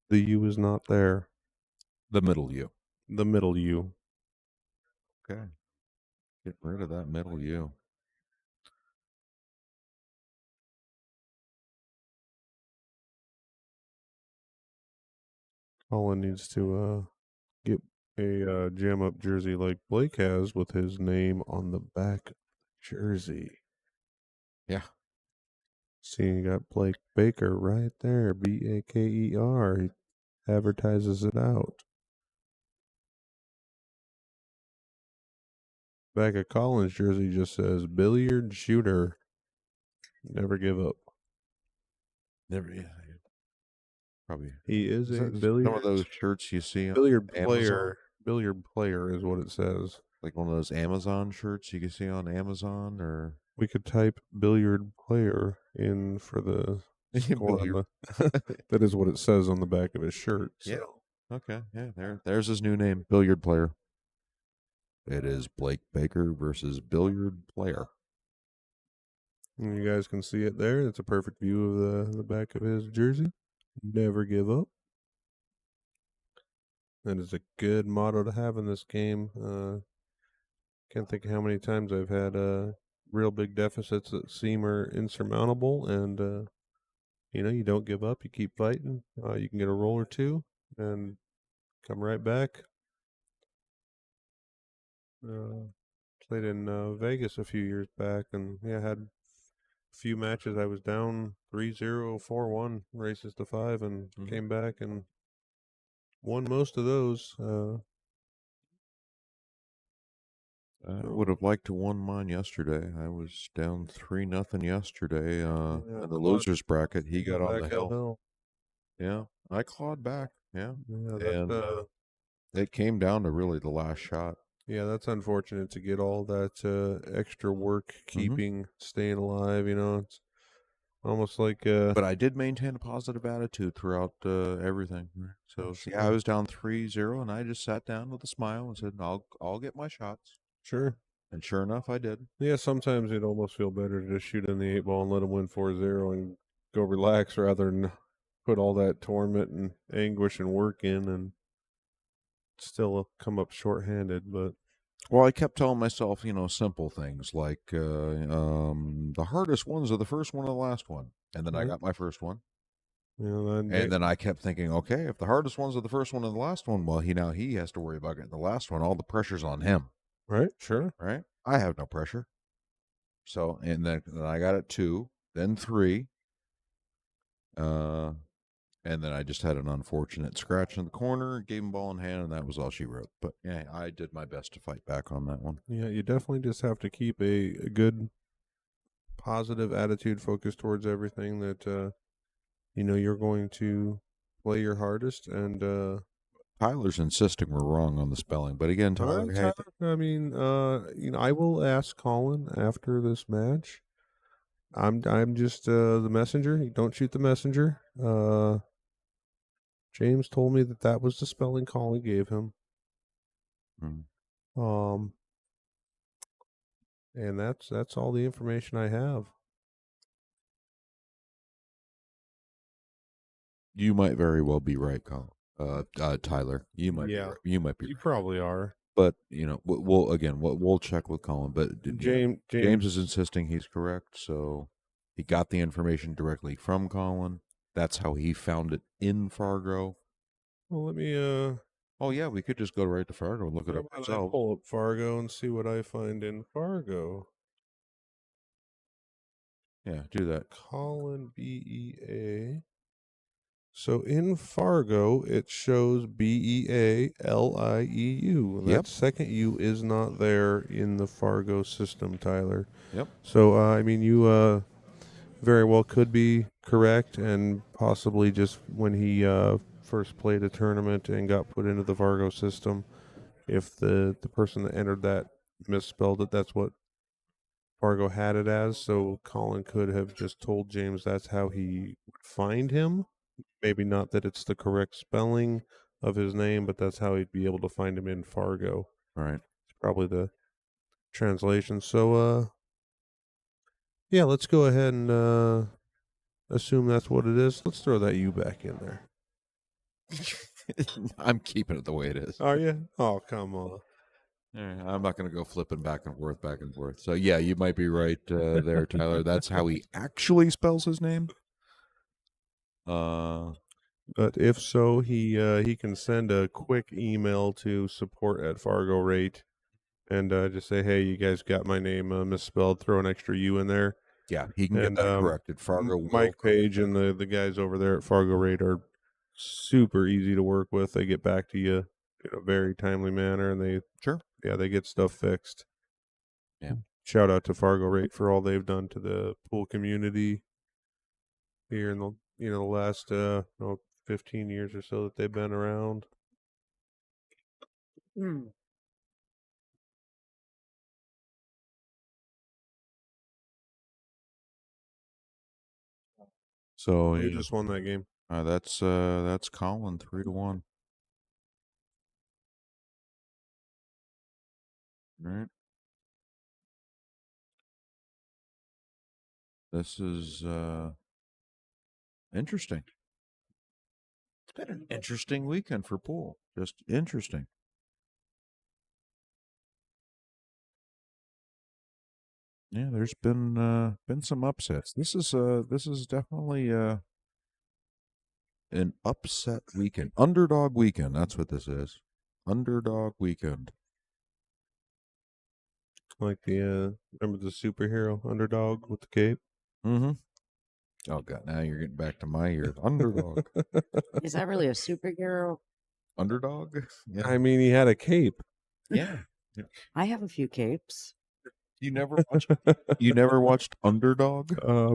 the U is not there. The middle U. The middle U. Okay. Get rid of that middle U. Colin needs to get a jam up jersey like Blake has with his name on the back of the jersey. Yeah. See, you got Blake Baker right there, Baker. He advertises it out. Back of Colin's jersey just says billiard shooter. Never give up. Never. Yeah. Probably. He is a Some billiard of those shirts you see on billiard Amazon? player. Billiard player is what it says. Like one of those Amazon shirts you can see on Amazon, or We could type billiard player in for the score on Billiard. the that is what it says on the back of his shirt. So. Yeah. Okay. Yeah. There's his new name, billiard player. It is Blake Baker versus billiard player. And you guys can see it there. It's a perfect view of the back of his jersey. Never give up. That is a good motto to have in this game. Can't think of how many times I've had real big deficits that seem are insurmountable, and you don't give up. You keep fighting. You can get a roll or two, and come right back. Played in Vegas a few years back, and had a few matches. I was down 3-0, 4-1, races to 5, and came back and won most of those. I would have liked to won mine yesterday. I was down 3-0 yesterday. Yeah, In the clawed- losers bracket, he got on back the out hill. Yeah, I clawed back. Yeah, Yeah, and it came down to really the last shot. yeah, that's unfortunate to get all that extra work keeping, staying alive. It's almost like But I did maintain a positive attitude throughout everything. So yeah, I was down 3-0, and I just sat down with a smile and said, "I'll get my shots." sure. And sure enough, I did. Yeah, sometimes it'd almost feel better to just shoot in the 8 ball and let them win 4-0 and go relax rather than put all that torment and anguish and work in and still come up shorthanded. But Well, I kept telling myself, simple things like the hardest ones are the first one and the last one, and then I Right. got my first one. then And then I kept thinking, okay, if the hardest ones are the first one and the last one, well, he has to worry about getting the last one. All the pressure's on him, right, sure. right? I have no pressure. So, and then I got it 2, then 3, and then I just had an unfortunate scratch in the corner, gave him ball in hand, and that was all she wrote. But yeah, I did my best to fight back on that one. Yeah, you definitely just have to keep a good positive attitude focused towards everything that you're going to play your hardest. And Tyler's insisting we're wrong on the spelling, but again, Tyler, hey, I mean, I will ask Colin after this match. I'm just the messenger. You don't shoot the messenger. James told me that was the spelling Colin gave him. Hmm. And that's all the information I have. You might very well be right, Tyler. You might Yeah. be right. You might be You right. probably are. But we'll check with Colin. But James is insisting he's correct, so he got the information directly from Colin. That's how he found it in Fargo. Well, let me Oh yeah, we could just go right to Fargo and look it how up about I ourselves. pull up Fargo and see what I find in Fargo. Yeah, do that. Colin BEA. So in Fargo, it shows BEALIEU. Yep. That second U is not there in the Fargo system, Tyler. Yep. So, I mean, you very well could be correct, and possibly just when he first played a tournament and got put into the Fargo system, if the person that entered that misspelled it, that's what Fargo had it as. So Colin could have just told James that's how he would find him. Maybe not that it's the correct spelling of his name, but that's how he'd be able to find him in Fargo. All right. It's probably the translation. So yeah, let's go ahead and assume that's what it is. Let's throw that U back in there. I'm keeping it the way it is. Are you? Oh, come on. I'm not going to go flipping back and forth. So yeah, you might be right there, Tyler. That's how he actually spells his name. But if so, he can send a quick email to support@Fargo Rate and just say, hey, you guys got my name misspelled. Throw an extra U in there. Yeah, he can get that corrected. Fargo will Mike correct Page and the guys over there at Fargo Rate are super easy to work with. They get back to you in a very timely manner, and they get stuff fixed. Yeah. Shout out to Fargo Rate for all they've done to the pool community here in the last 15 years or so that they've been around. So Who just won that game? that's Colin 3-1. Right. This is interesting. It's been an interesting weekend for pool. Just interesting. Yeah, there's been some upsets. This is definitely an upset weekend. Underdog weekend, that's what this is. Underdog weekend. Like the remember the superhero underdog with the cape? Mm-hmm. Oh god, now you're getting back to my ears. Underdog. Is that really a superhero? Underdog? Yeah. I mean, he had a cape. Yeah. I have a few capes. You never watched Underdog?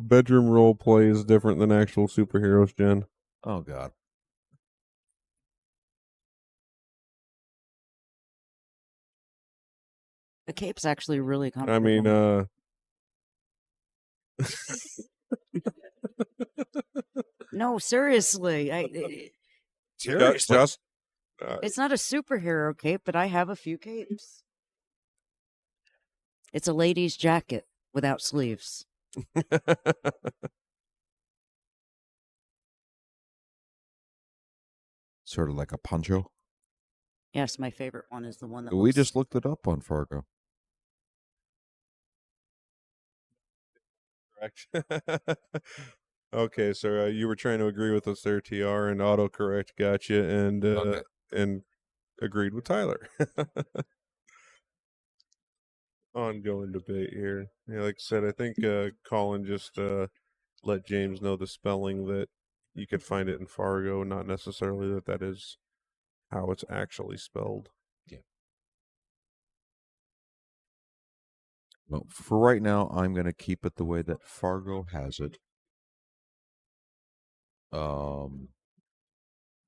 Bedroom role play is different than actual superheroes, Jen. Oh god. The cape's actually really I comfortable. mean, No, seriously. just It's not a superhero cape, but I have a few capes. It's a lady's jacket without sleeves. Sort of like a poncho. Yes, my favorite one is the one that We looks... just looked it up on Fargo. correct. Okay, so you were trying to agree with us there, TR, and autocorrect got you, Okay. and agreed with Tyler. Ongoing debate here. Yeah, like I said, I think Colin just let James know the spelling that you could find it in Fargo, not necessarily that is how it's actually spelled. Yeah. Well, for right now, I'm going to keep it the way that Fargo has it.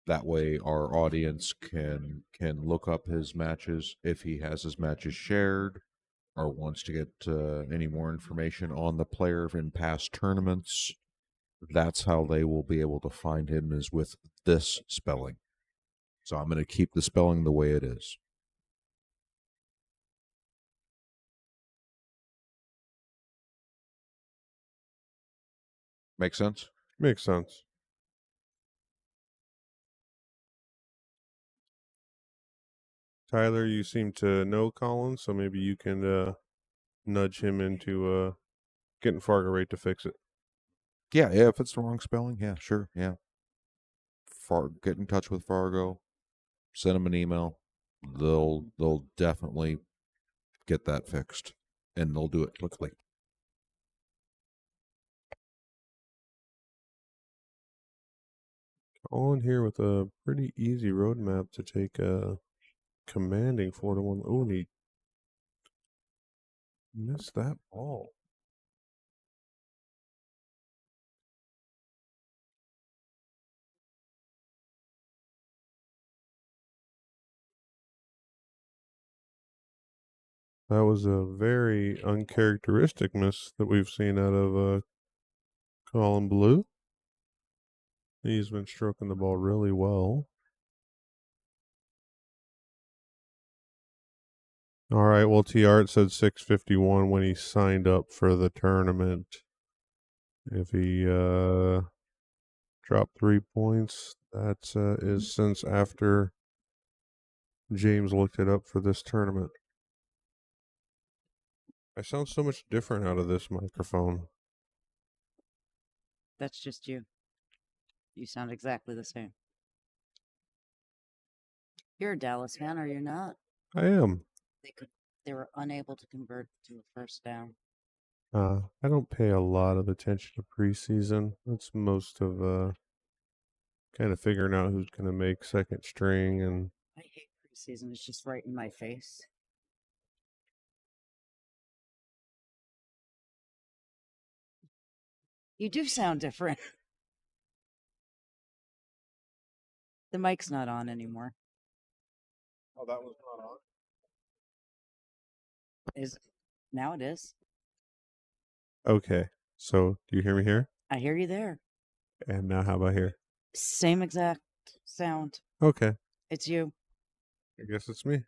That way, our audience can look up his matches if he has his matches shared, or wants to get any more information on the player in past tournaments. That's how they will be able to find him, is with this spelling. So I'm going to keep the spelling the way it is. Make sense? Makes sense. Tyler, you seem to know Colin, so maybe you can nudge him into getting Fargo rate to fix it. Yeah, if it's the wrong spelling, yeah, sure, yeah. Get in touch with Fargo, send them an email. They'll definitely get that fixed, and they'll do it quickly. Colin here with a pretty easy roadmap to take a commanding 4-1. Oh, and he missed that ball. That was a very uncharacteristic miss that we've seen out of Colin Blue. He's been stroking the ball really well. All right, well, TR, it said 651 when he signed up for the tournament. If he dropped 3 points, that is since after James looked it up for this tournament. I sound so much different out of this microphone. That's just you. You sound exactly the same. You're a Dallas fan, are you not? I am. They were unable to convert to a first down. I don't pay a lot of attention to preseason. That's most of kind of figuring out who's going to make second string, and I hate preseason. It's just right in my face. You do sound different. The mic's not on anymore. oh, that was not on. Now it is. Okay, so do you hear me here? I hear you there. And now how about here? Same exact sound. Okay, It's you. I guess it's me.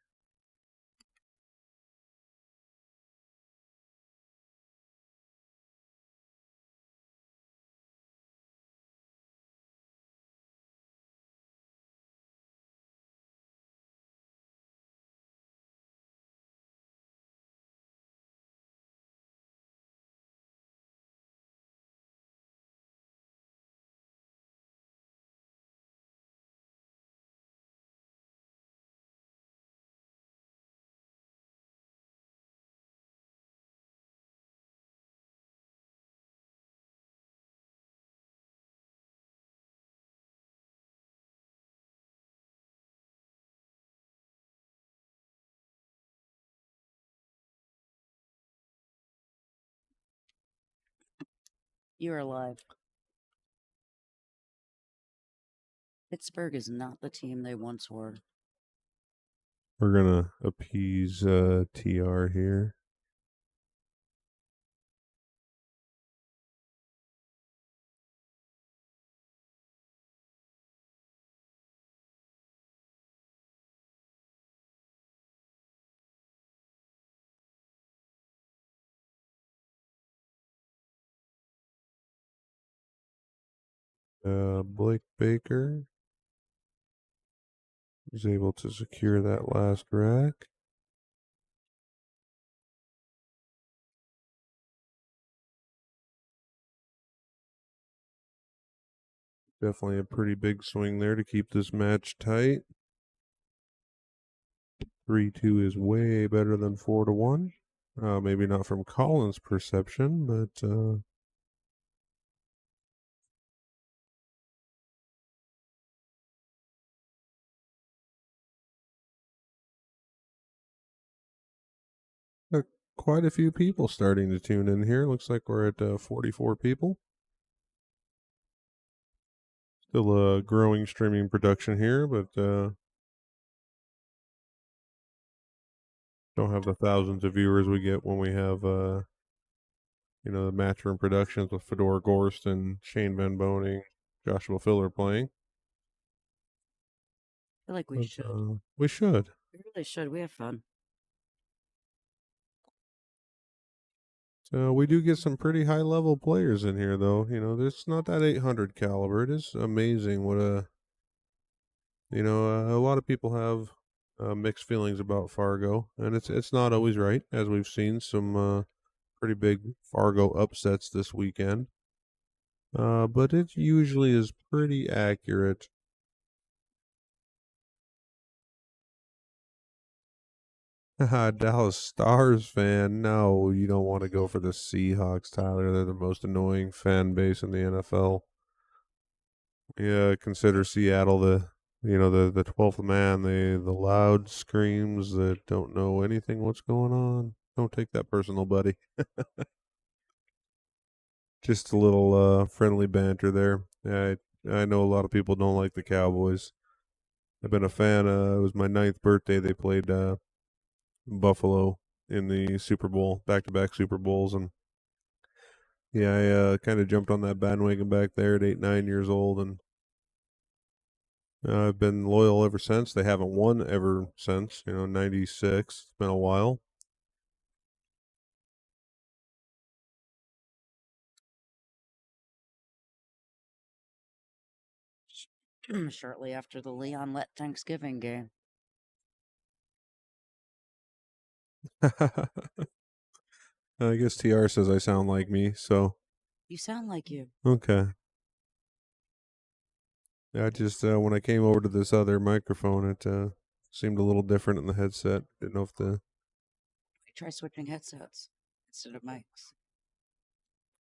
You're alive. Pittsburgh is not the team they once were. We're gonna appease TR here. Blake Baker was able to secure that last rack. Definitely a pretty big swing there to keep this match tight. 3-2 is way better than 4-1. Maybe not from Collins' perception, but quite a few people starting to tune in here. Looks like we're at 44 people. Still a growing streaming production here, but don't have the thousands of viewers we get when we have the Matchroom Productions with Fedor Gorst and Shane Van Boning, Joshua Filler playing. I feel like we But, should. We should. We really should. We have fun. So we do get some pretty high level players in here, though. There's not that 800 caliber. It is amazing what a lot of people have mixed feelings about Fargo, and it's not always right, as we've seen some pretty big Fargo upsets this weekend. But it usually is pretty accurate. Dallas Stars fan. No, you don't want to go for the Seahawks, Tyler. They're the most annoying fan base in the NFL. Yeah, consider Seattle the 12th man, the loud screams that don't know anything what's going on. Don't take that personal, buddy. Just a little friendly banter there. I know a lot of people don't like the Cowboys. I've been a fan. It was my 9th birthday. They played Buffalo in the Super Bowl, back-to-back Super Bowls, and yeah, I kind of jumped on that bandwagon back there at 8, 9 years old, and I've been loyal ever since. They haven't won ever since. 96. It's been a while. Shortly after the Leon Let Thanksgiving game. I guess TR says I sound like me, so You sound like you. okay. I just when I came over to this other microphone, it seemed a little different in the headset. Didn't know if Try switching headsets instead of mics.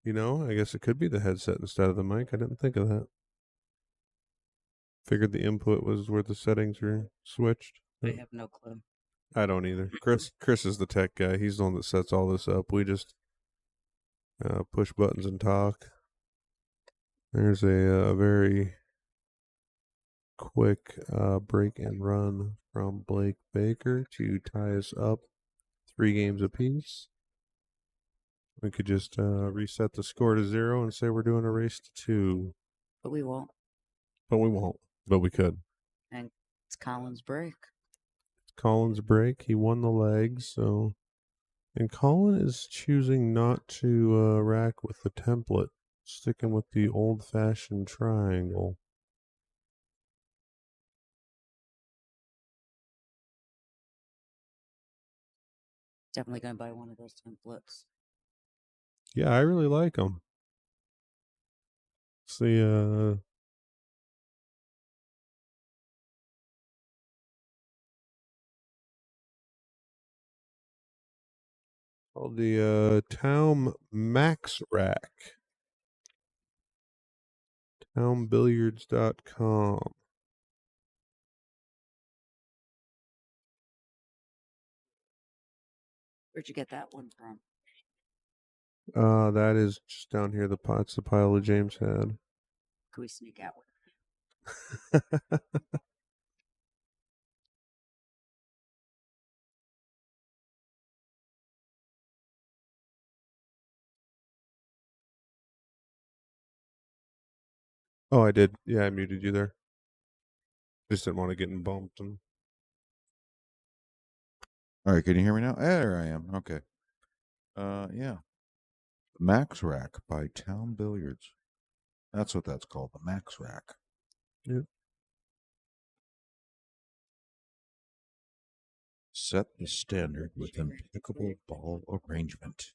I guess it could be the headset instead of the mic. I didn't think of that. Figured the input was where the settings are switched. I have no clue. I don't either. Chris is the tech guy. He's the one that sets all this up. We just push buttons and talk. There's a very quick break and run from Blake Baker to tie us up 3 games apiece. We could just reset the score to 0 and say we're doing a race to 2. But we won't. But we won't. But we could. And it's Collins' break. It's Collins' break. He won the leg, so. And Colin is choosing not to rack with the template, sticking with the old-fashioned triangle. Definitely going to buy one of those templates. Yeah, I really like them. It's the called the Town Max Rack. Townbilliards.com. Where'd you get that one from? That is just down here. It's the pile that James had. Can we sneak out? Oh, I did. Yeah, I muted you there. Just didn't want to get bumped. And All right, can you hear me now? There I am. Okay. Yeah. Max Rack by Town Billiards. That's what that's called, the Max Rack. Yep. Set the standard with impeccable ball arrangement.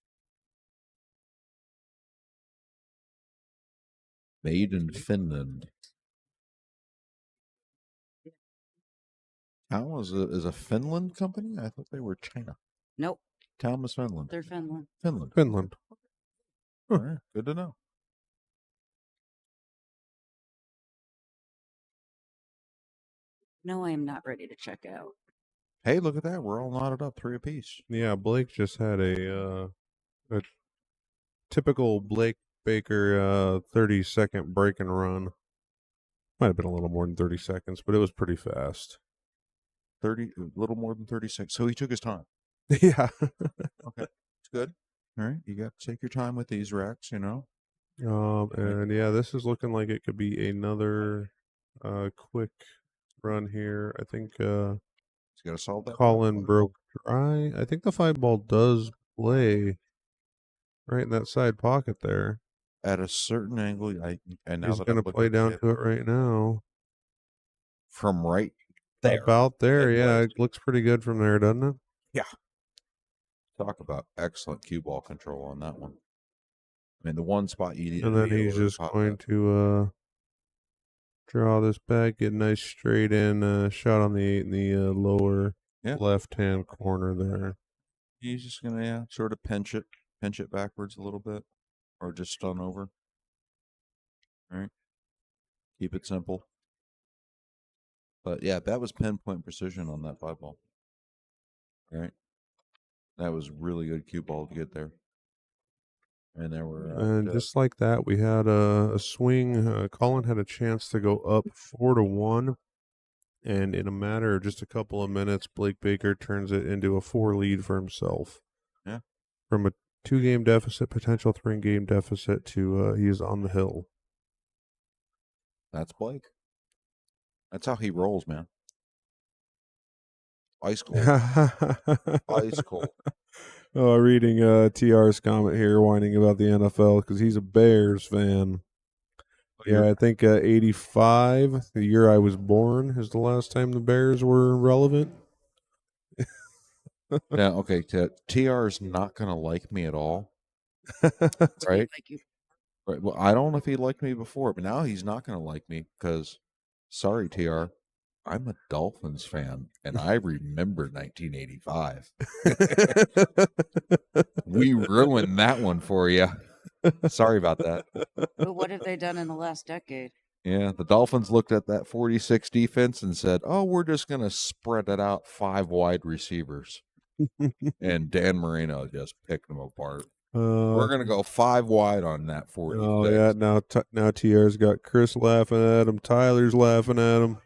Made in Finland. Town is a Finland company? I thought they were China. Nope, Town was Finland. they're Finland. Finland. Finland. All right, good to know. No, I am not ready to check out. Hey, look at that. We're all knotted up, 3 apiece. Yeah, Blake just had a typical Blake Baker 30-second break and run. Might have been a little more than 30 seconds, but it was pretty fast. 30, a little more than 36. So he took his time. Yeah. Okay, it's good. All right, you got to take your time with these racks, you know. And yeah, this is looking like it could be another quick run here. I think He's got to solve that. Colin broke dry. I think the 5-ball does play right in that side pocket there. At a certain angle, and now He's that going to I'm play looking at down to it right now. from right there, About there, it yeah. was. It looks pretty good from there, doesn't it? Yeah. Talk about excellent cue ball control on that one. I mean, the one spot you need And to then be he's able to just pop going that. to draw this back, get a nice straight in shot on the 8 in the lower Yeah. left-hand corner there. He's just gonna sort of pinch it backwards a little bit, or just stun over. All right. Keep it simple. But yeah, that was pinpoint precision on that 5-ball. All right. That was really good cue ball to get there. And there were And just like that, we had a swing. Colin had a chance to go up 4-1. And in a matter of just a couple of minutes, Blake Baker turns it into a 4 lead for himself. Yeah. From a 2-game deficit, potential 3-game deficit to he's on the hill. That's Blake. That's how he rolls, man. Ice cold. Ice cold. Oh, reading TR's comment here, whining about the NFL because he's a Bears fan. Yeah, I think 85, the year I was born, is the last time the Bears were relevant. Now, okay, TR is not going to like me at all, Do we right? like you? Right. Well, I don't know if he liked me before, but now he's not going to like me because, sorry, TR, I'm a Dolphins fan, and I remember 1985. We ruined that one for you. Sorry about that. But what have they done in the last decade? Yeah, the Dolphins looked at that 46 defense and said, "Oh, we're just going to spread it out 5 wide receivers." And Dan Marino just picked them apart. We're going to go 5 wide on that 46. Oh yeah, now TR's got Chris laughing at him, Tyler's laughing at him.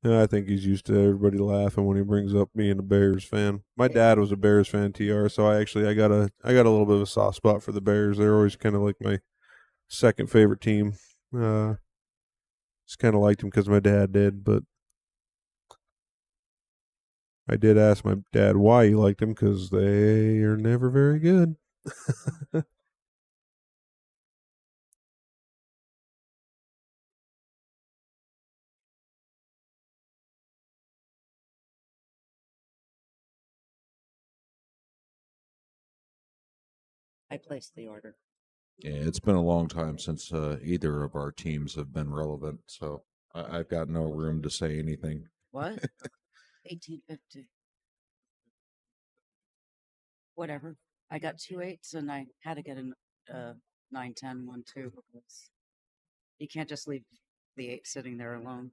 Yeah, I think he's used to everybody laughing when he brings up being a Bears fan. My dad was a Bears fan, TR, so I got a little bit of a soft spot for the Bears. They're always kind of like my second favorite team. Just kind of liked him because my dad did, but I did ask my dad why he liked him because they are never very good. I placed the order. Yeah, it's been a long time since either of our teams have been relevant, so I've got no room to say anything. What? 1850. Whatever. I got 2 8s and I had to get a 9 10 1 2 because you can't just leave the 8 sitting there alone.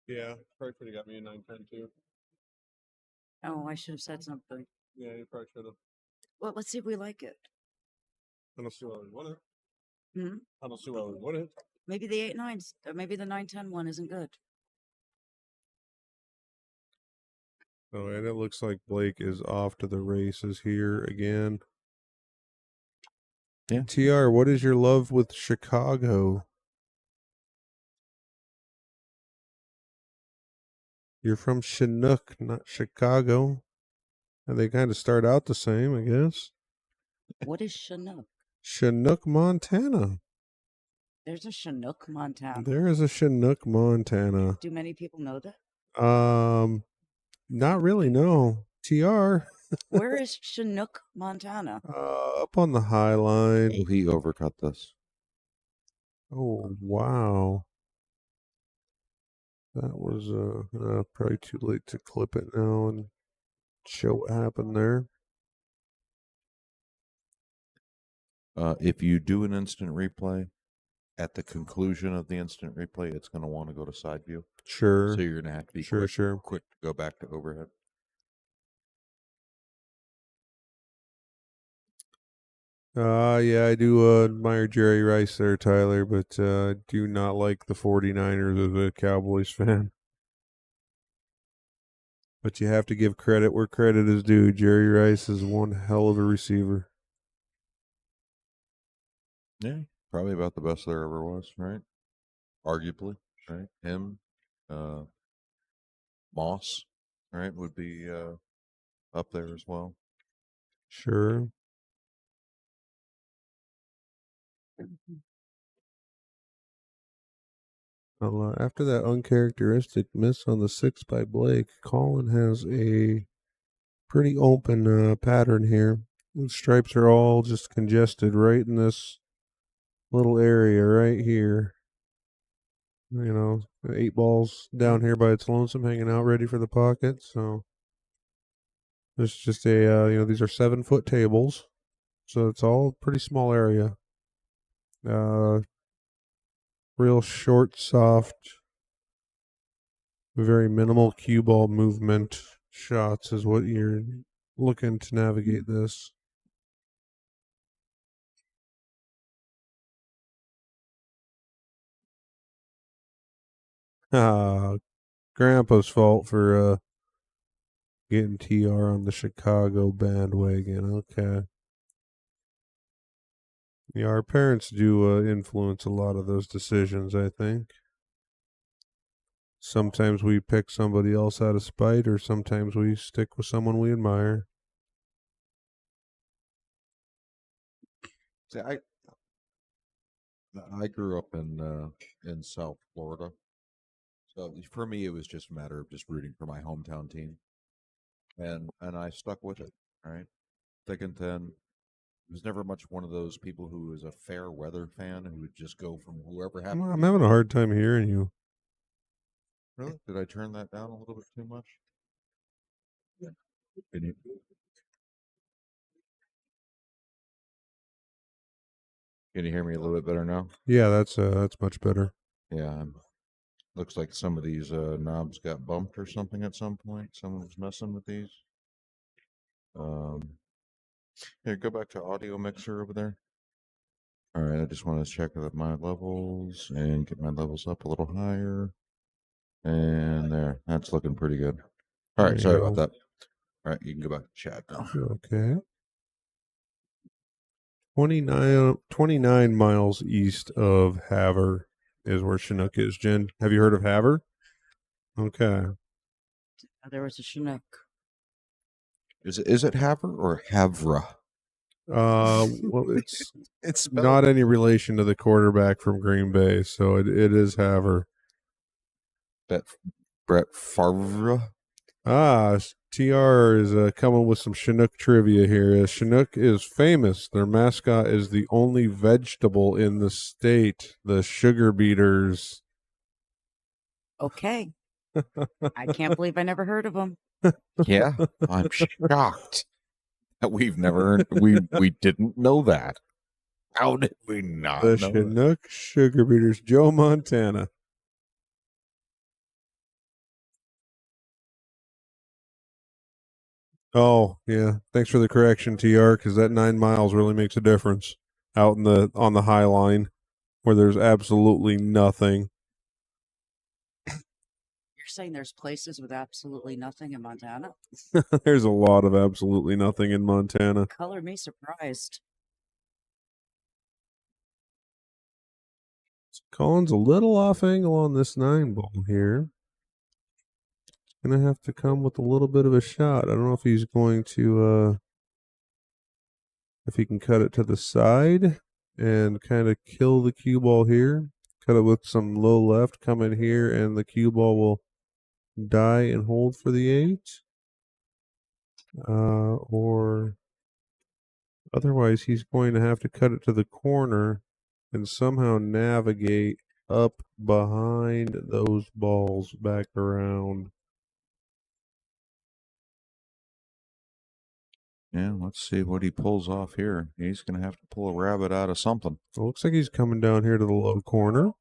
Yeah, probably could have got me a 9-10 too. Oh, I should have said something. Yeah, you probably should have. Well, let's see if we like it. I don't see why we wouldn't. Hmm? I don't see why we wouldn't. Maybe the 8-9s, or maybe the 9-10 one isn't good. Oh, and it looks like Blake is off to the races here again. Yeah. TR, what is your love with Chicago? You're from Chinook, not Chicago. And they kind of start out the same, I guess. What is Chinook? Chinook, Montana. There's a Chinook, Montana. There is a Chinook, Montana. Do many people know that? Not really, no. TR. Where is Chinook, Montana? Up on the High Line. Oh, he overcut this. Oh, wow. That was probably too late to clip it now and show what happened there. If you do an instant replay, at the conclusion of the instant replay, it's going to want to go to side view. Sure. So you're going to have to be Sure, quick to go back to overhead. Yeah, I do admire Jerry Rice there, Tyler, but do not like the 49ers as a Cowboys fan. But you have to give credit where credit is due. Jerry Rice is one hell of a receiver. Yeah, probably about the best there ever was, right? Arguably, right? Him, Moss, right, would be up there as well. Sure. Well, after that uncharacteristic miss on the 6 by Blake, Colin has a pretty open pattern here. The stripes are all just congested right in this little area right here. You know, 8 balls down here by its lonesome, hanging out ready for the pocket. So there's just a, these are 7-foot tables. So it's all a pretty small area. Real short, soft, very minimal cue ball movement shots is what you're looking to navigate this. Grandpa's fault for getting TR on the Chicago bandwagon. Okay. Yeah, our parents do influence a lot of those decisions, I think. Sometimes we pick somebody else out of spite, or sometimes we stick with someone we admire. See, I grew up in South Florida, so for me it was just a matter of just rooting for my hometown team, and I stuck with it. All right, thick and thin. I was never much one of those people who was a fair weather fan who would just go from whoever happened. I'm having a hard time hearing you. Really? Did I turn that down a little bit too much? Yeah. Can you hear me a little bit better now? Yeah, that's much better. Yeah. Looks like some of these knobs got bumped or something at some point. Someone was messing with these. Here, go back to audio mixer over there. All right, I just want to check that my levels and get my levels up a little higher. And there, that's looking pretty good. All right, sorry about that. All right, you can go back to chat now. Okay. 29 miles east of Havre is where Chinook is. Jen, have you heard of Havre? Okay. There was a Chinook. Is it Havre or Havre? Well, It's not any relation to the quarterback from Green Bay, so it is Havre. Brett Favre. TR is coming with some Chinook trivia here. Chinook is famous. Their mascot is the only vegetable in the state, the sugar beeters. Okay. I can't believe I never heard of them. Yeah, I'm shocked that we didn't know that. How did we not The know Chinook sugar beeters, Joe Montana. Oh, yeah. Thanks for the correction, TR, because that 9 miles really makes a difference. out on the high line where there's absolutely nothing. You're saying there's places with absolutely nothing in Montana? There's a lot of absolutely nothing in Montana. Color me surprised. Colin's a little off angle on this 9 ball here. Gonna have to come with a little bit of a shot. I don't know if he's going to if he can cut it to the side and kind of kill the cue ball here. Cut it with some low left, come in here, and the cue ball will die and hold for the 8. Or otherwise he's going to have to cut it to the corner and somehow navigate up behind those balls back around. Yeah, let's see what he pulls off here. He's going to have to pull a rabbit out of something. It looks like he's coming down here to the low corner.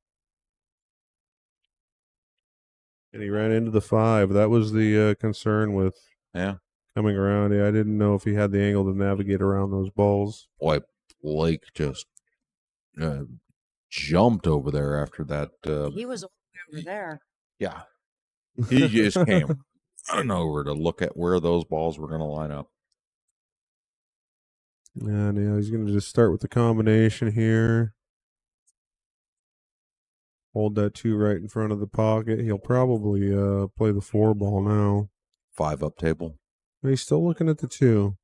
And he ran into the 5. That was the concern with coming around. Yeah, I didn't know if he had the angle to navigate around those balls. Boy, Blake just jumped over there after that. He was over there. Yeah. He just came running over to look at where those balls were going to line up. And yeah, he's going to just start with the combination here. Hold that 2 right in front of the pocket. He'll probably play the 4 ball now. 5 up table. He's still looking at the 2.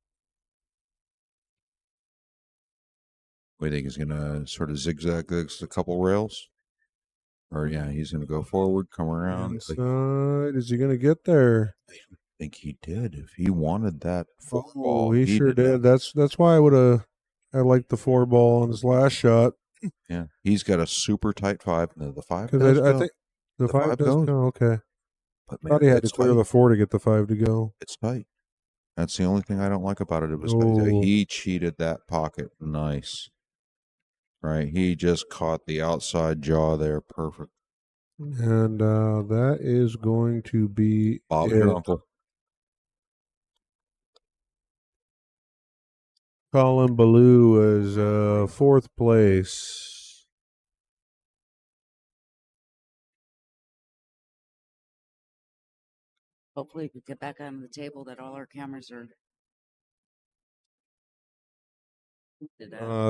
What do you think he's going to sort of zigzag this a couple rails? Or yeah, he's going to go forward, come around. Inside. Is he going to get there? I think he did. If he wanted that 4 Oh, ball, he sure did. That's why I liked the 4 ball on his last shot. Yeah, he's got a super tight 5. No, the 5 Because does I go. think the 5 does goes. go. Okay. But man, Thought he had to it's clear tight. the 4 to get the 5 to go. It's tight. That's the only thing I don't like about it. It was tight. Oh. He cheated that pocket. Nice. Right. He just caught the outside jaw there. Perfect. And that is going to be Bob it. your uncle. Colin Ballou is 4th place. Hopefully, we get back on the table that all our cameras are.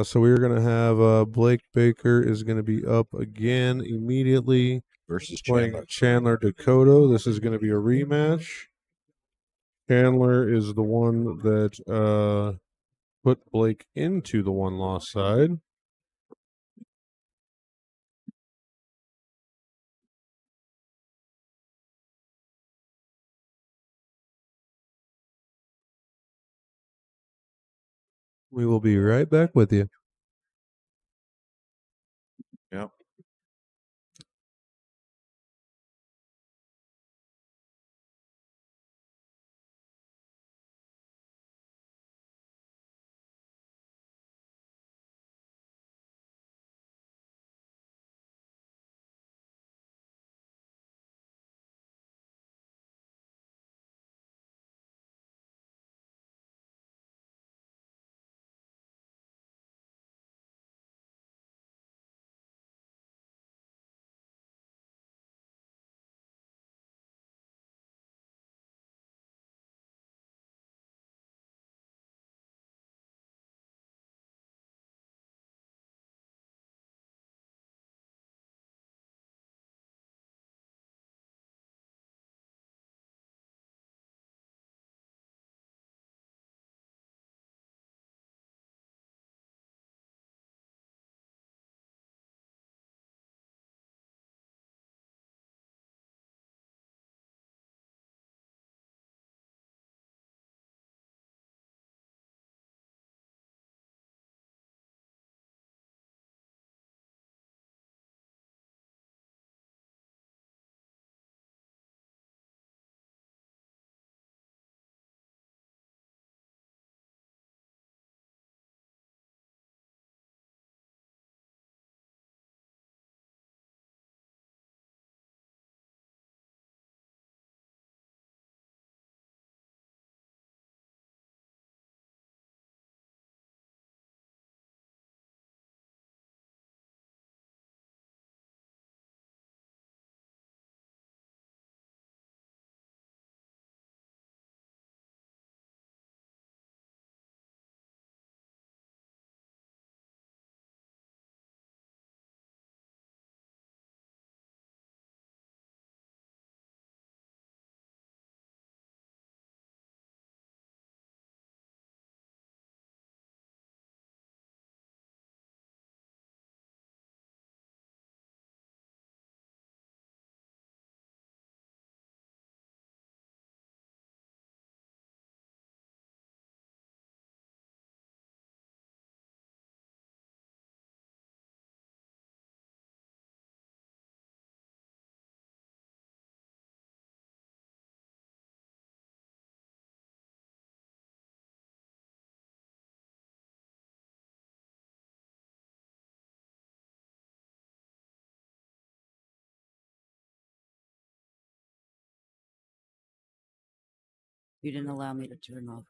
So we're going to have Blake Baker is going to be up again immediately. Versus Playing Chandler. Chandler Dakota. This is going to be a rematch. Chandler is the one that put Blake into the 1-loss side. We will be right back with you. Yep. You didn't allow me to turn off.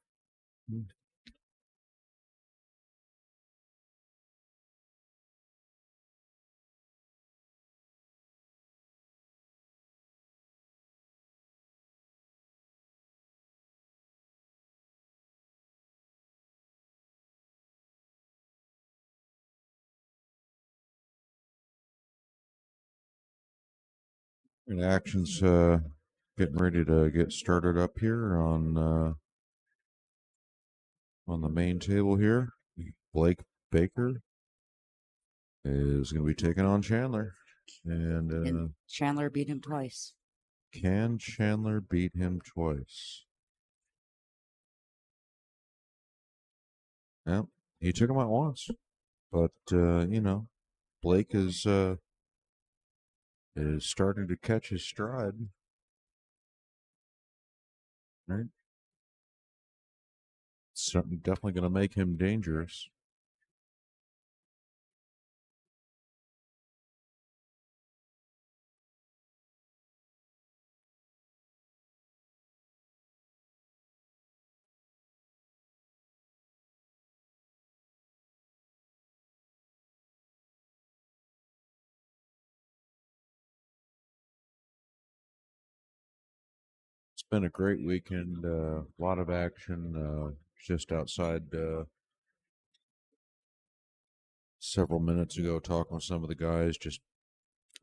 And action's getting ready to get started up here on the main table here. Blake Baker is going to be taking on Chandler. And And Chandler beat him twice. can Chandler beat him twice? Yeah, he took him out once, but Blake is starting to catch his stride. Right, something definitely going to make him dangerous. It's been a great weekend. A lot of action. Just outside several minutes ago, talking with some of the guys, just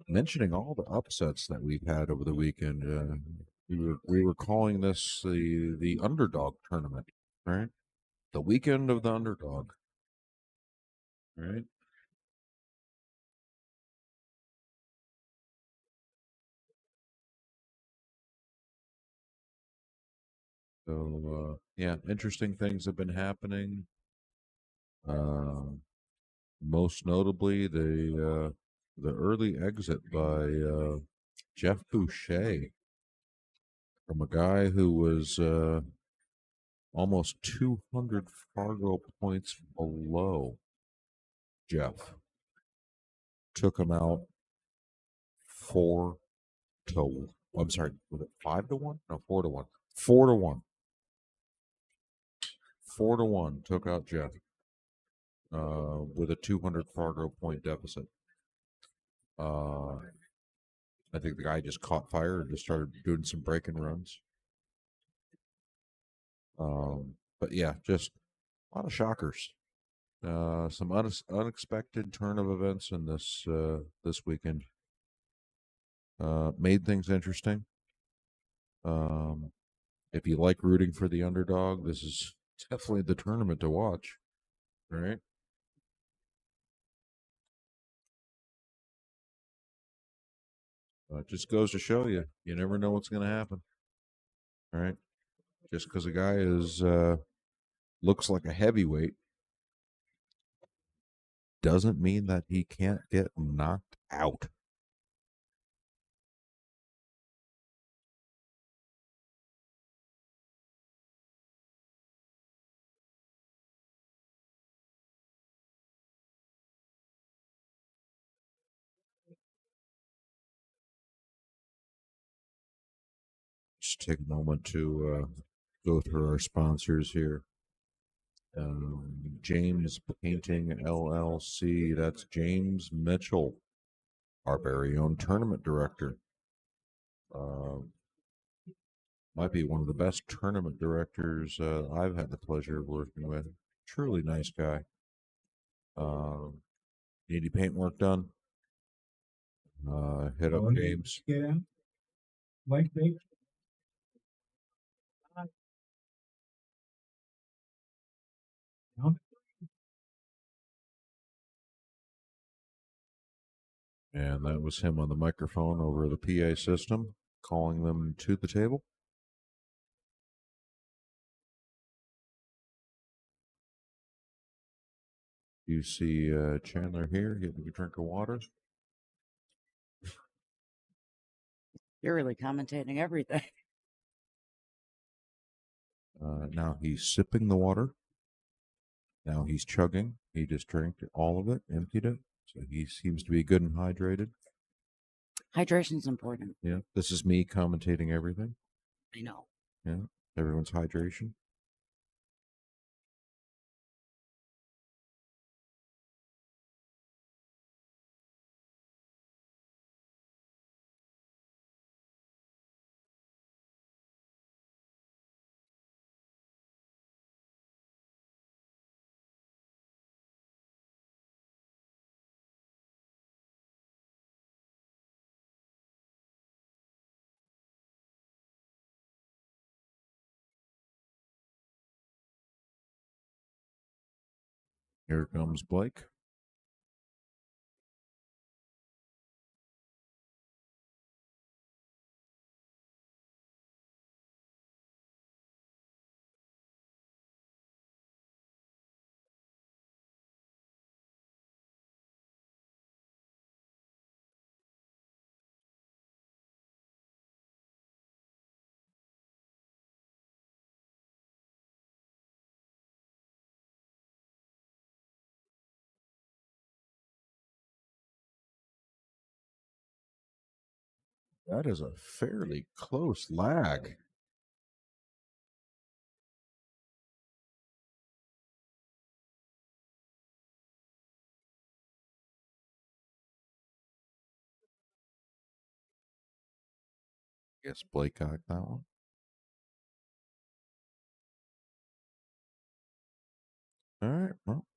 mentioning all the upsets that we've had over the weekend. We were calling this the underdog tournament, right? The weekend of the underdog, right? So yeah, interesting things have been happening. Most notably, the early exit by Jeff Boucher from a guy who was almost 200 Fargo points below Jeff. Took him out 4-1. I'm sorry, was it 5-1? No, 4-1. 4-1. 4-1 took out Jeff with a 200 Fargo point deficit. I think the guy just caught fire and just started doing some break and runs. But yeah, just a lot of shockers. Some unexpected turn of events in this weekend. Made things interesting. If you like rooting for the underdog, this is definitely the tournament to watch, right? It just goes to show you, you never know what's going to happen, right? Just because a guy is looks like a heavyweight doesn't mean that he can't get knocked out. Just take a moment to go through our sponsors here. James Painting LLC. That's James Mitchell, our very own tournament director. Might be one of the best tournament directors I've had the pleasure of working with. Truly nice guy. Need your paintwork done? Hit up James. Yeah. White bake. And that was him on the microphone over the PA system, calling them to the table. You see Chandler here getting a drink of water. You're really commentating everything. Now he's sipping the water. Now he's chugging. He just drank all of it, emptied it. So he seems to be good and hydrated. Hydration's important. Yeah. This is me commentating everything. I know. Yeah. everyone's hydration. Here comes Blake. That is a fairly close lag. Guess Blake got that one. All right. Well,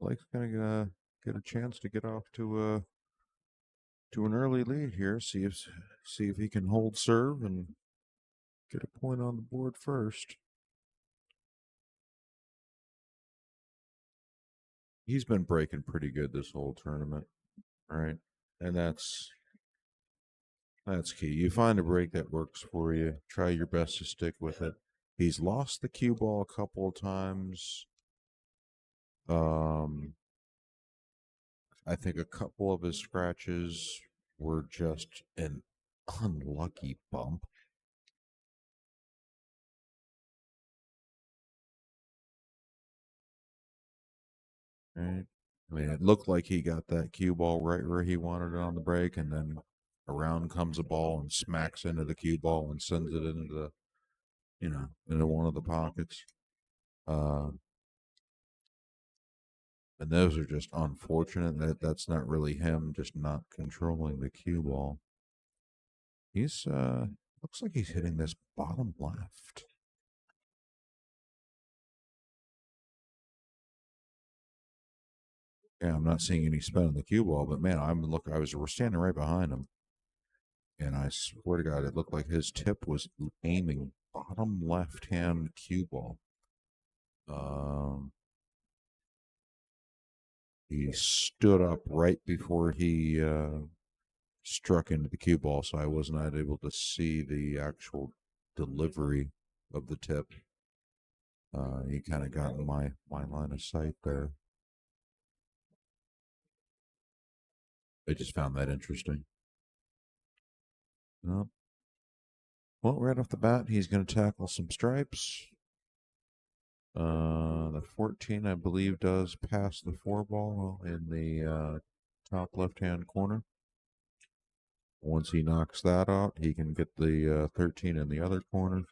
Blake's gonna get a chance to get off to an early lead here. See if he can hold serve and get a point on the board first. He's been breaking pretty good this whole tournament, right? And that's key. You find a break that works for you. Try your best to stick with it. He's lost the cue ball a couple of times. I think a couple of his scratches were just an unlucky bump. Right. I mean, it looked like he got that cue ball right where he wanted it on the break, and then around comes a ball and smacks into the cue ball and sends it into the, into one of the pockets. And those are just unfortunate. That's not really him, just not controlling the cue ball. He's looks like he's hitting this bottom left. Yeah, I'm not seeing any spin on the cue ball, but man, we're standing right behind him. And I swear to God, it looked like his tip was aiming bottom left-hand cue ball. He stood up right before he struck into the cue ball, so I was not able to see the actual delivery of the tip. He kind of got in my line of sight there. I just found that interesting. Well, right off the bat, he's going to tackle some stripes. The 14, I believe, does pass the 4 ball in the top left-hand corner. Once he knocks that out, he can get the 13 in the other corner.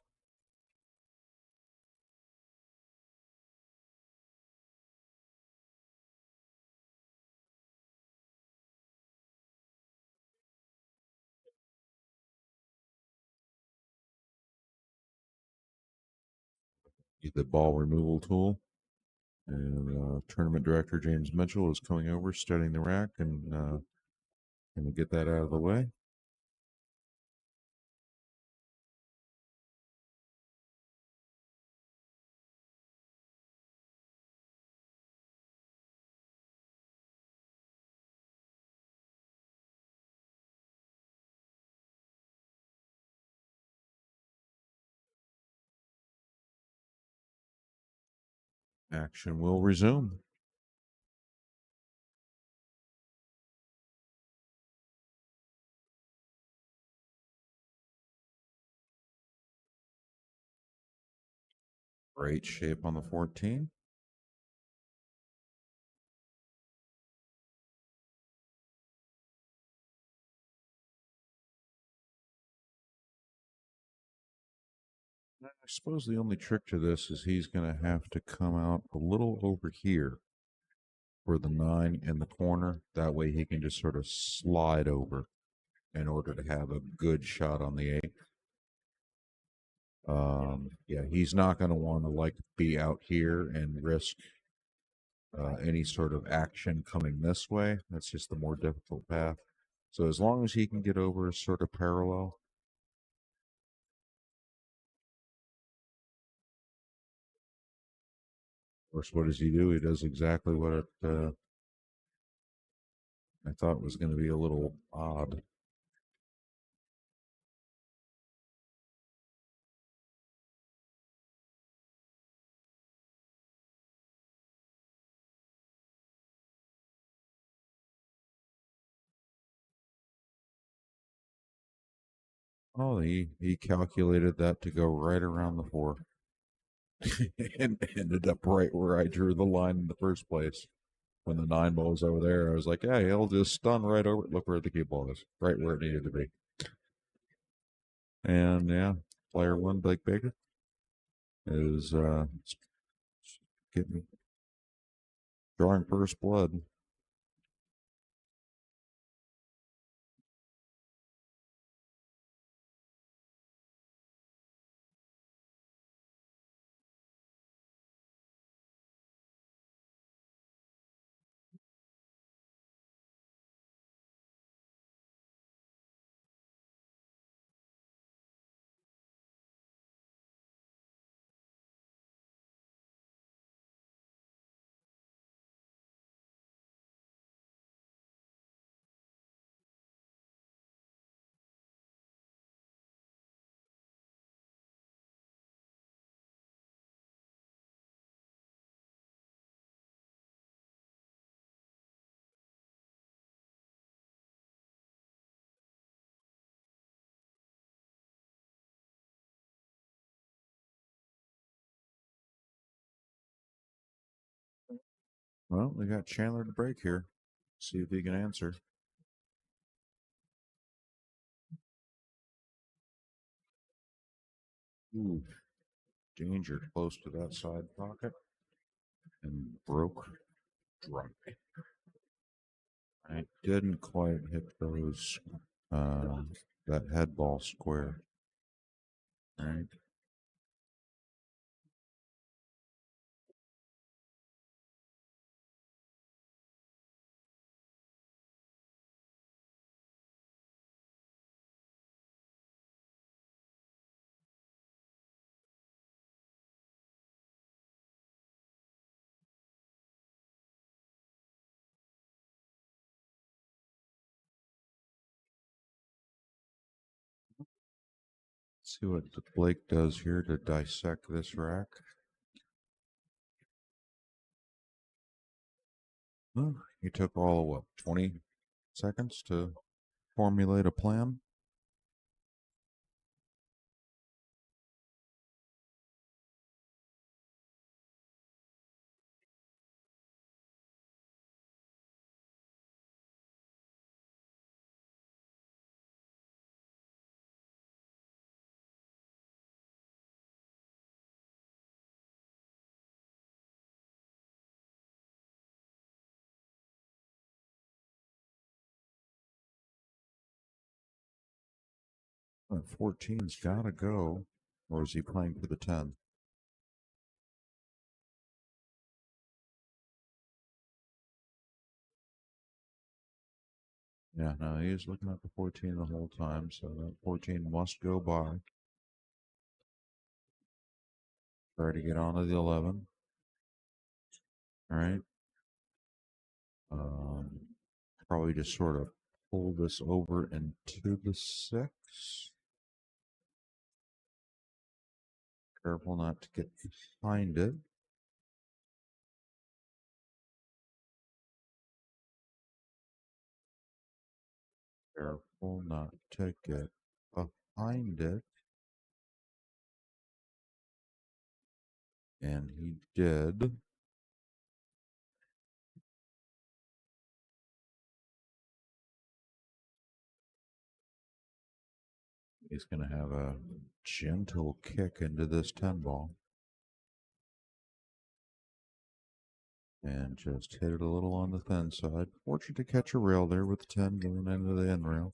The ball removal tool. And tournament director James Mitchell is coming over, studying the rack, and going to get that out of the way. Action will resume. Great shape on the 14. I suppose the only trick to this is he's going to have to come out a little over here for the 9 in the corner. That way he can just sort of slide over in order to have a good shot on the 8. Yeah, he's not going to want to like be out here and risk any sort of action coming this way. That's just the more difficult path. So as long as he can get over sort of parallel. Of course, what does he do? He does exactly what I thought was going to be a little odd. Oh, he calculated that to go right around the 4. And ended up right where I drew the line in the first place. When the 9 ball was over there, I was like, yeah, he'll just stun right over. Look where the cue ball is, right where it needed to be. And yeah, player 1, Blake Baker, is getting drawing first blood. Well, we got Chandler to break here. See if he can answer. Ooh, danger close to that side pocket. And broke drunk. I didn't quite hit those, that head ball square. Right. 'See what Blake does here to dissect this rack. Well, he took all, what, 20 seconds to formulate a plan? Well, 14's got to go. Or is he playing for the 10? Yeah, no, he was looking at the 14 the whole time, so that 14 must go by. Try to get onto the 11. All right. Probably just sort of pull this over into the 6. Careful not to get behind it. Careful not to get behind it. And he did. He's going to have a gentle kick into this 10 ball. And just hit it a little on the thin side. Fortunate to catch a rail there with the 10 going into the end rail.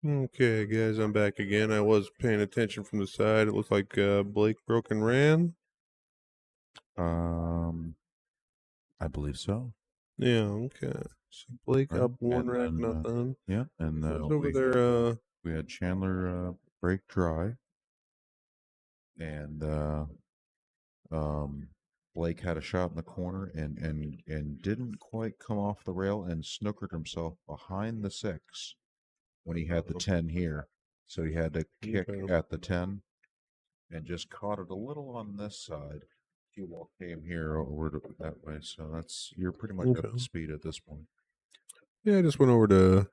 Okay, guys, I'm back again. I was paying attention from the side. It looked like Blake broke and ran. I believe so. Yeah, okay. So Blake Right. up one And rack, then, nothing. Yeah, and I was over there. we had Chandler break dry, and Blake had a shot in the corner and didn't quite come off the rail and snookered himself behind the 6 when he had the 10 here. So he had to kick Okay. at the 10 and just caught it a little on this side. Cue ball came here over that way, so you're pretty much up Okay. to speed at this point. Yeah, I just went over to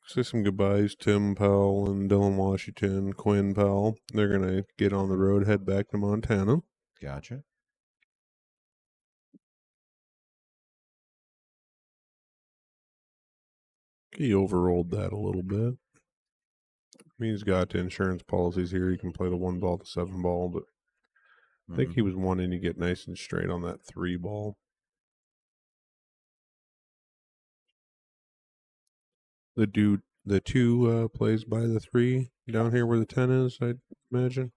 say some goodbyes. Tim Powell and Dylan Washington, Quinn Powell. They're gonna get on the road, head back to Montana. Gotcha. He overrolled that a little bit. I mean, he's got insurance policies here. He can play the 1 ball, the 7 ball, but I think he was wanting to get nice and straight on that 3 ball. The 2 plays by the 3 down here where the 10 is, I'd imagine.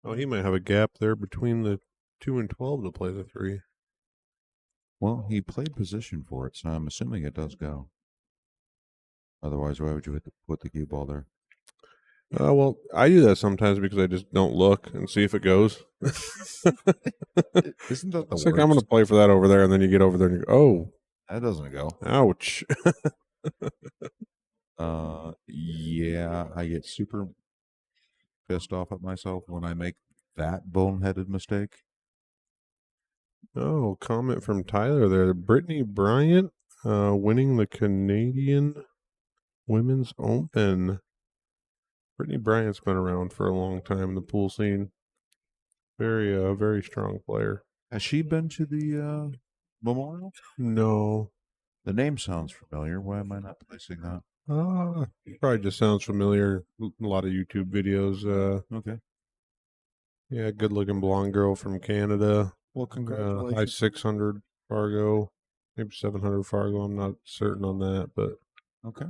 Oh, he might have a gap there between the 2 and 12 to play the 3. Well, he played position for it, so I'm assuming it does go. Otherwise, why would you put the cue ball there? Well, I do that sometimes because I just don't look and see if it goes. Isn't that the It's worst? like, I'm going to play for that over there, and then you get over there and you go, oh, That doesn't go. ouch. Yeah, I get super pissed off at myself when I make that boneheaded mistake. Oh, comment from Tyler there. Brittany Bryant winning the Canadian Women's Open. Brittany Bryant's been around for a long time in the pool scene. Very strong player. Has she been to the memorial? No. The name sounds familiar. Why am I not placing that? Probably just sounds familiar. A lot of YouTube videos. Okay. Yeah, good looking blonde girl from Canada. Well, High congratulations. 600 Fargo, maybe 700 Fargo. I'm not certain on that, but Okay.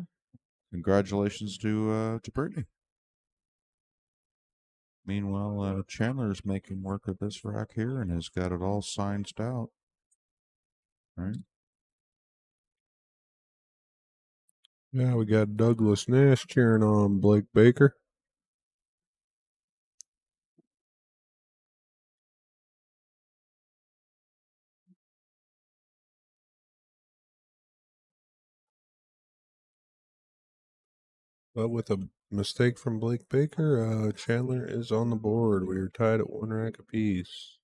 Congratulations to Brittany. Meanwhile, Chandler's making work of this rack here and has got it all sized out. Right. yeah, we got Douglas Nash cheering on Blake Baker. But with a mistake from Blake Baker, Chandler is on the board. We are tied at 1 rack apiece.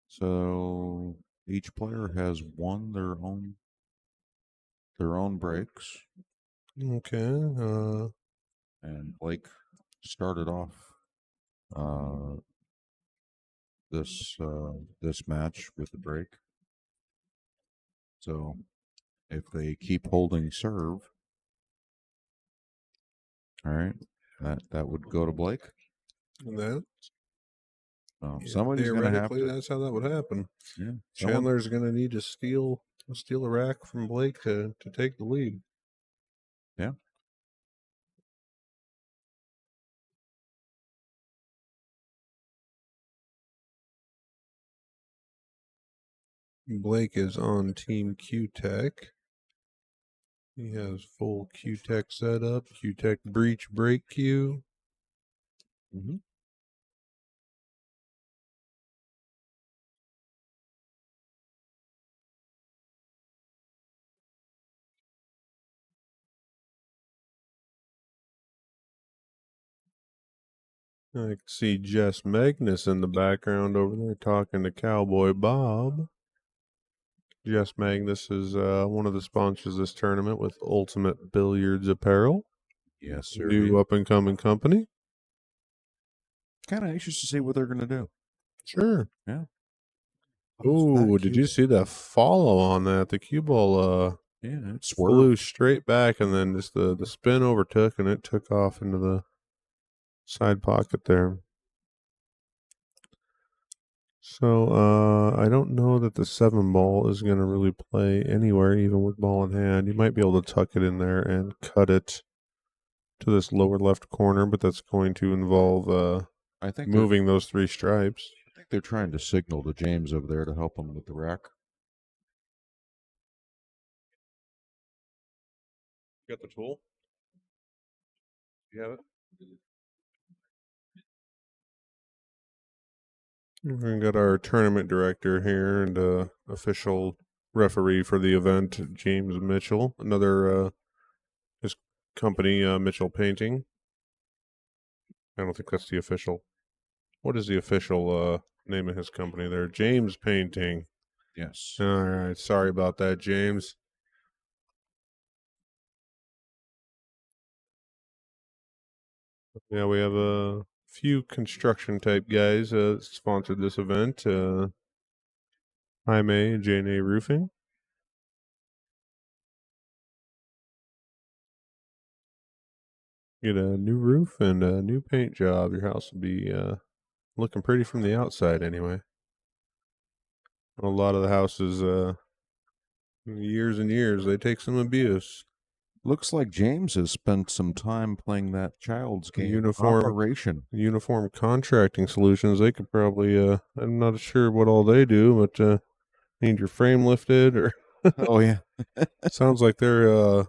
So each player has won their own breaks. Okay. And Blake started off this match with the break. So if they keep holding serve, all right, that would go to Blake. And that Somebody's going to have to. That's how that would happen. Yeah, Chandler's going to need to steal a rack from Blake to take the lead. Yeah. Blake is on Team Q-Tech. He has full Q-Tech setup, Q-Tech breach break cue. I can see Jess Magnus in the background over there talking to Cowboy Bob. Jess Magnus is one of the sponsors of this tournament with Ultimate Billiards Apparel. Yes, sir. New up and coming company. Kind of anxious to see what they're going to do. Sure. Yeah. Oh, did you see the follow on that? The cue ball Yeah, it flew swerved. straight back, and then just the spin overtook, and it took off into the side pocket there. So I don't know that the 7 ball is going to really play anywhere, even with ball in hand. You might be able to tuck it in there and cut it to this lower left corner, but that's going to involve I think moving those 3 stripes. I think they're trying to signal to James over there to help him with the rack. You got the tool? You have it? We got our tournament director here and official referee for the event, James Mitchell. Another his company, Mitchell Painting. I don't think that's the official. What is the official name of his company there? James Painting. Yes. All right. Sorry about that, James. Yeah, we have a few construction type guys sponsored this event. Jaime and J&A Roofing. Get a new roof and a new paint job. Your house will be looking pretty from the outside anyway. A lot of the houses, years and years, they take some abuse. Looks like James has spent some time playing that child's game. Uniform contracting solutions. They could probably, I'm not sure what all they do, but need your frame lifted or. Oh, yeah. Sounds like they're a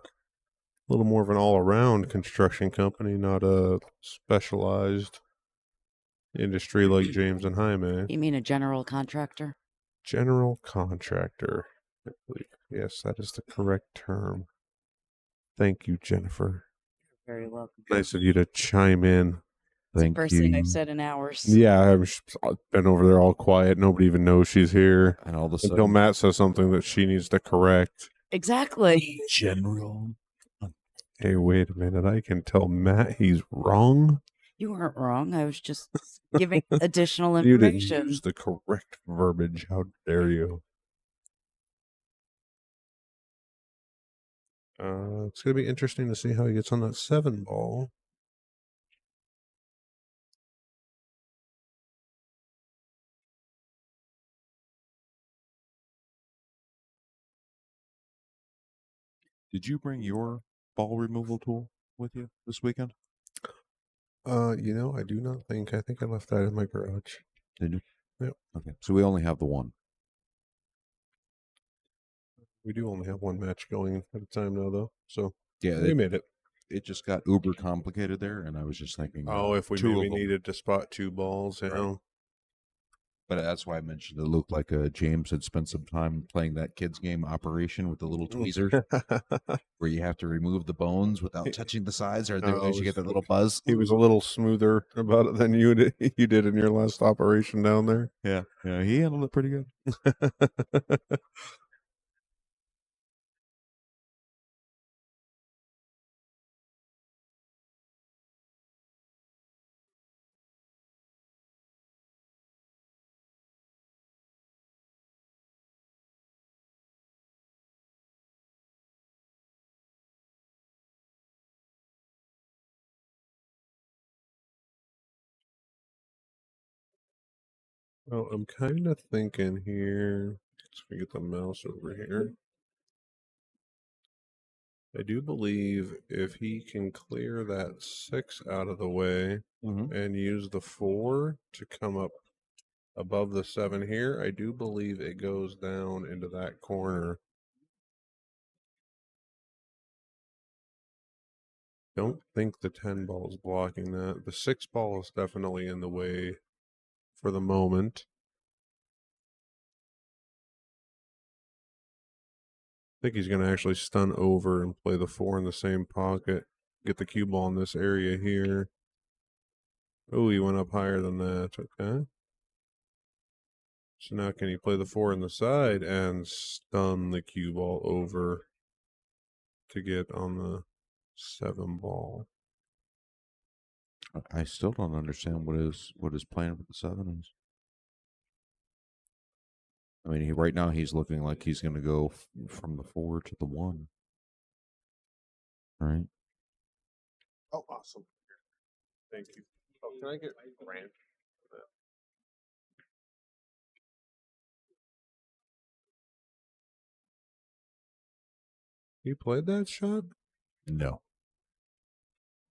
little more of an all-around construction company, not a specialized industry like James and Jaime. You mean a general contractor? General contractor. I believe. Yes, that is the correct term. Thank you, Jennifer. Very welcome. Nice of you to chime in. Thank First you. thing I've said in hours. Yeah, I've been over there all quiet. Nobody even knows she's here. And all of a Until sudden, Matt says something that she needs to correct. Exactly. General. Hey, wait a minute. I can tell Matt he's wrong. You weren't wrong. I was just giving additional You didn't information. use the correct verbiage. How dare you? It's going to be interesting to see how he gets on that 7 ball. Did you bring your ball removal tool with you this weekend? I do not think. I think I left that in my garage. Did you? Yep. Okay. So we only have the one. We do only have one match going at a time now, though. So Yeah, we made it. It just got uber complicated there, and I was just thinking. Oh, if we two maybe of them. needed to spot 2 balls, you Right. know. But that's why I mentioned it looked like James had spent some time playing that kids game Operation with the little tweezers, where you have to remove the bones without touching the sides, or otherwise you get that little buzz. He was a little smoother about it than you did in your last operation down there. Yeah, he handled it pretty good. Well, I'm kind of thinking here. Let's get the mouse over here. I do believe if he can clear that 6 out of the way and use the 4 to come up above the 7 here, I do believe it goes down into that corner. Don't think the 10 ball is blocking that. The 6 ball is definitely in the way for the moment. I think he's going to actually stun over and play the 4 in the same pocket. Get the cue ball in this area here. Oh, he went up higher than that. Okay. So now can he play the 4 in the side and stun the cue ball over to get on the 7 ball? I still don't understand what his plan with the 7 is. I mean, right now he's looking like he's going to go from the 4 to the 1. Right? Oh, awesome. Thank you. Oh, can I get ranch? You played that shot? No.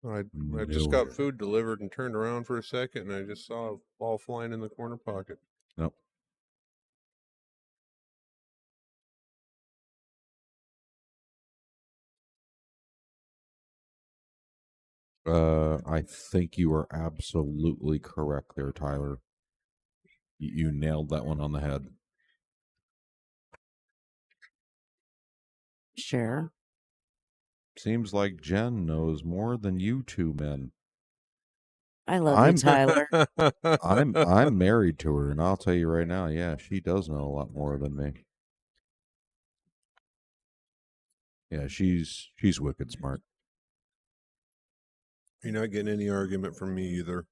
I just No. got food delivered and turned around for a second, and I just saw a ball flying in the corner pocket. Nope. I think you are absolutely correct there, Tyler. You nailed that one on the head. Share. Seems like Jen knows more than you two men. I love you, Tyler. I'm married to her, and I'll tell you right now, yeah, she does know a lot more than me. Yeah, she's wicked smart. You're not getting any argument from me either.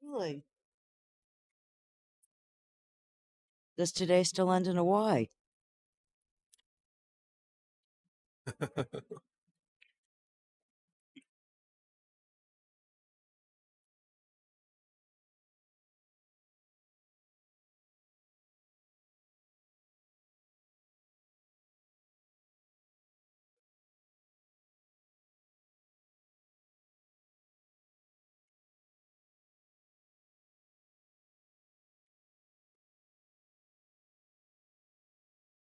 Really? Does today still end in a Y?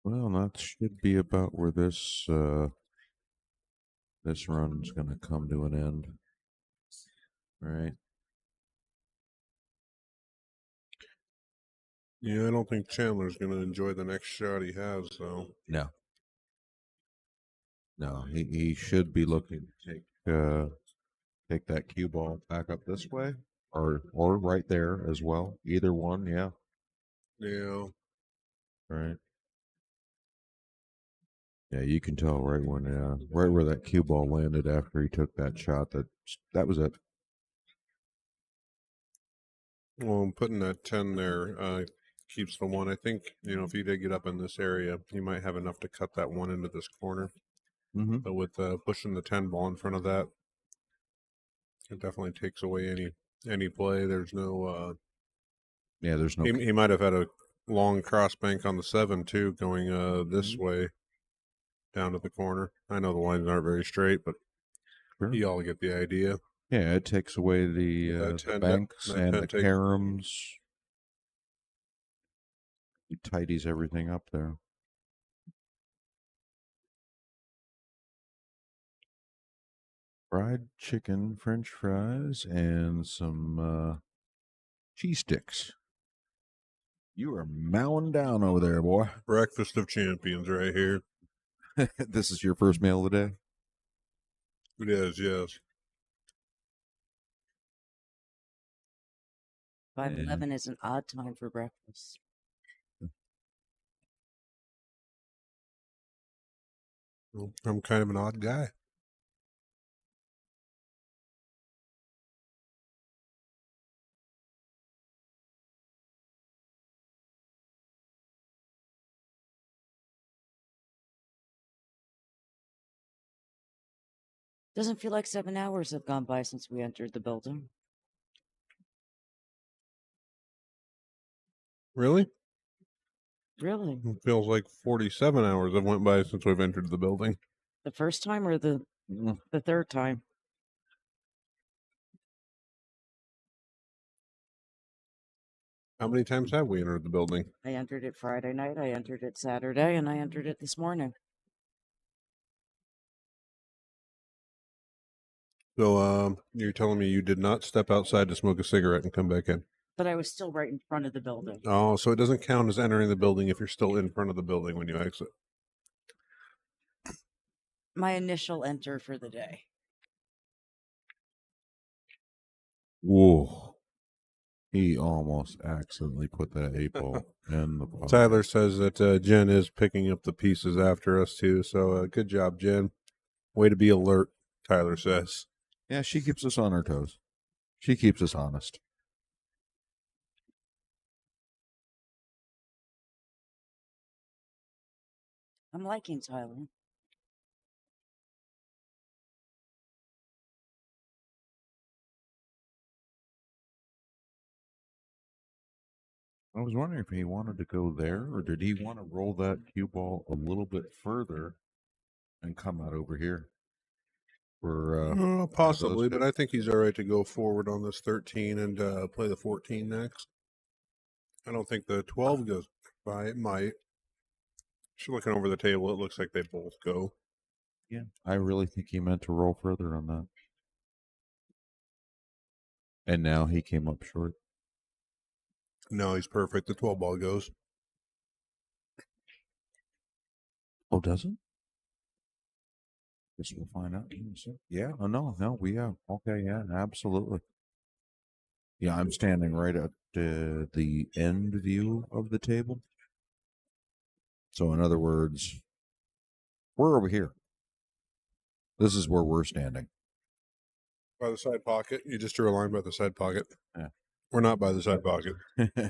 Well, that should be about where this this run's going to come to an end. Right? Yeah, I don't think Chandler's going to enjoy the next shot he has, though. No. No, he should be looking to take that cue ball back up this way or right there as well. Either one, yeah. Yeah. Right. Yeah, you can tell right when right where that cue ball landed after he took that shot that was it. Well, putting that 10 there keeps the 1. I think, if he did get up in this area, he might have enough to cut that 1 into this corner. Mm-hmm. But with pushing the 10 ball in front of that, it definitely takes away any play. There's no. Yeah, there's no. He might have had a long cross bank on the 7 too, going this way down to the corner. I know the lines aren't very straight, but you all get the idea. Yeah, it takes away the banks and the caroms. It tidies everything up there. Fried chicken, French fries, and some cheese sticks. You are mowing down over there, boy. Breakfast of champions right here. This is your first meal of the day? It is, yes. 5:11 is an odd time for breakfast. Well, I'm kind of an odd guy. Doesn't feel like 7 hours have gone by since we entered the building. Really? Really? It feels like 47 hours have went by since we've entered the building. The first time or the third time? How many times have we entered the building? I entered it Friday night, I entered it Saturday, and I entered it this morning. So you're telling me you did not step outside to smoke a cigarette and come back in? But I was still right in front of the building. Oh, so it doesn't count as entering the building if you're still in front of the building when you exit. My initial enter for the day. Whoa. He almost accidentally put that 8-ball in the pocket. Tyler says that Jen is picking up the pieces after us too, so good job, Jen. Way to be alert, Tyler says. Yeah, she keeps us on our toes. She keeps us honest. I'm liking Tyler. I was wondering if he wanted to go there, or did he want to roll that cue ball a little bit further and come out over here? For Possibly, but I think he's all right to go forward on this 13 and play the 14 next. I don't think the 12 goes by. It might. Just looking over the table, it looks like they both go. yeah, I really think he meant to roll further on that. And now he came up short. No, he's perfect. The 12 ball goes. Oh, does it? Guess we'll find out. Yeah. Oh, no, we have. Okay, yeah, absolutely. Yeah, I'm standing right at the end view of the table. So, in other words, we're over here. This is where we're standing. By the side pocket. You just drew a line by the side pocket. Yeah. We're not by the side pocket.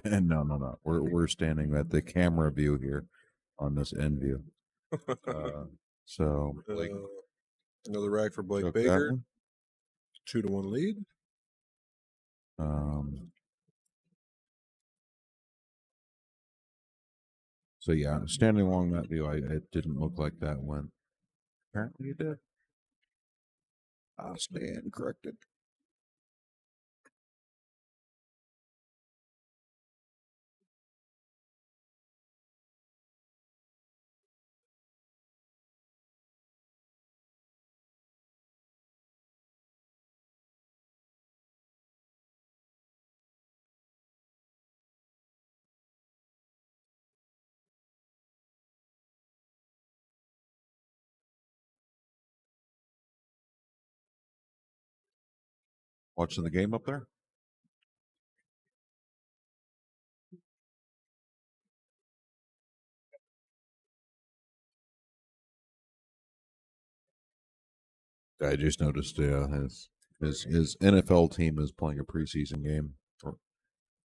No. We're standing at the camera view here on this end view. So, Blake, Another rag for Blake took that Baker. one. 2-1 lead. So yeah, standing along that view, it didn't look like that went. Apparently it did. I'll stand corrected. Watching the game up there? I just noticed his NFL team is playing a preseason game,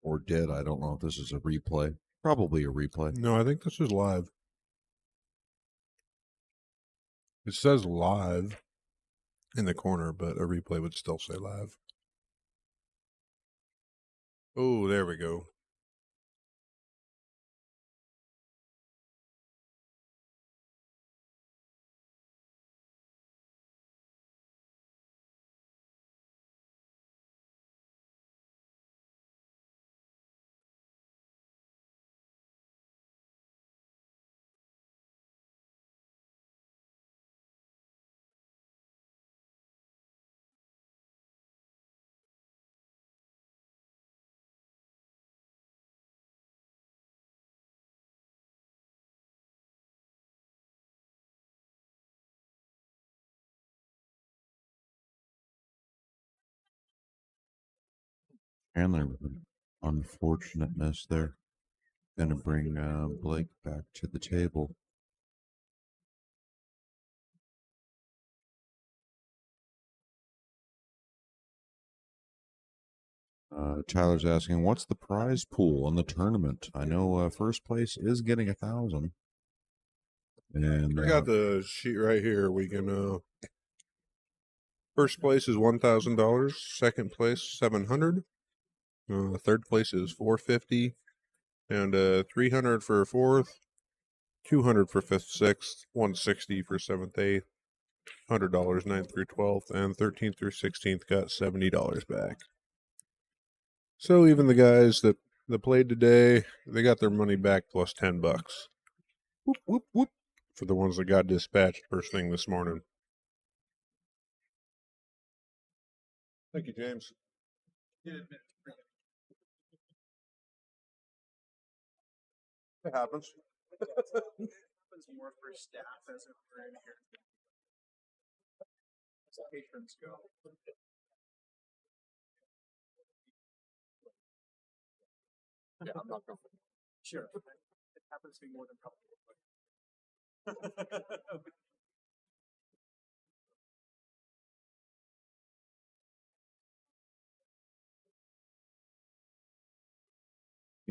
or did. I don't know if this is a replay. Probably a replay. No, I think this is live. It says live in the corner, but a replay would still say live. Oh, there we go. Chandler with an unfortunate miss there. Gonna bring Blake back to the table. Tyler's asking, what's the prize pool on the tournament? I know first place is getting 1,000. And I got the sheet right here. We can. First place is $1,000. Second place $700. Third place is $450, and $300 for fourth, $200 for fifth, sixth, $160 for seventh, eighth, $100 ninth through 12th, and 13th through 16th got $70 back. So even the guys that played today, they got their money back plus $10. Whoop whoop whoop for the ones that got dispatched first thing this morning. Thank you, James. It happens. It happens more for staff as if we're in here. As patrons go. Yeah, I'm not comfortable. Sure. It happens to be more than comfortable.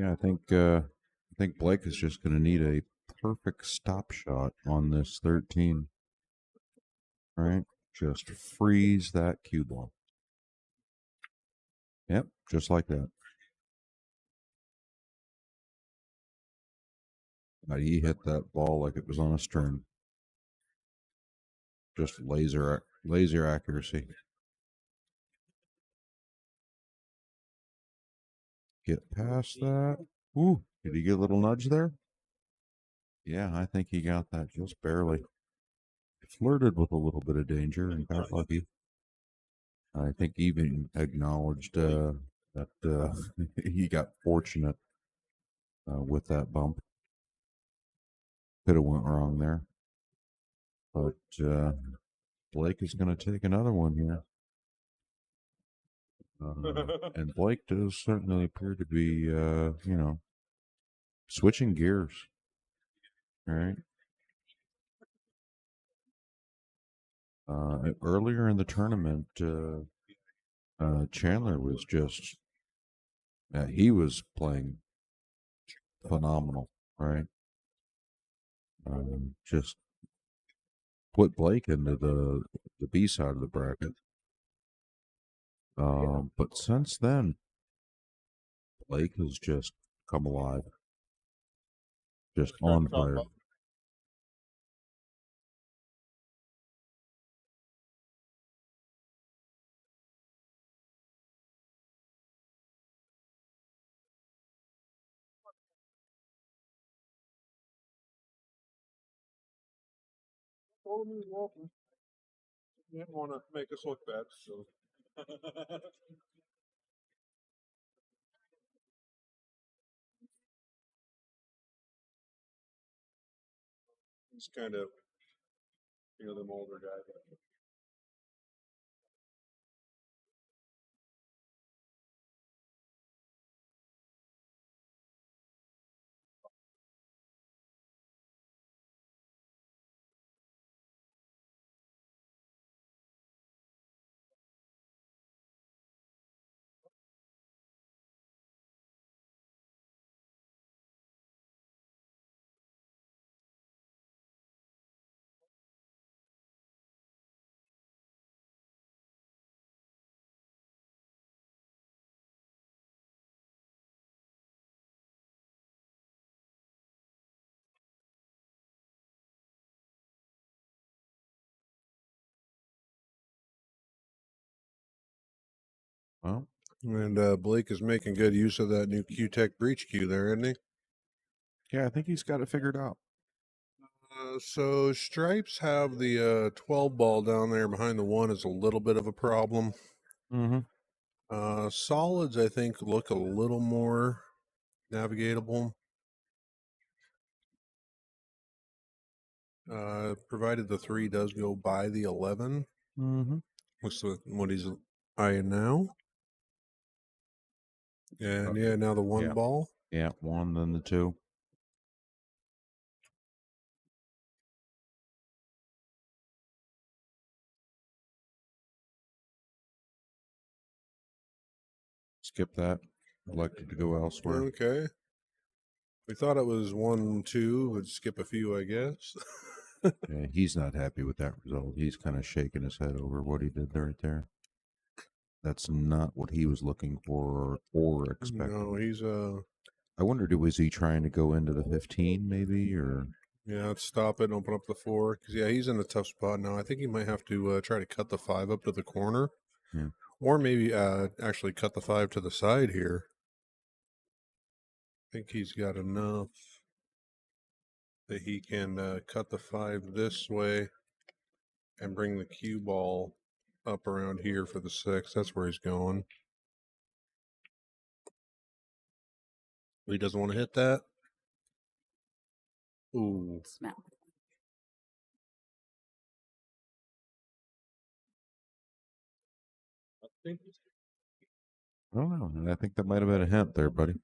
Yeah, I think Blake is just going to need a perfect stop shot on this 13. Right? Just freeze that cue ball. Yep, just like that. He hit that ball like it was on a string. Just laser accuracy. Get past that. Ooh, did he get a little nudge there? Yeah, I think he got that just barely. Flirted with a little bit of danger and got lucky. I think even acknowledged that he got fortunate with that bump. Could have went wrong there. But Blake is going to take another one here. And Blake does certainly appear to be, switching gears. All right. Earlier in the tournament, Chandler was just, he was playing phenomenal, right? Just put Blake into the B side of the bracket. But since then, Blake has just come alive, just on fire. Told him he was welcome. He didn't want to make us look bad, so. He's kind of, them older guys. Well, And Blake is making good use of that new Q-Tech breach cue there, isn't he? yeah, I think he's got it figured out. So Stripes have the 12 ball down there behind the one is a little bit of a problem. Mm-hmm. Solids, I think, look a little more navigatable. Provided the 3 does go by the 11. Mm-hmm. What's what he's eyeing now? And yeah, now the 1 yeah. ball. Yeah, 1, then the 2. Skip that. Elected to go elsewhere. Okay. We thought it was 1, 2. Would skip a few, I guess. Yeah, he's not happy with that result. He's kind of shaking his head over what he did right there. That's not what he was looking for or expecting. No, he's I wondered, was he trying to go into the 15 maybe, or? Yeah, let's stop it and open up the 4. Because, yeah, he's in a tough spot now. I think he might have to try to cut the 5 up to the corner. Yeah. Or maybe actually cut the 5 to the side here. I think he's got enough that he can cut the 5 this way and bring the cue ball up around here for the 6. That's where he's going. He doesn't want to hit that. Ooh. Smell. I don't know. I think that might have been a hint there, buddy.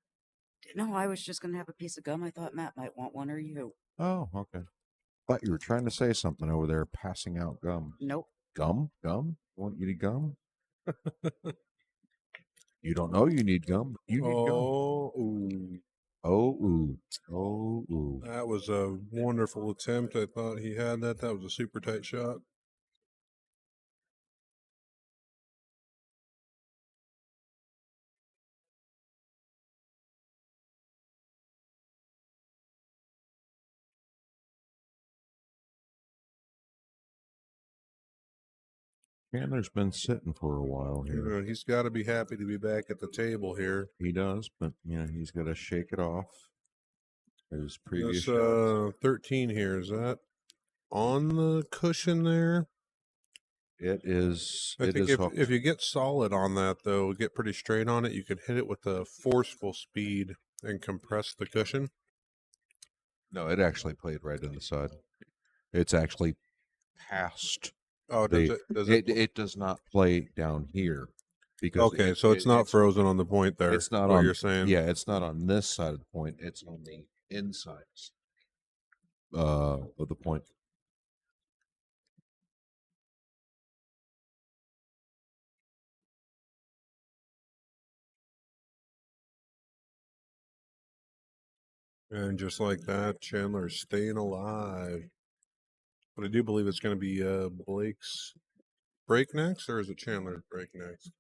No, I was just gonna have a piece of gum. I thought Matt might want one, or you. Oh, okay. Thought you were trying to say something over there, passing out gum. Nope. Gum? Gum? Want you to gum? You don't know you need gum. You need gum. Oh, ooh. Oh, ooh. Oh, ooh. That was a wonderful attempt. I thought he had that. That was a super tight shot. Chandler's been sitting for a while here. He's got to be happy to be back at the table here. He does, but he's got to shake it off. His previous That's shots. 13 here. Is that on the cushion there? It is. I It think is if hooked. you get solid on that though, get pretty straight on it, you can hit it with a forceful speed and compress the cushion. No, it actually played right in the side. It's actually past. Oh, does it? Does it? It does not play down here because Okay, so it's not frozen on the point there. It's not what on. you're saying. Yeah, it's not on this side of the point. It's on the insides of the point. And just like that, Chandler's staying alive. But I do believe it's going to be Blake's break next, or is it Chandler's break next?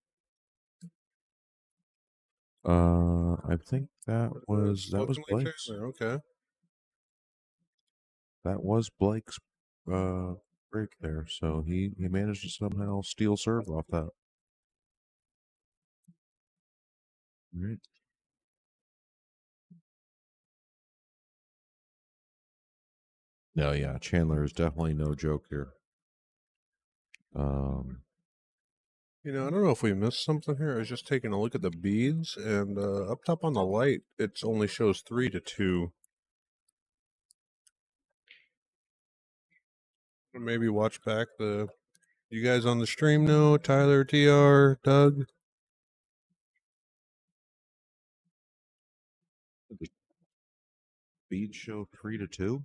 I think that was Looking like Blake's. Chandler. Okay. That was Blake's break there. So he managed to somehow steal serve off that. Right. No, yeah, Chandler is definitely no joke here. I don't know if we missed something here. I was just taking a look at the beads, and up top on the light, it only shows 3-2. Maybe watch back the. You guys on the stream know? Tyler, TR, Doug? The bead show 3-2.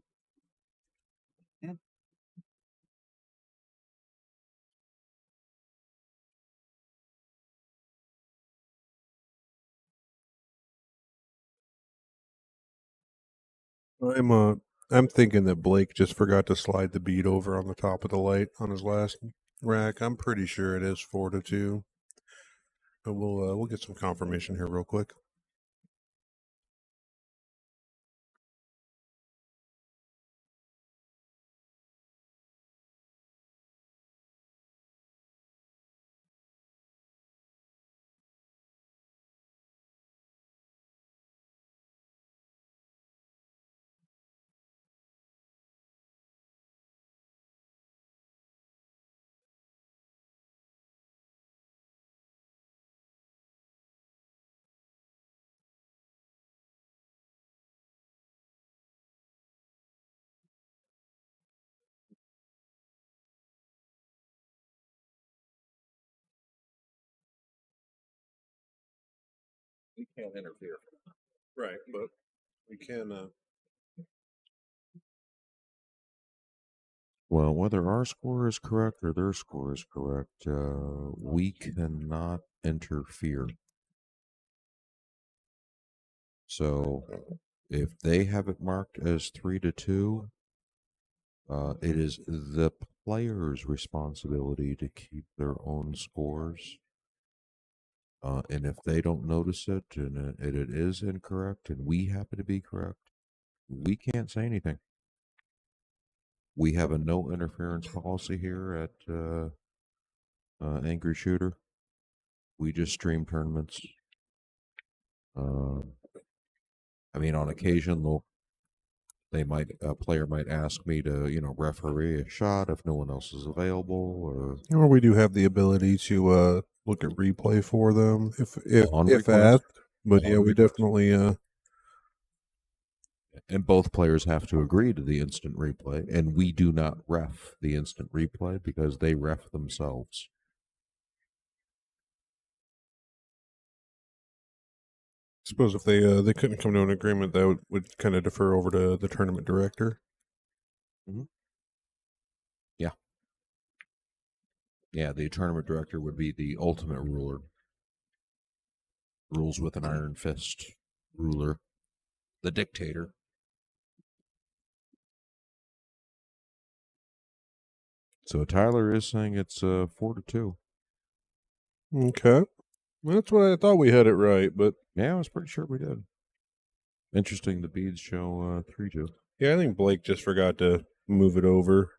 I'm thinking that Blake just forgot to slide the bead over on the top of the light on his last rack. I'm pretty sure it is 4-2. But we'll get some confirmation here real quick. We can't interfere. Right, but we can. Well, whether our score is correct or their score is correct, we cannot interfere. So if they have it marked as 3-2, it is the player's responsibility to keep their own scores. And if they don't notice it and it is incorrect and we happen to be correct, we can't say anything. We have a no interference policy here at Angry Shooter. We just stream tournaments. I mean, on occasion, a player might ask me to, referee a shot if no one else is available, Or we do have the ability to look at replay for them On if request. asked. But On yeah, we request. definitely. And both players have to agree to the instant replay, and we do not ref the instant replay because they ref themselves. Suppose if they couldn't come to an agreement, that would kind of defer over to the tournament director. Mm-hmm. Yeah, the tournament director would be the ultimate ruler. Rules with an iron fist. Ruler. The dictator. So Tyler is saying it's 4-2. Okay. That's what I thought we had it right, but Yeah, I was pretty sure we did. Interesting. The beads show 3-2. yeah, I think Blake just forgot to move it over.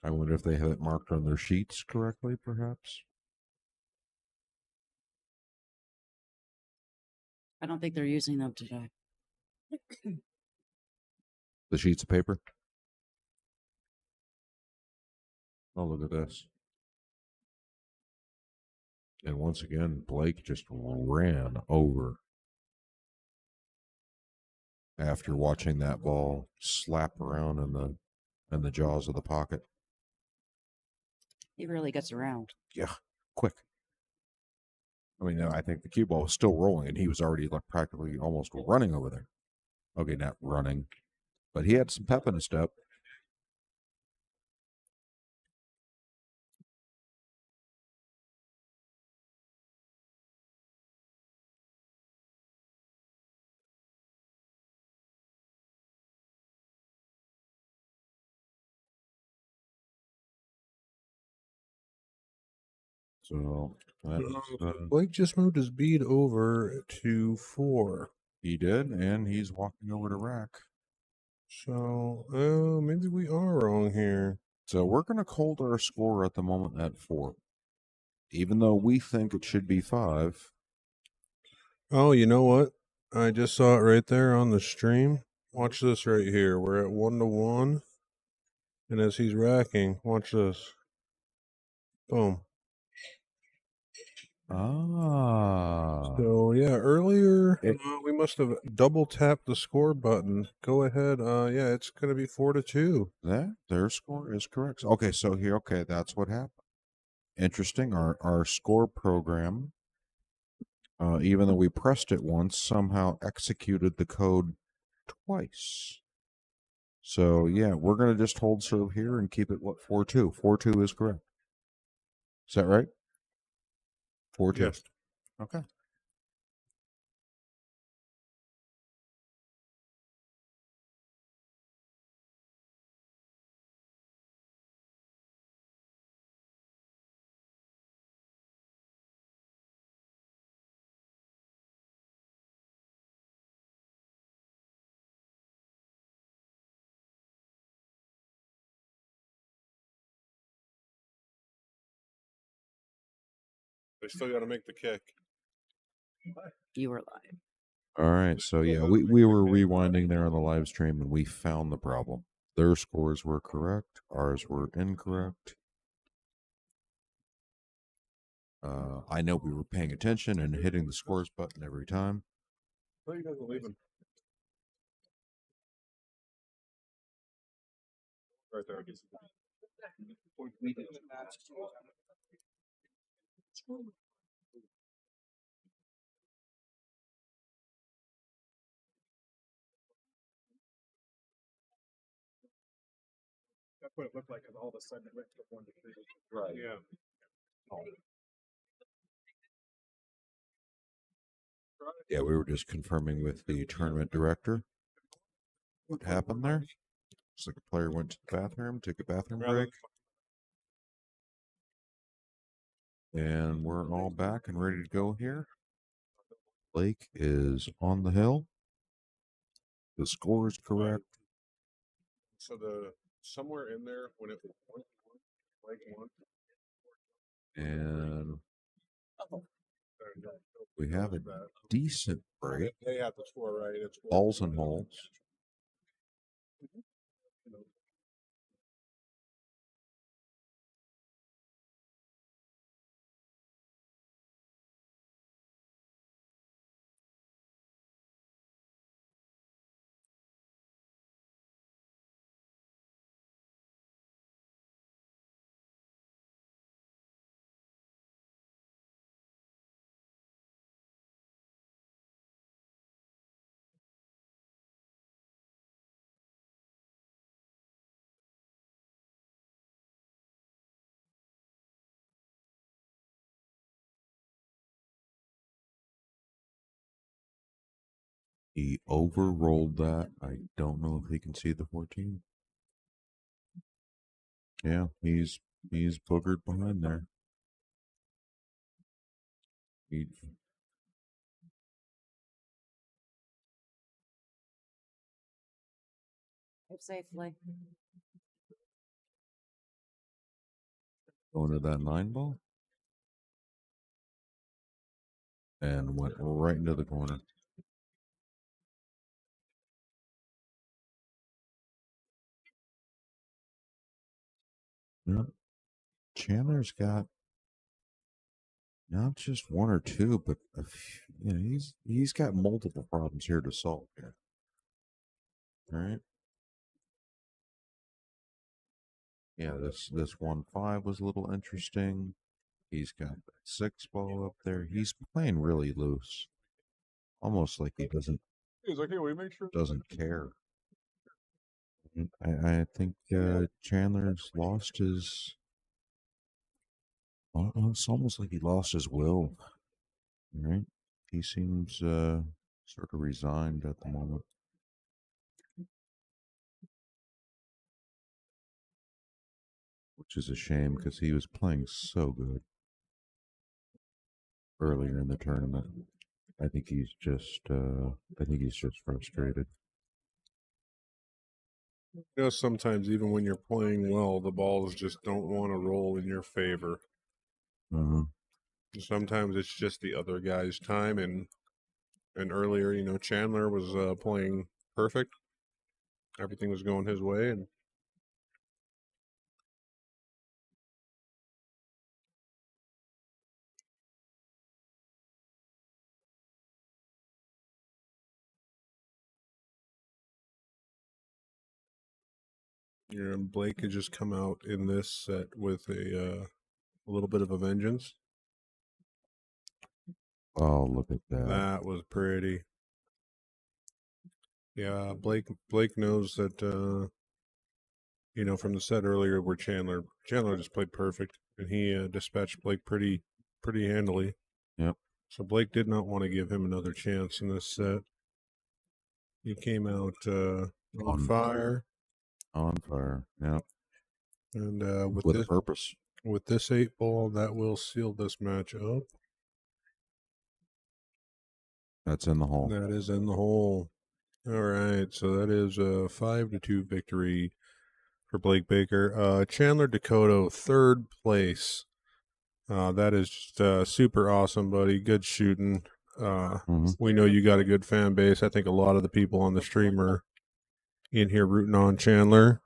I wonder if they have it marked on their sheets correctly, perhaps. I don't think they're using them today. The sheets of paper. Oh, look at this. And once again, Blake just ran over after watching that ball slap around in the jaws of the pocket. He really gets around. Yeah, quick. I mean, I think the cue ball was still rolling, and he was already like practically almost running over there. Okay, not running, but he had some pep in his step. So Blake just moved his bead over to 4. he did, and he's walking over to rack. So, maybe we are wrong here. So we're going to hold our score at the moment at 4, even though we think it should be 5. Oh, you know what? I just saw it right there on the stream. Watch this right here. We're at 1-1. And as he's racking, watch this. Boom. Ah. So, yeah, earlier we must have double tapped the score button. Go ahead. Yeah, it's going to be 4-2. Their score is correct. Okay, so here, okay, that's what happened. Interesting. Our score program, even though we pressed it once, somehow executed the code twice. So yeah, we're gonna just hold serve here and keep it 4-2. 4-2 is correct. Is that right? 4-2. Yes. Okay. They still got to make the kick. You were live. All right. So yeah, we were rewinding there on the live stream and we found the problem. Their scores were correct. Ours were incorrect. I know we were paying attention and hitting the scores button every time. Where you guys are leaving? Right there. That's what it looked like, and all of a sudden it went from 1 to 3. Right. Yeah. Yeah, we were just confirming with the tournament director what happened there. Looks like a player went to the bathroom, took a bathroom break. And we're all back and ready to go here. Blake is on the hill. The score is correct. So somewhere in there when it went, Blake won. And we have a decent break. They have the score right. It's Balls and holes. He overrolled that. I don't know if he can see the 14. Yeah, he's boogered behind there. He, Drive safely. going to that 9 ball and went right into the corner. Yep. Chandler's got not just one or two, but he's got multiple problems here to solve here. All right. Yeah, this 1-5 was a little interesting. He's got that 6 ball up there. He's playing really loose, almost like he He's like, hey, we make sure. doesn't care. I think Chandler's lost his. It's almost like he lost his will. Right? He seems sort of resigned at the moment. Which is a shame because he was playing so good earlier in the tournament. I think he's just frustrated. You know, sometimes even when you're playing well, the balls just don't want to roll in your favor. Uh-huh. Sometimes it's just the other guy's time, and earlier, you know, Chandler was playing perfect. Everything was going his way, and you know, Blake had just come out in this set with a little bit of a vengeance. Oh, look at that. That was pretty. Yeah, Blake knows that you know, from the set earlier where Chandler just played perfect, and he dispatched Blake pretty handily. Yep. So Blake did not want to give him another chance in this set. He came out on fire. On fire. Yep. And With a purpose. with this 8 ball, that will seal this match up. That's in the hole. That is in the hole. All right, so that is a 5-2 victory for Blake Baker. Chandler Dakota, 3rd place. That is just super awesome, buddy. Good shooting. We know you got a good fan base. I think a lot of the people on the stream are in here rooting on Chandler.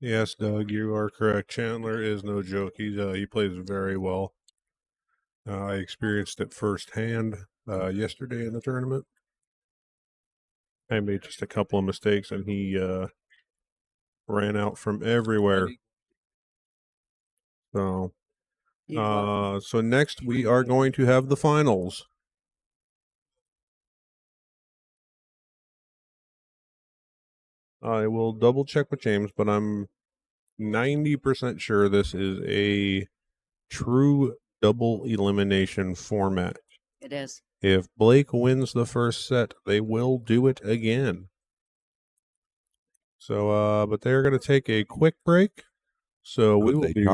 Yes, Doug, you are correct. Chandler is no joke. He plays very well. I experienced it firsthand yesterday in the tournament. I made just a couple of mistakes, and he ran out from everywhere. So, so next we are going to have the finals. I will double check with James, but I'm 90% sure this is a true double elimination format. It is. If Blake wins the first set, they will do it again. So, but they're going to take a quick break. So we will be.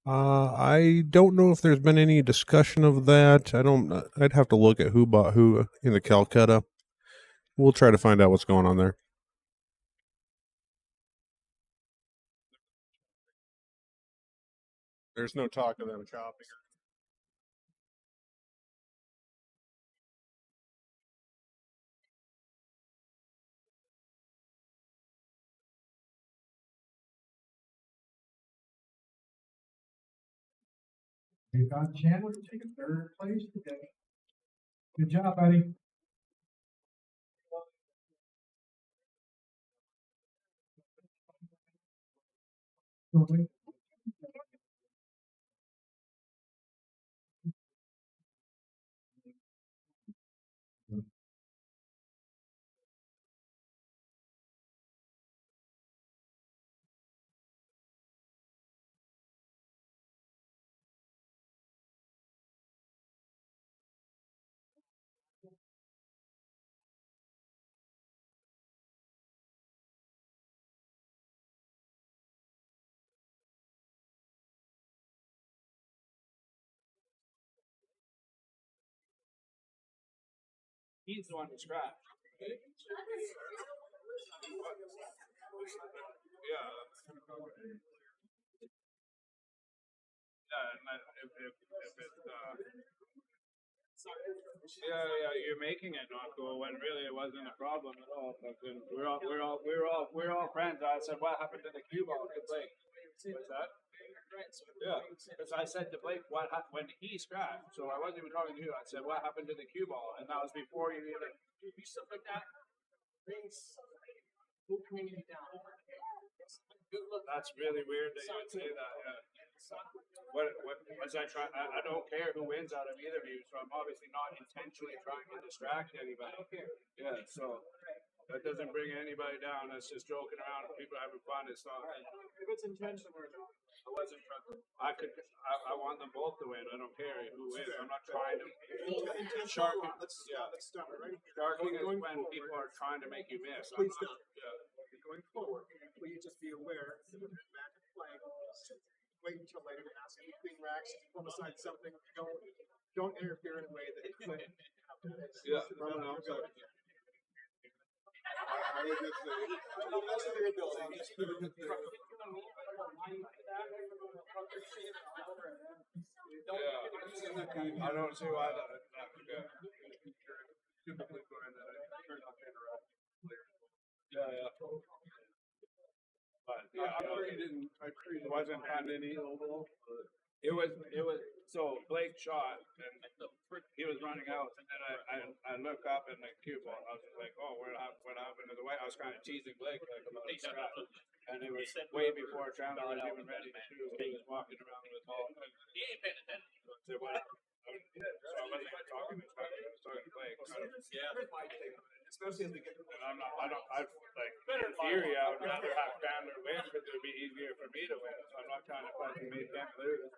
I don't know if there's been any discussion of that. I'd have to look at who bought who in the Calcutta. We'll try to find out what's going on there. There's no talk of them chopping. We got Chandler taking 3rd place today. Good job, buddy. He's the one who scratched. Yeah. Yeah, and if it, yeah, you're making it not go when really it wasn't a problem at all. Fucking, we're all friends. I said, what happened to the cue ball? It's like, what's that? Yeah, because I said to Blake, when he scratched, so I wasn't even talking to you. I said, what happened to the cue ball? And that was before you even Stuff like that brings whole community down. Good look. That's really weird that you would say that. Yeah. What as I try, I don't care who wins out of either of you, so I'm obviously not intentionally trying to distract anybody. Yeah, so that doesn't bring anybody down. That's just joking around and people having fun. It's not. If it's intentional or not. I wasn't trying. I want them both to win. I don't care who wins. I'm not trying to. Sharking. Let's stop it right here. Sharking is when people are trying to make you miss. Please don't. Yeah. Going forward, will you just be aware that the back of the flag, wait until later to ask any clean racks, from aside something, don't interfere in a way that could. Yeah, from an outside. I would just say, that's their ability. Just give it to Yeah, I don't see why that would go. Typically going that I turn off interact. Yeah. But yeah, I pray it wasn't handed any oval. It was so Blake shot and he was running out and then I look up and the cue ball. I was just like, oh, what happened to the white? I was kind of teasing Blake like about his shot. And it was way before Chandler was even ready to shoot. He was walking around with the ball. He ain't paying attention. So I wasn't even talking to Chandler. I was talking to Blake. Especially as we get to In theory, I would rather have Chandler win because it would be easier for me to win. So I'm not trying to fucking make them lose.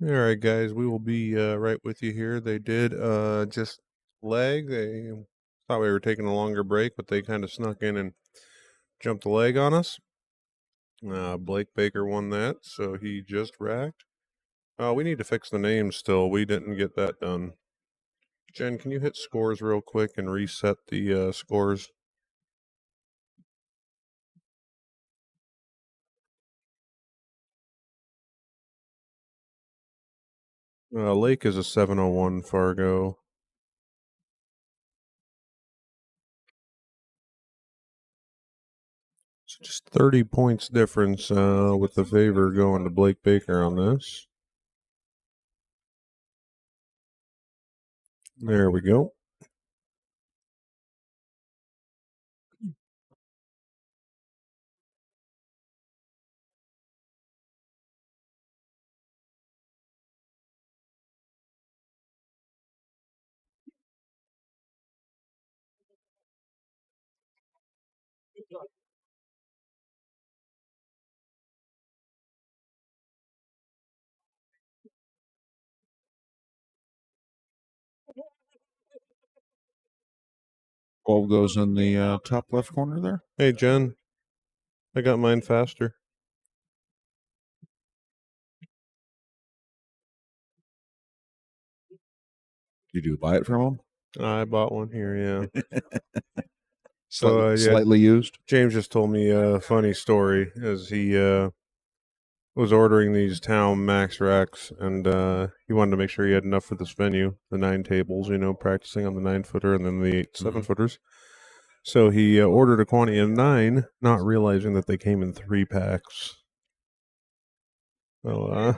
All right, guys, we will be right with you here. They did just leg. They thought we were taking a longer break, but they kind of snuck in and jumped the leg on us. Blake Baker won that, so he just racked. We need to fix the names still. We didn't get that done. Jen, can you hit scores real quick and reset the scores? Lake is a 701 Fargo. So just 30 points difference with the favor going to Blake Baker on this. There we go. Gold goes in the top left corner there. Hey, Jen, I got mine faster. Did you buy it from him? I bought one here, yeah. Slightly, yeah, slightly used. James just told me a funny story as he was ordering these town max racks, and he wanted to make sure he had enough for this venue, the 9 tables, practicing on the 9-footer and then the 8 7-footers. So he ordered a quantity of 9, not realizing that they came in 3 packs. So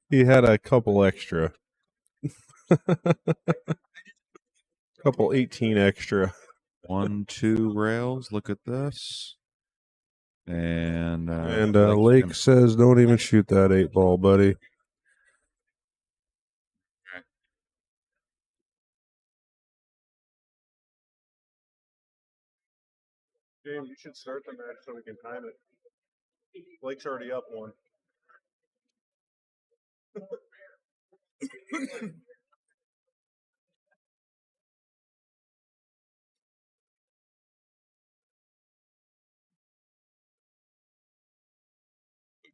he had a couple extra. Couple 18 extra. 1, 2 rails. Look at this. And Lake says, "Don't even shoot that 8-ball, buddy." James, you should start the match so we can time it. Blake's already up 1.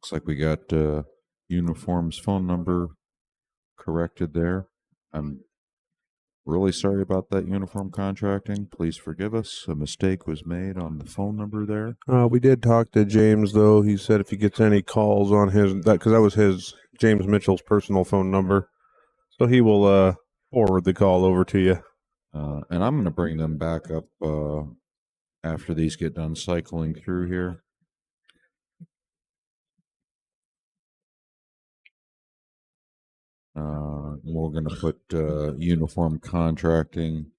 looks like we got Uniform's phone number corrected there. I'm really sorry about that, Uniform Contracting. Please forgive us. A mistake was made on the phone number there. We did talk to James, though. He said if he gets any calls on because that was his James Mitchell's personal phone number, so he will forward the call over to you. And I'm going to bring them back up after these get done cycling through here. We're going to put Uniform Contracting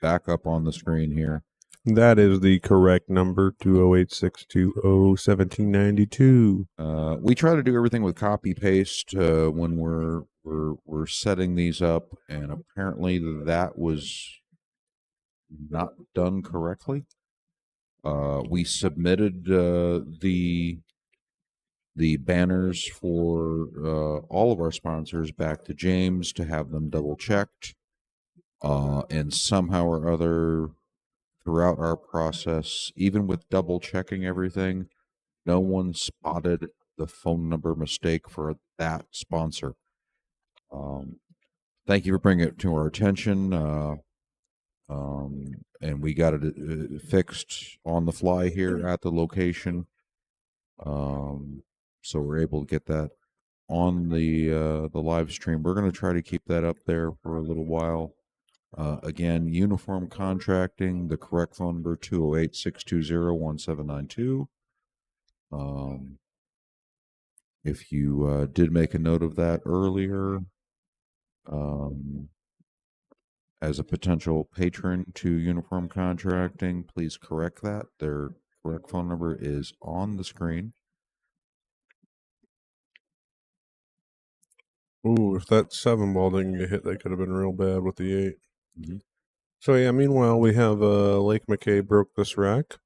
back up on the screen here. That is the correct number, 208-620-1792. We try to do everything with copy paste when we're setting these up, and apparently that was not done correctly. We submitted the banners for all of our sponsors back to James to have them double checked, and somehow or other throughout our process, even with double checking everything, no one spotted the phone number mistake for that sponsor. Thank you for bringing it to our attention. And we got it fixed on the fly here at the location. So we're able to get that on the live stream. We're going to try to keep that up there for a little while. Again, Uniform Contracting, the correct phone number, 208-620-1792. If you did make a note of that earlier, as a potential patron to Uniform Contracting, please correct that. Their correct phone number is on the screen. Ooh, if that 7-ball didn't get hit, that could have been real bad with the 8. So yeah, meanwhile, we have Lake McKay broke this rack.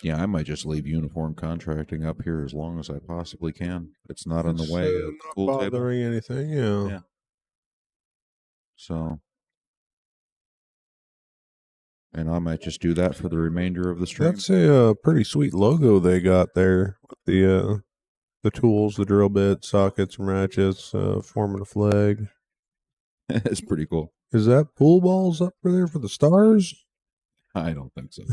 Yeah, I might just leave uniform contracting up here as long as I possibly can. It's not in the It's, way of the not pool table. bothering anything. Yeah. Yeah. So, and I might just do that for the remainder of the stream. That's a pretty sweet logo they got there with the tools, the drill bit, sockets, ratchets, forming a flag. It's pretty cool. Is that pool balls up there for the stars? I don't think so.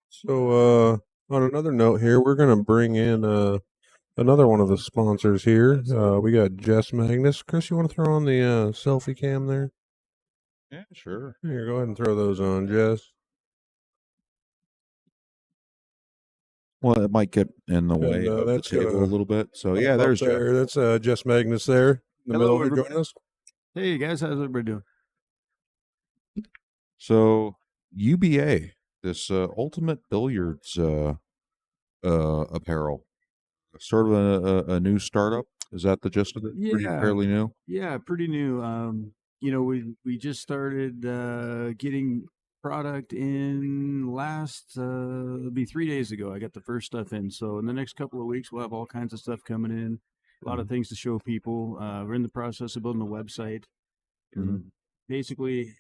So, on another note here, we're gonna bring in another one of the sponsors here. We got Jess Magnus. Chris, you want to throw on the selfie cam there? Yeah, sure. Here, go ahead and throw those on, Jess. Well, it might get in the And, way of the that's table gonna a little bit. So, Up yeah, there's Jeff. there. That's Jess Magnus there in the Hello, middle. everybody. Joining us. Hey guys, how's everybody doing? So, UBA, this Ultimate Billiards apparel, sort of a new startup. Is that the gist of it? Pretty Yeah. fairly new. Yeah, pretty new. We just started getting product in last it'll be 3 days ago. I got the first stuff in. So in the next couple of weeks, we'll have all kinds of stuff coming in. A lot of things to show people. We're in the process of building a website. Basically,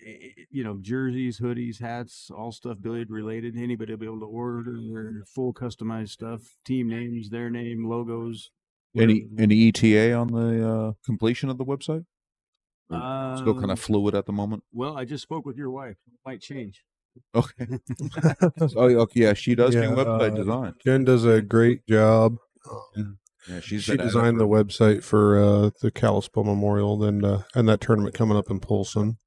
jerseys, hoodies, hats, all stuff billiard related. Anybody will be able to order full customized stuff, team names, their name, logos. Any ETA on the completion of the website? Still kind Um, of fluid at the moment. Well, I just spoke with your wife. It might change. Okay. Okay. Yeah, she does do website design. Jen does a great job. Yeah, she designed the website for the Kalispell Memorial and that tournament coming up in Polson,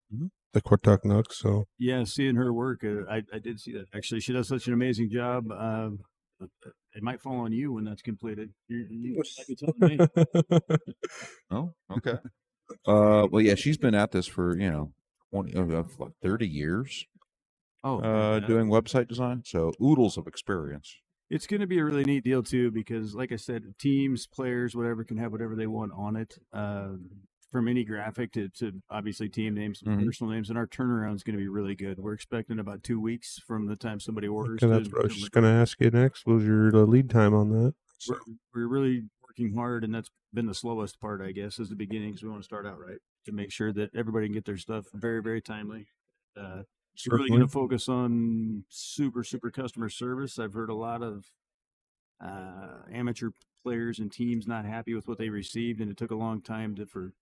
the Quatucknuck. So Yeah, seeing her work, I did see that. Actually, she does such an amazing job. It might fall on you when that's completed. You might be telling me. Oh, okay. Well, yeah, she's been at this for 30 years. Doing website design. So oodles of experience. It's going to be a really neat deal too, because like I said, teams, players, whatever can have whatever they want on it. From any graphic to obviously team names, personal names, and our turnaround is going to be really good. We're expecting about 2 weeks from the time somebody orders. Okay, that's what I was just going to ask you next. What was your lead time on that? So. We're really working hard, and that's been the slowest part, I guess, is the beginning, because we want to start out right to make sure that everybody can get their stuff very, very timely. We're really going to focus on super customer service. I've heard a lot of amateur players and teams not happy with what they received, and it took a long time for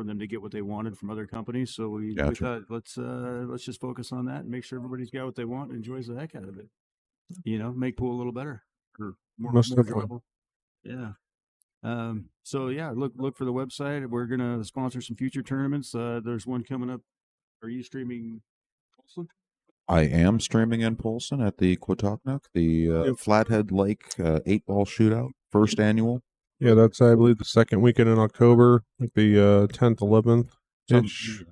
them to get what they wanted from other companies. So we thought let's just focus on that and make sure everybody's got what they want and enjoys the heck out of it. Make pool a little better or more enjoyable. Yeah. So yeah, look for the website. We're gonna sponsor some future tournaments. There's one coming up. Are you streaming? I am streaming in Polson at the Quatucknuck, the Flathead Lake 8-ball shootout, first annual. Yeah, that's I believe the second weekend in October, like the 10th, 11th.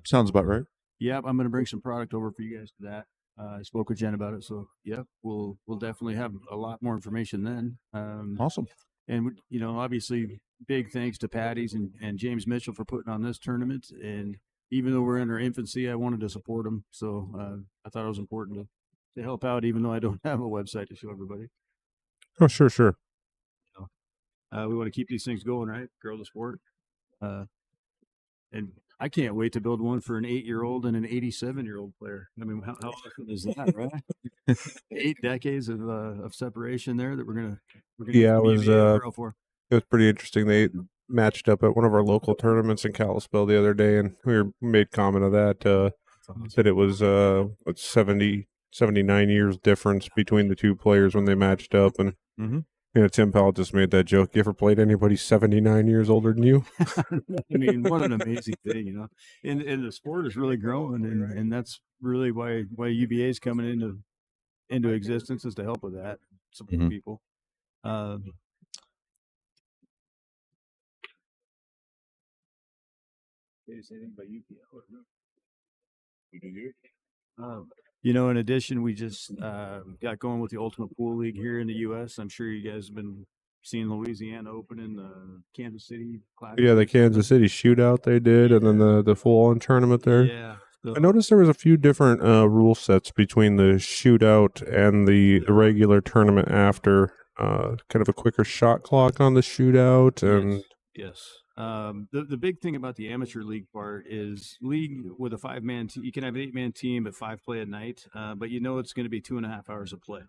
Sounds about right. Yep, I'm going to bring some product over for you guys to that. I spoke with Jen about it, so yep, we'll definitely have a lot more information then. Awesome. And obviously, big thanks to Paddy's and James Mitchell for putting on this tournament. And even though we're in our infancy, I wanted to support them, so I thought it was important to help out, even though I don't have a website to show everybody. Oh, sure. We want to keep these things going, right? Grow the sport. And I can't wait to build one for an 8-year-old and an 87-year-old player. I mean, how awesome is that, right? 8 decades of separation there that we're gonna it was pretty interesting. They matched up at one of our local tournaments in Kalispell the other day, and we made comment of that. That it was 79 years difference between the two players when they matched up, and Tim Powell just made that joke. You ever played anybody 79 years older than you? I mean, what an amazing thing, And the sport is really growing, and that's really why UBA is coming into existence, is to help with that, support people. Anything about UBA? In addition, we just got going with the Ultimate Pool League here in the U.S. I'm sure you guys have been seeing Louisiana Open and the Kansas City Classic. Yeah, the Kansas City Shootout they did, and then the full-on tournament there. Yeah. So, I noticed there was a few different rule sets between the Shootout and the regular tournament after. Kind of a quicker shot clock on the Shootout, and yes. The big thing about the amateur league part is league with a 5-man team. You can have an 8-man team, but 5 play at night. But it's going to be 2.5 hours of play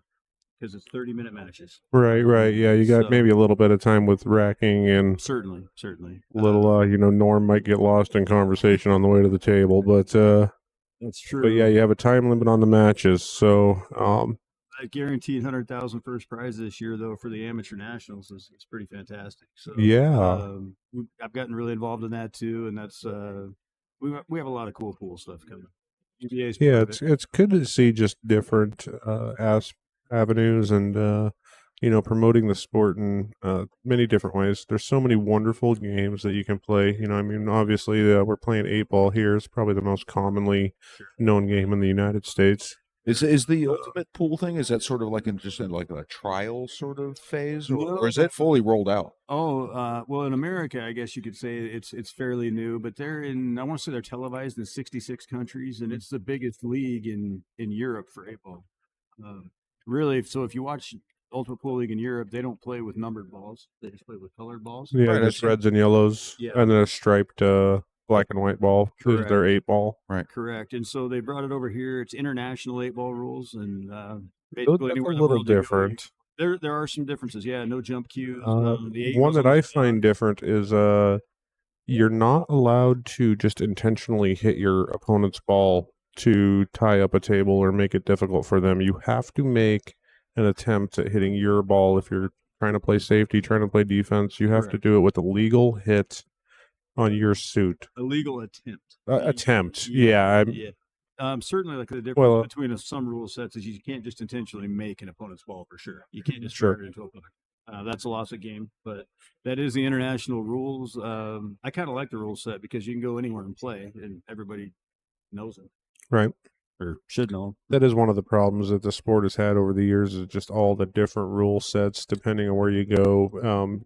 because it's 30-minute matches. right. Yeah, you got So- maybe a little bit of time with racking and Certainly. little. Norm might get lost in conversation on the way to the table, but That's true. but yeah, you have a time limit on the matches, so That guaranteed 100,000 first prize this year, though, for the amateur nationals is pretty fantastic. So Yeah. I've gotten really involved in that too, and that's we have a lot of cool stuff coming. UVA's part yeah, of it. it's good to see just different avenues and promoting the sport in many different ways. There's so many wonderful games that you can play. Obviously we're playing 8-ball here. It's probably the most commonly known game in the United States. Is the ultimate pool thing? Is that sort of like just in like a trial sort of phase, or is it fully rolled out? Oh, well, in America, I guess you could say it's fairly new, but I want to say they're televised in 66 countries, and it's the biggest league in Europe for 8-ball. Really, so if you watch Ultimate Pool League in Europe, they don't play with numbered balls; they just play with colored balls. Yeah, Right, just that's- reds and yellows, Yeah. and then a striped black and white ball. This is their 8-ball. Right. Correct. And so they brought it over here. It's international 8-ball rules, and That's basically a anywhere in the little world you go, different. there are some differences. Yeah, no jump cues. The eight One goes that on the I spot. find different is you're not allowed to just intentionally hit your opponent's ball to tie up a table or make it difficult for them. You have to make an attempt at hitting your ball if you're trying to play safety, trying to play defense. You have to Correct. do it with a legal hit on your suit. A legal attempt. Attempt. Yeah. Certainly, like the difference Well, between some rule sets is you can't just intentionally make an opponent's ball for sure. You can't just Sure. drive it into a puck. That's a loss of game, but that is the international rules. I kind of like the rule set because you can go anywhere and play, and everybody knows it Right. or should know. That is one of the problems that the sport has had over the years is just all the different rule sets depending on where you go.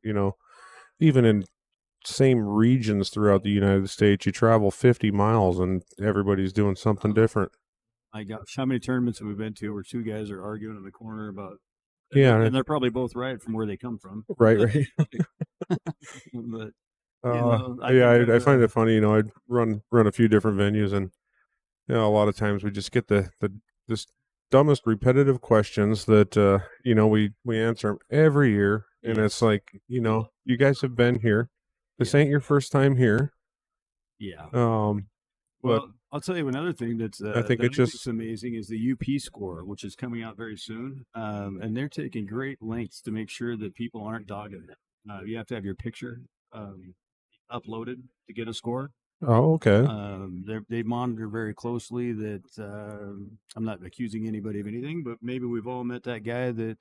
Even in same regions throughout the United States, you travel 50 miles and everybody's doing something different. My gosh, how many tournaments have we been to where two guys are arguing in the corner about? Yeah. and they're probably both right from where they come from. Right. But I find it funny. I'd run a few different venues, and a lot of times we just get this dumbest repetitive questions that we answer them every year, and it's like you guys have been here. This ain't your first time here. Yeah. But Well, I'll tell you another thing that's I think that it's just amazing is the UP score, which is coming out very soon, and they're taking great lengths to make sure that people aren't dogging it. You have to have your picture uploaded to get a score. oh, okay. They monitor very closely that I'm not accusing anybody of anything, but maybe we've all met that guy that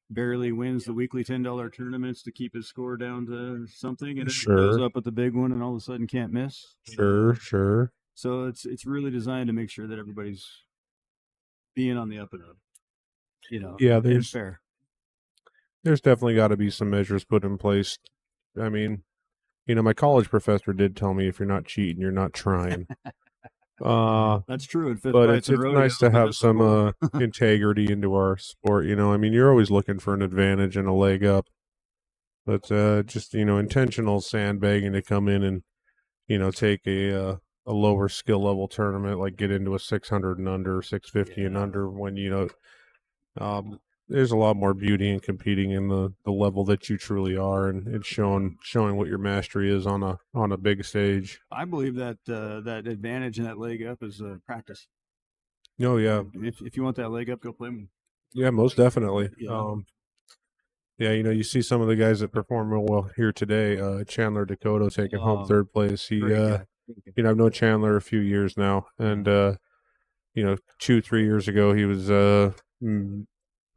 barely wins the weekly $10 tournaments to keep his score down to something, and then goes Sure. up at the big one and all of a sudden can't miss. Sure. So it's really designed to make sure that everybody's being on the up and up. Yeah, and there's fair. definitely got to be some measures put in place. I mean, my college professor did tell me if you're not cheating, you're not trying. That's true. In fifth But fights it's and nice to rodeos, have that's some cool. integrity into our sport. You're always looking for an advantage and a leg up, but just intentional sandbagging to come in and take a lower skill level tournament, like get into a 600 and under, 650 and under, when there's a lot more beauty in competing in the level that you truly are, and it's showing what your mastery is on a big stage. I believe that that advantage and that leg up is practice. Oh yeah, If you want that leg up, go play one. yeah, most definitely. Yeah. Yeah, you see some of the guys that perform real well here today. Chandler Dakota taking home third place. He, Great guy. I've known Chandler a few years now, and 2-3 years ago he was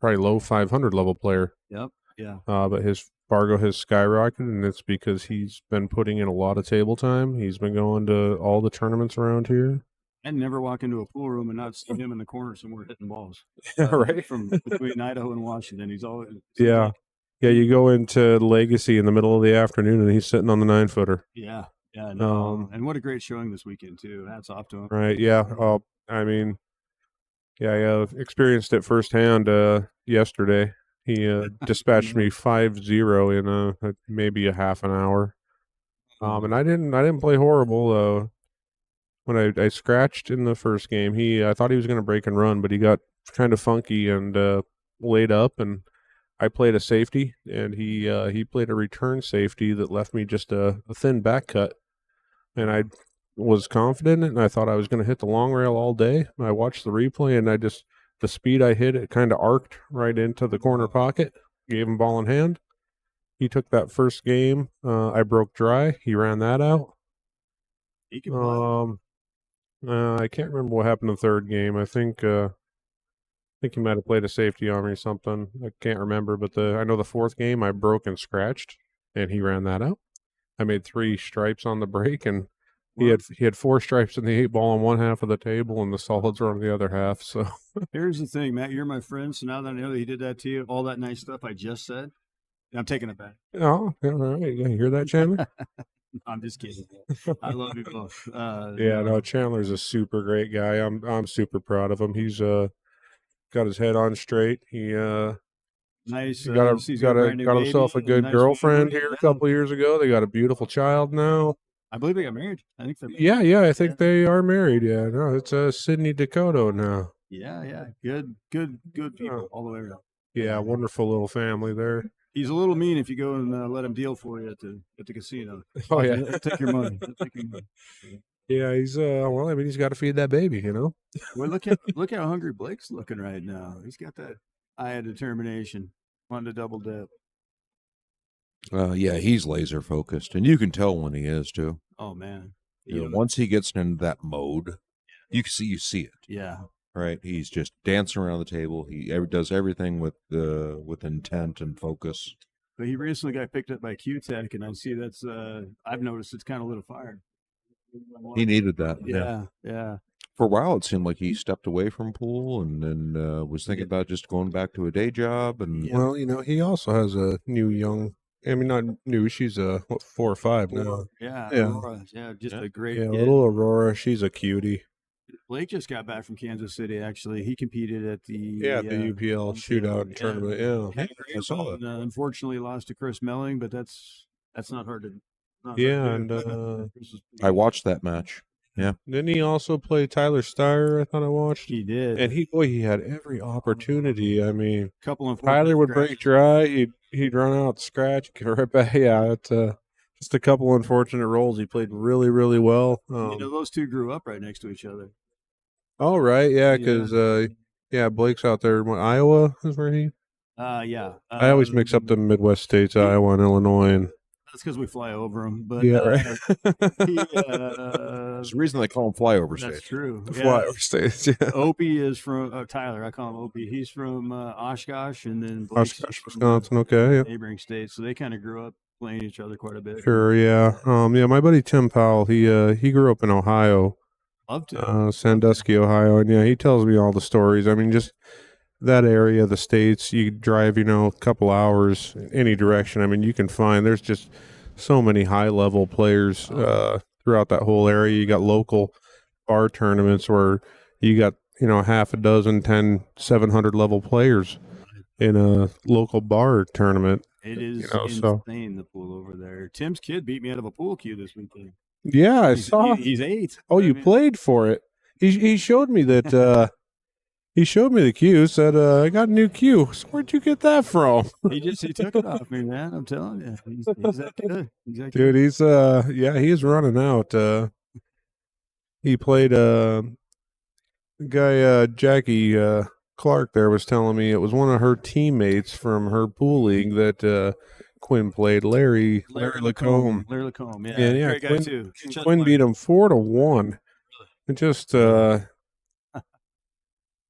probably low 500 level player. Yep. Yeah. But his Fargo has skyrocketed, and it's because he's been putting in a lot of table time. He's been going to all the tournaments around here. I'd never walk into a pool room and not see him in the corner somewhere hitting balls. Right. From between Idaho and Washington, he's always seems Yeah. like- Yeah, you go into Legacy in the middle of the afternoon, and he's sitting on the 9-footer. yeah, no, Um, and what a great showing this weekend too. Hats off to him. Right. Yeah. I mean, yeah, I experienced it firsthand yesterday. He dispatched me 5-0 in maybe a half an hour. And I didn't play horrible. When I scratched in the first game, I thought he was going to break and run, but he got kind of funky and laid up, and I played a safety, and he played a return safety that left me just a thin back cut, and I was confident in it, and I thought I was going to hit the long rail all day. I watched the replay, and the speed I hit, it kind of arced right into the corner pocket, gave him ball in hand. He took that first game. I broke dry. He ran that out. He can play. I can't remember what happened in the third game. I think he might have played a safety on me or something. I can't remember, but I know the fourth game I broke and scratched, and he ran that out. I made 3 stripes on the break, and he had 4 stripes in the 8-ball on one half of the table, and the solids were on the other half. So Here's the thing, Matt. You're my friend, so now that I know that he did that to you, all that nice stuff I just said, I'm taking it back. oh, all right. You hear that, Chandler? I'm just kidding. I love you both. Yeah, no, Chandler's a super great guy. I'm super proud of him. He's got his head on straight. He nice. he got he's got a brand new himself a baby, good nice girlfriend family. here a couple years ago. They got a beautiful child now. I believe they got married. I think they're Yeah, I think they are married. Yeah, no, it's Sydney Dakota now. Yeah. Good people all the way around. Yeah, wonderful little family there. He's a little mean if you go and let him deal for you at the casino. Oh yeah, He'll take your money. Yeah, he's well, I mean, he's got to feed that baby, you know. Well, look how hungry Blake's looking right now. He's got that eye of determination, wanting to double dip. Yeah, he's laser focused, and you can tell when he is too. Oh man, You know, once he gets into that mode, you see it. Yeah, right. He's just dancing around the table. He does everything with intent and focus. But he recently got picked up by Q-Tech, and I see that's I've noticed it's kind of lit a fire. He needed that. Yeah. For a while, it seemed like he stepped away from pool and then was thinking about just going back to a day job. And well, you know, he also has a new young. I mean, not new. She's 4 or 5 now. Yeah. Aurora. Yeah, just a great. Yeah, kid. little Aurora. She's a cutie. Blake just got back from Kansas City. Actually, he competed at the UPL shootout tournament. Yeah, I saw that. Unfortunately, lost to Chris Melling, but that's not hard to. And I watched that match. Yeah. Didn't he also play Tyler Steyer? I thought I watched. He did. And he had every opportunity. I mean, couple of Tyler would break dry. He'd run out, scratch, get right back. Yeah, it's just a couple unfortunate rolls. He played really, really well. Those two grew up right next to each other. Oh, right. Yeah, because Blake's out there. Iowa is where he. Yeah. I always mix up the Midwest states, Iowa and Illinois, and. That's because we fly over them. But yeah, right. There's a reason they call them flyover states. That's true. Flyover states. Yeah. Opie is from Tyler. I call him Opie. He's from Oshkosh, and then Blake's Oshkosh, Wisconsin. Okay, yeah. Neighboring states, so they kind of grew up playing each other quite a bit. Sure. Yeah. My buddy Tim Powell. He grew up in Ohio. Love to. Sandusky, Ohio, and yeah, he tells me all the stories. I mean, just that area, the states, you drive, a couple hours any direction. I mean, you can find there's just so many high-level players throughout that whole area. You got local bar tournaments where you got, half a dozen, 10, 700 level players in a local bar tournament. It is insane, the pool over there. Tim's kid beat me out of a pool cue this weekend. Yeah, I saw. He's 8. Oh, you played for it. He showed me that. He showed me the cue. Said, "I got a new cue." So where'd you get that from? He took it off me, man. I'm telling you, he's that good. Dude, he's he's running out. He played guy Jackie Clark there was telling me it was one of her teammates from her pool league that Quinn played, Larry Lacombe. Larry Lacombe, yeah. Great guy too. Quinn beat him 4-1. It just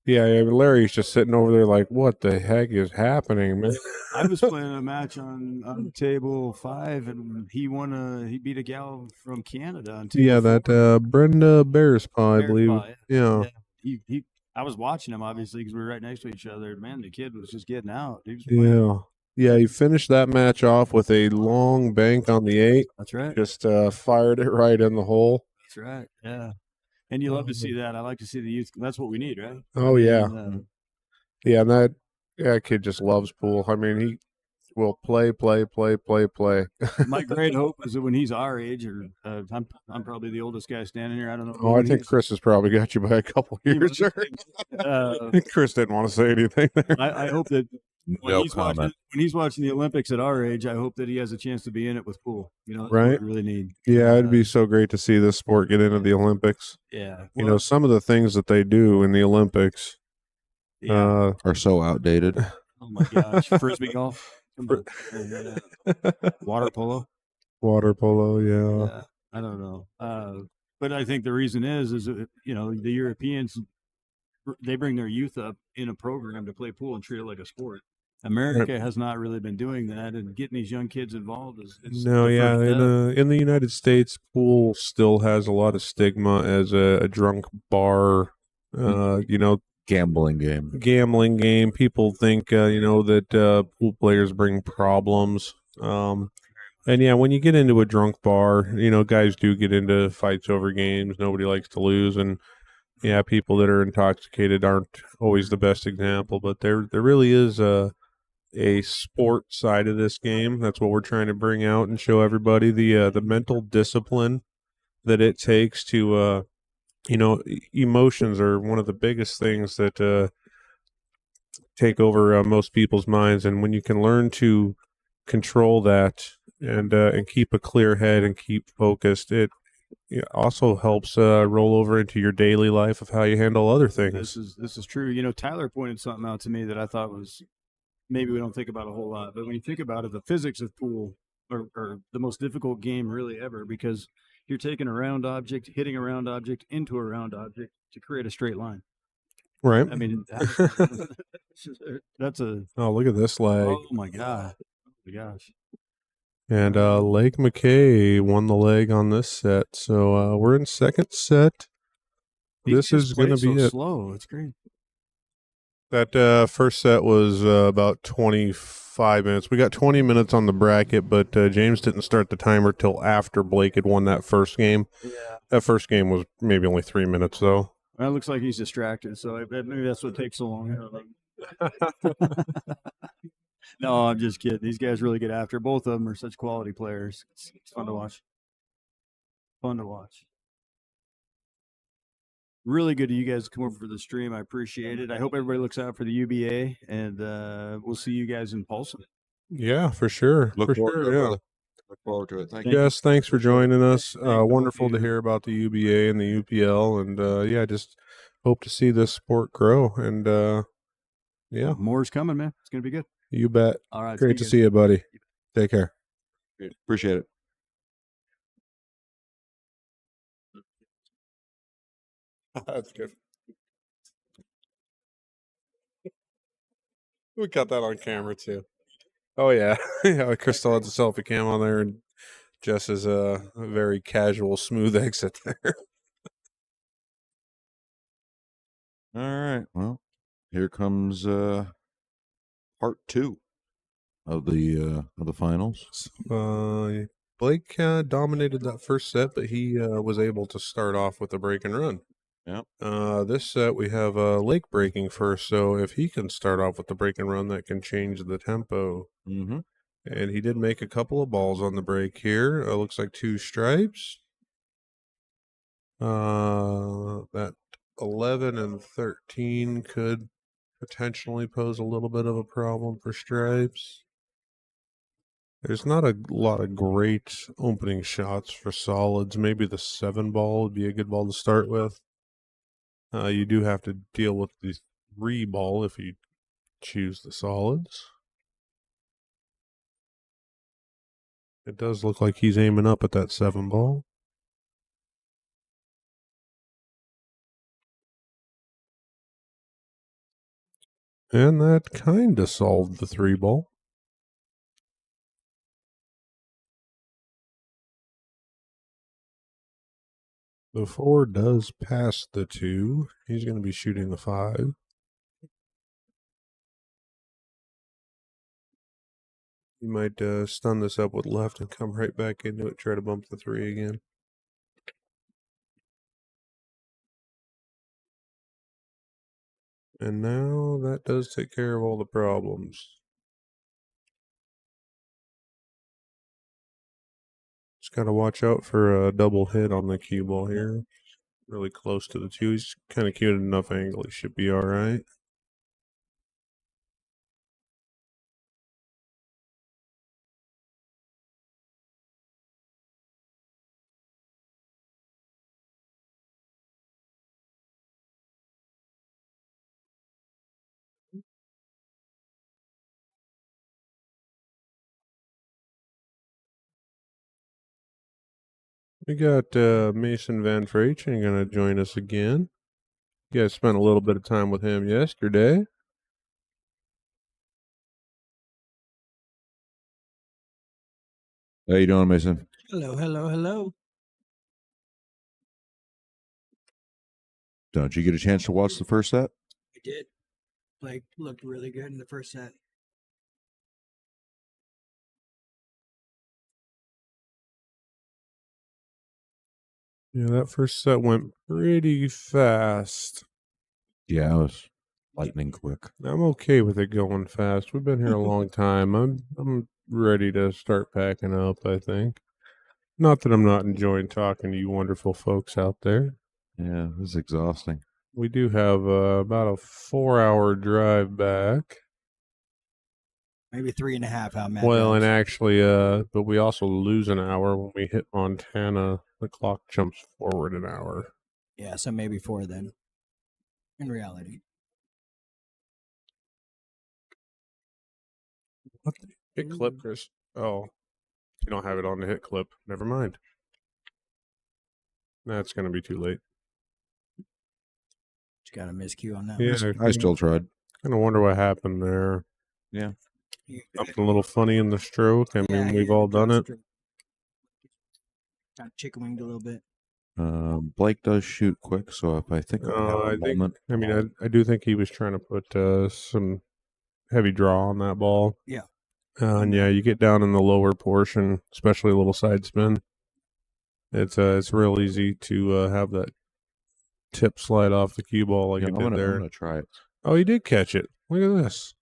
Yeah, Larry's just sitting over there like, what the heck is happening, man? I was playing a match on table 5, and he beat a gal from Canada on table Yeah, 4. that Brenda Bearspaw, I Bears believe. Paw, Yeah. He I was watching him obviously because we were right next to each other. Man, the kid was just getting out. He was playing. Yeah. Yeah, he finished that match off with a long bank on the 8. That's right. Just fired it right in the hole. That's right. Yeah. And you love to see that. I like to see the youth. That's what we need, right? Oh, yeah. Yeah, and that kid just loves pool. I mean, he will play. My great hope is that when he's our age, or I'm probably the oldest guy standing here. I don't know. Oh, I think Chris has probably got you by a couple years. Chris didn't want to say anything there. I hope that when No he's comment. when he's watching the Olympics at our age, I hope that he has a chance to be in it with pool. You know, that's Right. what we really need. Yeah, it'd be so great to see this sport get into the Olympics. Yeah. You know, some of the things that they do in the Olympics Yeah. Are so outdated. Oh my gosh, frisbee golf, water polo. Water polo, yeah. Yeah, I don't know. But I think the reason is that, you know, the Europeans, they bring their youth up in a program to play pool and treat it like a sport. America has not really been doing that, and getting these young kids involved is No, the yeah. first step. In the United States, pool still has a lot of stigma as a drunk bar. You know, Gambling game. gambling game. People think you know that pool players bring problems. And yeah, when you get into a drunk bar, you know, guys do get into fights over games. Nobody likes to lose, and yeah, people that are intoxicated aren't always the best example. But there really is a sport side of this game. That's what we're trying to bring out and show everybody the mental discipline that it takes to you know, emotions are one of the biggest things that take over most people's minds, and when you can learn to control that and keep a clear head and keep focused, it also helps roll over into your daily life of how you handle other things. This is true. You know, Tyler pointed something out to me that I thought was maybe we don't think about a whole lot, but when you think about it, the physics of pool are the most difficult game really ever, because you're taking a round object, hitting a round object into a round object to create a straight line. Right. I mean, that's a. Oh, look at this leg. Oh my god! Oh my gosh! And Lake McKay won the leg on this set, so we're in second set. This is going to be it. Slow. It's great. That first set was about 25 minutes. We got 20 minutes on the bracket, but James didn't start the timer till after Blake had won that first game. Yeah. That first game was maybe only 3 minutes, though. Well, it looks like he's distracted, so maybe that's what takes so long. No, I'm just kidding. These guys really get after it. Both of them are such quality players. It's fun to watch. Fun to watch. Really good of you guys to come over for the stream. I appreciate it. I hope everybody looks out for the UBA, and we'll see you guys in Paulson. Yeah, for sure. Look forward to it, yeah. brother. Look forward to it. Thank you. Yes, thanks for joining us. you. Wonderful to hear about the UBA and the UPL, and yeah, just hope to see this sport grow. And yeah, More's coming, man. It's gonna be good. you bet. All right. Great to see you, buddy. Take care. Appreciate it. That's good. We got that on camera too. Oh yeah, yeah. Crystal has a selfie cam on there, and Jess is a very casual, smooth exit there. All right. Well, here comes part 2 of the finals. Blake dominated that first set, but he was able to start off with a break and run. Yep. This set we have Lake breaking first, so if he can start off with the break and run, that can change the tempo. Mm-hmm. And he did make a couple of balls on the break here. Looks like 2 stripes. That 11 and 13 could potentially pose a little bit of a problem for stripes. There's not a lot of great opening shots for solids. Maybe the 7 ball would be a good ball to start with. You do have to deal with the 3 ball if you choose the solids. It does look like he's aiming up at that 7 ball. And that kind of solved the 3-ball. The 4 does pass the 2. He's going to be shooting the 5. You might stun this up with left and come right back into it, try to bump the 3 again. And now that does take care of all the problems. Just got to watch out for a double hit on the cue ball here. Really close to the 2. He's kind of cute enough angle. He should be all right. We got Mason Van Freychen going to join us again. You guys spent a little bit of time with him yesterday. How you doing, Mason? Hello, hello, hello. Did you get a chance to watch the first set? I did. Blake looked really good in the first set. Yeah, that first set went pretty fast. Yeah, it was lightning quick. I'm okay with it going fast. We've been here a long time. I'm ready to start packing up, I think. Not that I'm not enjoying talking to you wonderful folks out there. Yeah, it was exhausting. We do have about a 4-hour drive back. Maybe 3.5. How Matt Well, and drives. actually, but we also lose an hour when we hit Montana. The clock jumps forward an hour. Yeah, so maybe 4 then. In reality. What the hit clip, Chris? Oh, you don't have it on the hit clip. Never mind. That's going to be too late. Just got a miscue on that Yeah, one. I still tried. Kind of wonder what happened there. Yeah. Something a little funny in the stroke. I Yeah, mean, we've yeah, all done it. Kind of chicken winged a little bit. Blake does shoot quick, so if I think I have a moment. I do think he was trying to put some heavy draw on that ball. Yeah. And yeah, you get down in the lower portion, especially a little side spin. It's real easy to have that tip slide off the cue ball like Yeah, it I'm did there. gonna try it. Oh, he did catch it. Look at this.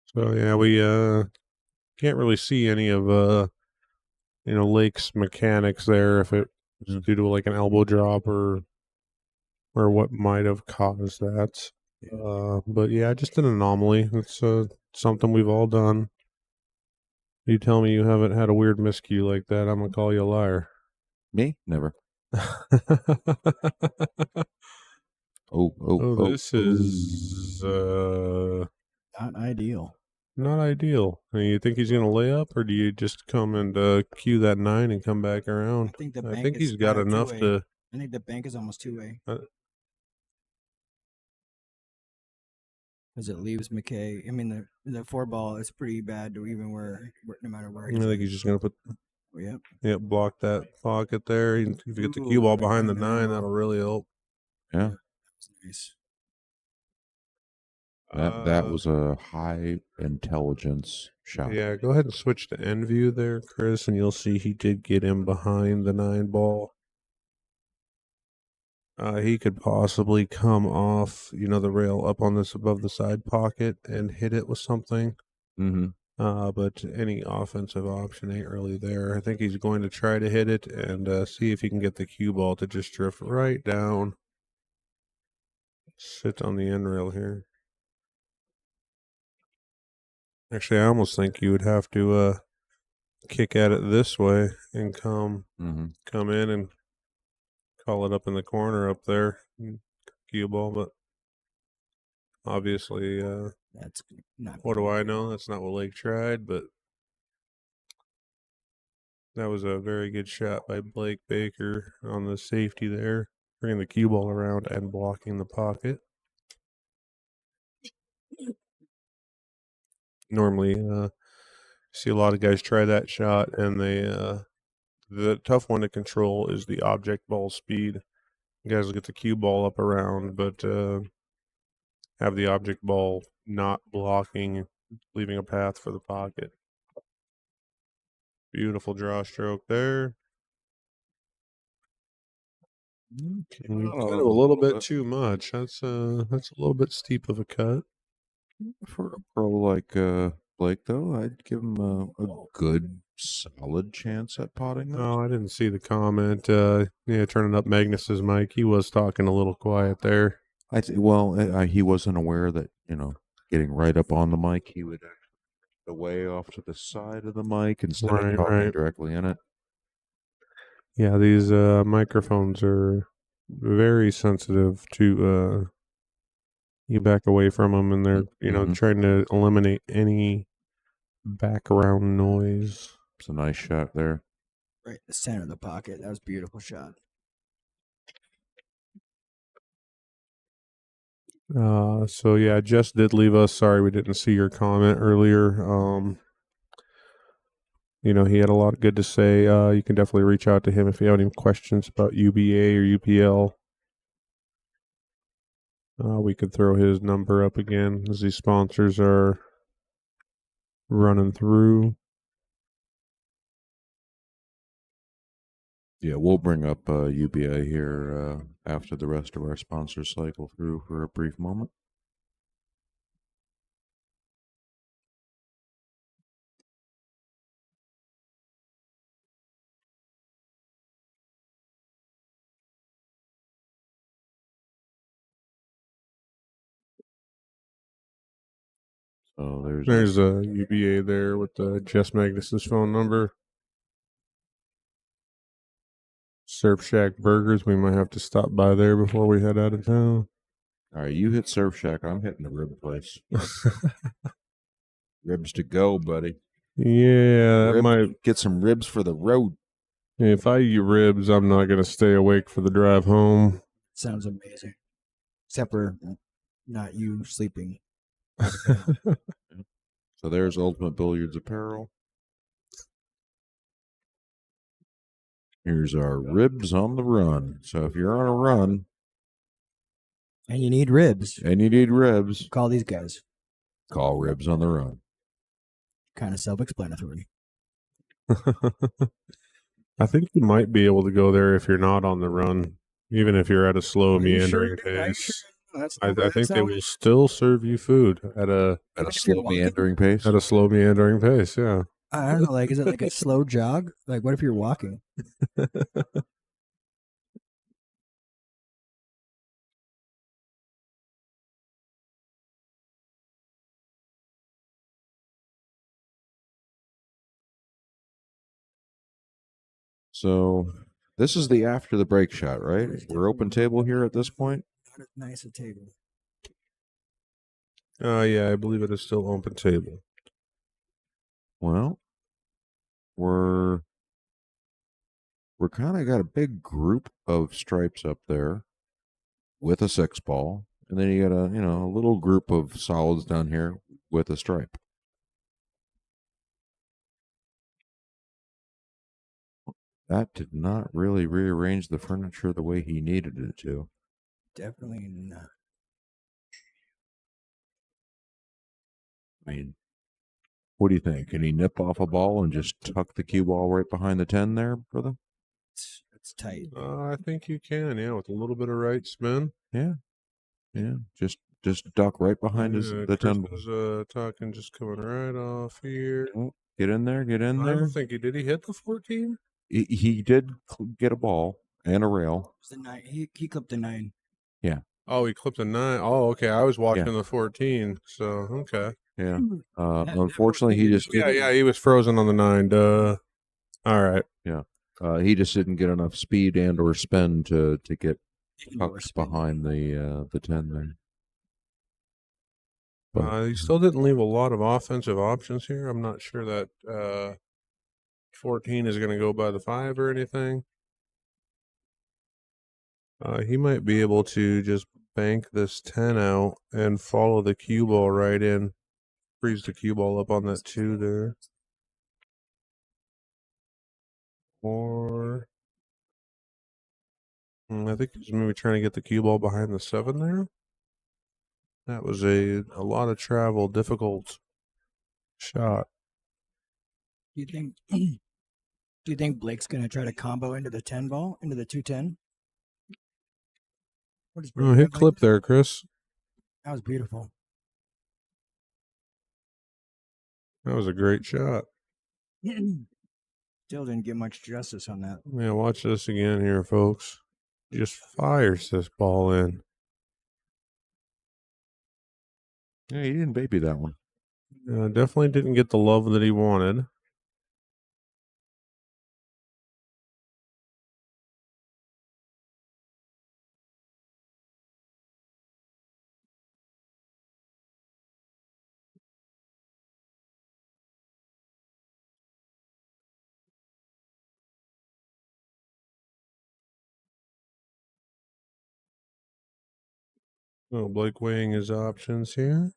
So yeah, we can't really see any of Lake's mechanics there, if it's due to like an elbow drop or what might have caused that. But yeah, just an anomaly. It's something we've all done. You tell me you haven't had a weird miscue like that, I'm gonna call you a liar. Me? Never. This is Not ideal. not ideal. You think he's gonna lay up, or do you just come and cue that 9 and come back around? I think he's got enough to. I think the bank is almost 2-way. As it leaves McKay. I mean, the 4-ball is pretty bad to even where no matter where. I think he's just gonna put. Yep. Block that pocket there. If you get the cue ball behind the 9, that'll really help. Yeah. Nice. That was a high intelligence shot. Yeah, go ahead and switch to end view there, Chris, and you'll see he did get him behind the 9 ball. He could possibly come off, the rail up on this above the side pocket and hit it with something. Mm-hmm. But any offensive option ain't really there. I think he's going to try to hit it and see if he can get the cue ball to just drift right down. Sit on the end rail here. Actually, I almost think you would have to kick at it this way and come in and call it up in the corner up there, cue ball. But obviously, that's not. What do I know? That's not what Lake tried, but that was a very good shot by Blake Baker on the safety there, bringing the cue ball around and blocking the pocket. Normally, see a lot of guys try that shot, and the tough one to control is the object ball speed. You guys will get the cue ball up around, but have the object ball not blocking, leaving a path for the pocket. Beautiful draw stroke there. Kind of a little bit too much. That's a little bit steep of a cut. For a pro like Blake, though, I'd give him a good, solid chance at potting this. Oh, I didn't see the comment. Yeah, turning up Magnus's mic. He was talking a little quiet there. He wasn't aware that, getting right up on the mic, he would the way off to the side of the mic instead of talking directly in it. Yeah, these microphones are very sensitive to you back away from them, and they're trying to eliminate any background noise. It's a nice shot there. Right in the center of the pocket. That was a beautiful shot. So yeah, Jess did leave us. Sorry we didn't see your comment earlier. He had a lot good to say. You can definitely reach out to him if you have any questions about UBA or UPL. We could throw his number up again as these sponsors are running through. Yeah, we'll bring up UBA here after the rest of our sponsors cycle through for a brief moment. So there's a UBA there with Jess Magnus's phone number. Surf Shack Burgers. We might have to stop by there before we head out of town. All right, you hit Surf Shack. I'm hitting the rib place. Ribs to go, buddy. Yeah, that might get some ribs for the road. If I eat ribs, I'm not going to stay awake for the drive home. Sounds amazing. Except for not you sleeping. So there's Ultimate Billiards Apparel. Here's our ribs on the run. So if you're on a run and you need ribs, call these guys. Call Ribs on the Run. Kind of self-explanatory. I think you might be able to go there if you're not on the run, even if you're at a slow meandering pace. I think they will still serve you food at a slow meandering pace. At a slow meandering pace, yeah. I don't know. Like, is it like a slow jog? Like, what if you're walking? So this is the after the break shot, right? We're open table here at this point. Not as nice a table. Yeah, I believe it is still open table. Well, we're kind of got a big group of stripes up there with a 6-ball, and then you got a little group of solids down here with a stripe. That did not really rearrange the furniture the way he needed it to. Definitely not. I mean, what do you think? Can he nip off a ball and just tuck the cue ball right behind the 10 there, brother? It's tight. I think you can, yeah, with a little bit of right spin. Yeah. Just duck right behind the 10. Talking, just coming right off here. Oh, get in there. I don't think he did. He hit the 14? He did get a ball and a rail. It was the 9. He clipped the 9. Yeah. Oh, he clipped a 9. Oh, okay. I was watching the 14. So okay. Yeah. Unfortunately, he just didn't. Yeah. He was frozen on the 9. Duh. All right. Yeah. He just didn't get enough speed and or spin to get tucked behind the 10 there. But he still didn't leave a lot of offensive options here. I'm not sure that 14 is going to go by the 5 or anything. He might be able to just bank this 10 out and follow the cue ball right in. Freeze the cue ball up on that 2 there. Or I think he's maybe trying to get the cue ball behind the 7 there. That was a lot of travel, difficult shot. Do you think? Do you think Blake's gonna try to combo into the 10 ball, into the 210? What is Oh, hit clip there, Chris. That was beautiful. That was a great shot. Still didn't get much justice on that. Yeah, watch this again here, folks. Just fires this ball in. Yeah, he didn't baby that one. Definitely didn't get the love that he wanted. Oh, Blake weighing his options here.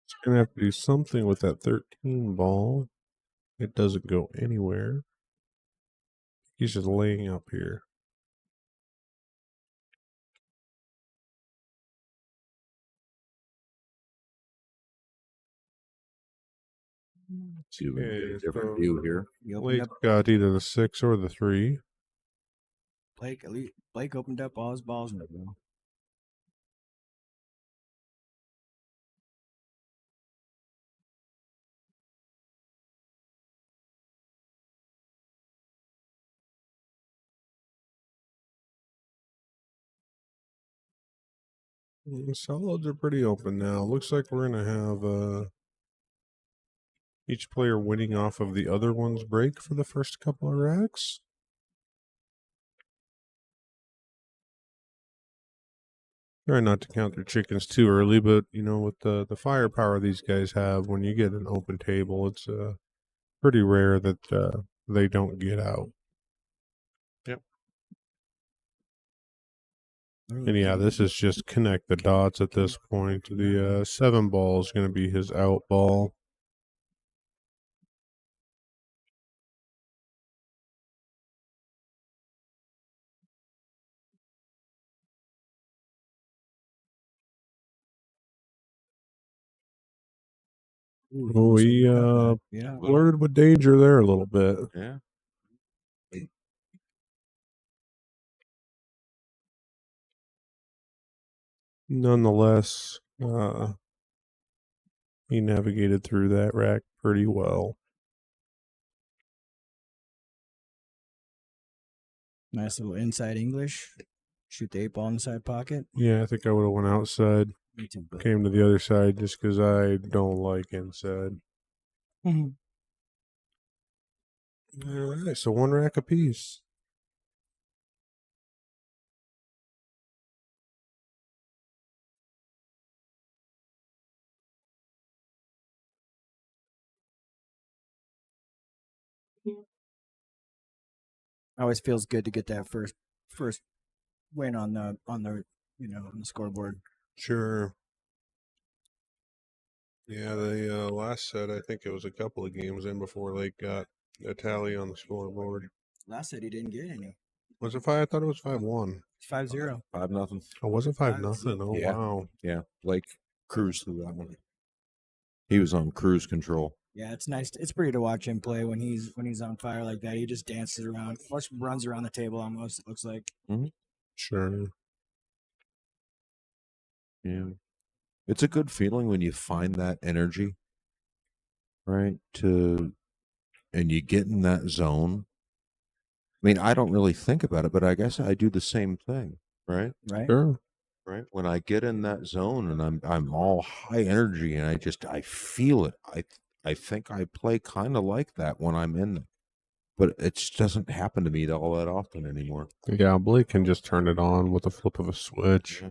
He's going to have to do something with that 13 ball. It doesn't go anywhere. He's just laying up here. See if we can get a Okay, different so view here. Blake got either the 6 or the 3. Blake opened up all his balls in the row. The solids are pretty open now. Looks like we're going to have each player winning off of the other one's break for the first couple of racks. Try not to count their chickens too early, but you know, with the firepower these guys have, when you get an open table, it's pretty rare that they don't get out. Yep. And yeah, this is just connect the dots at this point. The 7 ball is going to be his out ball. Oh, he flirted with danger there a little bit. Yeah. Nonetheless, he navigated through that rack pretty well. Nice little inside English. Shoot the 8 ball inside pocket. Yeah, I think I would have went outside. Me too, but Came to the other side just because I don't like inside. Mhm. All right, so 1 rack apiece. always feels good to get that first win on the on the scoreboard. Sure. Yeah, the last set, I think it was a couple of games in before Lake got a tally on the scoreboard. Last set he didn't get any. Was it 5? I thought it was 5-1. It's 5-0. 5-0. Oh, was it 5-0? Oh, Yeah. wow. Yeah. Blake cruised through that one. He was on cruise control. Yeah, it's nice. It's pretty to watch him play when he's on fire like that. He just dances around, plus runs around the table almost. It looks like. Sure. Yeah. It's a good feeling when you find that energy, right? And you get in that zone. I mean, I don't really think about it, but I guess I do the same thing, right? Right. Sure. Right. When I get in that zone and I'm all high energy and I feel it. I think I play kind of like that when I'm in it, but it just doesn't happen to me all that often anymore. Yeah, Blake can just turn it on with a flip of a switch. Yeah.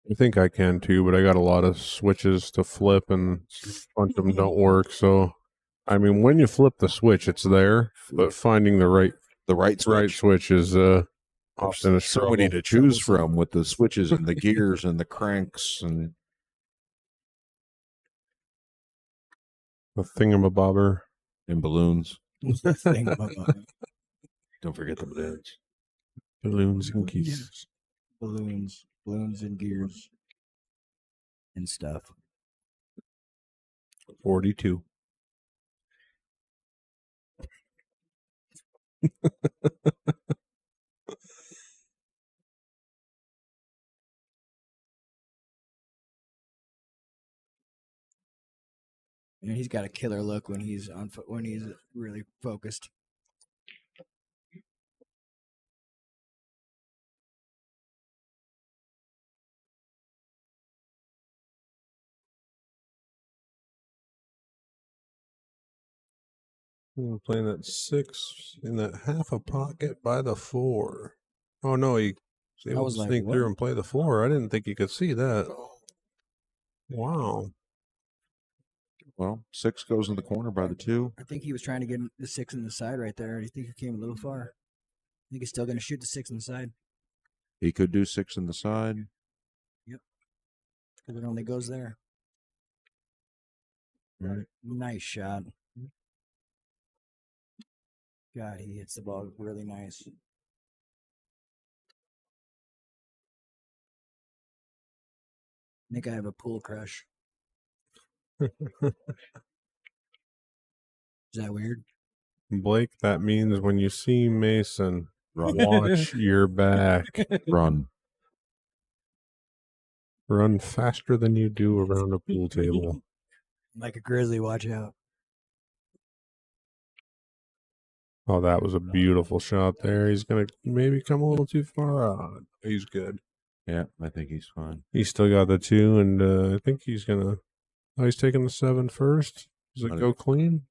I think I can too, but I got a lot of switches to flip and a bunch of them don't work. So, I mean, when you flip the switch, it's there, but finding the right switch is often a so struggle. many to choose from with the switches and the gears and the cranks and the thingamabobber and balloons. Thingamabobber. Don't forget the balloons. Balloons and gears. balloons and gears and stuff. 42. And he's got a killer look when he's when he's really focused. Playing that 6 in that half a pocket by the 4. Oh no, he was able to sneak through and play the 4. I didn't think you could see that. Wow. Well, 6 goes in the corner by the 2. I think he was trying to get the 6 in the side right there. I think he came a little far. I think he's still going to shoot the 6 in the side. He could do 6 in the side. Yep. Because it only goes there. Right. Nice shot. God, he hits the ball really nice. I think I have a pool crush. Is that weird? Blake, that means when you see Mason, watch your back. Run. Run faster than you do around a pool table. Like a grizzly, watch out. Oh, that was a beautiful shot there. He's going to maybe come a little too far out. He's good. Yeah, I think he's fine. He's still got the 2, and I think he's going to... Oh, he's taking the 7 first. Does it go clean?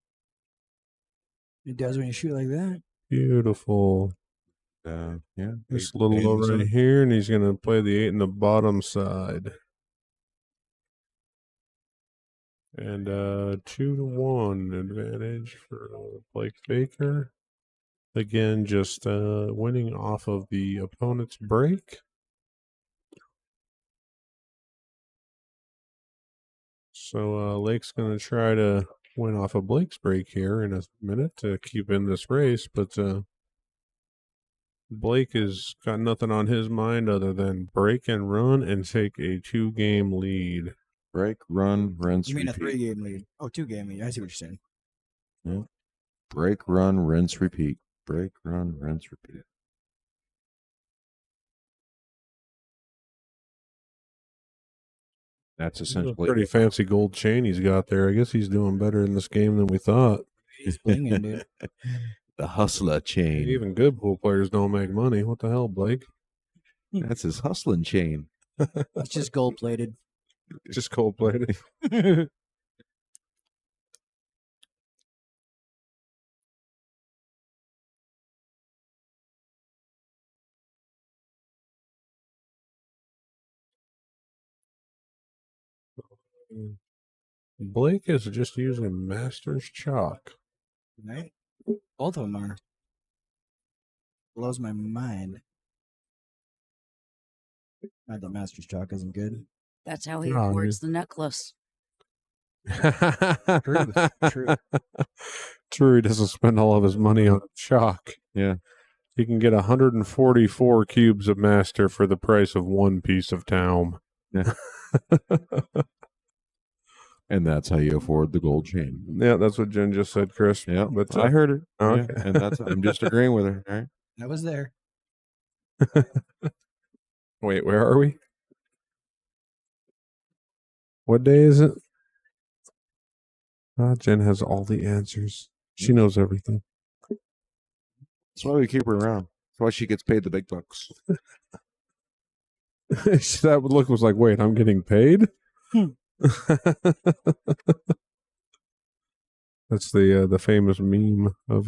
It does when you shoot like that. Beautiful. Yeah. This little low right here, and he's going to play the 8 in the bottom side. And 2-1 advantage for Blake Baker. Again, just winning off of the opponent's break. So Lake's going to try to win off of Blake's break here in a minute to keep in this race, but Blake has got nothing on his mind other than break and run and take a 2-game lead. Break, run, rinse, You mean repeat. a 3-game lead? Oh, 2-game lead. I see what you're saying. Yeah. Break, run, rinse, repeat. Break, run, rinse, repeat. That's essentially pretty fancy gold chain he's got there. I guess he's doing better in this game than we thought. He's blinging, dude. The hustler chain. Even good pool players don't make money. What the hell, Blake? That's his hustling chain. It's just gold plated. Just cold plated. Blake is just using Master's chalk. Right? Both of them are. Blows my mind. Not that Master's chalk isn't good. That's how he affords the necklace. True. True, he doesn't spend all of his money on chalk. Yeah. He can get 144 cubes of Master for the price of 1 piece of Taum. Yeah. And that's how you afford the gold chain. Yeah, that's what Jen just said, Chris. Yeah, but I heard it. Okay. Yeah, and I'm just agreeing with her. All right. I was there. Wait, where are we? What day is it? Jen has all the answers. She knows everything. That's why we keep her around. That's why she gets paid the big bucks. That look was like, wait, I'm getting paid? That's the famous meme of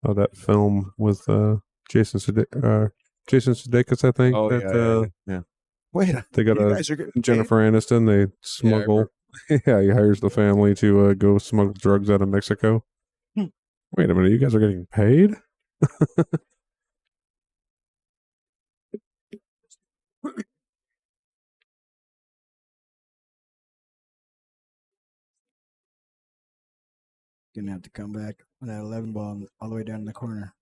that film with Jason Sudeikis, I think. Oh, that, yeah. Wait, They got you a guys are getting Jennifer Aniston. They smuggle. Yeah, he hires the family to go smuggle drugs out of Mexico. Wait a minute, you guys are getting paid? Gonna have to come back with that 11 ball all the way down in the corner.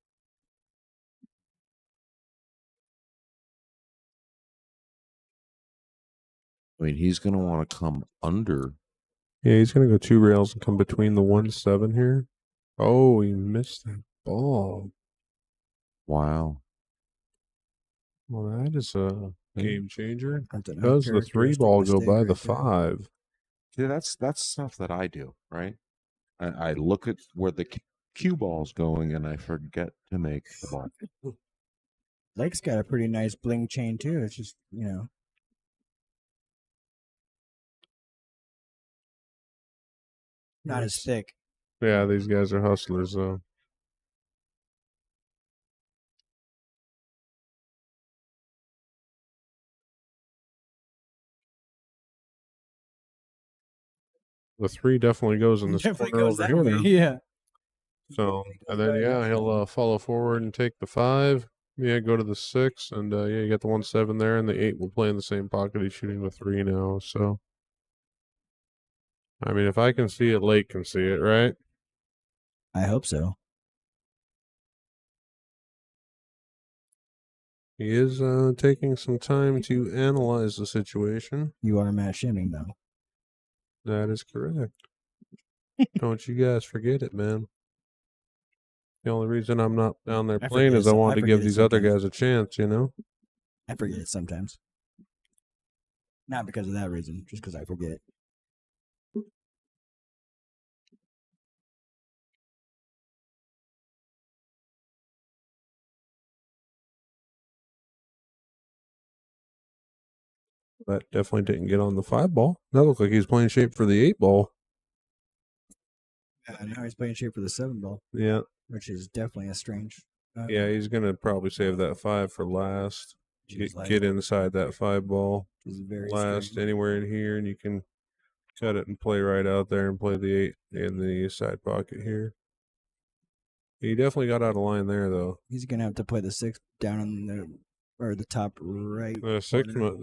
I mean, he's going to want to come under. Yeah, he's gonna go 2 rails and come between the 1-7 here. Oh, he missed that ball. Wow. Well, that is a game changer. That's an Does the 3 ball go uncharacteristic by the mistake right there. 5? See, that's stuff that I do, right? I look at where the cue ball's going and I forget to make the ball. Blake's got a pretty nice bling chain too. It's just, not as thick. Yeah, these guys are hustlers though. The 3 definitely goes in this Definitely corner goes over that here. way. Yeah. So, and then he'll follow forward and take the 5. Yeah, go to the 6, and you got the 1-7 there, and the 8 will play in the same pocket. He's shooting the 3 now. So, I mean, if I can see it, Lake can see it, right? I hope so. He is taking some time to analyze the situation. You are Matt Shimming though. That is correct. Don't you guys forget it, man. The only reason I'm not down there I playing forget is I it- wanted I to forget give it these other sometimes. guys a chance, you know? I forget it sometimes. Not because of that reason, just because I forget. That definitely didn't get on the 5 ball. That looked like he's playing shape for the 8 ball. Now he's playing shape for the 7 ball, Yeah. which is definitely a strange. Yeah, he's going to probably save that 5 for last. Which is Get inside that 5 ball is very last strange. anywhere in here, and you can cut it and play right out there and play the 8 in the side pocket here. He definitely got out of line there, though. He's gonna have to play the 6 down on the top right. The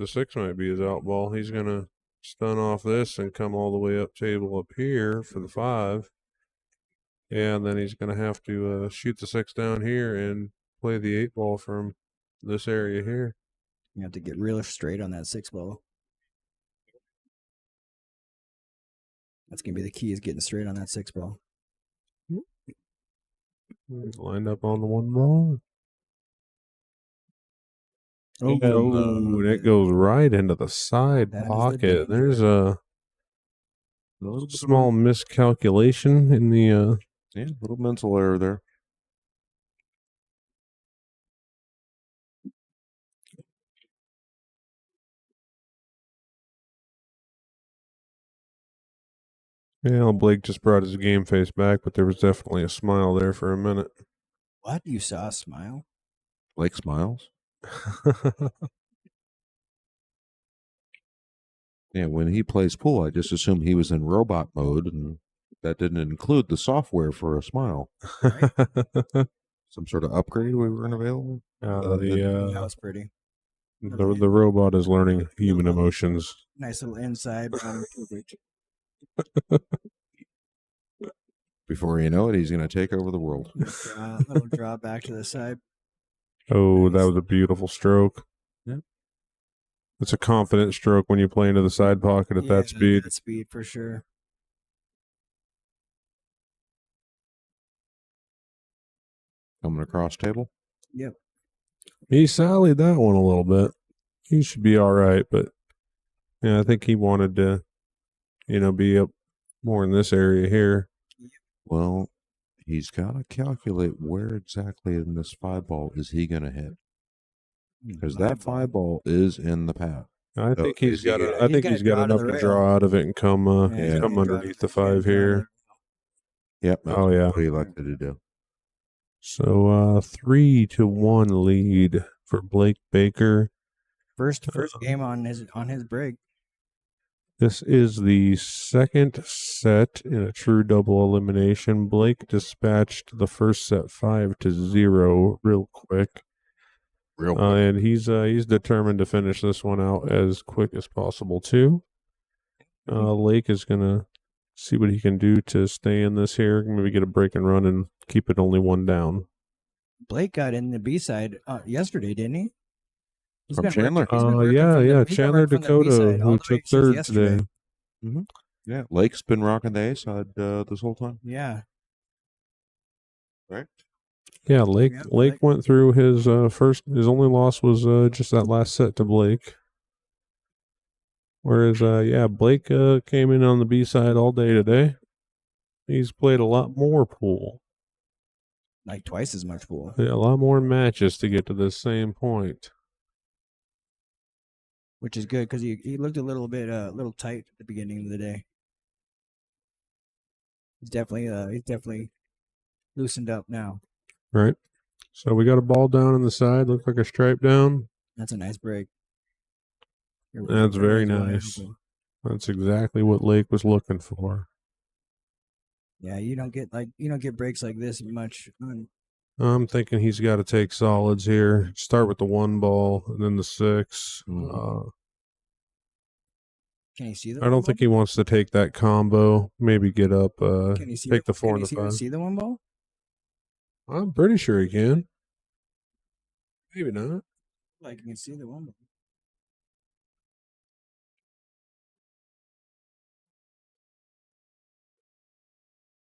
6 might be his out ball. He's going to stun off this and come all the way up table up here for the 5. And then he's going to have to shoot the 6 down here and play the 8 ball from this area here. You have to get real straight on that 6 ball. That's gonna be the key, is getting straight on that 6 ball. He's lined up on the 1 ball. Oh, That goes right into the side That is the pocket. danger. There's a small miscalculation in the Yeah, little mental error there. Yeah, Blake just brought his game face back, but there was definitely a smile there for a minute. What? You saw a smile? Blake smiles. Yeah, when he plays pool, I just assume he was in robot mode, and that didn't include the software for a smile. Some sort of upgrade we weren't available. That was pretty. The robot is learning human emotions. Nice little inside. Before you know it, he's going to take over the world. Little draw back to the side. Oh, that was a beautiful stroke. Yeah. It's a confident stroke when you play into the side pocket at that speed. That speed for sure. Coming across table. Yep. He sallied that one a little bit. He should be all right, but yeah, I think he wanted to, be up more in this area here. Well, he's got to calculate where exactly in this 5 ball is he going to hit, because that 5 ball is in the path. I So think he's is he got. gonna- I think he's got enough to draw out of it and come come underneath the 5 here. Yep. Oh yeah. What he elected to do. So 3-1 lead for Blake Baker. First game on his break. This is the second set in a true double elimination. Blake dispatched the first set 5-0 real quick. And he's determined to finish this one out as quick as possible too. Lake is gonna see what he can do to stay in this here. Maybe get a break and run and keep it only one down. Blake got in the B side yesterday, didn't he? He's From been Chandler. Chandler Dakota, who took third today. Mm-hmm. Yeah, Lake's been rocking the A side this whole time. Yeah. Right. Yeah, Lake went through his his only loss was just that last set to Blake. Whereas Blake came in on the B side all day today. He's played a lot more pool. Like twice as much pool. Yeah, a lot more matches to get to the same point. Which is good because he looked a little bit little tight at the beginning of the day. He's definitely loosened up now. Right. So we got a ball down on the side, looked like a stripe down. That's a nice break. That's very nice. That's exactly what Lake was looking for. Yeah, you don't get breaks like this much. I'm thinking he's got to take solids here. Start with the 1 ball and then the 6. Can you see the? I don't think he wants to take that combo. Maybe get up. Can you see take the 4 and the 5. Can you see the 1 ball? I'm pretty sure he can. Maybe not. Like you can see the 1 ball.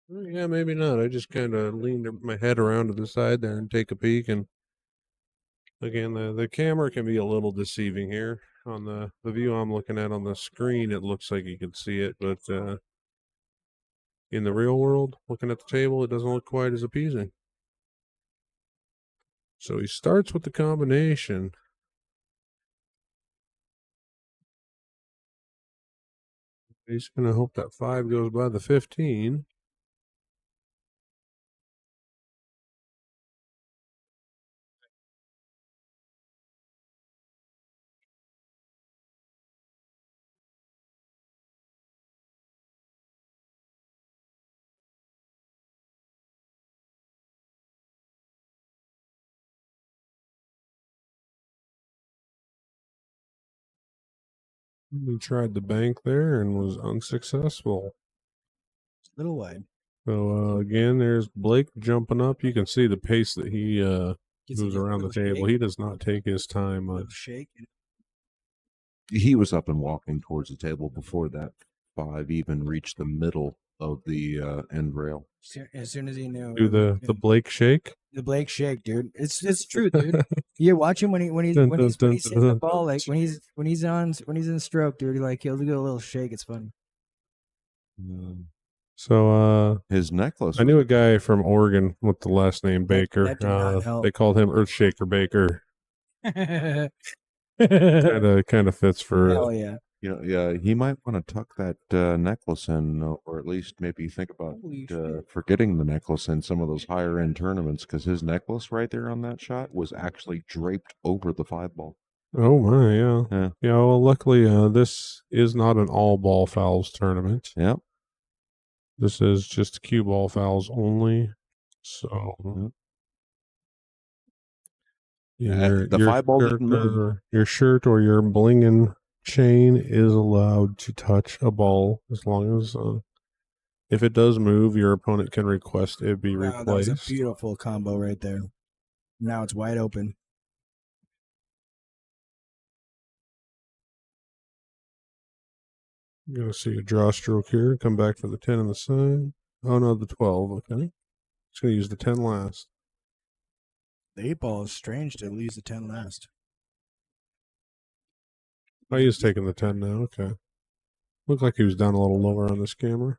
Yeah, maybe not. I just kind of leaned my head around to the side there and take a peek. And again, the camera can be a little deceiving here. On the view I'm looking at on the screen, it looks like you can see it. But in the real world, looking at the table, it doesn't look quite as appeasing. So he starts with the combination. He's going to hope that 5 goes by the 15. He tried the bank there and was unsuccessful. It's a little wide. So again, there's Blake jumping up. You can see the pace that he moves around the table. He does not take his time much. Shake. He was up and walking towards the table before that 5 even reached the middle of the end rail. As soon as he knew. Do the Blake shake? The Blake shake, dude. It's true, dude. You watch him when he's hitting the ball, like when he's in stroke, dude. Like he'll do a little shake. It's funny. So his necklace. I knew a guy from Oregon with the last name Baker. That did not help. They called him Earthshaker Baker. kind of fits for. Hell yeah. He might want to tuck that necklace in, or at least maybe think about forgetting the necklace in some of those higher end tournaments, because his necklace right there on that shot was actually draped over the 5 ball. Oh my, yeah. Well, luckily, this is not an all ball fouls tournament. Yep. This is just cue ball fouls only. So. The 5 ball didn't move. Your shirt or your blingin' chain is allowed to touch a ball as long as if it does move, your opponent can request it be replaced. That was a beautiful combo right there. Now it's wide open. You're going to see a draw stroke here. Come back for the 10 on the side. Oh, no, the 12. Okay. Just going to use the 10 last. The 8 ball is strange to use the 10 last. Oh, he is taking the 10 now. Okay. Looked like he was down a little lower on this camera.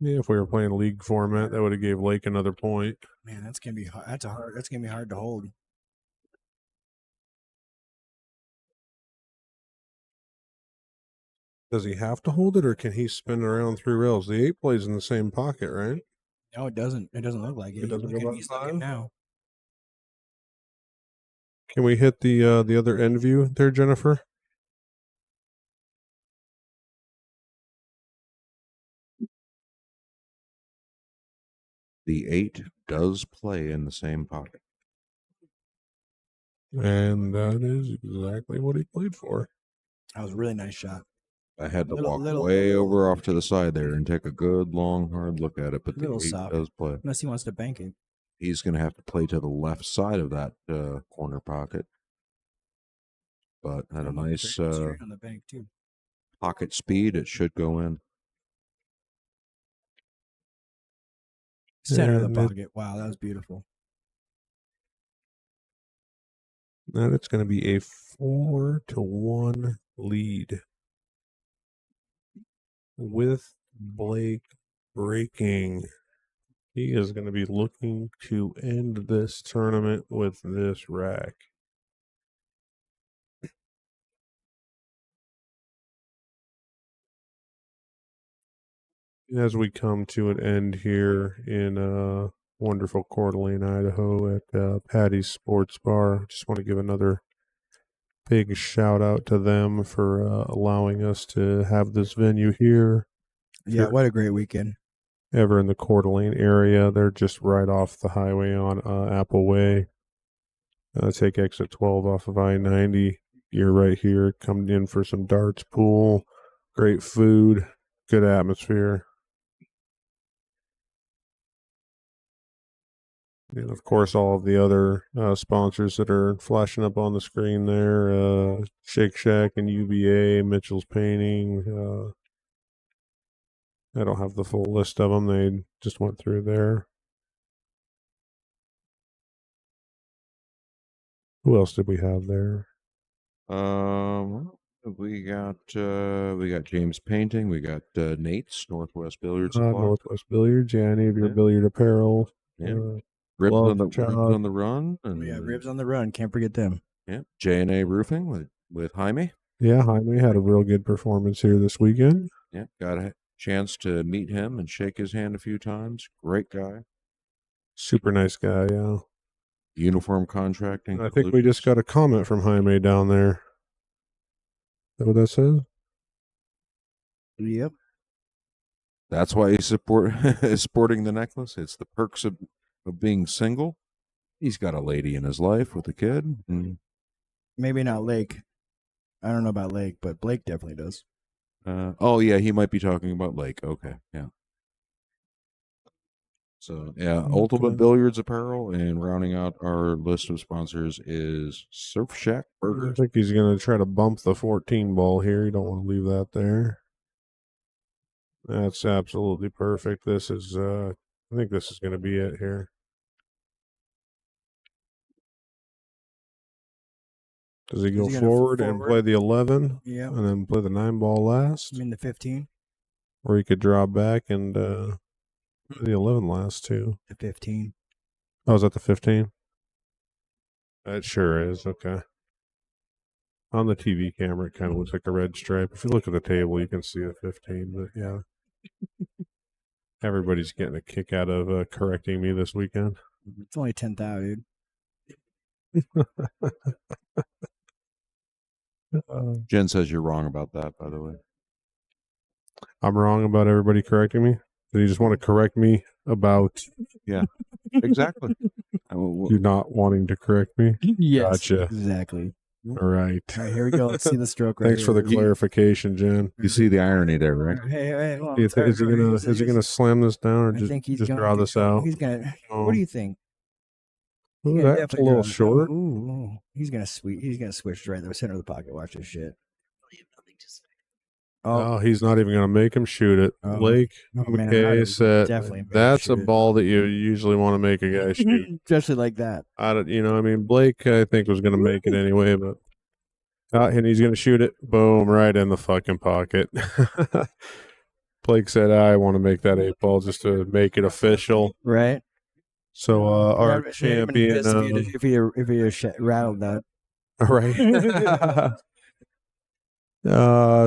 Yeah, if we were playing league format, that would have gave Lake another point. Man, that's gonna be hard. That's gonna be hard to hold. Does he have to hold it, or can he spin around 3 rails? The 8 plays in the same pocket, right? No, it doesn't. It doesn't look like it. It doesn't go by He's looking 5? now. Can we hit the other end view there, Jennifer? The 8 does play in the same pocket. And that is exactly what he played for. That was a really nice shot. I had to Little- walk little- way over off to the side there and take a good, long, hard look at it. But the Little 8 soft. does play. Unless he wants to bank it. He's going to have to play to the left side of that corner pocket. But at a nice Straight on the bank too. pocket speed, it should go in. Center of And the it- pocket. Wow, that was beautiful. And it's going to be a 4-1 lead with Blake breaking. He is going to be looking to end this tournament with this rack. As we come to an end here in wonderful Coeur d'Alene, Idaho at Paddy's Sports Bar, just want to give another big shout out to them for allowing us to have this venue here. Yeah, what a great weekend. Ever in the Coeur d'Alene area, they're just right off the highway on Apple Way. Take exit 12 off of I-90. You're right here. Come in for some darts, pool, great food, good atmosphere. And of course, all of the other sponsors that are flashing up on the screen there, Shake Shack and UVA, Mitchell's Painting. I don't have the full list of them. They just went through there. Who else did we have there? We got James Painting. We got Nate's Northwest Billiards Supply. Northwest Billiards. Yeah, any of your Yeah. billiard apparel. Yeah. Ribs on the run. And, Yeah, Ribs on the Run. Can't forget them. Yeah, J&A Roofing with Jaime. Yeah, Jaime had a real good performance here this weekend. Yeah, got a chance to meet him and shake his hand a few times. Great guy. Super nice guy, yeah. Uniform Contracting. I think we just got a comment from Jaime down there. Is that what that says? Yep. That's why he's sporting the necklace. It's the perks of being single. He's got a lady in his life with a kid. And, Maybe not Lake. I don't know about Lake, but Blake definitely does. oh, yeah, he might be talking about Lake. Okay, yeah. So, yeah, Ultimate Billiards Apparel, and rounding out our list of sponsors is Surf Shack I Burgers. think he's going to try to bump the 14 ball here. You don't want to leave that there. That's absolutely perfect. This is, I think this is going to be it here. Does he go Is he gonna forward and forward? play the 11? Yep. And then play the 9 ball last? I mean the 15. Or he could draw back and play the 11 last too. The 15. Oh, is that the 15? That sure is. Okay. On the TV camera, it kind of looks like a red stripe. If you look at the table, you can see the 15. But yeah, everybody's getting a kick out of correcting me this weekend. It's only 10,000, dude. Jen says you're wrong about that, by the way. I'm wrong about everybody correcting me. Do you just want to correct me about Yeah, exactly. you not wanting to correct me? Yes, Gotcha. exactly. All right. All right, here we go. Let's see the stroke right Thanks for the here. clarification, Jen. You see the irony there, right? Hey, hold on. Is he gonna slam this down or I think he's just gonna draw this out? He's gonna. Oh. What do you think? Ooh, Yeah, that's a definitely little draw. short. Ooh, he's gonna switch right there, center of the pocket. Watch this shit. Oh, he's not even going to make him shoot it. Oh. Blake Oh, man, I McKay would said definitely make him that's a shoot it. ball that you usually want to make a guy shoot. Especially like that. I don't, I mean, Blake, I think was going to make it anyway, but and he's going to shoot it. Boom, right in the fucking pocket. Blake said, I want to make that 8 ball just to make it official. Right. So our That'd have been champion, pissed if he rattled that. right.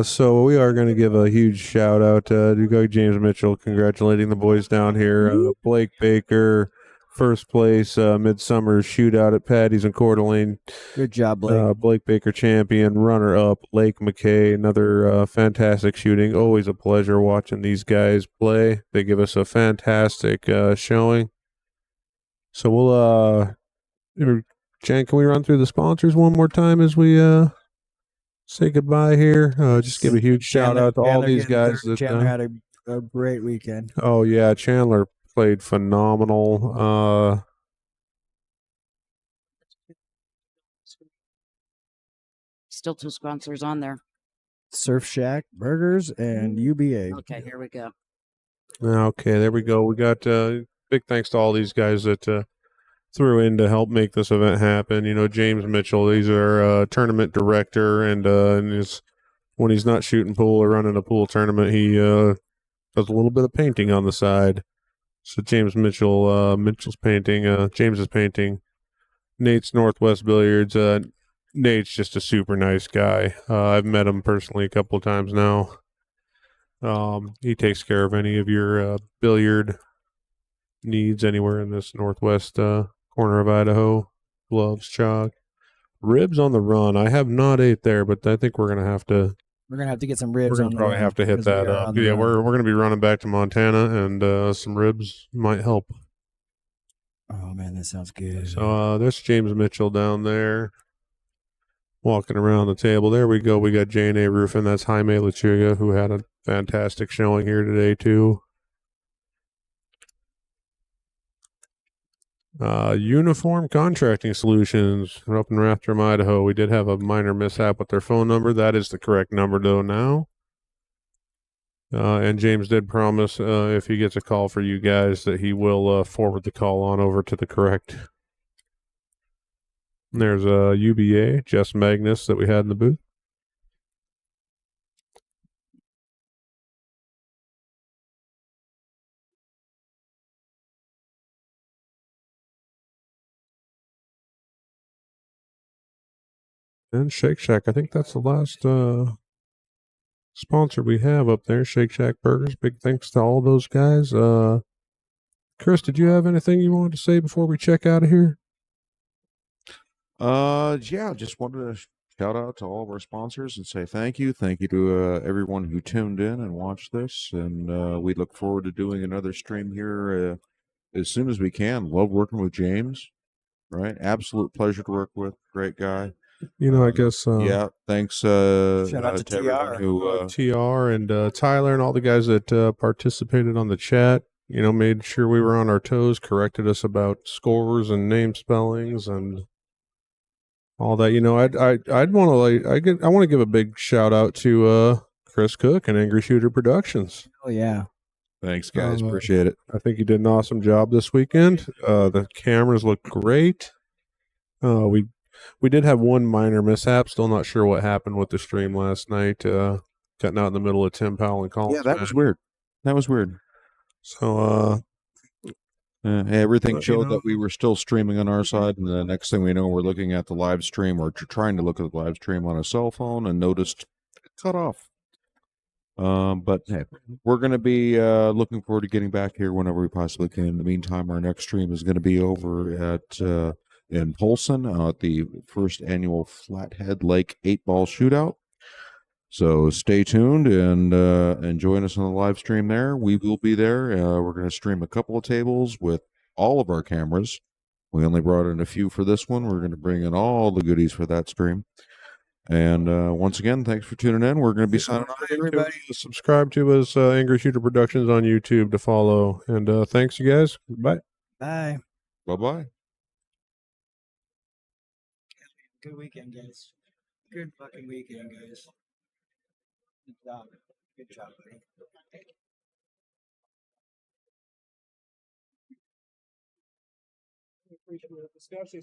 So we are going to give a huge shout out to James Mitchell, congratulating the boys down here. Blake Baker, first place Midsummer Shootout at Paddy's in Coeur d'Alene. Good job, Blake. Blake Baker champion, runner-up Lake McKay. Another fantastic shooting. Always a pleasure watching these guys play. They give us a fantastic showing. So we'll Jan, can we run through the sponsors one more time as we say goodbye here? Just give a huge shout out to all these guys. Chandler had a great weekend. Oh yeah, Chandler played phenomenal. Still 2 sponsors on there. Surf Shack Burgers and UBA. Okay, here we go. Okay, there we go. We got big thanks to all these guys that threw in to help make this event happen. You know, James Mitchell, he's our tournament director, and when he's not shooting pool or running a pool tournament, he does a little bit of painting on the side. So James Mitchell, Mitchell's painting, James is painting. Nate's Northwest Billiards. Nate's just a super nice guy. I've met him personally a couple of times now. He takes care of any of your billiard needs anywhere in this northwest corner of Idaho. Gloves, chalk, ribs on the run. I have not ate there, but I think we're gonna have to. We're gonna have to get some ribs. We're gonna probably have to hit that up. Yeah, we're gonna be running back to Montana, and some ribs might help. Oh man, that sounds good. So there's James Mitchell down there, walking around the table. There we go. We got J&A Roofing. That's Jaime Lechuga, who had a fantastic showing here today too. Uniform Contracting Solutions. We're up in Rathdrum, Idaho. We did have a minor mishap with their phone number. That is the correct number though now. And James did promise if he gets a call for you guys that he will forward the call on over to the correct. And there's a UBA, Jess Magnus, that we had in the booth. And Shake Shack. I think that's the last sponsor we have up there, Shake Shack Burgers. Big thanks to all those guys. Chris, did you have anything you wanted to say before we check out of here? Yeah, just wanted to shout out to all of our sponsors and say thank you. Thank you to everyone who tuned in and watched this. And we look forward to doing another stream here as soon as we can. Love working with James, right? Absolute pleasure to work with. Great guy. You know, I guess. Yeah, thanks Shout out to everyone TR. who TR and Tyler and all the guys that participated on the chat. You know, made sure we were on our toes, corrected us about scores and name spellings and all that. You know, I'd want to I want to give a big shout out to Chris Cook and Angry Shooter Productions. Oh yeah. Thanks, guys. Appreciate it. I think he did an awesome job this weekend. The cameras look great. We did have one minor mishap. Still not sure what happened with the stream last night. Cutting out in the middle of Tim Powell and Collins. Yeah, that was weird. That was weird. So everything but, showed that we were still streaming on our side, and the next thing we know, we're looking at the live stream or trying to look at the live stream on a cell phone and noticed it cut off. But hey, we're going to be looking forward to getting back here whenever we possibly can. In the meantime, our next stream is going to be over at in Polson at the first annual Flathead Lake 8-ball shootout. So stay tuned and join us on the live stream there. We will be there. We're going to stream a couple of tables with all of our cameras. We only brought in a few for this one. We're going to bring in all the goodies for that stream. And once again, thanks for tuning in. We're going to be signing off. Everybody, subscribe to us, Angry Shooter Productions on YouTube to follow. And thanks, you guys. Bye. bye. Bye-bye. Good weekend, guys. Good fucking weekend, guys. Good job. Good job, buddy. Appreciate the discussion.